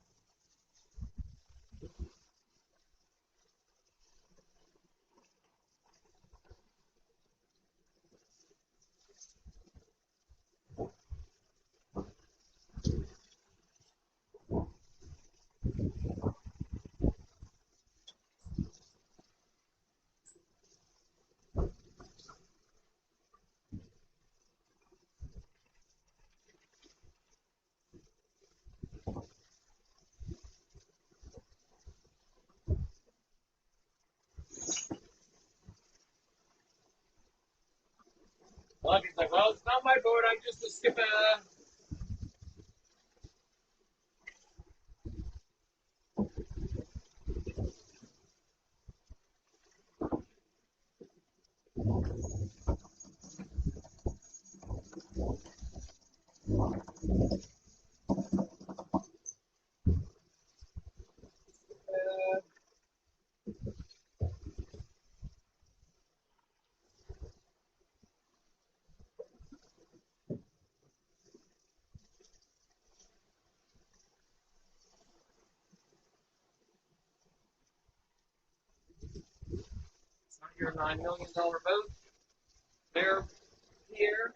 Well, he's like, well, it's not my boat. I'm just a skipper. It's not your $9 million boat. They're here.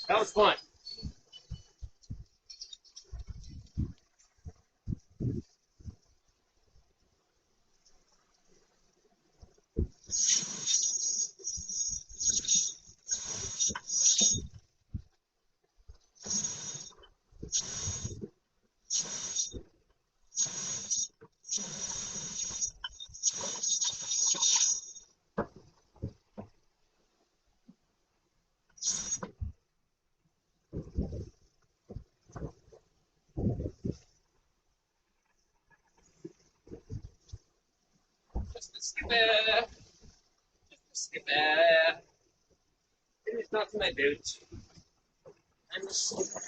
That was fun. Just a skipper. Just a skipper. It's not my boat. I'm a skipper.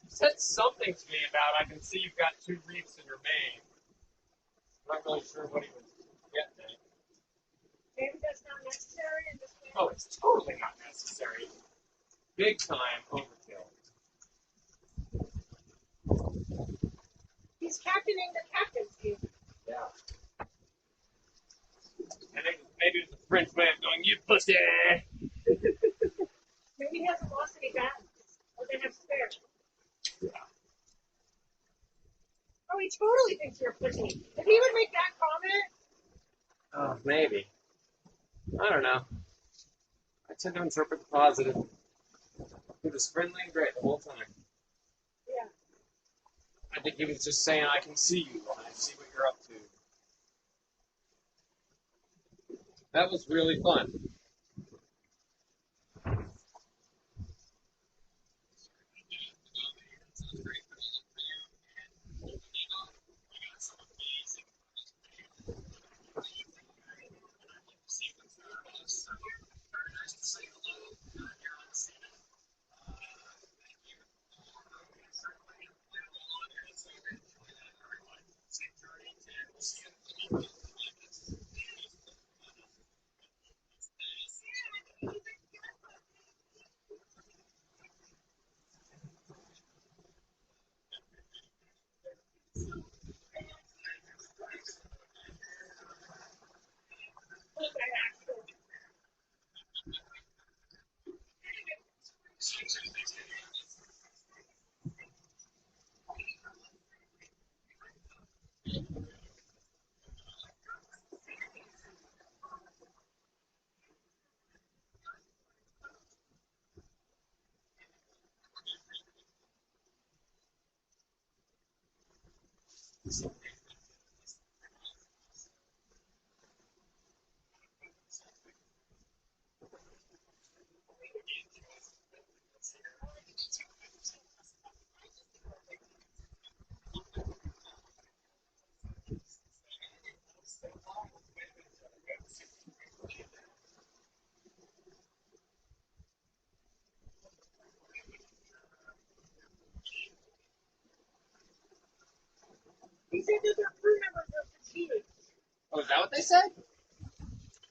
Said something to me about I can see you've got 2 reefs in your main. I'm not really sure what he was getting at. Maybe that's not necessary in this way. Oh, it's totally not necessary. Big time overkill. He's captaining the captain, Steve. Yeah. I think maybe it's a French way of going, you pussy! Maybe he hasn't lost any battles. Or they have totally thinks you're pussy. If he would make that comment, Maybe. I don't know. I tend to interpret the positive. He was friendly and great the whole time. yeah. I think he was just saying, I can see you, and I see what you're up to. That was really fun. He said that their crew members are fatigued Oh, is that what they said?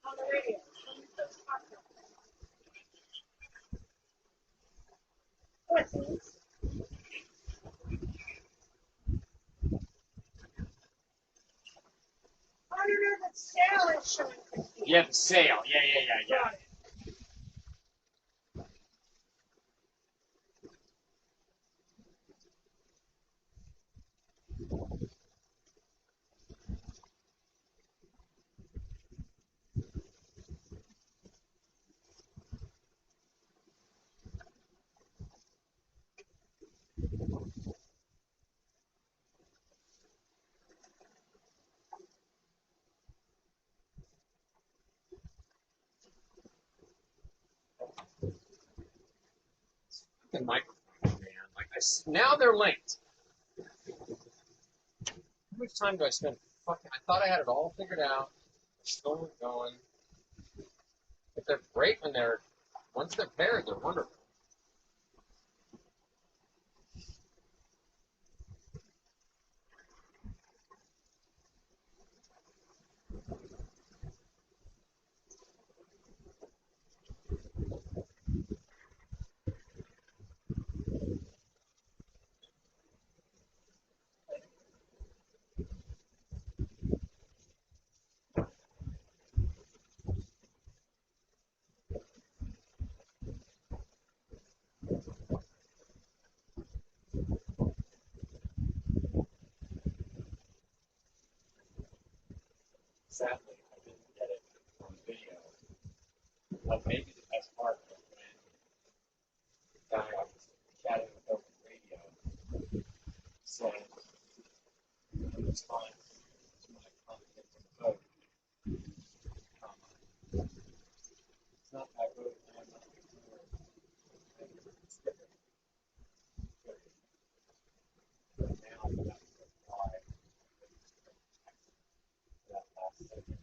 on the radio. What, please? I don't know that sail is showing fatigue. Yeah, the sail. Yeah. Got it. The microphone, man. Now they're linked. How much time do I spend? Fucking, I thought I had it all figured out. Still not going. But they're great once they're paired, they're wonderful. Sadly, I didn't get it on video. But maybe the best part was when the guy I was chatting with over the radio said, it's fine. It's my confidence in the boat. It's not my boat, and I'm not the crew. It's different. But now you have to apply that last segment.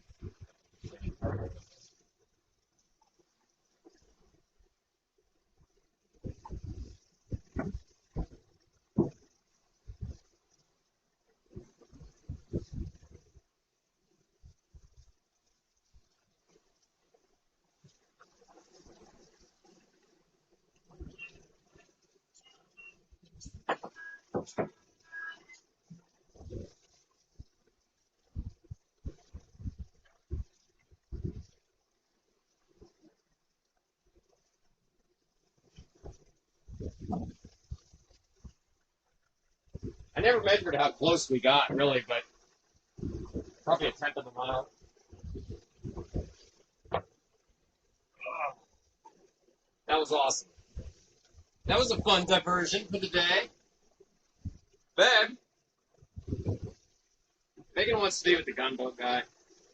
never measured how close we got, really, but probably a tenth of a mile. That was awesome. That was a fun diversion for the day. Babe, Megan wants to be with the gunboat guy.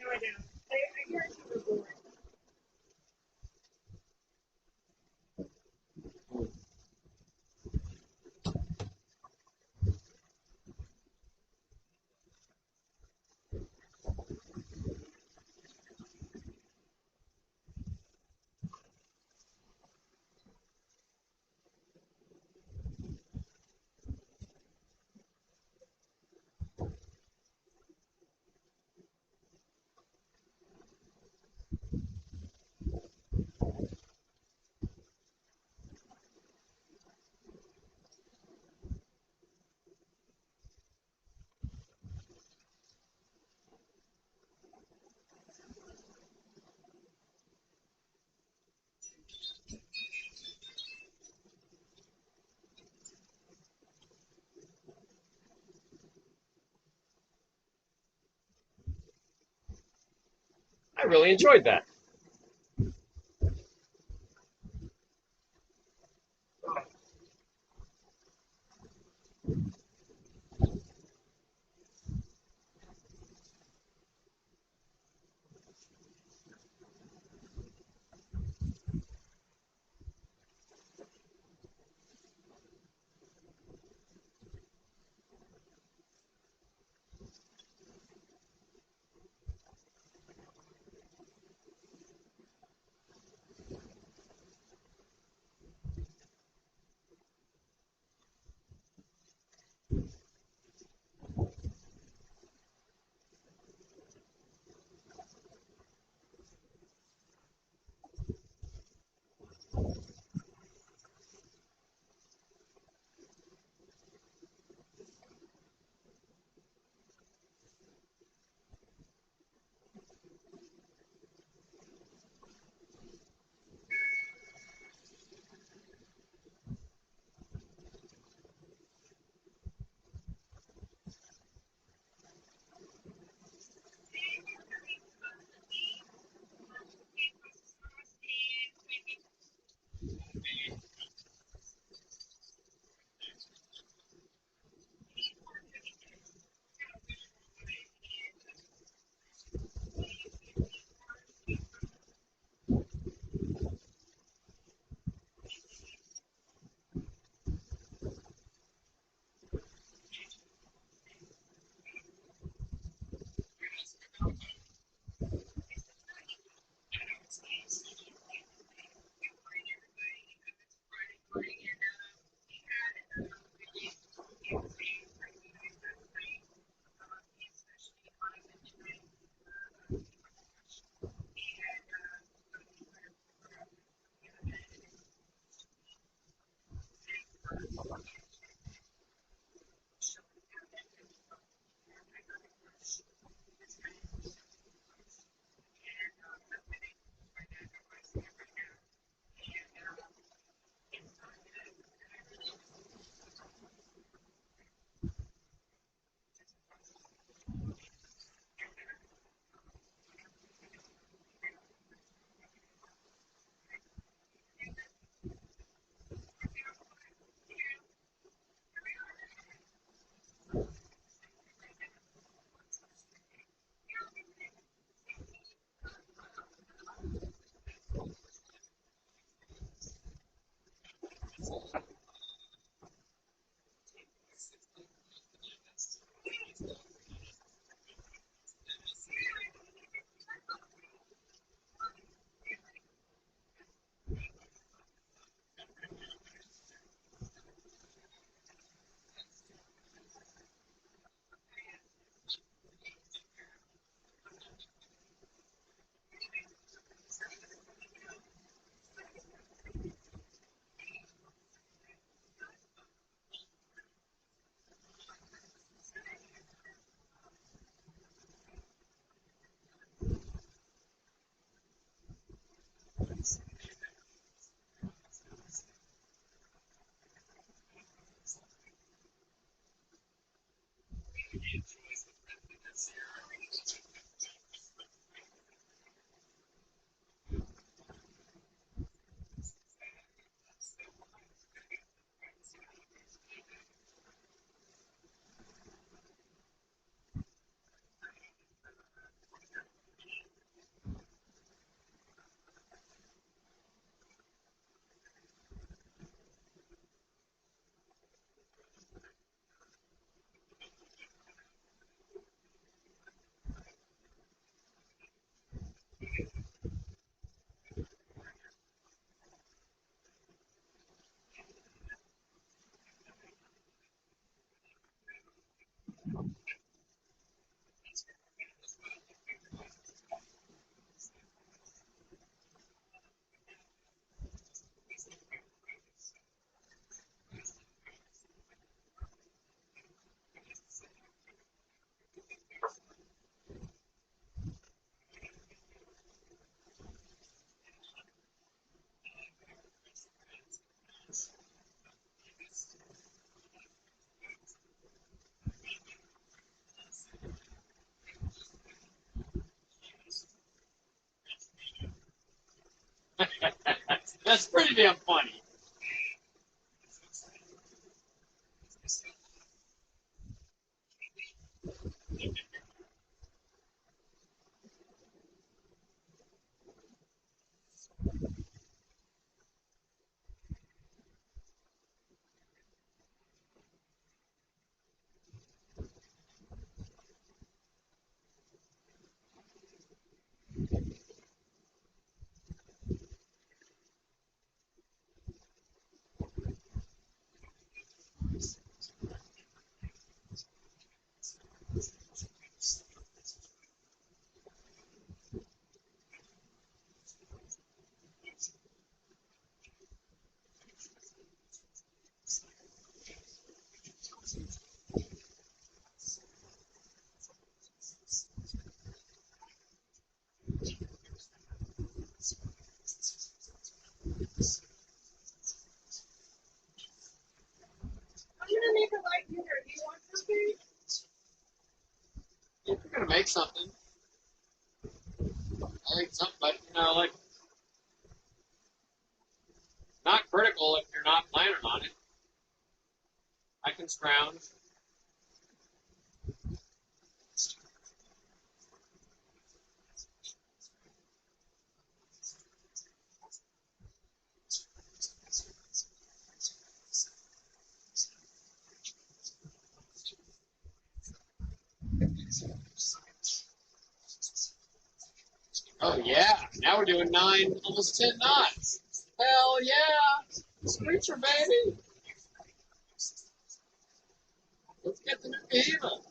No, I don't. I guarantee we're bored. I really enjoyed that. That's pretty damn funny. I'm gonna make a light dinner. Do you want something? If you're gonna make something, I think something, but you know, like, not critical if you're not planning on it. I can scrounge. Oh yeah, now we're doing 9, almost 10 knots. Hell yeah, Screecher baby. Let's get the new behemoth.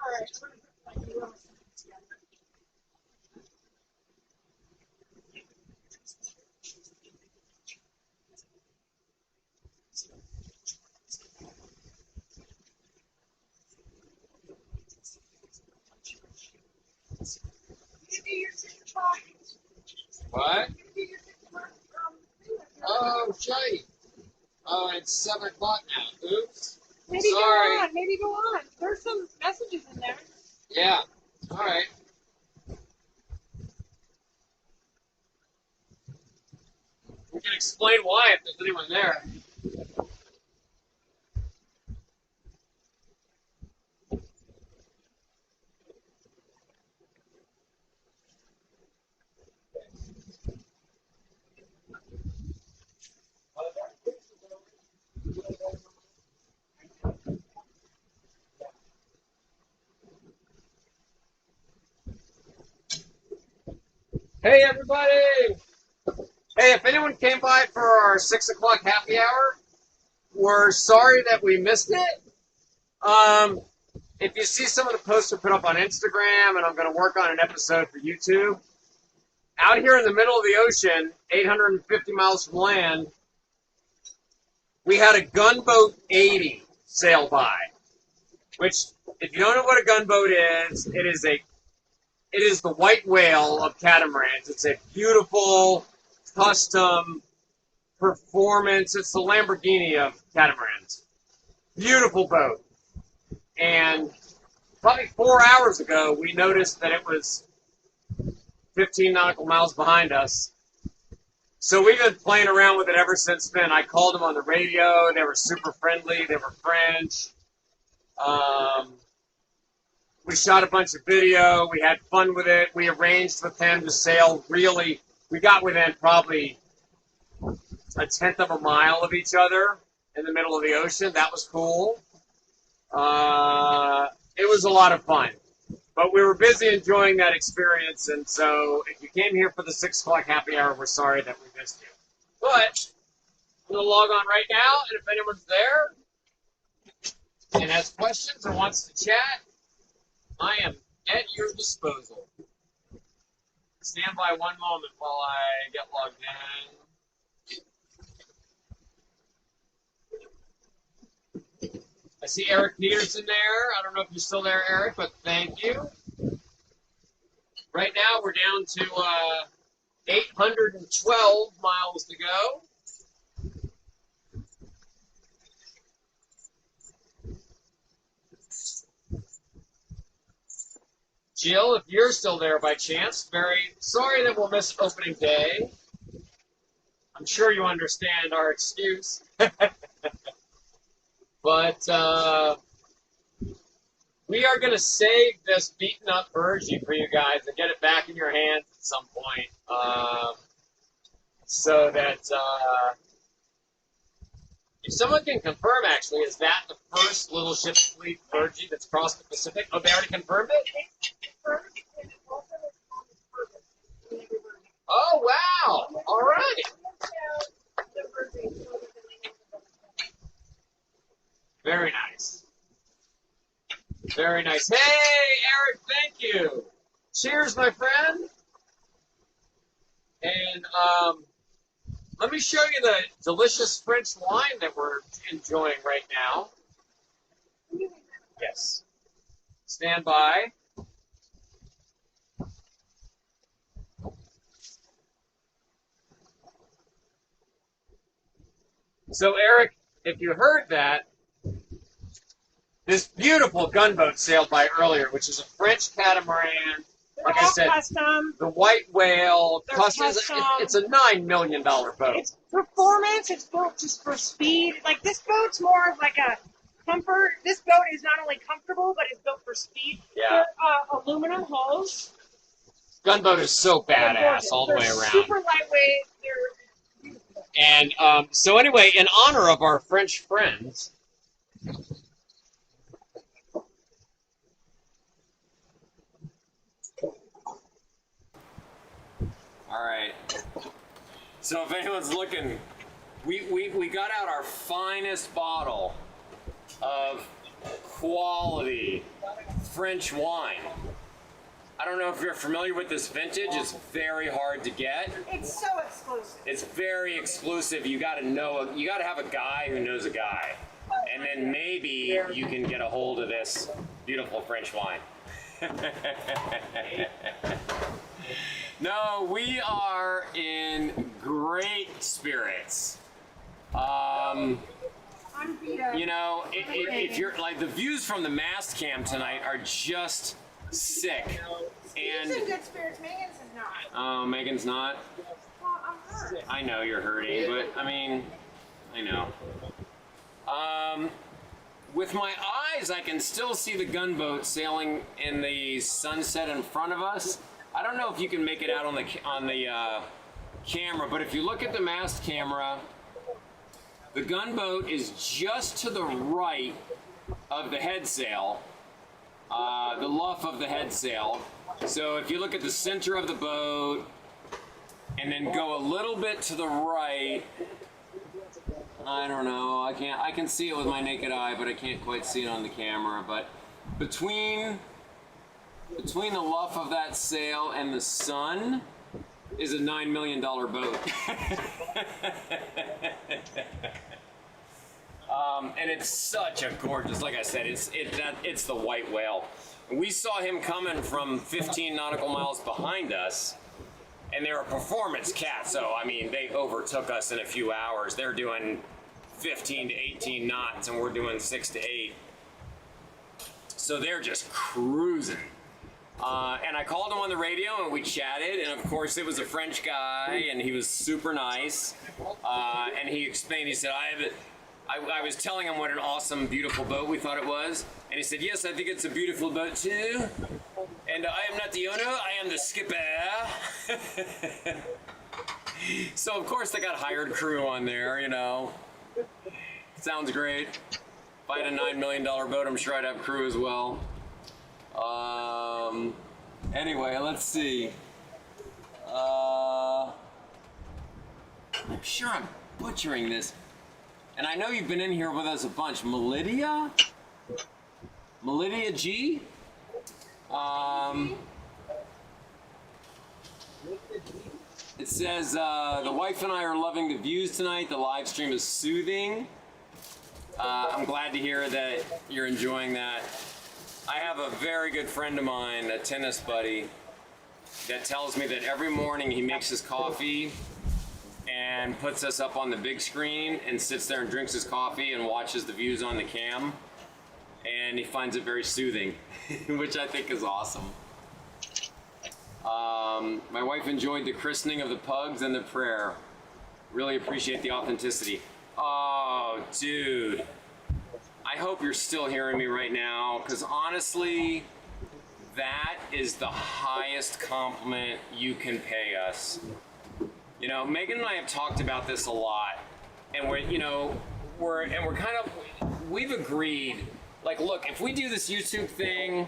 All right, I'm gonna put my new ones together. Maybe your TikTok. What? Maybe your TikTok. Oh, shite. Oh, it's 7 o'clock now. Oops. Maybe Sorry. go on. Maybe go on. There's some messages in there. Yeah. All right. We can explain why if there's anyone there. Hey everybody! Hey, if anyone came by for our 6 o'clock happy hour, we're sorry that we missed it. If you see some of the posts we put up on Instagram, and I'm going to work on an episode for YouTube, out here in the middle of the ocean, 850 miles from land, we had a Gunboat 80 sail by. Which, if you don't know what a gunboat is, it is the white whale of catamarans. It's a beautiful, custom performance. It's the Lamborghini of catamarans. Beautiful boat. And probably 4 hours ago, we noticed that it was 15 nautical miles behind us. So we've been playing around with it ever since then. I called them on the radio. They were super friendly. They were French. We shot a bunch of video. We had fun with it. We arranged with them to sail really. We got within probably a tenth of a mile of each other in the middle of the ocean. That was cool. It was a lot of fun. But we were busy enjoying that experience, and so if you came here for the 6 o'clock happy hour, we're sorry that we missed you. But I'm going to log on right now, and if anyone's there and has questions or wants to chat, I am at your disposal. Stand by one moment while I get logged in. I see Eric Peterson there. I don't know if you're still there, Eric, but thank you. Right now we're down to 812 miles to go. Jill, if you're still there by chance, very sorry that we'll miss opening day. I'm sure you understand our excuse. But we are going to save this beaten up Virgie for you guys and get it back in your hands at some point. So that if someone can confirm, actually, is that the first little ship fleet Virgie that's crossed the Pacific? Oh, they already confirmed it? Oh, wow. All right. Very nice. Very nice. Hey, Eric, thank you. Cheers, my friend. And let me show you the delicious French wine that we're enjoying right now. Yes. Stand by. So, Eric, if you heard that, this beautiful gunboat sailed by earlier, which is a French catamaran. Like I said, custom. the white whale, They're custom. It's a $9 million boat. It's performance. It's built just for speed. Like, this boat's more of like a comfort. This boat is not only comfortable, but it's built for speed. Yeah. They're aluminum hulls. Gunboat is so badass all the way around. Super lightweight. They're beautiful. And so anyway, in honor of our French friends, All right. So if anyone's looking, we got out our finest bottle of quality French wine. I don't know if you're familiar with this vintage. It's very hard to get. It's so exclusive. It's very exclusive. You got to have a guy who knows a guy. And then maybe you can get a hold of this beautiful French wine. No, we are in great spirits. You know, if you're like, the views from the mast cam tonight are just sick. Steve's in good spirits. Megan's is not. Oh, Megan's not? Well, I'm hurt. I know you're hurting, but I mean, I know. With my eyes, I can still see the gunboat sailing in the sunset in front of us. I don't know if you can make it out on the camera, but if you look at the mast camera, the gunboat is just to the right of the head sail, the luff of the head sail. So if you look at the center of the boat, and then go a little bit to the right. I don't know, I can see it with my naked eye, but I can't quite see it on the camera. But between the luff of that sail and the sun is a $9 million boat. And it's such a gorgeous, like I said, it's the white whale. We saw him coming from 15 nautical miles behind us, and they're a performance cat, so I mean, they overtook us in a few hours. They're doing 15 to 18 knots, and we're doing 6 to 8. So they're just cruising. And I called him on the radio, and we chatted, and of course it was a French guy, and he was super nice. And he explained, he said, I was telling him what an awesome, beautiful boat we thought it was, and he said, yes, I think it's a beautiful boat too. And I am not the owner, I am the skipper. So of course they got hired crew on there, you know. Sounds great. If I had a $9 million boat, I'm sure I'd have crew as well. Anyway, let's see. I'm sure I'm butchering this. And I know you've been in here with us a bunch. Melidia G? It says, the wife and I are loving the views tonight. The live stream is soothing. I'm glad to hear that you're enjoying that. I have a very good friend of mine, a tennis buddy, that tells me that every morning he makes his coffee and puts us up on the big screen and sits there and drinks his coffee and watches the views on the cam. And he finds it very soothing, which I think is awesome. My wife enjoyed the christening of the pugs and the prayer. Really appreciate the authenticity. Oh, dude. I hope you're still hearing me right now, because honestly, that is the highest compliment you can pay us. You know, Megan and I have talked about this a lot, and we've agreed, like, look, if we do this YouTube thing,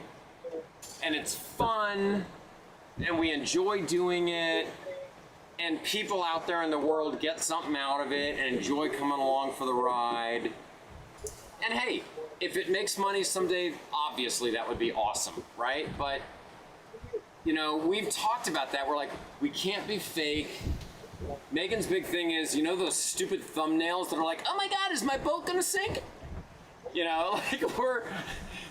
and it's fun, and we enjoy doing it, and people out there in the world get something out of it and enjoy coming along for the ride. And hey, if it makes money someday, obviously that would be awesome, right? But, you know, we've talked about that. We're like, we can't be fake. Megan's big thing is, you know, those stupid thumbnails that are like, oh my God, is my boat gonna sink? You know, like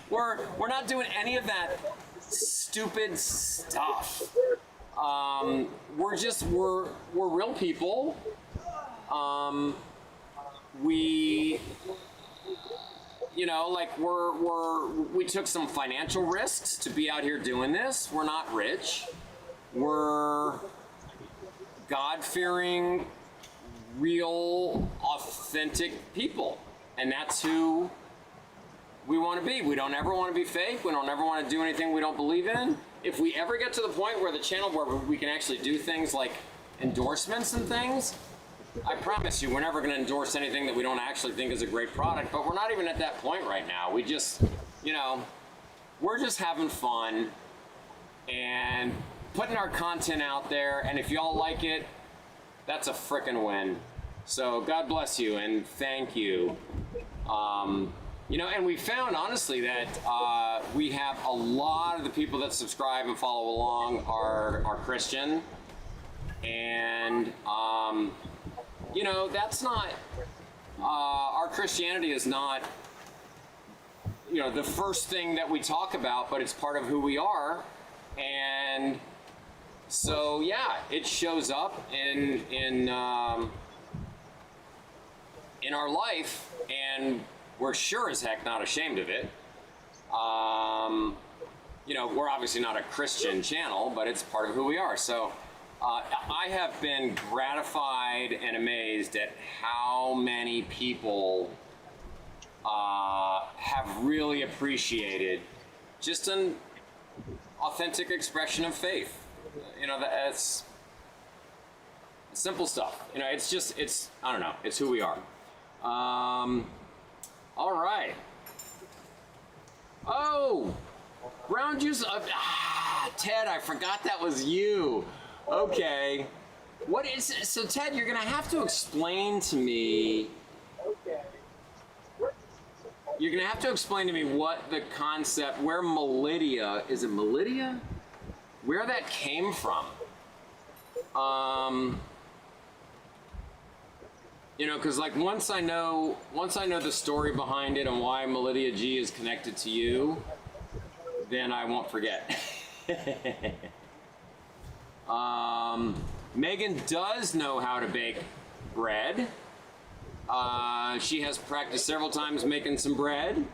we're not doing any of that stupid stuff. We're real people. You know, like we took some financial risks to be out here doing this. We're not rich. We're God-fearing, real, authentic people. And that's who we want to be. We don't ever want to be fake. We don't ever want to do anything we don't believe in. If we ever get to the point where the channel where we can actually do things like endorsements and things, I promise you we're never going to endorse anything that we don't actually think is a great product, but we're not even at that point right now. We just, you know, we're just having fun and putting our content out there, and if y'all like it, that's a frickin' win. So God bless you and thank you. You know, and we found honestly that we have a lot of the people that subscribe and follow along are Christian, and you know, that's not our Christianity is not, you know, the first thing that we talk about, but it's part of who we are. And so yeah, it shows up in our life, and we're sure as heck not ashamed of it. You know, we're obviously not a Christian channel, but it's part of who we are. So I have been gratified and amazed at how many people have really appreciated just an authentic expression of faith. You know, that's simple stuff. You know, it's just, I don't know, it's who we are. All right. Oh, brown juice. Ted, I forgot that was you. Okay. What is it? So Ted, you're gonna have to explain to me. You're gonna have to explain to me what the concept, where Melidia, is it Melidia? Where that came from. You know, because like once I know the story behind it and why Melidia G is connected to you, then I won't forget. Megan does know how to bake bread. She has practiced several times making some bread,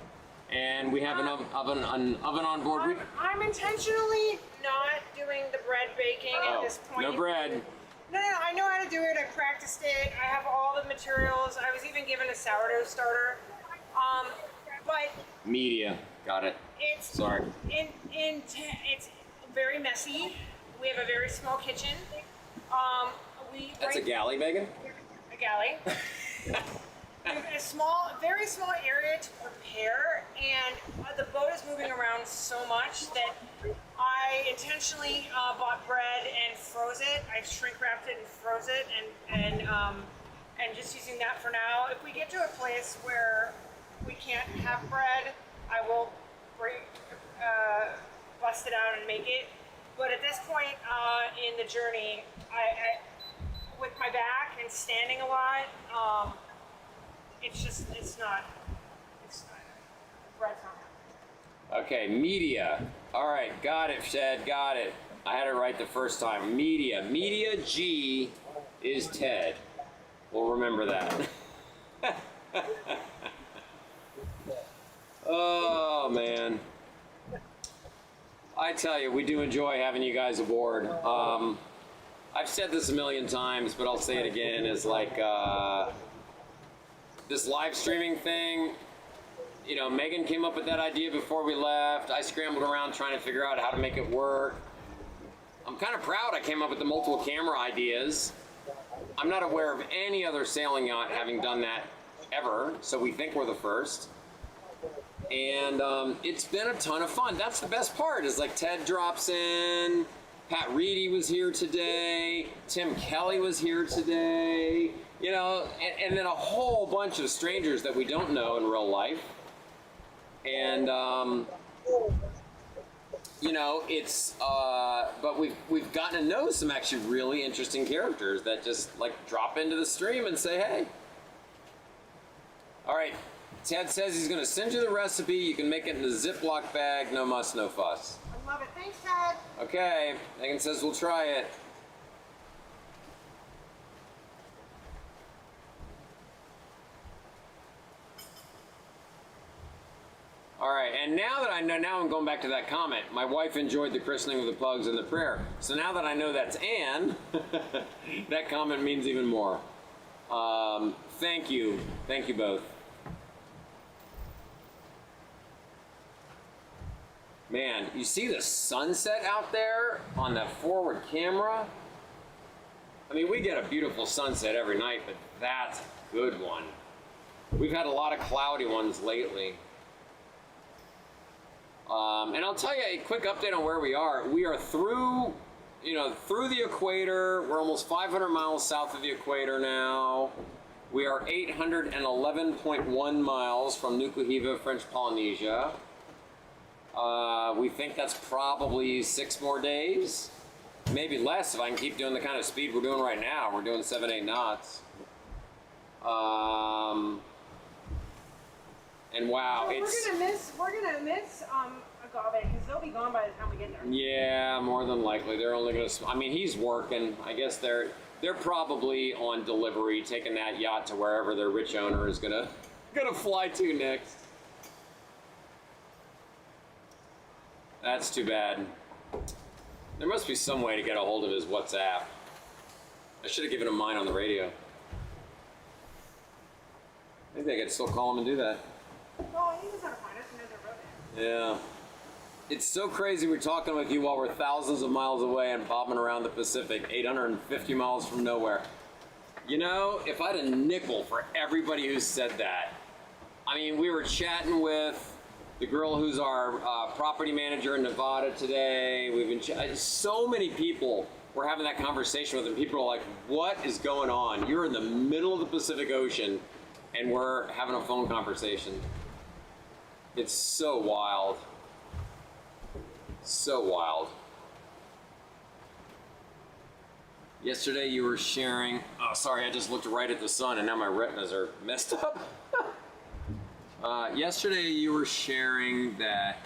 and we have an oven on board. I'm intentionally not doing the bread baking at this point. No bread. No, I know how to do it. I practiced it. I have all the materials. I was even given a sourdough starter. But Media, got it. it's Sorry. it's very messy. We have a very small kitchen. That's a galley, Megan? A galley. We have a very small area to prepare, and the boat is moving around so much that I intentionally bought bread and froze it. I shrink wrapped it and froze it, and just using that for now. If we get to a place where we can't have bread, I will bust it out and make it. But at this point in the journey, I with my back and standing a lot, it's not bread's not happening. Okay, media. All right, got it, Shed, got it. I had it right the first time. Media. Media G is Ted. We'll remember that. Oh, man. I tell you, we do enjoy having you guys aboard. I've said this a million times, but I'll say it again, is like this live streaming thing. You know, Megan came up with that idea before we left. I scrambled around trying to figure out how to make it work. I'm kind of proud I came up with the multiple camera ideas. I'm not aware of any other sailing yacht having done that ever, so we think we're the first. And it's been a ton of fun. That's the best part, is like Ted drops in, Pat Reedy was here today, Tim Kelly was here today, you know, and then a whole bunch of strangers that we don't know in real life. And, you know, it's, but we've gotten to know some actually really interesting characters that just like drop into the stream and say, hey. All right, Ted says he's gonna send you the recipe. You can make it in a Ziploc bag, no muss, no fuss. I love it. Thanks, Ted. Okay, Megan says we'll try it. All right, and now that I know, now I'm going back to that comment. My wife enjoyed the christening of the pugs and the prayer. So now that I know that's Anne, that comment means even more. Thank you both. Man, you see the sunset out there on that forward camera? I mean, we get a beautiful sunset every night, but that's a good one. We've had a lot of cloudy ones lately. And I'll tell you a quick update on where we are. We are through the equator. We're almost 500 miles south of the equator now. We are 811.1 miles from Nukuhiva, French Polynesia. We think that's probably 6 more days, maybe less if I can keep doing the kind of speed we're doing right now. We're doing 7-8 knots. And wow, so we're gonna miss Agave because they'll be gone by the time we get there. Yeah, more than likely. They're only gonna. I mean, he's working. I guess they're probably on delivery, taking that yacht to wherever their rich owner is gonna fly to next. That's too bad. There must be some way to get a hold of his WhatsApp. I should have given him mine on the radio. Maybe I could still call him and do that. Well, he knows how to find us. He knows our road. Yeah. It's so crazy we're talking with you while we're thousands of miles away and bobbing around the Pacific, 850 miles from nowhere. You know, if I had a nickel for everybody who said that. I mean, we were chatting with the girl who's our property manager in Nevada today. We've been so many people we're having that conversation with them. People are like, what is going on? You're in the middle of the Pacific Ocean and we're having a phone conversation. It's so wild. So wild. Yesterday you were sharing, oh sorry, I just looked right at the sun and now my retinas are messed up. Yesterday you were sharing that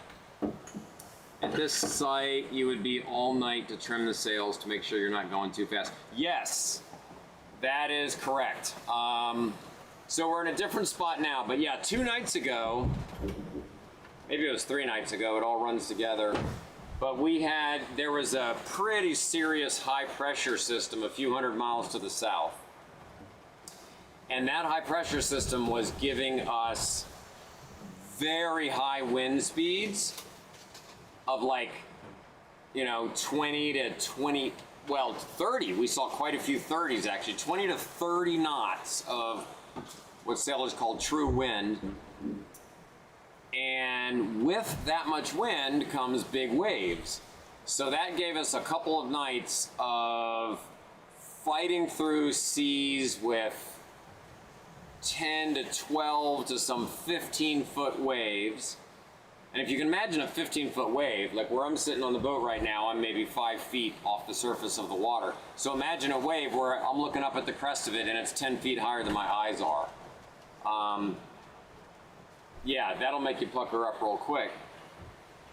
at this site you would be all night to trim the sails to make sure you're not going too fast. Yes, that is correct. So we're in a different spot now, but yeah, 2 nights ago, maybe it was 3 nights ago, it all runs together. But there was a pretty serious high pressure system a few hundred miles to the south. And that high pressure system was giving us very high wind speeds of like, 20 to 20, well, 30. We saw quite a few 30s actually, 20 to 30 knots of what sailors call true wind. And with that much wind comes big waves. So that gave us a couple of nights of fighting through seas with 10 to 12 to some 15-foot waves. And if you can imagine a 15-foot wave, like where I'm sitting on the boat right now, I'm maybe 5 feet off the surface of the water. So imagine a wave where I'm looking up at the crest of it and it's 10 feet higher than my eyes are. Yeah, that'll make you pucker up real quick.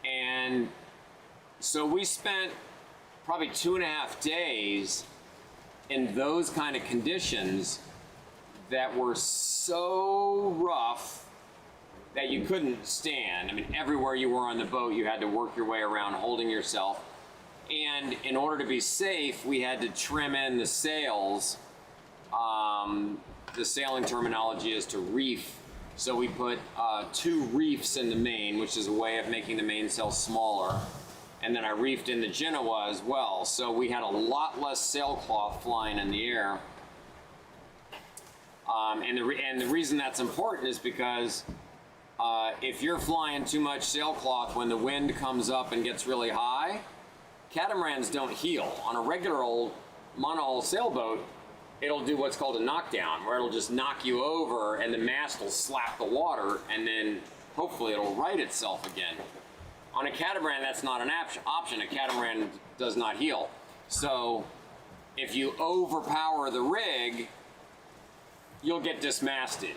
And so we spent probably 2.5 days in those kind of conditions that were so rough that you couldn't stand. I mean, everywhere you were on the boat, you had to work your way around holding yourself. And in order to be safe, we had to trim in the sails. The sailing terminology is to reef. So we put 2 reefs in the main, which is a way of making the mainsail smaller. And then I reefed in the Genoa as well. So we had a lot less sailcloth flying in the air. And the reason that's important is because if you're flying too much sailcloth when the wind comes up and gets really high, catamarans don't heel. On a regular old monohull sailboat, it'll do what's called a knockdown, where it'll just knock you over and the mast will slap the water and then hopefully it'll right itself again. On a catamaran, that's not an option. A catamaran does not heel. So if you overpower the rig, you'll get dismasted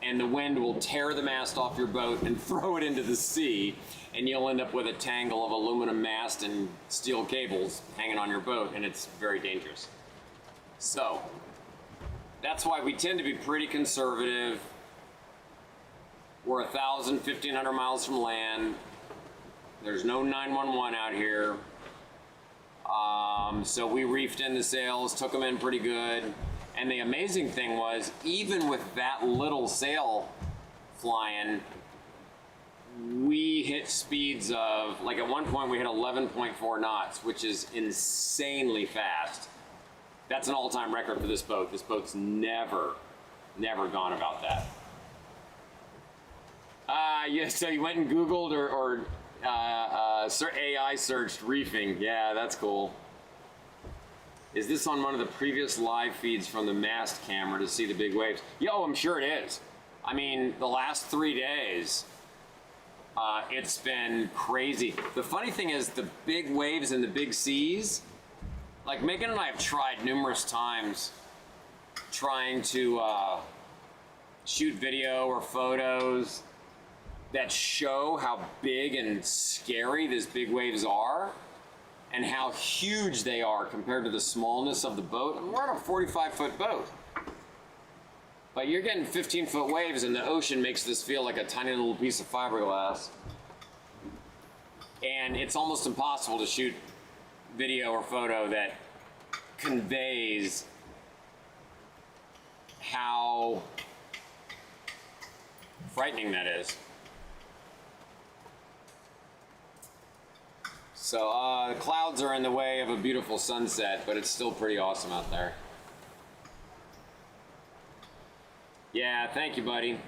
and the wind will tear the mast off your boat and throw it into the sea, and you'll end up with a tangle of aluminum mast and steel cables hanging on your boat, and it's very dangerous. So that's why we tend to be pretty conservative. We're 1,000, 1,500 miles from land. There's no 911 out here. So we reefed in the sails, took them in pretty good. And the amazing thing was, even with that little sail flying, we hit speeds of, like at one point we hit 11.4 knots, which is insanely fast. That's an all-time record for this boat. This boat's never gone about that. Yeah, so you went and Googled or AI searched reefing. Yeah, that's cool. Is this on one of the previous live feeds from the mast camera to see the big waves? Yo, I'm sure it is. I mean, the last 3 days, it's been crazy. The funny thing is the big waves and the big seas, like Megan and I have tried numerous times trying to shoot video or photos that show how big and scary these big waves are and how huge they are compared to the smallness of the boat. I mean, we're on a 45-foot boat. But you're getting 15-foot waves and the ocean makes this feel like a tiny little piece of fiberglass. And it's almost impossible to shoot video or photo that conveys how frightening that is. So the clouds are in the way of a beautiful sunset, but it's still pretty awesome out there. Yeah, thank you, buddy.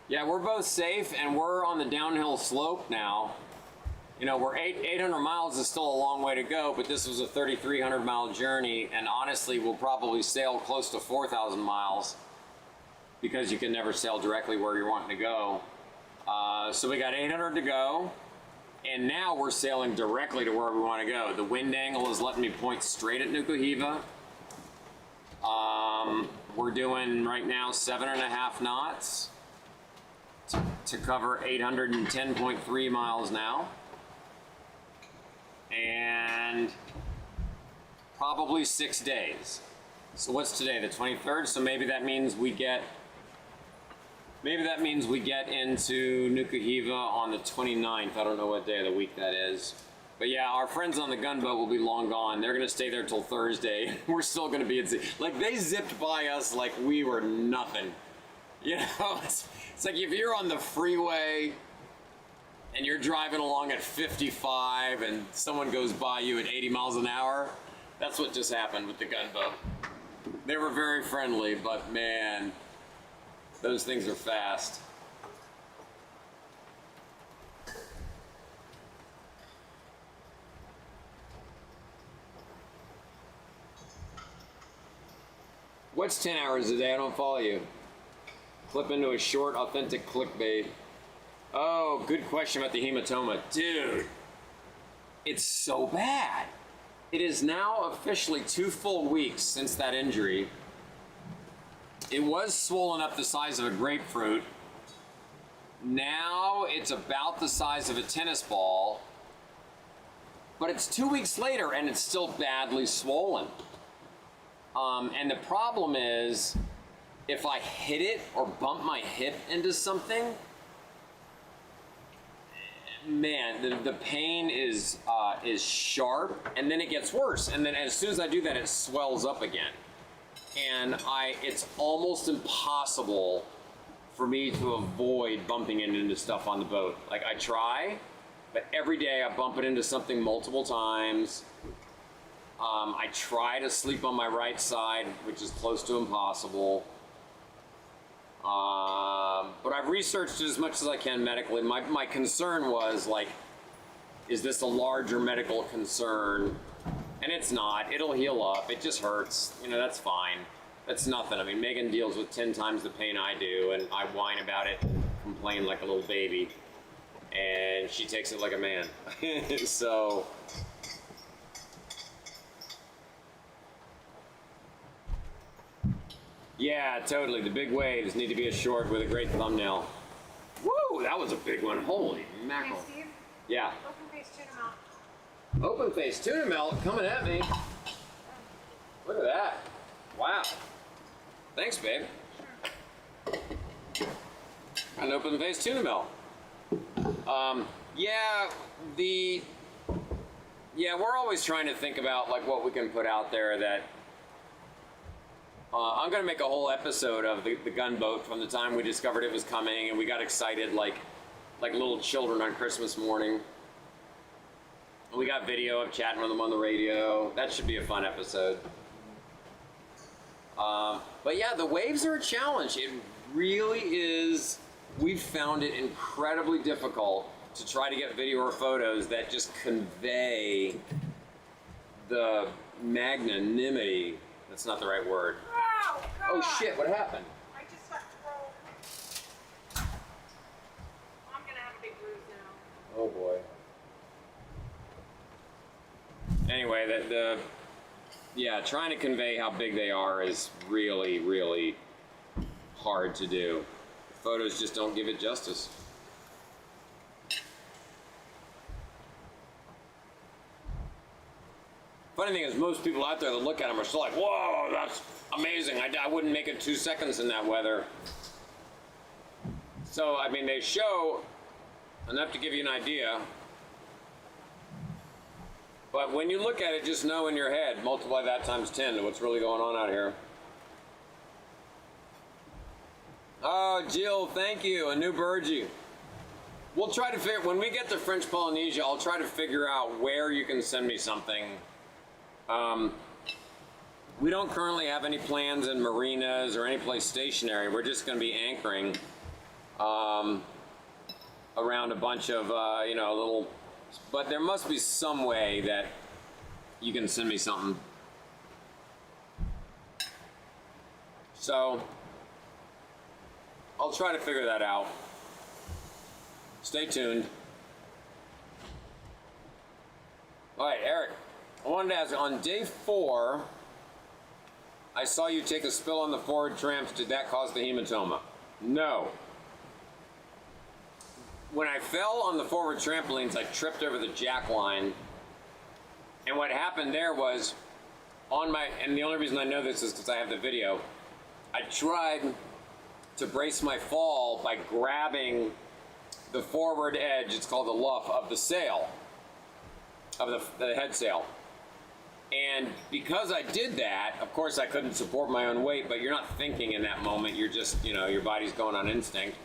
Yeah, we're both safe and we're on the downhill slope now. You know, we're 800 miles is still a long way to go, but this was a 3,300 mile journey, and honestly, we'll probably sail close to 4,000 miles because you can never sail directly where you're wanting to go. So we got 800 to go, and now we're sailing directly to where we want to go. The wind angle is letting me point straight at Nukuhiva. We're doing right now 7.5 knots to cover 810.3 miles now. And probably 6 days. So what's today, the 23rd? So maybe that means we get into Nukuhiva on the 29th. I don't know what day of the week that is. But yeah, our friends on the Gunboat will be long gone. They're gonna stay there till Thursday. We're still gonna be at sea. Like, they zipped by us like we were nothing. You know, it's like if you're on the freeway and you're driving along at 55 and someone goes by you at 80 miles an hour, that's what just happened with the Gunboat. They were very friendly, but man, those things are fast. What's 10 hours a day? I don't follow you. Clip into a short, authentic clickbait. Oh, good question about the hematoma. Dude, it's so bad. It is now officially 2 full weeks since that injury. It was swollen up the size of a grapefruit. Now it's about the size of a tennis ball. But it's 2 weeks later and it's still badly swollen. And the problem is, if I hit it or bump my hip into something, man, the pain is sharp, and then it gets worse. And then as soon as I do that, it swells up again. And it's almost impossible for me to avoid bumping into stuff on the boat. Like, I try, but every day I bump it into something multiple times. I try to sleep on my right side, which is close to impossible. But I've researched it as much as I can medically. My concern was, like, is this a larger medical concern? And it's not. It'll heal up. It just hurts. You know, that's fine. That's nothing. I mean, Megan deals with 10 times the pain I do, and I whine about it, complain like a little baby, and she takes it like a man. So... yeah, totally. The big waves need to be a short with a great thumbnail. Woo, that was a big one. Holy mackerel. Hey, Steve. Yeah. Open face tuna melt. Open face tuna melt coming at me. Look at that. Wow. Thanks, babe. An open face tuna melt. We're always trying to think about, like, what we can put out there that I'm going to make a whole episode of the Gunboat from the time we discovered it was coming and we got excited like little children on Christmas morning. We got video of chatting with them on the radio. That should be a fun episode. But yeah, the waves are a challenge. It really is. We've found it incredibly difficult to try to get video or photos that just convey the magnanimity. That's not the right word. Oh shit, what happened? I just got thrown. I'm gonna have a big bruise now. Oh boy. Anyway, trying to convey how big they are is really, really hard to do. Photos just don't give it justice. Funny thing is, most people out there that look at them are still like, whoa, that's amazing. I wouldn't make it 2 seconds in that weather. So, I mean, they show enough to give you an idea. But when you look at it, just know in your head, multiply that times 10 to what's really going on out here. Oh, Jill, thank you. A new Burgee. We'll try to figure, when we get to French Polynesia, I'll try to figure out where you can send me something. We don't currently have any plans in marinas or any place stationary. We're just going to be anchoring around a bunch of, little But there must be some way that you can send me something. So I'll try to figure that out. Stay tuned. All right, Eric, I wanted to ask, on day 4, I saw you take a spill on the forward tramps. Did that cause the hematoma? No. When I fell on the forward trampolines, I tripped over the jack line. And what happened there was, and the only reason I know this is because I have the video, I tried to brace my fall by grabbing the forward edge, it's called the luff, of the sail, of the head sail. And because I did that, of course I couldn't support my own weight, but you're not thinking in that moment, you're just, your body's going on instinct.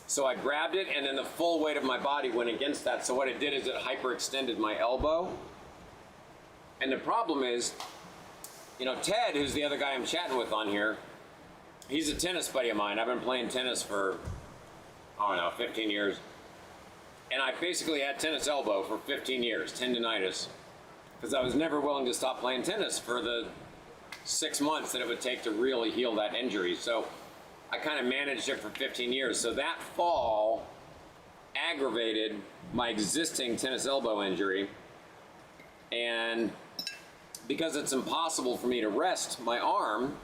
So I grabbed it, and then the full weight of my body went against that. So what it did is it hyperextended my elbow. And the problem is, Ted, who's the other guy I'm chatting with on here, he's a tennis buddy of mine. I've been playing tennis for, 15 years. And I basically had tennis elbow for 15 years, tendinitis, because I was never willing to stop playing tennis for the 6 months that it would take to really heal that injury. So I kind of managed it for 15 years. So that fall aggravated my existing tennis elbow injury. And because it's impossible for me to rest my arm,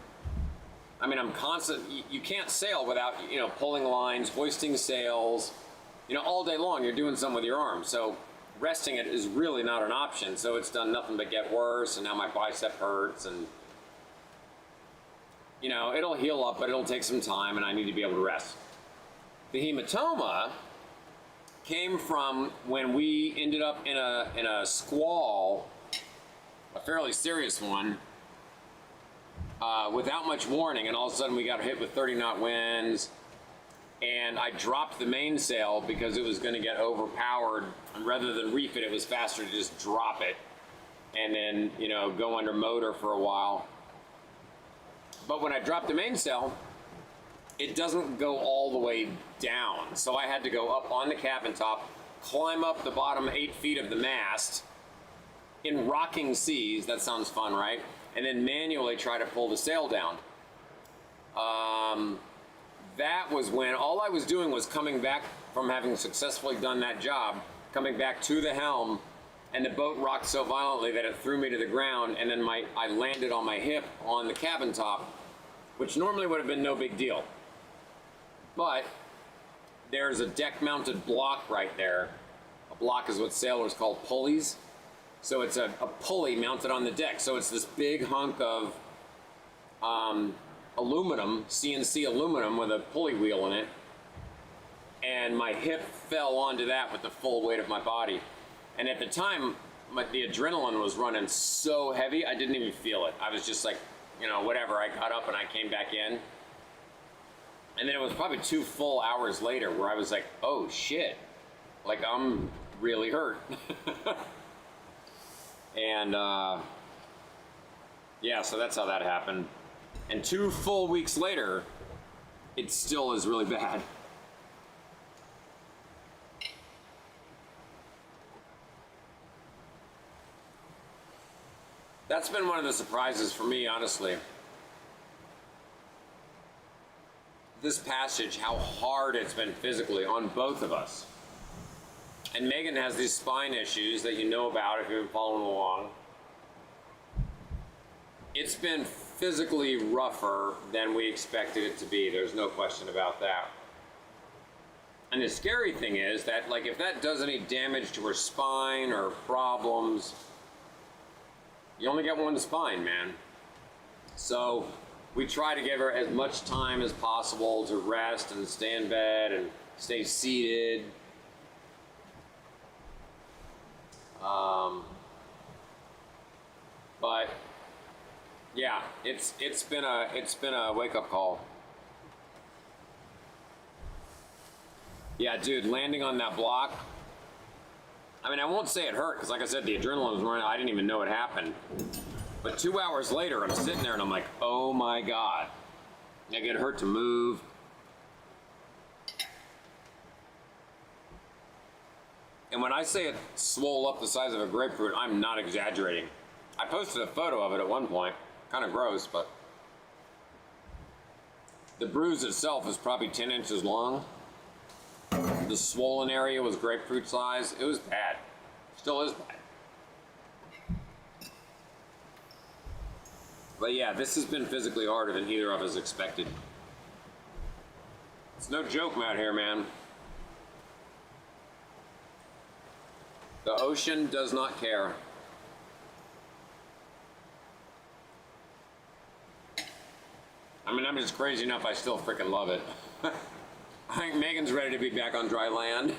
I'm constant, you can't sail without, pulling lines, hoisting sails, all day long you're doing something with your arm. So resting it is really not an option. So it's done nothing but get worse, and now my bicep hurts, and it'll heal up, but it'll take some time, and I need to be able to rest. The hematoma came from when we ended up in a squall, a fairly serious one, without much warning, and all of a sudden we got hit with 30-knot winds, and I dropped the mainsail because it was going to get overpowered, and rather than reef it, it was faster to just drop it and then, go under motor for a while. But when I dropped the mainsail, it doesn't go all the way down. So I had to go up on the cabin top, climb up the bottom 8 feet of the mast in rocking seas. That sounds fun, right? And then manually try to pull the sail down. That was when all I was doing was coming back from having successfully done that job, coming back to the helm, and the boat rocked so violently that it threw me to the ground, and then I landed on my hip on the cabin top, which normally would have been no big deal. But there's a deck-mounted block right there. A block is what sailors call pulleys. So it's a pulley mounted on the deck. So it's this big hunk of aluminum, CNC aluminum with a pulley wheel in it. And my hip fell onto that with the full weight of my body. And at the time, the adrenaline was running so heavy, I didn't even feel it. I was just like, whatever. I got up and I came back in. And then it was probably 2 full hours later where I was like, oh shit, like I'm really hurt. And yeah, so that's how that happened. And 2 full weeks later, it still is really bad. That's been one of the surprises for me, honestly. This passage, how hard it's been physically on both of us. And Meghan has these spine issues that you know about if you've been following along. It's been physically rougher than we expected it to be. There's no question about that. And the scary thing is that, like, if that does any damage to her spine or problems, you only get one spine, man. So we try to give her as much time as possible to rest and stay in bed and stay seated. But yeah, it's been a wake-up call. Yeah, dude, landing on that block. I mean, I won't say it hurt because, like I said, the adrenaline was running. I didn't even know it happened. But 2 hours later, I'm sitting there and I'm like, oh my God. I get hurt to move. And when I say it swole up the size of a grapefruit, I'm not exaggerating. I posted a photo of it at one point. Kind of gross, but the bruise itself is probably 10 inches long. The swollen area was grapefruit size. It was bad. Still is bad. But yeah, this has been physically harder than either of us expected. It's no joke out here, man. The ocean does not care. I mean, I'm just crazy enough, I still freaking love it. I think Megan's ready to be back on dry land.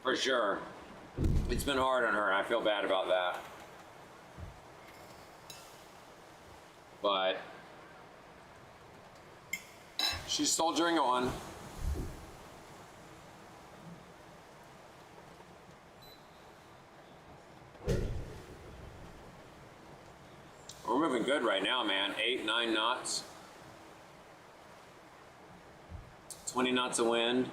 For sure. It's been hard on her, and I feel bad about that. But she's soldiering on. We're moving good right now, man. 8, 9 knots. 20 knots of wind.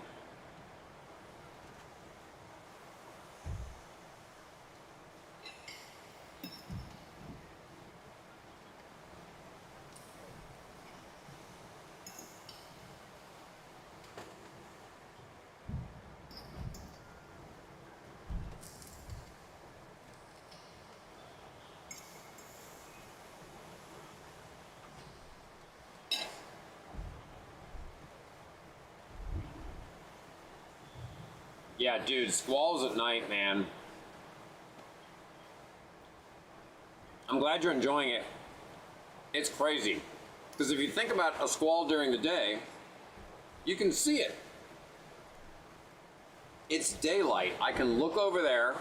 Yeah, dude, squalls at night, man. I'm glad you're enjoying it. It's crazy. Because if you think about a squall during the day, you can see it. It's daylight. I can look over there.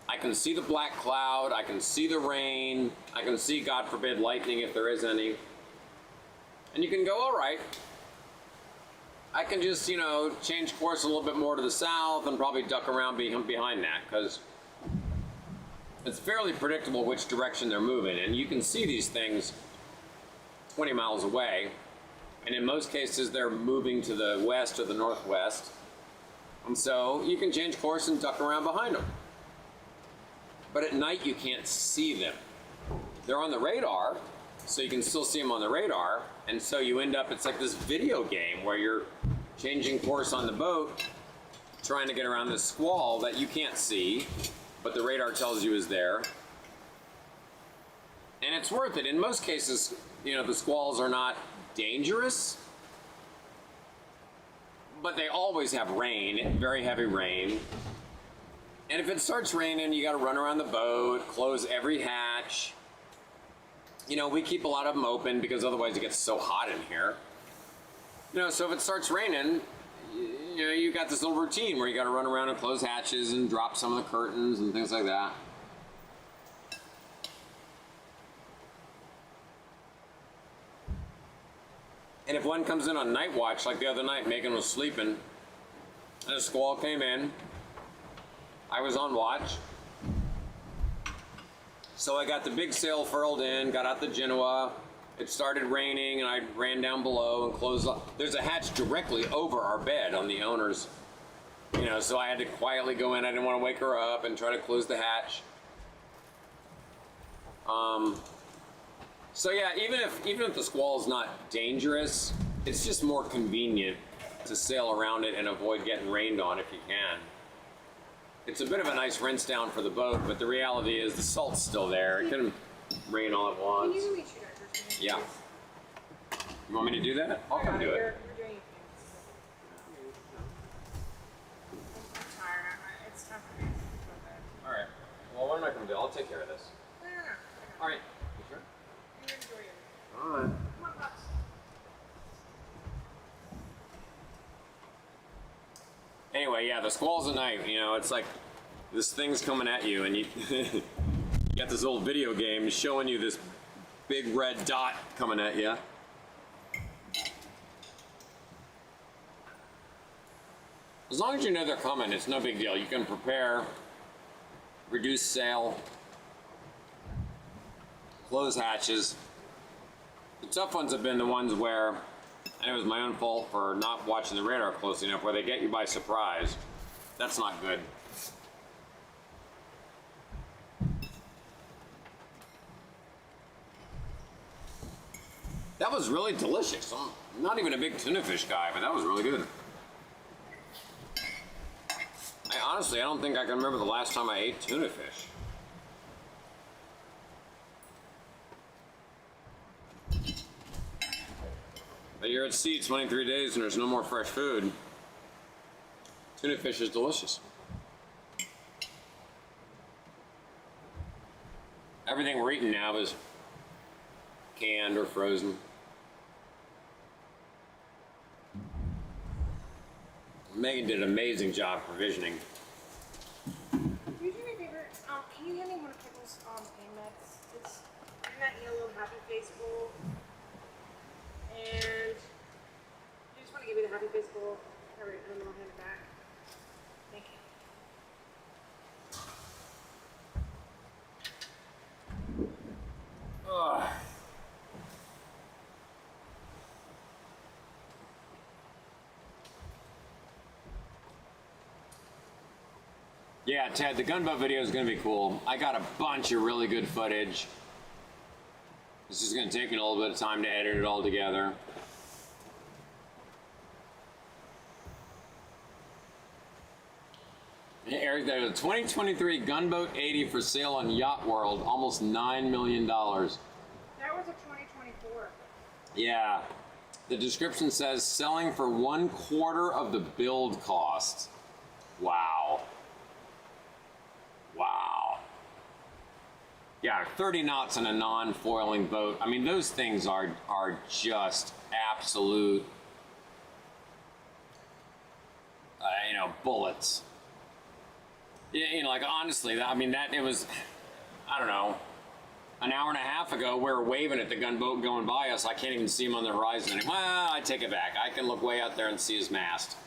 I can see the black cloud. I can see the rain. I can see, God forbid, lightning if there is any. And you can go, all right. I can just, you know, change course a little bit more to the south and probably duck around behind that, because it's fairly predictable which direction they're moving, and you can see these things 20 miles away, and in most cases they're moving to the west or the northwest, and so you can change course and duck around behind them. But at night you can't see them. They're on the radar, so you can still see them on the radar, and so you end up, it's like this video game where you're changing course on the boat, trying to get around this squall that you can't see, but the radar tells you is there. And it's worth it. In most cases, you know, the squalls are not dangerous, but they always have rain, very heavy rain. And if it starts raining, you gotta run around the boat, close every hatch. You know, we keep a lot of them open because otherwise it gets so hot in here. You know, so if it starts raining, you know, you got this little routine where you got to run around and close hatches and drop some of the curtains and things like that. And if one comes in on night watch, like the other night, Megan was sleeping, and a squall came in. I was on watch. So I got the big sail furled in, got out the Genoa. It started raining, and I ran down below and closed up. There's a hatch directly over our bed on the owner's, you know, so I had to quietly go in. I didn't want to wake her up and try to close the hatch. So yeah, even if the squall is not dangerous, it's just more convenient to sail around it and avoid getting rained on if you can. It's a bit of a nice rinse down for the boat, but the reality is the salt's still there. It can rain all at once. Can you reach your diapers? Yeah. You want me to do that? I'll come do it. You're doing your thing. I'm tired. It's time for me to go to bed. All right. Well, what am I going to do? I'll take care of this. No. All right. You sure? You enjoy it. All right. Come on, Pops. Anyway, yeah, the squalls at night, you know, it's like this thing's coming at you, and you, you got this old video game showing you this big red dot coming at you. As long as you know they're coming, it's no big deal. You can prepare, reduce sail, close hatches. The tough ones have been the ones where, and it was my own fault for not watching the radar closely enough, where they get you by surprise. That's not good. That was really delicious. I'm not even a big tuna fish guy, but that was really good. Honestly, I don't think I can remember the last time I ate tuna fish. But you're at sea 23 days and there's no more fresh food. Tuna fish is delicious. Everything we're eating now is canned or frozen. Megan did an amazing job provisioning. Can you do me a favor? Can you hand me one of Pickles' pain meds? It's in that yellow happy face bowl. And you just want to give me the happy face bowl. Alright, and then I'll hand it back. Thank you. Ugh. Yeah, Ted, the gunboat video is going to be cool. I got a bunch of really good footage. This is going to take me a little bit of time to edit it all together. Hey, Eric, there's a 2023 Gunboat 80 for sale on Yacht World, almost $9 million. That was a 2024. Yeah. The description says selling for 1/4 of the build cost. Wow. Wow. Yeah, 30 knots in a non-foiling boat. I mean, those things are just absolute, bullets. You know, like honestly, I mean, it was, I don't know, an hour and a half ago, we were waving at the gunboat going by us. I can't even see him on the horizon anymore. Well, I take it back. I can look way out there and see his mast.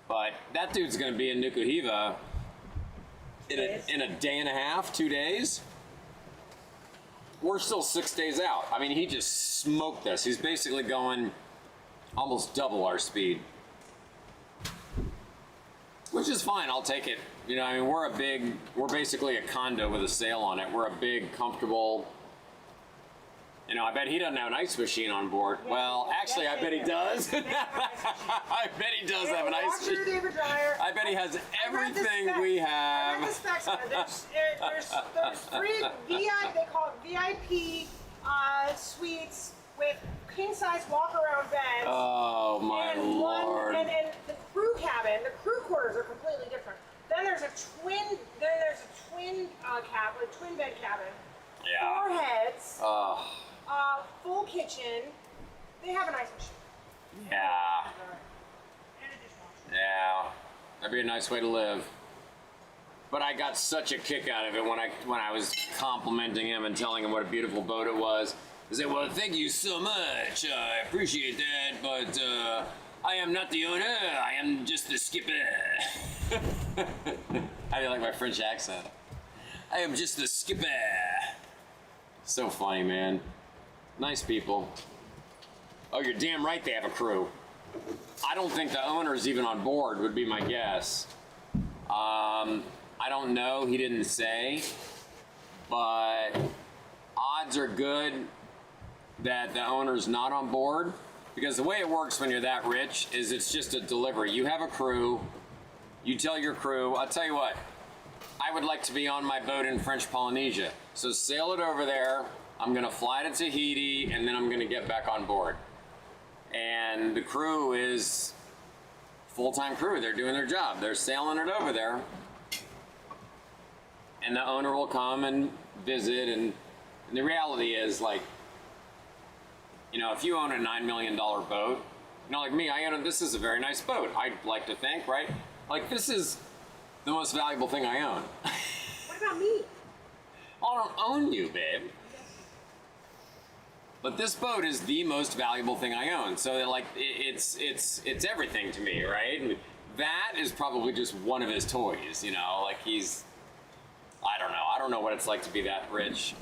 But that dude's going to be in Nukuhiva in a day and a half, 2 days. We're still 6 days out. I mean, he just smoked us. He's basically going almost double our speed. Which is fine, I'll take it. You know, I mean, we're basically a condo with a sail on it. We're a big, comfortable, I bet he doesn't have an ice machine on board. Yeah, well, actually, I bet he does. I bet he does have an ice machine. I bet he has everything we have. I read the specs on it. There's 3 they call it VIP suites with king-size walk-around beds. Oh, my Lord. And the crew cabin, the crew quarters are completely different. Then there's a twin bed cabin. Yeah. 4 heads. Full kitchen. They have an ice machine. Yeah. Yeah. That'd be a nice way to live. But I got such a kick out of it when I was complimenting him and telling him what a beautiful boat it was. I said, well, thank you so much. I appreciate that, but I am not the owner. I am just the skipper. How do you like my French accent? I am just the skipper. So funny, man. Nice people. Oh, you're damn right they have a crew. I don't think the owner's even on board, would be my guess. I don't know, he didn't say, but odds are good that the owner's not on board, because the way it works when you're that rich is it's just a delivery. You have a crew, you tell your crew, I'll tell you what, I would like to be on my boat in French Polynesia, so sail it over there, I'm gonna fly to Tahiti, and then I'm gonna get back on board. And the crew is full-time crew, they're doing their job, they're sailing it over there, and the owner will come and visit, and the reality is, like, if you own a $9 million boat, like me, this is a very nice boat. I'd like to think, right? Like, this is the most valuable thing I own. What about me? I don't own you, babe. But this boat is the most valuable thing I own. So, like, it's everything to me, right? And that is probably just one of his toys, like he's, I don't know what it's like to be that rich.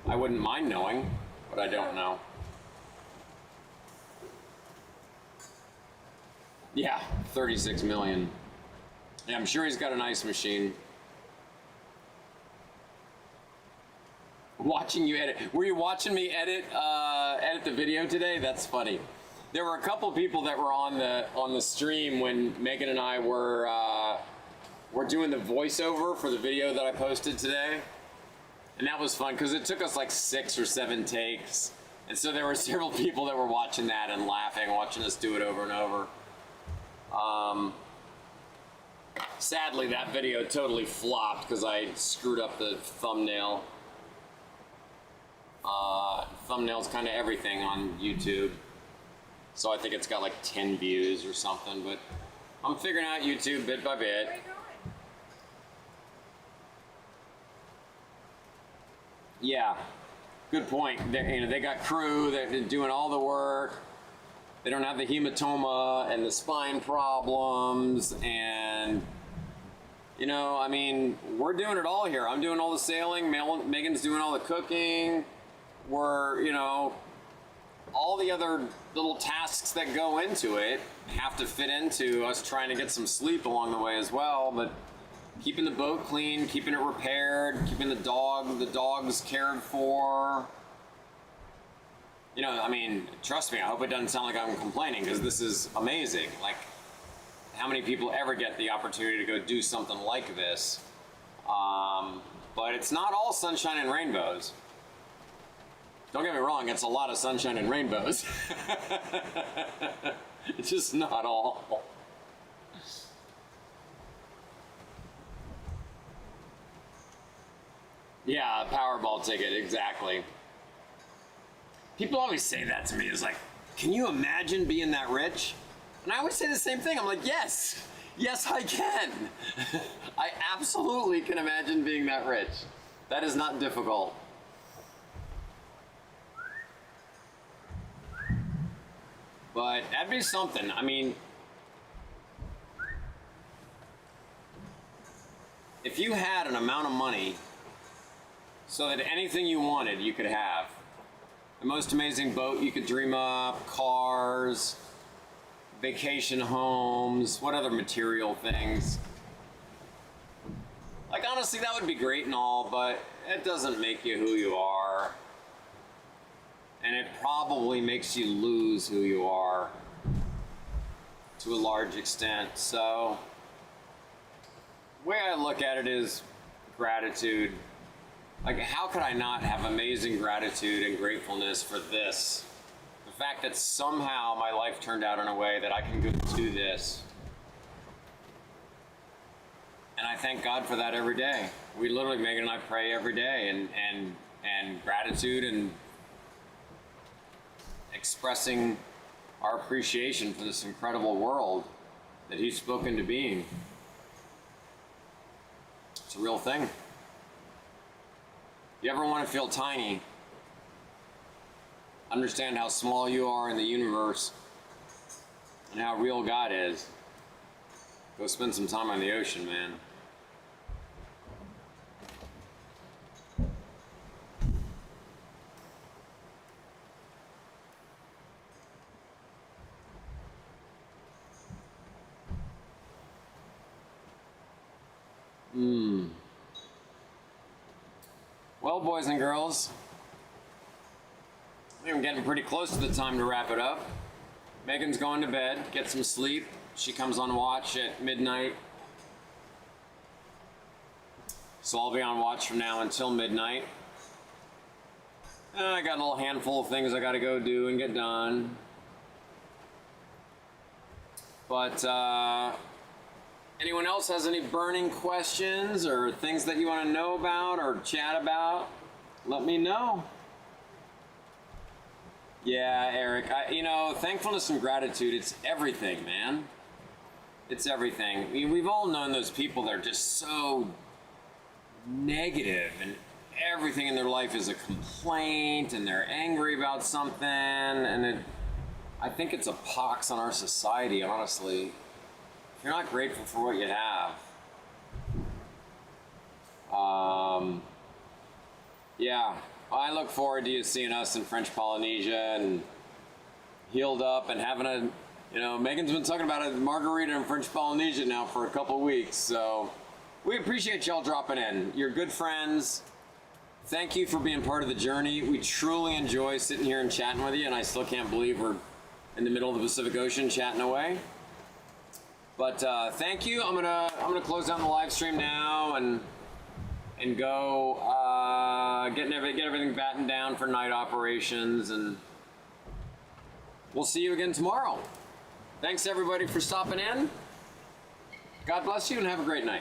I wouldn't mind knowing, but I don't know. Yeah, 36 million. Yeah, I'm sure he's got an ice machine. Watching you edit. Were you watching me edit the video today? That's funny. There were a couple people that were on the stream when Megan and I were doing the voiceover for the video that I posted today, and that was fun because it took us like 6 or 7 takes, and so there were several people that were watching that and laughing, watching us do it over and over. Sadly, that video totally flopped because I screwed up the thumbnail. Thumbnail's kind of everything on YouTube. So I think it's got like 10 views or something, but I'm figuring out YouTube bit by bit. Where are you going? Yeah, good point. They got crew, they're doing all the work. They don't have the hematoma and the spine problems, and I mean, we're doing it all here. I'm doing all the sailing, Megan's doing all the cooking. We're, all the other little tasks that go into it have to fit into us trying to get some sleep along the way as well, but keeping the boat clean, keeping it repaired, keeping the dogs cared for. I mean, trust me, I hope it doesn't sound like I'm complaining, because this is amazing. Like, how many people ever get the opportunity to go do something like this? But it's not all sunshine and rainbows. Don't get me wrong, it's a lot of sunshine and rainbows. It's just not all. Yeah, a Powerball ticket, exactly. People always say that to me, is like, can you imagine being that rich? And I always say the same thing. I'm like, yes, I can. I absolutely can imagine being that rich. That is not difficult. But that'd be something. I mean, if you had an amount of money so that anything you wanted you could have, the most amazing boat you could dream up, cars, vacation homes, what other material things? Like, honestly, that would be great and all, but it doesn't make you who you are. And it probably makes you lose who you are to a large extent. So, the way I look at it is gratitude. Like, how could I not have amazing gratitude and gratefulness for this? The fact that somehow my life turned out in a way that I can go do this. And I thank God for that every day. We literally, Megan and I, pray every day, and gratitude and expressing our appreciation for this incredible world that He's spoken to being. It's a real thing. You ever want to feel tiny? Understand how small you are in the universe and how real God is? Go spend some time on the ocean, man. Well, boys and girls, I think I'm getting pretty close to the time to wrap it up. Megan's going to bed, get some sleep. She comes on watch at midnight. So I'll be on watch from now until midnight. And I got a little handful of things I gotta go do and get done. But, anyone else has any burning questions or things that you want to know about or chat about? Let me know. Yeah, Eric, thankfulness and gratitude, it's everything, man. It's everything. I mean, we've all known those people that are just so negative and everything in their life is a complaint and they're angry about something, and I think it's a pox on our society, honestly. If you're not grateful for what you have, yeah, I look forward to you seeing us in French Polynesia and healed up and having You know, Megan's been talking about a margarita in French Polynesia now for a couple weeks, so we appreciate y'all dropping in. You're good friends. Thank you for being part of the journey. We truly enjoy sitting here and chatting with you, and I still can't believe we're in the middle of the Pacific Ocean chatting away. But thank you. I'm gonna close down the live stream now and go get everything battened down for night operations, and we'll see you again tomorrow. Thanks everybody for stopping in. God bless you and have a great night.